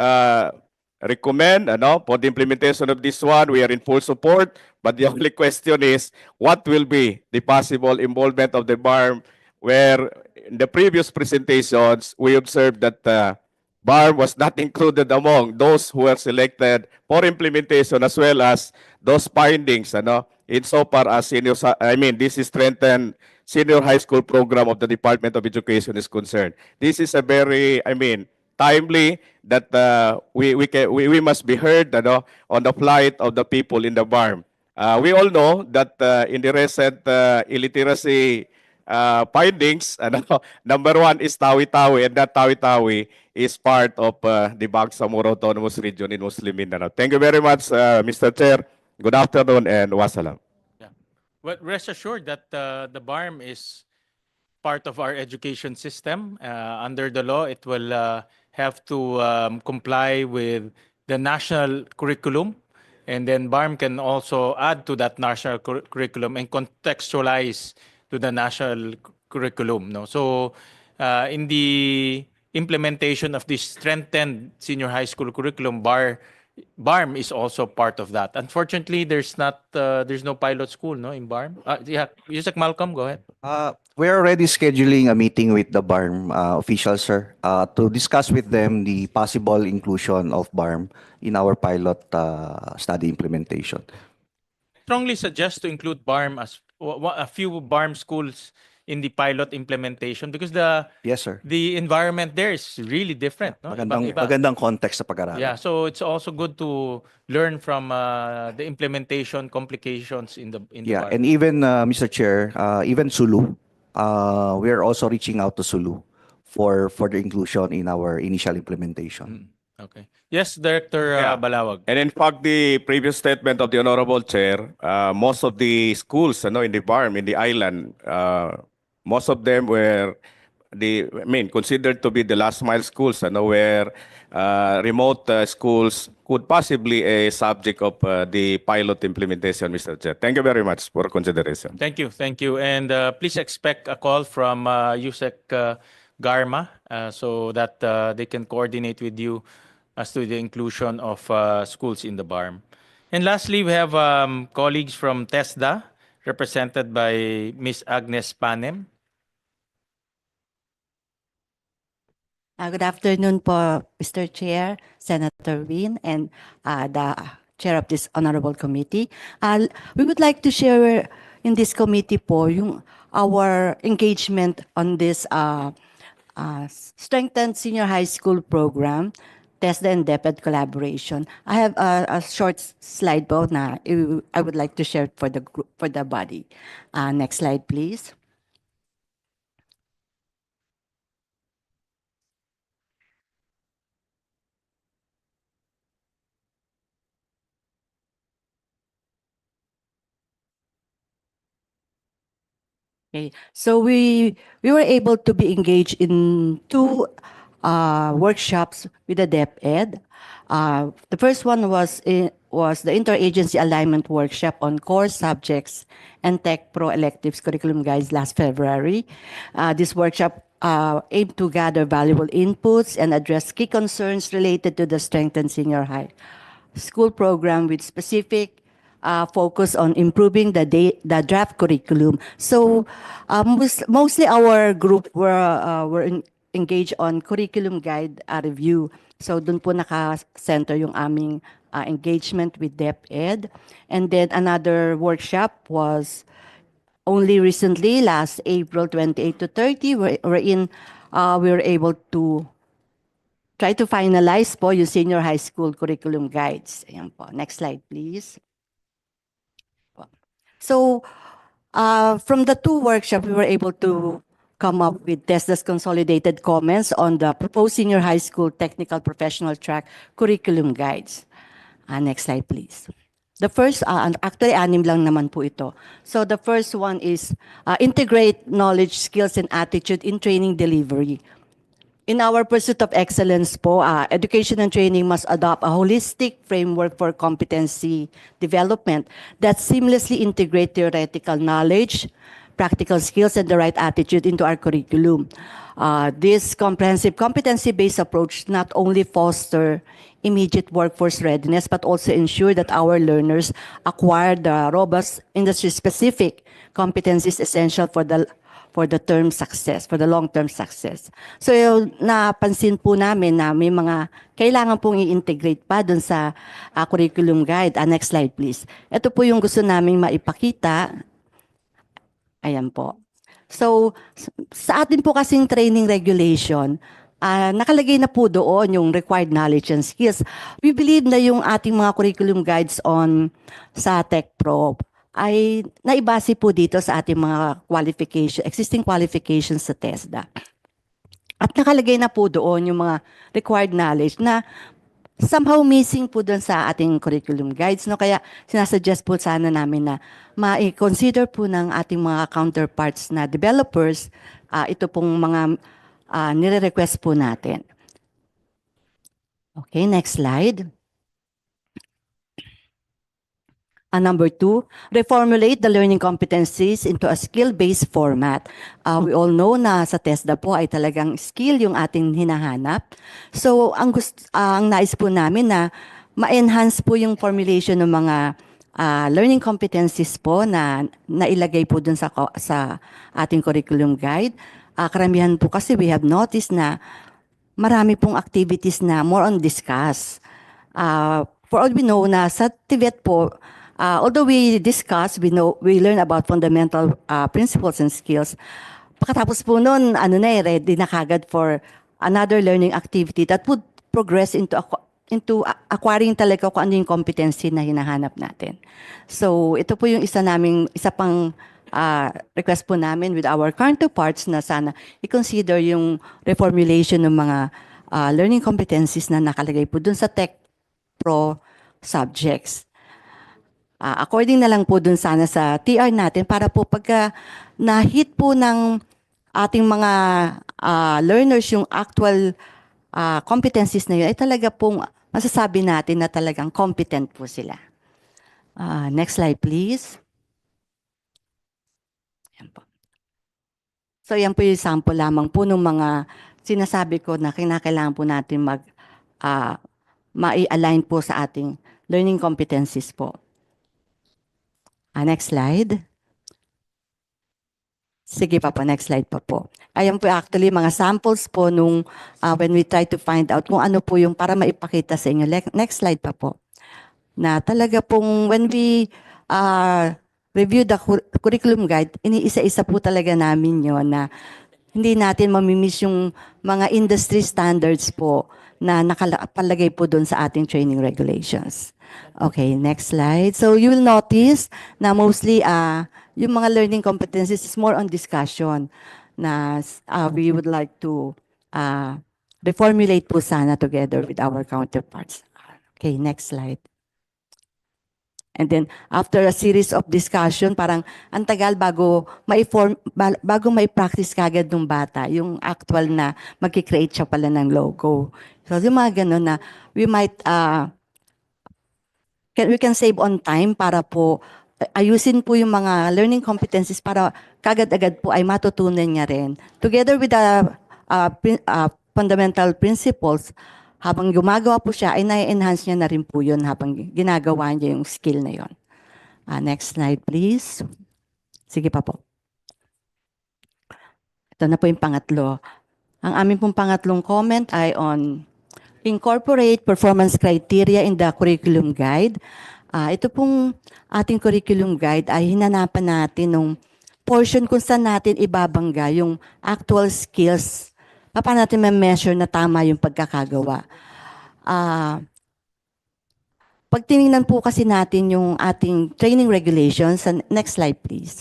recommend for the implementation of this one. We are in full support, but the only question is, what will be the possible involvement of the BARMM, where in the previous presentations, we observed that BARMM was not included among those who were selected for implementation, as well as those findings, insofar as this is strengthened senior high school program of the Department of Education is concerned. This is a very, timely that we must be heard on the plight of the people in the BARMM. We all know that in the recent illiteracy findings, number one is Tawi-Tawi, and that Tawi-Tawi is part of the Bangsamoro Autonomous Region in Muslim Mindanao. Thank you very much, Mr. Chair. Good afternoon and wassalam. Well, rest assured that the BARMM is part of our education system. Under the law, it will have to comply with the national curriculum. And then BARMM can also add to that national curriculum and contextualize to the national curriculum. No? So in the implementation of this strengthened senior high school curriculum, BARMM is also part of that. Unfortunately, there's no pilot school in BARMM. Yeah, Yusek Malcolm, go ahead. We're already scheduling a meeting with the BARMM officials, sir, to discuss with them the possible inclusion of BARMM in our pilot study implementation. Strongly suggest to include BARMM as a few BARMM schools in the pilot implementation, because Yes, sir. the environment there is really different. No? Ibang-iba. Magandang context sa pag-aralan. Yeah, so it's also good to learn from the implementation complications in the Yeah, BARMM. and even, Mr. Chair, even Sulu, we are also reaching out to Sulu for the inclusion in our initial implementation. Okay. Yes, Director Balawag. And in fact, the previous statement of the Honorable Chair, most of the schools in the BARMM, in the island, most of them were considered to be the last mile schools, where remote schools could possibly a subject of the pilot implementation, Mr. Chair. Thank you very much for consideration. Thank you. And please expect a call from Yusek Garma so that they can coordinate with you as to the inclusion of schools in the BARMM. And lastly, we have colleagues from TESDA, represented by Ms. Agnes Panem. Good afternoon po, Mr. Chair, Senator Win, and the Chair of this Honorable Committee. We would like to share in this committee po our engagement on this strengthened senior high school program, TESDA and DepEd collaboration. I have a short slide po na I would like to share for the body. Next slide, please. Okay, so we were able to be engaged in two workshops with the DepEd. The first one was the Interagency Alignment Workshop on Core Subjects and Tech Pro Electives Curriculum Guides last February. This workshop aimed to gather valuable inputs and address key concerns related to the strengthened senior high school program with specific focus on improving the draft curriculum. So mostly our group were engaged on curriculum guide review. So dun po naka-center yung aming engagement with DepEd. And then another workshop was only recently, last April 28 to 30, wherein we were able to try to finalize po yung senior high school curriculum guides. Ayan po. Next slide, please. So, from the two workshops, we were able to come up with TESDA's consolidated comments on the proposed senior high school technical professional track curriculum guides. Next slide, please. The first, actually, 6 lang naman po ito. So the first one is integrate knowledge, skills, and attitude in training delivery. In our pursuit of excellence po, education and training must adopt a holistic framework for competency development that seamlessly integrate theoretical knowledge, practical skills, and the right attitude into our curriculum. This comprehensive competency-based approach not only foster immediate workforce readiness, but also ensure that our learners acquire the robust industry-specific competencies essential for the term success, for the long-term success. So napansin po namin na may mga kailangan pong i-integrate pa dun sa curriculum guide. Next slide, please. Ito po yung gusto naming maipakita. Ayan po. So, sa atin po kasing training regulation, nakalagay na po doon yung required knowledge and skills. We believe na yung ating mga curriculum guides sa TechPro ay naibase po dito sa ating mga existing qualifications sa TESDA. At nakalagay na po doon yung mga required knowledge na somehow missing po doon sa ating curriculum guides. No? Kaya sinasuggest po sana namin na ma-consider po ng ating mga counterparts na developers ito pong mga nire-request po natin. Okay, next slide. Number 2, reformulate the learning competencies into a skill-based format. We all know na sa TESDA po ay talagang skill yung ating hinahanap. So, ang nais po namin na ma-enhance po yung formulation ng mga learning competencies po na nailagay po dun sa ating curriculum guide. Karamihan po kasi we have noticed na marami pong activities na more on discuss. For all we know na sa TVET po, although we discuss, we learn about fundamental principles and skills. Pagkatapos po nun, ready na kagad for another learning activity that would progress into acquiring talaga kung ano yung competency na hinahanap natin. So ito po yung isa pang request po namin with our counterparts na sana i-consider yung reformulation ng mga learning competencies na nakalagay po dun sa Tech Pro subjects. According na lang po dun sana sa TR natin para po pagka na-hit po ng ating mga learners yung actual competencies na yun, ay talaga pong masasabi natin na talagang competent po sila. Next slide, please. Yan po. So yan po yung sample lamang po ng mga sinasabi ko na kinakailangan po natin ma-align po sa ating learning competencies po. Next slide. Sige pa po, next slide pa po. Ayan po actually mga samples po nung when we try to find out kung ano po yung para maipakita sa inyo. Next slide pa po. Na talaga pong when we review the curriculum guide, iniisa-isa po talaga namin yon na hindi natin mamimiss yung mga industry standards po na nakalagay po doon sa ating training regulations. Okay, next slide. So you will notice na mostly yung mga learning competencies is more on discussion na we would like to reformulate po sana together with our counterparts. Okay, next slide. And then after a series of discussion, parang ang tagal bago mai-practice kagad ng bata yung actual na magki-create siya pala ng logo. So yung mga ganun na we can save on time para po ayusin po yung mga learning competencies para kagad-agad po ay matutunan niya rin. Together with the fundamental principles, habang gumagawa po siya, ay na-enhance niya na rin po yun habang ginagawa niya yung skill na yun. Next slide, please. Sige pa po. Ito na po yung pangatlo. Ang aming pong pangatlong comment ay on incorporate performance criteria in the curriculum guide. Ito pong ating curriculum guide ay hinanapan natin nung portion kung saan natin ibabangga yung actual skills. Paano natin ma-measure na tama yung pagkakagawa. Pag tinignan po kasi natin yung ating training regulations, next slide please.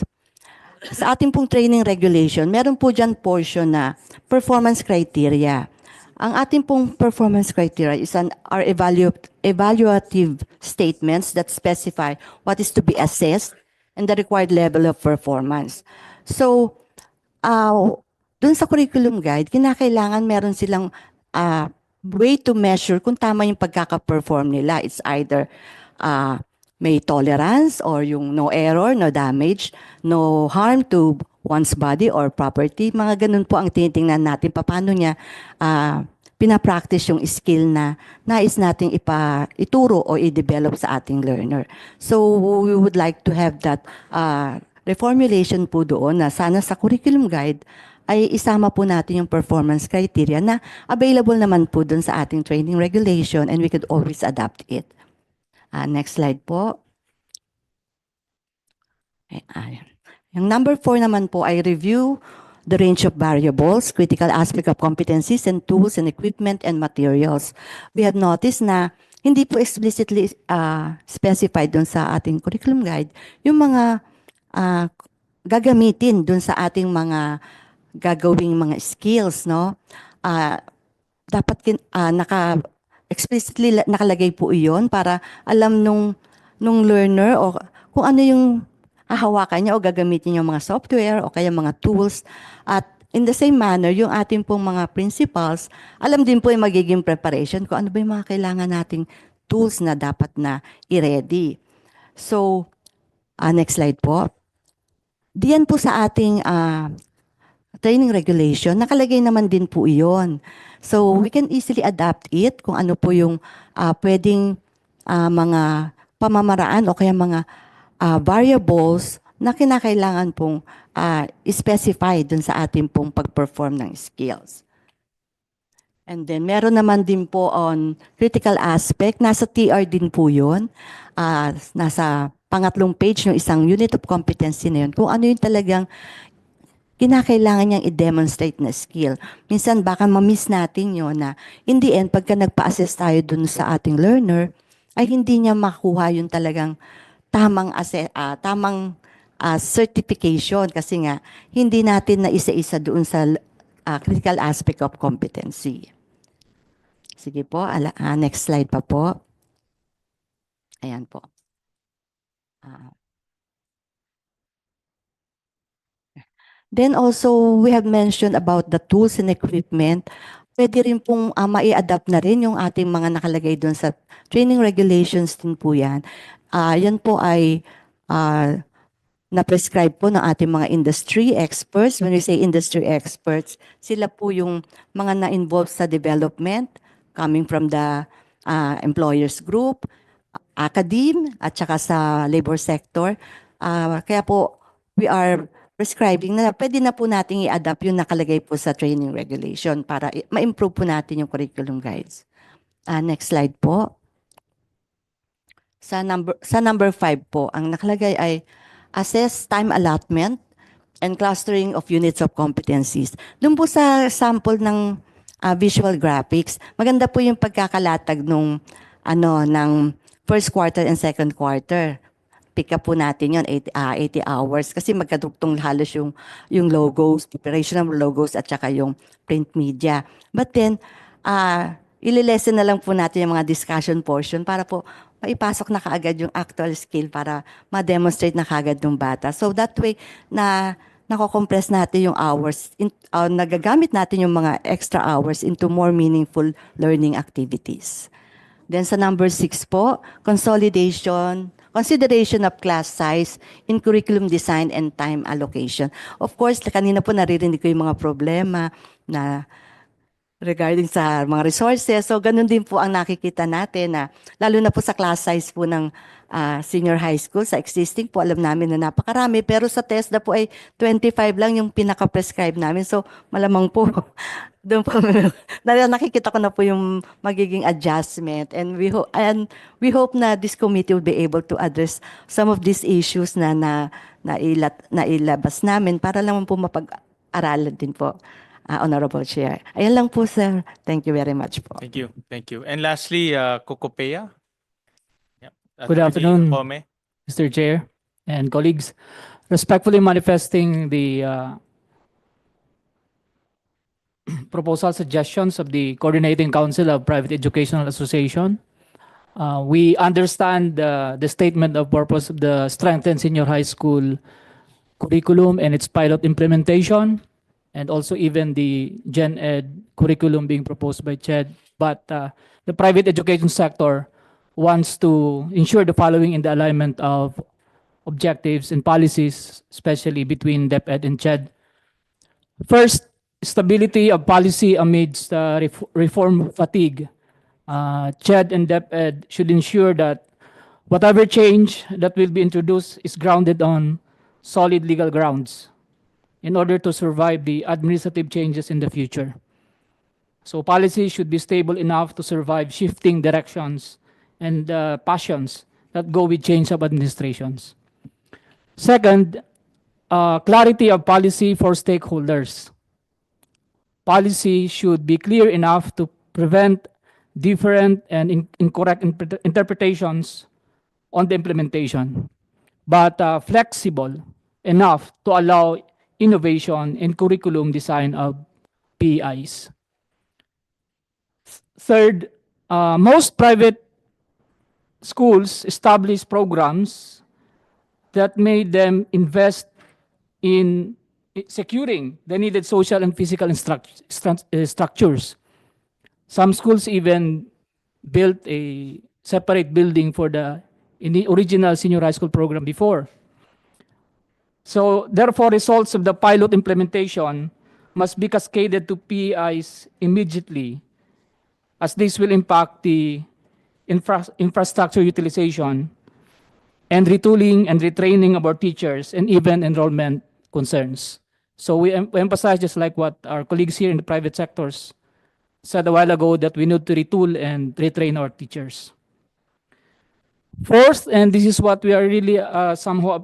Sa ating pong training regulation, meron po dyan portion na performance criteria. Ang ating pong performance criteria is are evaluative statements that specify what is to be assessed and the required level of performance. So, dun sa curriculum guide, kinakailangan meron silang way to measure kung tama yung pagkaka-perform nila. It's either may tolerance or yung no error, no damage, no harm to one's body or property. Mga ganun po ang tinitingnan natin. Paano niya pinapractice yung skill na nais nating ituro o i-develop sa ating learner. So we would like to have that reformulation po doon na sana sa curriculum guide ay isama po natin yung performance criteria na available naman po doon sa ating training regulation and we could always adapt it. Next slide po. Yung number 4 naman po ay review the range of variables, critical aspect of competencies and tools and equipment and materials. We have noticed na hindi po explicitly specified doon sa ating curriculum guide yung mga gagamitin doon sa ating mga gagawing mga skills, no? Dapat explicitly nakalagay po iyon para alam nung learner o kung ano yung hahawakan niya o gagamitin yung mga software o kaya mga tools. At in the same manner, yung ating pong mga principals, alam din po yung magiging preparation kung ano ba yung mga kailangan nating tools na dapat na i-ready. So, next slide po. Diyan po sa ating training regulation, nakalagay naman din po iyon. So, we can easily adapt it kung ano po yung pwedeng mga pamamaraan o kaya mga variables na kinakailangan pong specify dun sa ating pong pag-perform ng skills. And then, meron naman din po on critical aspect. Nasa TR din po yun. Nasa pangatlong page ng isang unit of competency na yun. Kung ano yung talagang kinakailangan niyang i-demonstrate na skill. Minsan baka ma-miss natin yun na in the end, pagka nagpa-assess tayo dun sa ating learner, ay hindi niya makuha yung talagang tamang certification kasi nga hindi natin na isa-isa doon sa critical aspect of competency. Sige po, next slide pa po. Ayan po. Then also, we have mentioned about the tools and equipment. Pwede rin pong mai-adapt na rin yung ating mga nakalagay doon sa training regulations din po yan. Yan po ay na-prescribe po ng ating mga industry experts. When we say industry experts, sila po yung mga na-involve sa development coming from the employers group, academe, at saka sa labor sector. Kaya po, we are prescribing na pwede na po natin i-adapt yung nakalagay po sa training regulation para ma-improve po natin yung curriculum guides. Next slide po. Sa number 5 po, ang nakalagay ay assess time allotment and clustering of units of competencies. Doon po sa sample ng visual graphics, maganda po yung pagkakalatag ng first quarter and second quarter. Pick up po natin yun, 80 hours. Kasi magkadugtong halos yung logos, preparation ng logos at saka yung print media. But then, ililesen na lang po natin yung mga discussion portion para po maipasok na kaagad yung actual skill para ma-demonstrate na kaagad ng bata. So that way, nako-compress natin yung hours, nagagamit natin yung mga extra hours into more meaningful learning activities. Then sa number 6 po, consideration of class size in curriculum design and time allocation. Of course, kanina po naririnig ko yung mga problema na regarding sa mga resources. So ganun din po ang nakikita natin na lalo na po sa class size po ng senior high school, sa existing po alam namin na napakarami, pero sa TESDA po ay 25 lang yung pinaka-prescribe namin. So malamang po doon po nakikita ko na po yung magiging adjustment, and we hope na this committee will be able to address some of these issues na nailabas namin para lang po mapag-aralan din po. Honorable Chair. Ayan lang po, sir. Thank you very much po. Thank you. Thank you. And lastly, Kokopea. Yep. Good Attorney afternoon, Pome. Mr. Chair and colleagues. Respectfully manifesting the proposal suggestions of the Coordinating Council of Private Educational Association. We understand the statement of purpose of the strengthened senior high school curriculum and its pilot implementation, and also even the Gen Ed curriculum being proposed by CHED. But the private education sector wants to ensure the following in the alignment of objectives and policies, especially between DepEd and CHED. First, stability of policy amidst reform fatigue. CHED and DepEd should ensure that whatever change that will be introduced is grounded on solid legal grounds in order to survive the administrative changes in the future. So policy should be stable enough to survive shifting directions and passions that go with change of administrations. Second, clarity of policy for stakeholders. Policy should be clear enough to prevent different and incorrect interpretations on the implementation, but flexible enough to allow innovation in curriculum design of PEIs. Third, most private schools establish programs that made them invest in securing the needed social and physical structures. Some schools even built a separate building for in the original senior high school program before. So therefore, results of the pilot implementation must be cascaded to PEIs immediately, as this will impact the infrastructure utilization and retooling and retraining of our teachers and even enrollment concerns. So we emphasize, just like what our colleagues here in the private sectors said a while ago, that we need to retool and retrain our teachers. Fourth, and this is what we are really somehow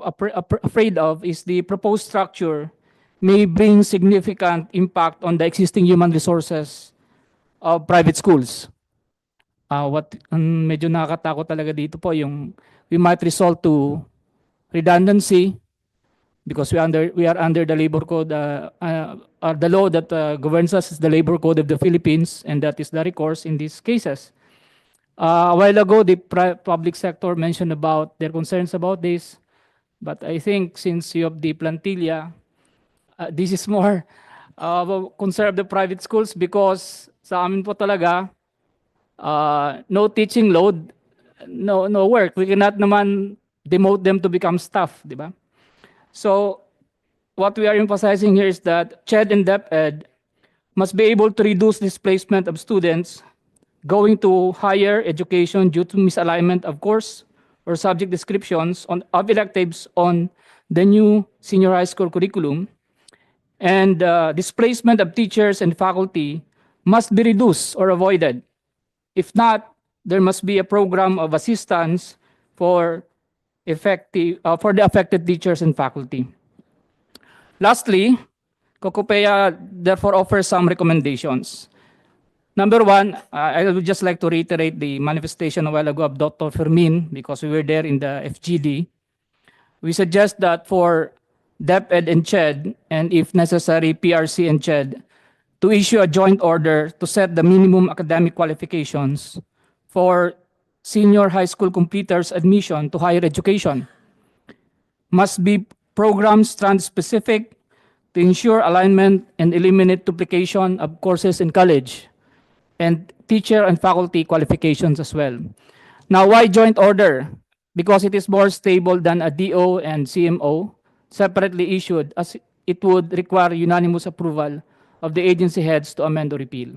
afraid of, is the proposed structure may bring significant impact on the existing human resources of private schools. What medyo nakakatakot talaga dito po yung we might result to redundancy because we are under the labor code, the law that governs us is the labor code of the Philippines, and that is the recourse in these cases. A while ago, the public sector mentioned about their concerns about this, but I think since you have the plantilla, this is more of a concern of the private schools because sa amin po talaga, no teaching load, no work. We cannot naman demote them to become staff, di ba? So what we are emphasizing here is that CHED and DepEd must be able to reduce displacement of students going to higher education due to misalignment of course or subject descriptions of electives on the new senior high school curriculum, and displacement of teachers and faculty must be reduced or avoided. If not, there must be a program of assistance for the affected teachers and faculty. Lastly, Kokopea therefore offers some recommendations. Number one, I would just like to reiterate the manifestation a while ago of Dr. Fermin, because we were there in the FGD. We suggest that for DepEd and CHED, and if necessary, PRC and CHED, to issue a joint order to set the minimum academic qualifications for senior high school completers' admission to higher education. Must be programs strand-specific to ensure alignment and eliminate duplication of courses in college, and teacher and faculty qualifications as well. Now, why joint order? Because it is more stable than a DO and CMO separately issued, as it would require unanimous approval of the agency heads to amend or repeal.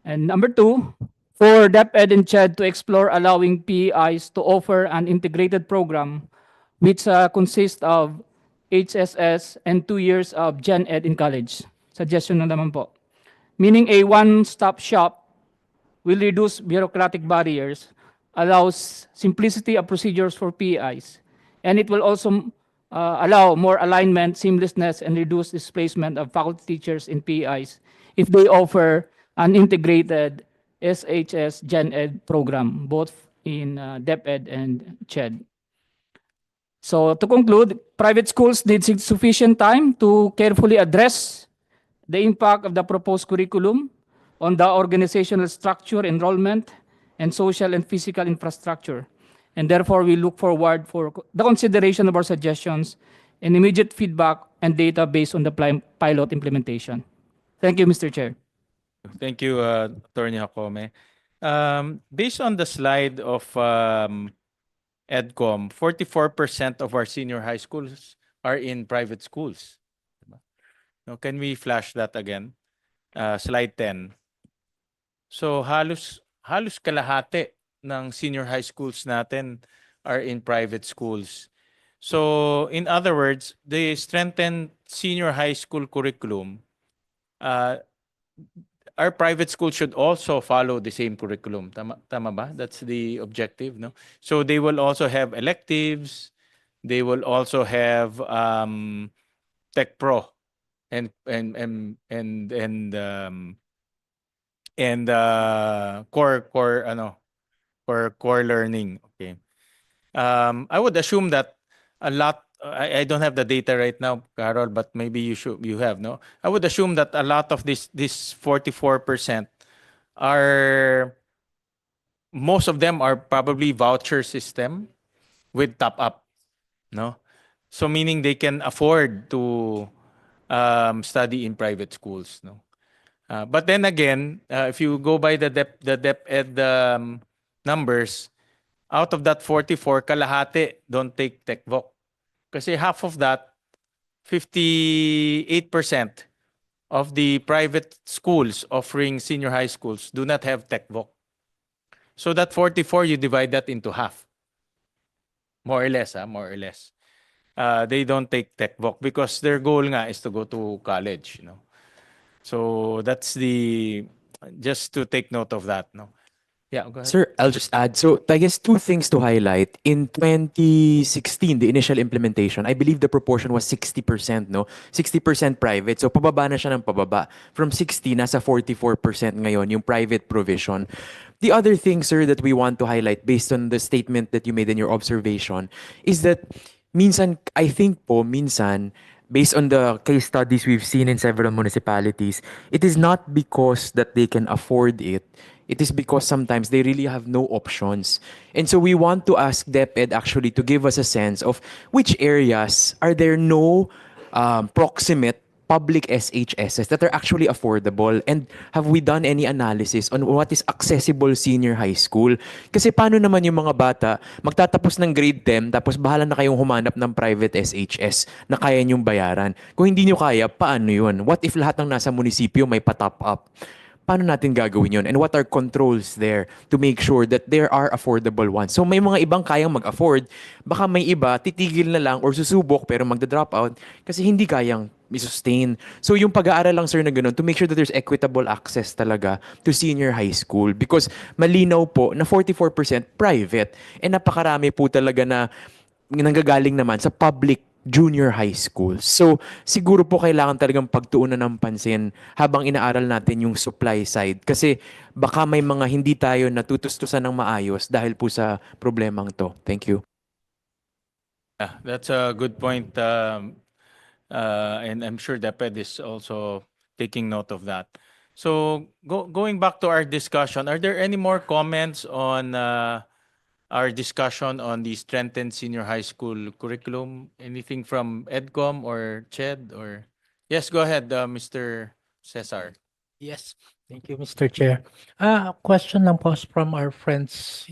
And number two, for DepEd and CHED to explore allowing PEIs to offer an integrated program which consists of HSS and 2 years of Gen Ed in college. Suggestion na naman po. Meaning a one-stop shop will reduce bureaucratic barriers, allows simplicity of procedures for PEIs, and it will also allow more alignment, seamlessness, and reduce displacement of faculty teachers in PEIs if they offer an integrated SHS Gen Ed program, both in DepEd and CHED. So to conclude, private schools need sufficient time to carefully address the impact of the proposed curriculum on the organizational structure, enrollment, and social and physical infrastructure. And therefore, we look forward for the consideration of our suggestions and immediate feedback and data based on the pilot implementation. Thank you, Mr. Chair. Thank you, Attorney Jacome. Based on the slide of EDCOM, 44% of our senior high schools are in private schools. Now, can we flash that again? Slide 10. So halos kalahati ng senior high schools natin are in private schools. So in other words, the strengthened senior high school curriculum, our private schools should also follow the same curriculum. Tama ba? That's the objective, no? So they will also have electives. They will also have Tech Pro and core learning. Okay. I would assume that a lot. I don't have the data right now, Carol, but maybe you have, no? I would assume that a lot of this 44% are, most of them are probably voucher system with top up, no? So meaning they can afford to study in private schools, no? But then again, if you go by the DepEd numbers, out of that 44, kalahati don't take TechVoc. Kasi half of that, 58% of the private schools offering senior high schools do not have TechVoc. So that 44, you divide that into half. More or less, more or less. They don't take TechVoc because their goal nga is to go to college, you know. So that's just to take note of that, no? Yeah, go ahead. Sir, I'll just add. So I guess two things to highlight. In 2016, the initial implementation, I believe the proportion was 60%, no? 60% private. So pababa na siya ng pababa. From 60, nasa 44% ngayon, yung private provision. The other thing, sir, that we want to highlight based on the statement that you made in your observation is that minsan, I think po, minsan, based on the case studies we've seen in several municipalities, it is not because that they can afford it. It is because sometimes they really have no options. And so we want to ask DepEd actually to give us a sense of which areas are there no proximate public SHSs that are actually affordable, and have we done any analysis on what is accessible senior high school? Kasi paano naman yung mga bata magtatapos ng grade 10 tapos bahala na kayong humanap ng private SHS na kaya nyong bayaran? Kung hindi nyo kaya, paano yun? What if lahat ng nasa munisipyo may pa-top up? Paano natin gagawin yun? And what are controls there to make sure that there are affordable ones? So may mga ibang kayang mag-afford, baka may iba titigil na lang or susubok pero magda-drop out kasi hindi kayang i-sustain. So yung pag-aaral lang, sir, na ganun to make sure that there's equitable access talaga to senior high school, because malinaw po na 44% private and napakarami po talaga na nanggagaling naman sa public junior high school. So, siguro po kailangan talagang pagtuunan ng pansin habang inaaral natin yung supply side. Kasi baka may mga hindi tayo natutustusan ng maayos dahil po sa problemang to. Thank you. Yeah, that's a good point. And I'm sure DepEd is also taking note of that. So, going back to our discussion, are there any more comments on our discussion on the strengthened senior high school curriculum? Anything from EDCOM or CHED? Or yes, go ahead, Mr. Cesar. Yes, thank you, Mr. Chair. Question lang po from our friends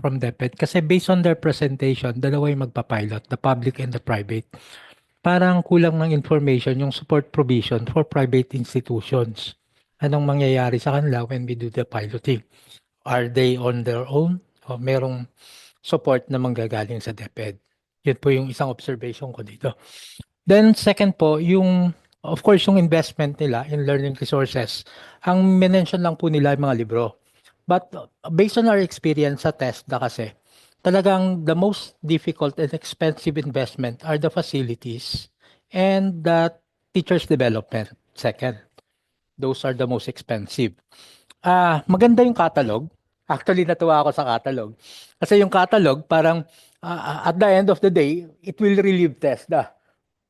from DepEd. Kasi based on their presentation, dalawa yung magpa-pilot, the public and the private. Parang kulang ng information yung support provision for private institutions. anong mangyayari sa kanila when we do the piloting? Are they on their own o merong support na manggagaling sa DepEd? Yun po yung isang observation ko dito. Then second po, of course, yung investment nila in learning resources, ang mention lang po nila yung mga libro. But based on our experience sa TESDA kasi, talagang the most difficult and expensive investment are the facilities and the teachers development. Second, those are the most expensive. Maganda yung catalog. Actually, natuwa ako sa catalog. Kasi yung catalog, parang at the end of the day, it will relieve TESDA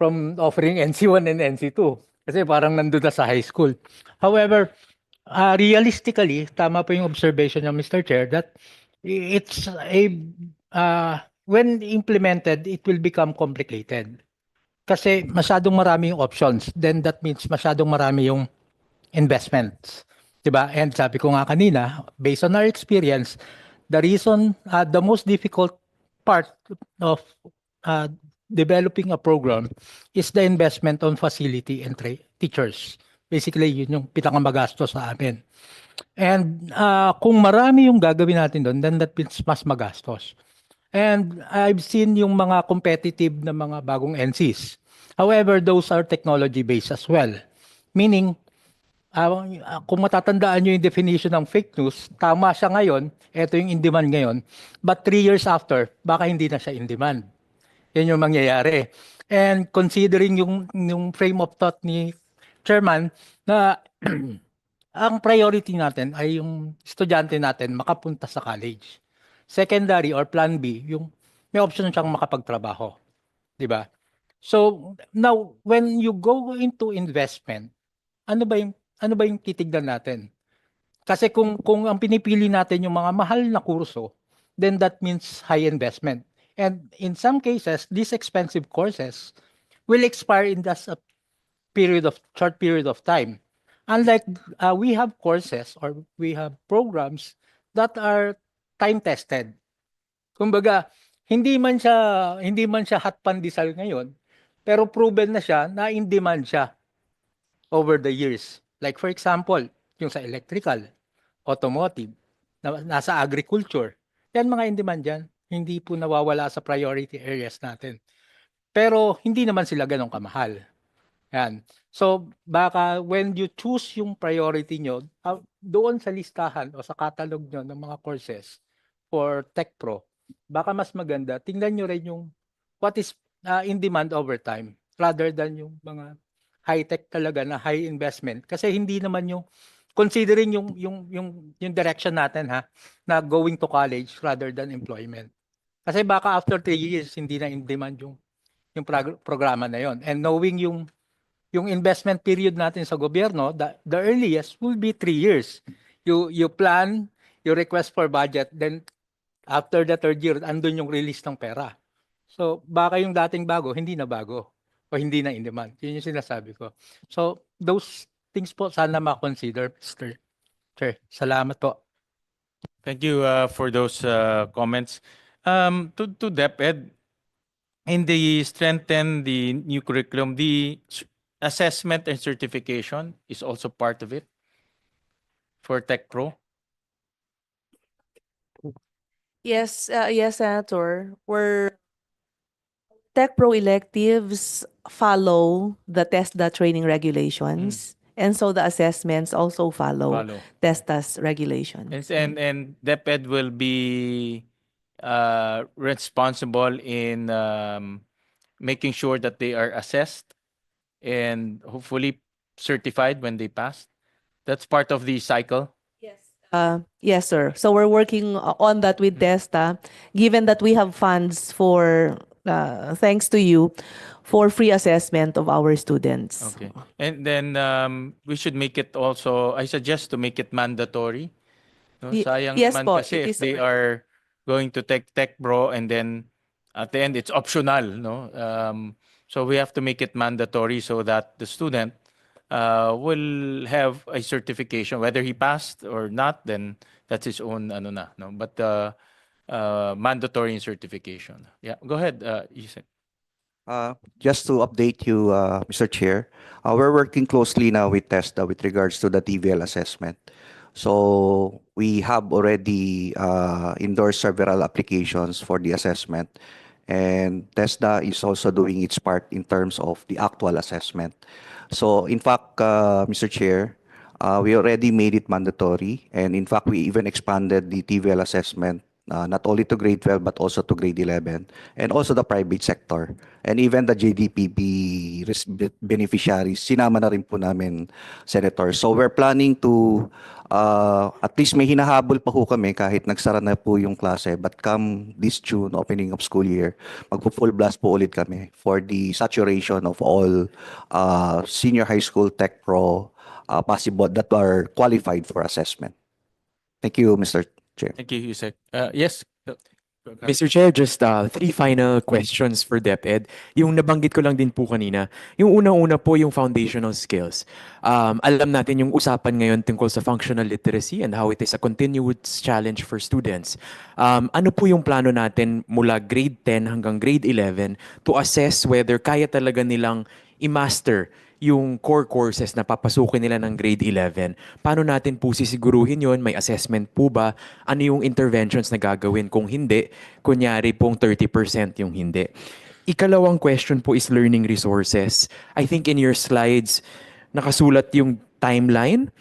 from offering NC1 and NC2. Kasi parang nandun na sa high school. However, realistically, tama po yung observation ng Mr. Chair that it's when implemented, it will become complicated. Kasi masyadong marami yung options. Then that means masyadong marami yung investments. Diba? And sabi ko nga kanina, based on our experience, the most difficult part of developing a program is the investment on facility and teachers. Basically, yun yung pinakamagastos sa amin. And kung marami yung gagawin natin doon, then that means mas magastos. And I've seen yung mga competitive na mga bagong NCs. However, those are technology-based as well. Meaning, kung matatandaan nyo yung definition ng fake news, tama siya ngayon, eto yung in-demand ngayon, but 3 years after, baka hindi na siya in-demand. Yan yung mangyayari. And considering yung frame of thought ni Chairman na ang priority natin ay yung estudyante natin makapunta sa college. Secondary or plan B, yung may option siyang makapagtrabaho. Di ba? So, now, when you go into investment, ano ba yung titignan natin? Kasi kung ang pinipili natin yung mga mahal na kurso, then that means high investment. And in some cases, these expensive courses will expire in just a short period of time. Unlike we have courses or we have programs that are time tested. Kumbaga, hindi man siya hot pandesal ngayon, pero proven na siya na in demand siya over the years. Like for example, yung sa electrical, automotive, nasa agriculture. Yan mga in demand yan. Hindi po nawawala sa priority areas natin. Pero hindi naman sila ganun kamahal. Yan. So baka when you choose yung priority nyo, doon sa listahan o sa catalog nyo ng mga courses for Tech Pro, baka mas maganda, tingnan nyo rin yung what is in demand over time rather than yung mga high-tech talaga na high investment. Kasi hindi naman yung considering yung direction natin na going to college rather than employment. Kasi baka after 3 years hindi na in demand yung programa na yon. And knowing yung investment period natin sa gobyerno, the earliest will be 3 years. You plan, you request for budget, then after the 3rd year, andun yung release ng pera. So baka yung dating bago, hindi na bago o hindi na in demand. Yun yung sinasabi ko. So those things po sana ma-consider, Mr. Chair. Salamat po. Thank you for those comments. To DepEd, in the strengthen the new curriculum, the assessment and certification is also part of it for Tech Pro. Yes, yes, Senator. Tech Pro electives follow the TESDA training regulations. And so the assessments also follow TESDA's regulations. And DepEd will be responsible in making sure that they are assessed and hopefully certified when they pass. That's part of the cycle. Yes, sir. So we're working on that with TESDA, given that we have funds for, thanks to you, for free assessment of our students. Okay. And then we should make it also, I suggest to make it mandatory. No? Sayang yes naman po, kasi it if is they are going to take Tech Pro and then at the end it's optional, no? So we have to make it mandatory so that the student will have a certification, whether he passed or not, then that's his own ano na, no? But mandatory in certification. Yeah, go ahead, Yusek. Just to update you, Mr. Chair, we're working closely now with TESDA with regards to the TVL assessment. So we have already endorsed several applications for the assessment, and TESDA is also doing its part in terms of the actual assessment. So in fact, Mr. Chair, we already made it mandatory, and in fact, we even expanded the TVL assessment not only to grade 12 but also to grade 11 and also the private sector and even the JDPP beneficiaries sinama na rin po namin, Senator. So we're planning to at least may hinahabol pa ho kami kahit nagsara na po yung klase, but come this June opening of school year, magpo-full blast po ulit kami for the saturation of all senior high school tech pro possible that are qualified for assessment. Thank you, Mr. Chair. Thank you, Yusek. Yes. Mr. Chair, just three final questions for DepEd. Yung nabanggit ko lang din po kanina, yung unang-una po yung foundational skills. Alam natin yung usapan ngayon tungkol sa functional literacy and how it is a continuous challenge for students. Ano po yung plano natin mula grade 10 hanggang grade 11 to assess whether kaya talaga nilang i-master yung core courses na papasukin nila ng grade 11. Paano natin po sisiguruhin yon? May assessment po ba? Ano yung interventions na gagawin kung hindi? Kunyari pong 30% yung hindi. Ikalawang question po is learning resources. I think in your slides, nakasulat yung timeline.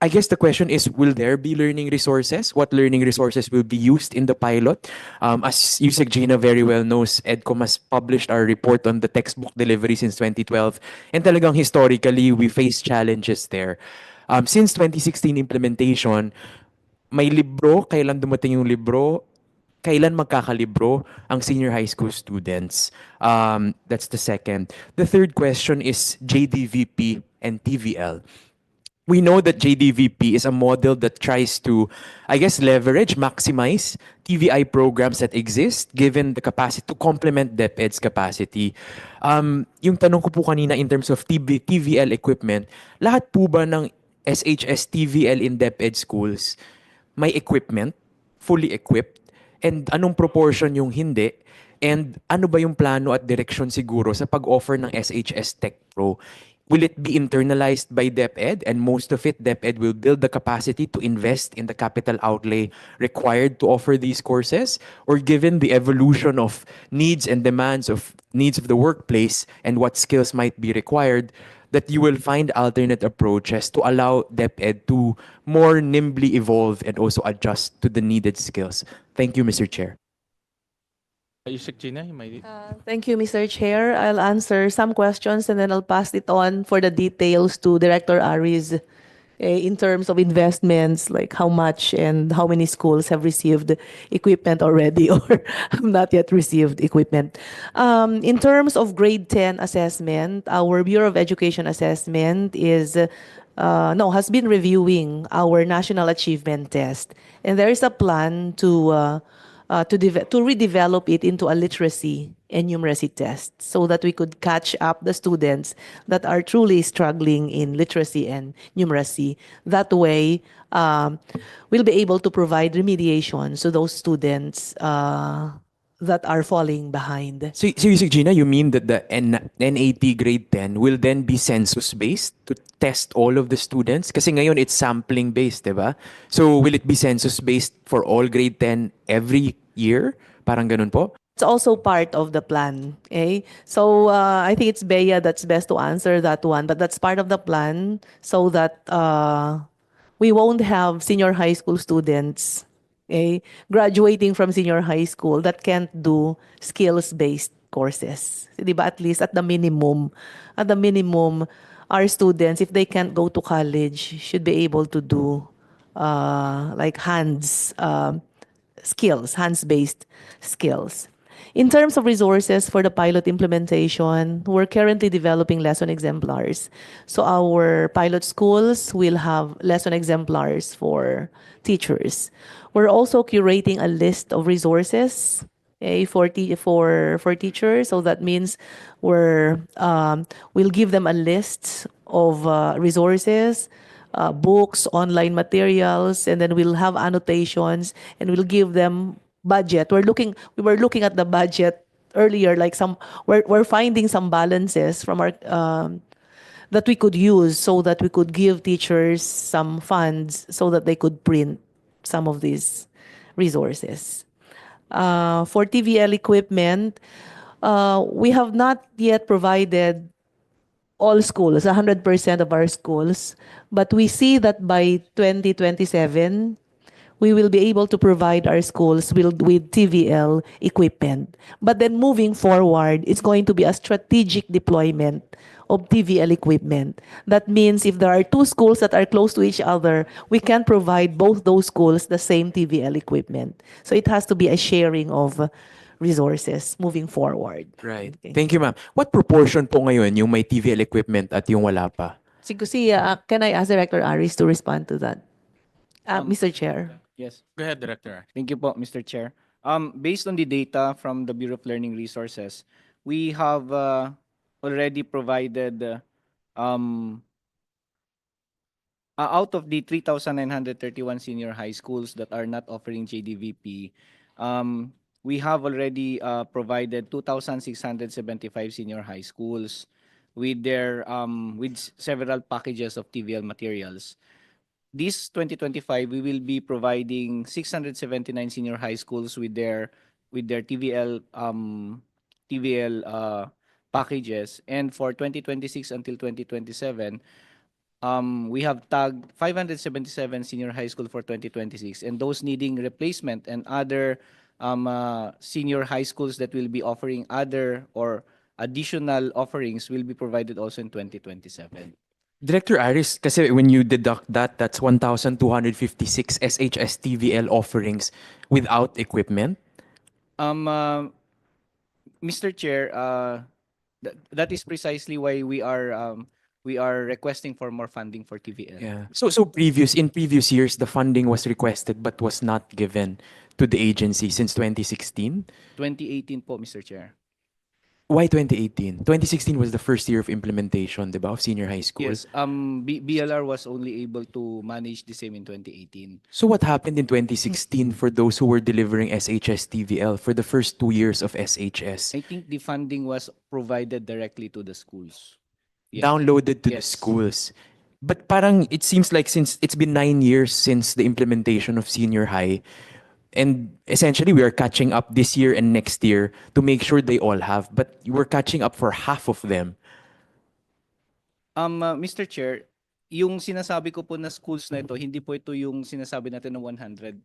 I guess the question is, will there be learning resources? What learning resources will be used in the pilot? As Yusek Gina very well knows, EDCOM has published our report on the textbook delivery since 2012. And talagang historically, we face challenges there. Since 2016 implementation, may libro, kailan dumating yung libro, kailan magkakalibro ang senior high school students? That's the second. The third question is JDVP and TVL. We know that JDVP is a model that tries to, I guess, leverage, maximize TVI programs that exist given the capacity to complement DepEd's capacity. Yung tanong ko po kanina in terms of TVL equipment, lahat po ba ng SHS TVL in DepEd schools may equipment, fully equipped? And anong proportion yung hindi? And ano ba yung plano at direksyon siguro sa pag-offer ng SHS Tech Pro? Will it be internalized by DepEd, and most of it, DepEd will build the capacity to invest in the capital outlay required to offer these courses? Or given the evolution of needs and demands of needs of the workplace and what skills might be required, that you will find alternate approaches to allow DepEd to more nimbly evolve and also adjust to the needed skills? Thank you, Mr. Chair. Yusek Gina, you might... Thank you, Mr. Chair. I'll answer some questions and then I'll pass it on for the details to Director Aris in terms of investments, like how much and how many schools have received equipment already or have not yet received equipment. In terms of grade 10 assessment, our Bureau of Education assessment has been reviewing our national achievement test. And there is a plan to redevelop it into a literacy and numeracy test so that we could catch up the students that are truly struggling in literacy and numeracy. That way, we'll be able to provide remediation to those students that are falling behind. So Yusek Gina, you mean that the NAT grade 10 will then be census-based to test all of the students? Kasi ngayon it's sampling-based, diba? So will it be census-based for all grade 10 every year? Parang ganun po? It's also part of the plan. Okay? So I think it's Bea that's best to answer that one, but that's part of the plan so that we won't have senior high school students graduating from senior high school that can't do skills-based courses. Diba? At least at the minimum, our students, if they can't go to college, should be able to do like hands-based skills. In terms of resources for the pilot implementation, we're currently developing lesson exemplars. So our pilot schools will have lesson exemplars for teachers. We're also curating a list of resources for teachers. So that means we'll give them a list of resources, books, online materials, and then we'll have annotations and we'll give them budget. We were looking at the budget earlier, like we're finding some balances from our that we could use so that we could give teachers some funds so that they could print some of these resources. For TVL equipment, we have not yet provided all schools, 100% of our schools, but we see that by 2027, we will be able to provide our schools with TVL equipment. But then moving forward, it's going to be a strategic deployment of TVL equipment. That means if there are two schools that are close to each other, we can provide both those schools the same TVL equipment. So it has to be a sharing of resources moving forward. Right. Okay. Thank you, ma'am. What proportion po ngayon yung may TVL equipment at yung wala pa? Can I ask Director Aris to respond to that? Mr. Chair. Yes. Go ahead, Director. Thank you po, Mr. Chair. Based on the data from the Bureau of Learning Resources, we have already provided out of the 3,931 senior high schools that are not offering JDVP, we have already provided 2,675 senior high schools with their with several packages of TVL materials. This 2025, we will be providing 679 senior high schools with their TVL packages, and for 2026 until 2027, we have tagged 577 senior high school for 2026, and those needing replacement and other senior high schools that will be offering other or additional offerings will be provided also in 2027. Director Aris, kasi when you deduct that, that's 1,256 SHS TVL offerings without equipment? Mr. Chair, that is precisely why we are requesting for more funding for TVL. Yeah. So in previous years, the funding was requested but was not given to the agency since 2016? 2018 po, Mr. Chair. Why 2018? 2016 was the first year of implementation, di ba, of senior high school? Yes, BLR was only able to manage the same in 2018. So what happened in 2016 for those who were delivering SHS TVL for the first 2 years of SHS? I think the funding was provided directly to the schools. Yes. Downloaded to the Yes. schools. But parang it seems like since it's been 9 years since the implementation of senior high, and essentially we are catching up this year and next year to make sure they all have, but we're catching up for half of them. Mr. Chair, yung sinasabi ko po na schools na ito, hindi po ito yung sinasabi natin na 100%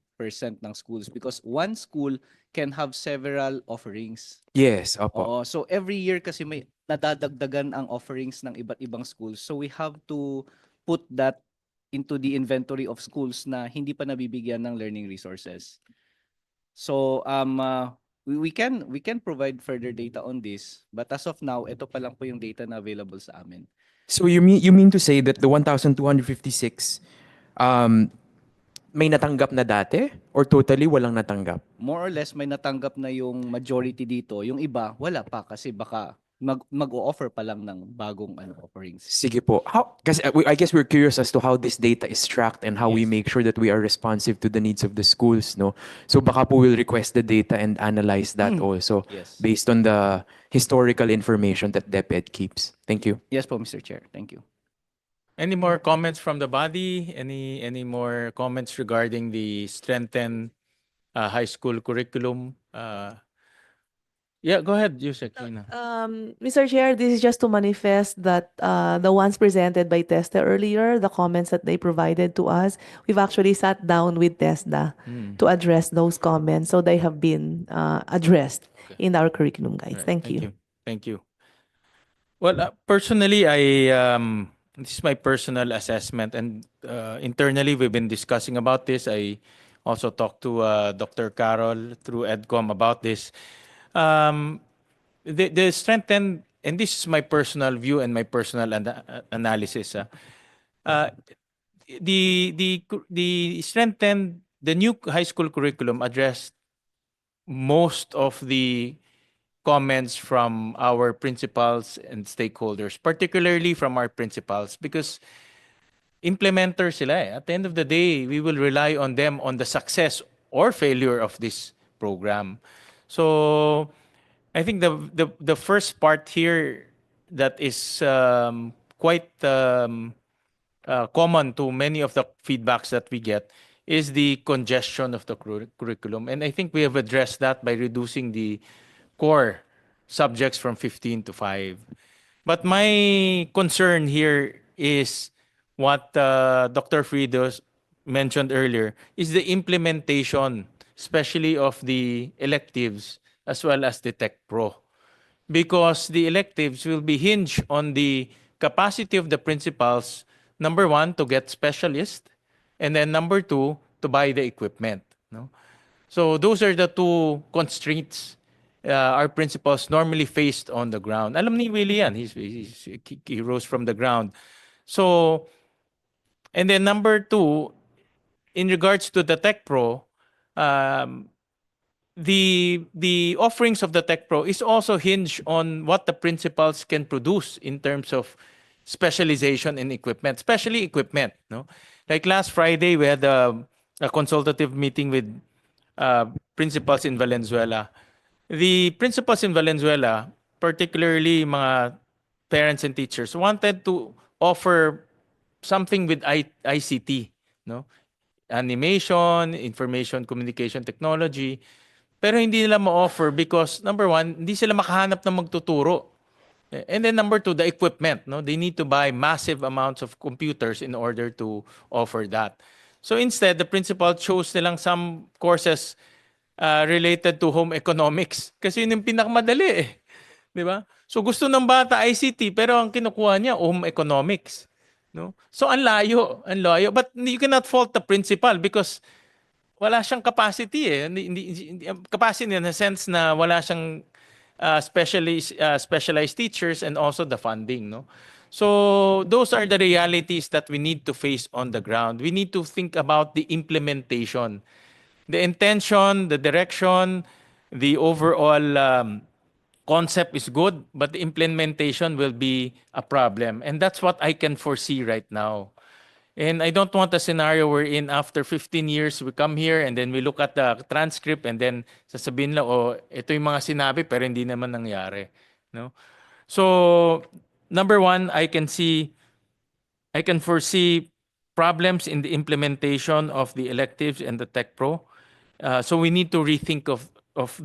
ng schools, because one school can have several offerings. Yes, opo. Oo, so every year kasi may nadadagdagan ang offerings ng iba't ibang schools. So we have to put that into the inventory of schools na hindi pa nabibigyan ng learning resources. So we can provide further data on this, but as of now, ito pa lang po yung data na available sa amin. So you mean to say that the 1,256 may natanggap na dati or totally walang natanggap? More or less may natanggap na yung majority dito, yung iba wala pa kasi baka mag-o-offer pa lang ng bagong offerings. Sige po. Kasi I guess we're curious as to how this data is tracked and how we make sure that we are responsive to the needs of the schools, no? So baka po we'll request the data and analyze that also based on the historical information that DepEd keeps. Thank you. Yes po, Mr. Chair. Thank you. Any more comments from the body? Any more comments regarding the strengthened high school curriculum? Yeah, go ahead, Yusek. Mr. Chair, this is just to manifest that the ones presented by TESDA earlier, the comments that they provided to us, we've actually sat down with TESDA to address those comments. So they have been addressed in our curriculum guides. Right, Thank you. Thank you. Well, personally, this is my personal assessment, and internally we've been discussing about this. I also talked to Dr. Carol through EDCOM about this. The strengthened, and this is my personal view and my personal analysis. The strengthened, the new high school curriculum addressed most of the comments from our principals and stakeholders, particularly from our principals, because implementers sila eh. At the end of the day, we will rely on them on the success or failure of this program. So I think the first part here that is quite common to many of the feedbacks that we get is the congestion of the curriculum. And I think we have addressed that by reducing the core subjects from 15 to 5. But my concern here is what Dr. Fridos mentioned earlier, is the implementation, especially of the electives as well as the Tech Pro. Because the electives will be hinged on the capacity of the principals, number one, to get specialists, and then number two, to buy the equipment. No? So those are the two constraints our principals normally faced on the ground. Alam ni Willie yan, he rose from the ground. So, and then number two, in regards to the Tech Pro, the offerings of the Tech Pro is also hinged on what the principals can produce in terms of specialization in equipment, especially equipment. No, like last Friday we had a consultative meeting with principals in Valenzuela. The principals in Valenzuela, particularly mga parents and teachers, wanted to offer something with ICT, no, animation, information communication technology. Pero hindi nila ma-offer because number one, hindi sila makahanap ng magtuturo. And then number two, the equipment. No? They need to buy massive amounts of computers in order to offer that. So instead, the principal chose nilang some courses related to home economics. Kasi yun yung pinakamadali eh. Di ba? So gusto ng bata ICT pero ang kinukuha niya home economics. No? So ang layo. But you cannot fault the principal because wala siyang capacity eh. Capacity in the sense na wala siyang specialized teachers and also the funding. No? So those are the realities that we need to face on the ground. We need to think about the implementation. The intention, the direction, the overall concept is good, but the implementation will be a problem. And that's what I can foresee right now. And I don't want a scenario wherein after 15 years, we come here and then we look at the transcript and then sasabihin lang, oh, ito yung mga sinabi pero hindi naman nangyari. No? So, number one, I can foresee problems in the implementation of the electives and the Tech Pro. So we need to rethink of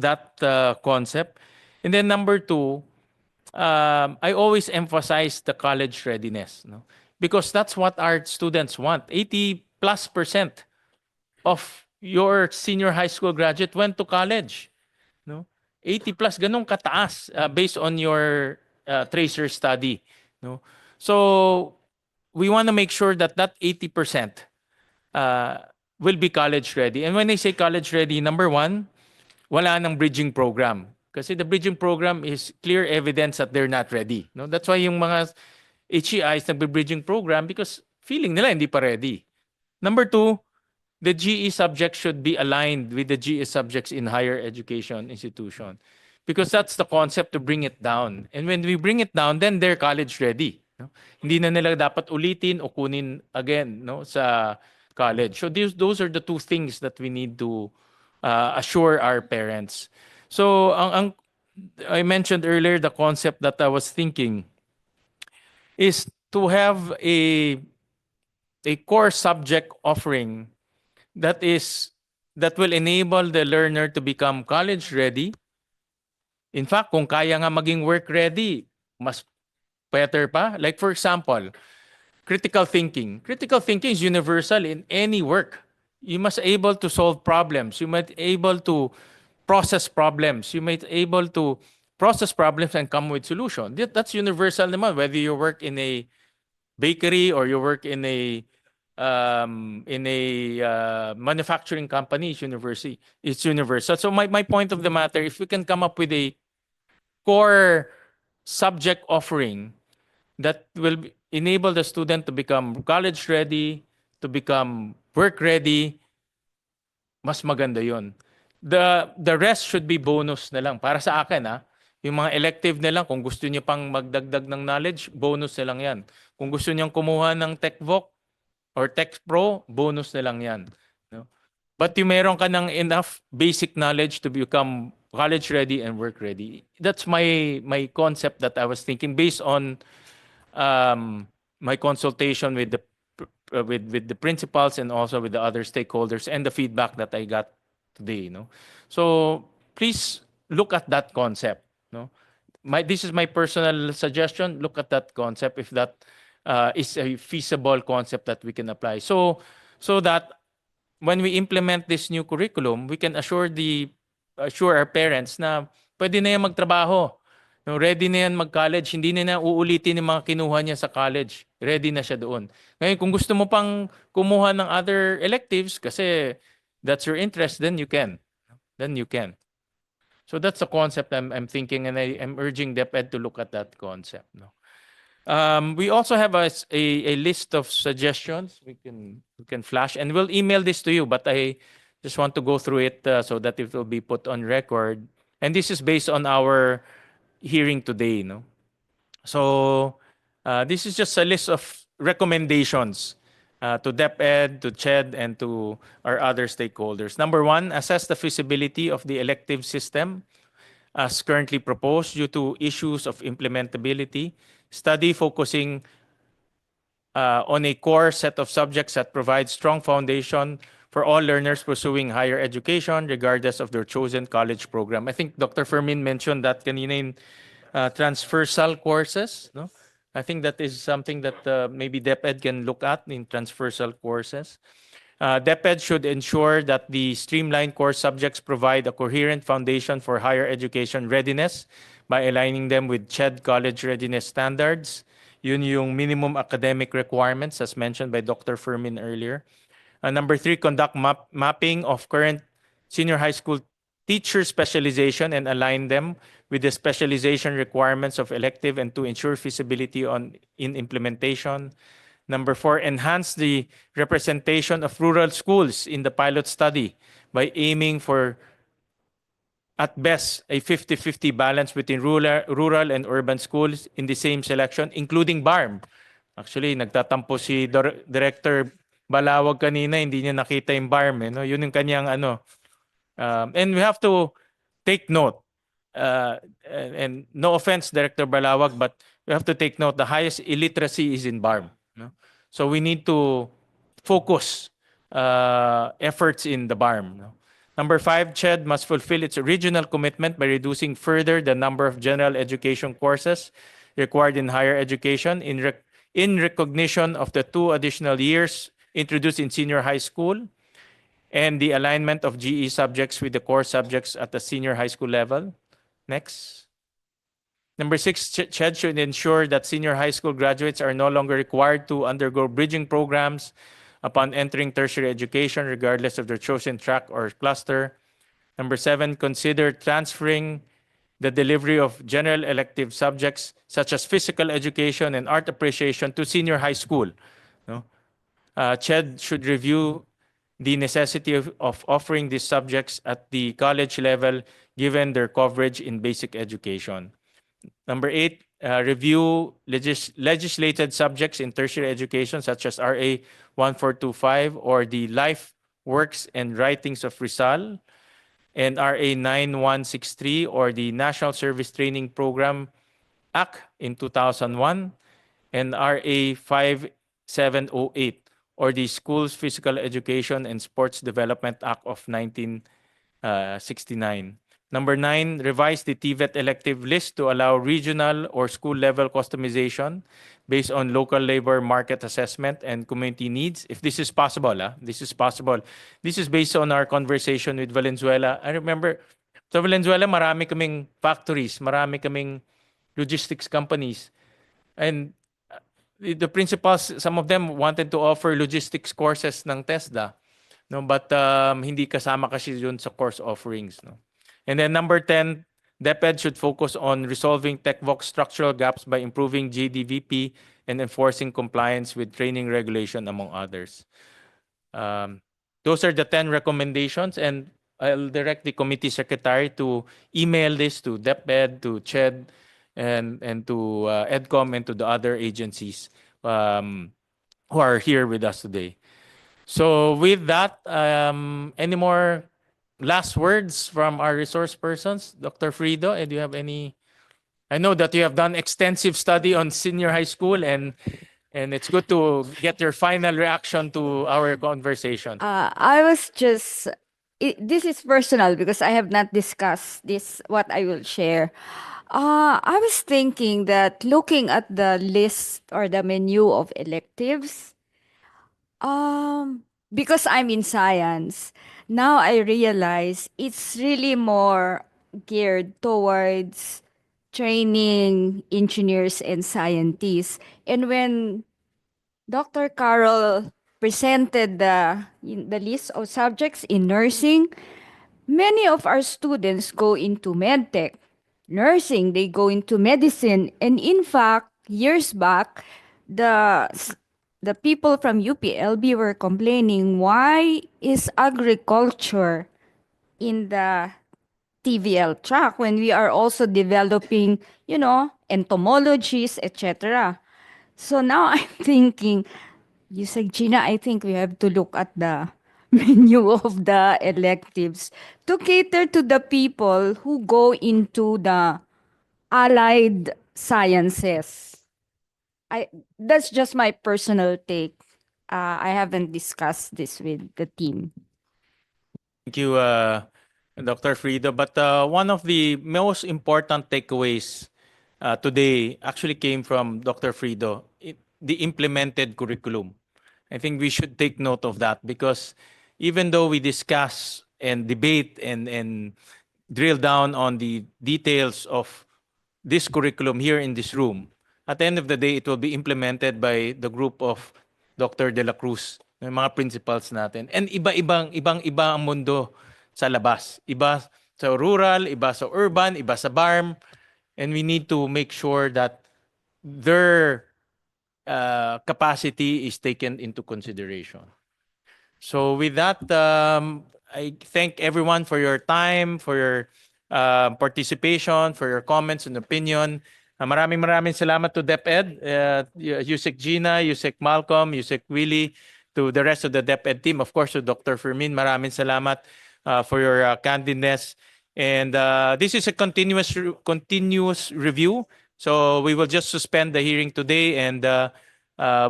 that concept. And then number two, I always emphasize the college readiness. No? Because that's what our students want. 80+% of your senior high school graduate went to college. No? 80 plus, ganun kataas based on your tracer study. No? So we want to make sure that 80% will be college ready. And when I say college ready, number one, wala nang bridging program. Kasi the bridging program is clear evidence that they're not ready. No? That's why yung mga HEIs nagbe-bridging program because feeling nila hindi pa ready. Number two, the GE subjects should be aligned with the GE subjects in higher education institution because that's the concept to bring it down. And when we bring it down, then they're college ready. No? Hindi na nila dapat ulitin o kunin again no, sa college. So those are the two things that we need to assure our parents. So I mentioned earlier the concept that I was thinking is to have a core subject offering that will enable the learner to become college ready. In fact, kung kaya nga maging work ready, mas better pa. Like for example, critical thinking. Critical thinking is universal in any work. You must be able to solve problems. You might be able to process problems. You might be able to process problems and come with solution. That's universal naman, whether you work in a bakery or you work in a manufacturing company, it's universal. So my point of the matter, if we can come up with a core subject offering that will enable the student to become college ready, to become work ready, mas maganda yun. The rest should be bonus na lang. Para sa akin, yung mga elective na lang, kung gusto niyo pang magdagdag ng knowledge, bonus na lang yan. Kung gusto niyang kumuha ng TechVoc or Tech Pro, bonus na lang yan. No? But yung meron ka ng enough basic knowledge to become college ready and work ready. That's my concept that I was thinking based on my consultation with with the principals and also with the other stakeholders and the feedback that I got today. So please look at that concept. This is my personal suggestion. Look at that concept if that is a feasible concept that we can apply. So that when we implement this new curriculum, we can assure our parents na pwede na yan magtrabaho. Ready na yan mag-college. Hindi na uulitin yung mga kinuha niya sa college. Ready na siya doon. Ngayon, kung gusto mo pang kumuha ng other electives kasi that's your interest, then you can. So that's the concept I'm thinking, and I'm urging DepEd to look at that concept. We also have a list of suggestions we can flash, and we'll email this to you, but I just want to go through it so that it will be put on record. And this is based on our hearing today. So this is just a list of recommendations to DepEd, to CHED, and to our other stakeholders. Number one, assess the feasibility of the elective system as currently proposed due to issues of implementability. Study focusing on a core set of subjects that provide strong foundation for all learners pursuing higher education, regardless of their chosen college program. I think Dr. Fermin mentioned that kanina in transversal courses. I think that is something that maybe DepEd can look at in transversal courses. DepEd should ensure that the streamlined course subjects provide a coherent foundation for higher education readiness by aligning them with CHED college readiness standards. Yun yung minimum academic requirements as mentioned by Dr. Fermin earlier. Number three, conduct mapping of current senior high school teacher specialization and align them with the specialization requirements of elective and to ensure feasibility in implementation. Number four, enhance the representation of rural schools in the pilot study by aiming for, at best, a 50-50 balance between rural and urban schools in the same selection, including BARMM. Actually, nagtatampo si Director Balawag kanina, hindi niya nakita yung BARMM. Yun yung kanyang ano. And we have to take note. And no offense, Director Balawag, but we have to take note, the highest illiteracy is in BARMM. So we need to focus efforts in the BARMM. Number five, CHED must fulfill its original commitment by reducing further the number of general education courses required in higher education in recognition of the 2 additional years introduced in senior high school and the alignment of GE subjects with the core subjects at the senior high school level. Next. Number six, CHED should ensure that senior high school graduates are no longer required to undergo bridging programs upon entering tertiary education, regardless of their chosen track or cluster. Number seven, consider transferring the delivery of general elective subjects such as physical education and art appreciation to senior high school. CHED should review the necessity of offering these subjects at the college level given their coverage in basic education. Number eight, review legislated subjects in tertiary education such as RA 1425 or the Life, Works, and Writings of Rizal, and RA 9163 or the National Service Training Program Act in 2001, and RA 5708 or the Schools Physical Education and Sports Development Act of 1969. Number nine, revise the TVET elective list to allow regional or school level customization based on local labor market assessment and community needs. If this is possible, this is possible. This is based on our conversation with Valenzuela. I remember sa Valenzuela, marami kaming factories, marami kaming logistics companies. And the principals, some of them wanted to offer logistics courses ng TESDA. But hindi kasama kasi yun sa course offerings. And then number 10, DepEd should focus on resolving TechVox structural gaps by improving JDVP and enforcing compliance with training regulation, among others. Those are the 10 recommendations, and I'll direct the committee secretary to email this to DepEd, to CHED, and to EDCOM, and to the other agencies who are here with us today. So with that, any more last words from our resource persons. Dr. Frido, do you have any? I know that you have done extensive study on senior high school, and it's good to get your final reaction to our conversation. I was just, this is personal because I have not discussed this, what I will share. I was thinking that looking at the list or the menu of electives, because I'm in science, now I realize it's really more geared towards training engineers and scientists. And when Dr. Carol presented the list of subjects in nursing, many of our students go into medtech. Nursing, they go into medicine. And in fact, years back, the people from UPLB were complaining, why is agriculture in the TVL track when we are also developing, entomologies, etc. So now I'm thinking, you said, Gina, I think we have to look at the menu of the electives to cater to the people who go into the allied sciences. That's just my personal take. I haven't discussed this with the team. Thank you, Dr. Frido. But one of the most important takeaways today actually came from Dr. Frido, the implemented curriculum. I think we should take note of that because even though we discuss and debate and drill down on the details of this curriculum here in this room, at the end of the day, it will be implemented by the group of Dr. De La Cruz, yung mga principals natin. And ibang-iba ang mundo sa labas. Iba sa rural, iba sa urban, iba sa BARMM. And we need to make sure that their capacity is taken into consideration. So with that, I thank everyone for your time, for your participation, for your comments and opinion. Maraming salamat to DepEd, Yusek Gina, Yusek Malcolm, Yusek Willie, to the rest of the DepEd team. Of course, to Dr. Fermin, maraming salamat for your candidness. And this is a continuous review. So we will just suspend the hearing today and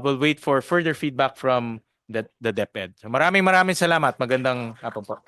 we'll wait for further feedback from the DepEd. So maraming salamat. Magandang hapon po.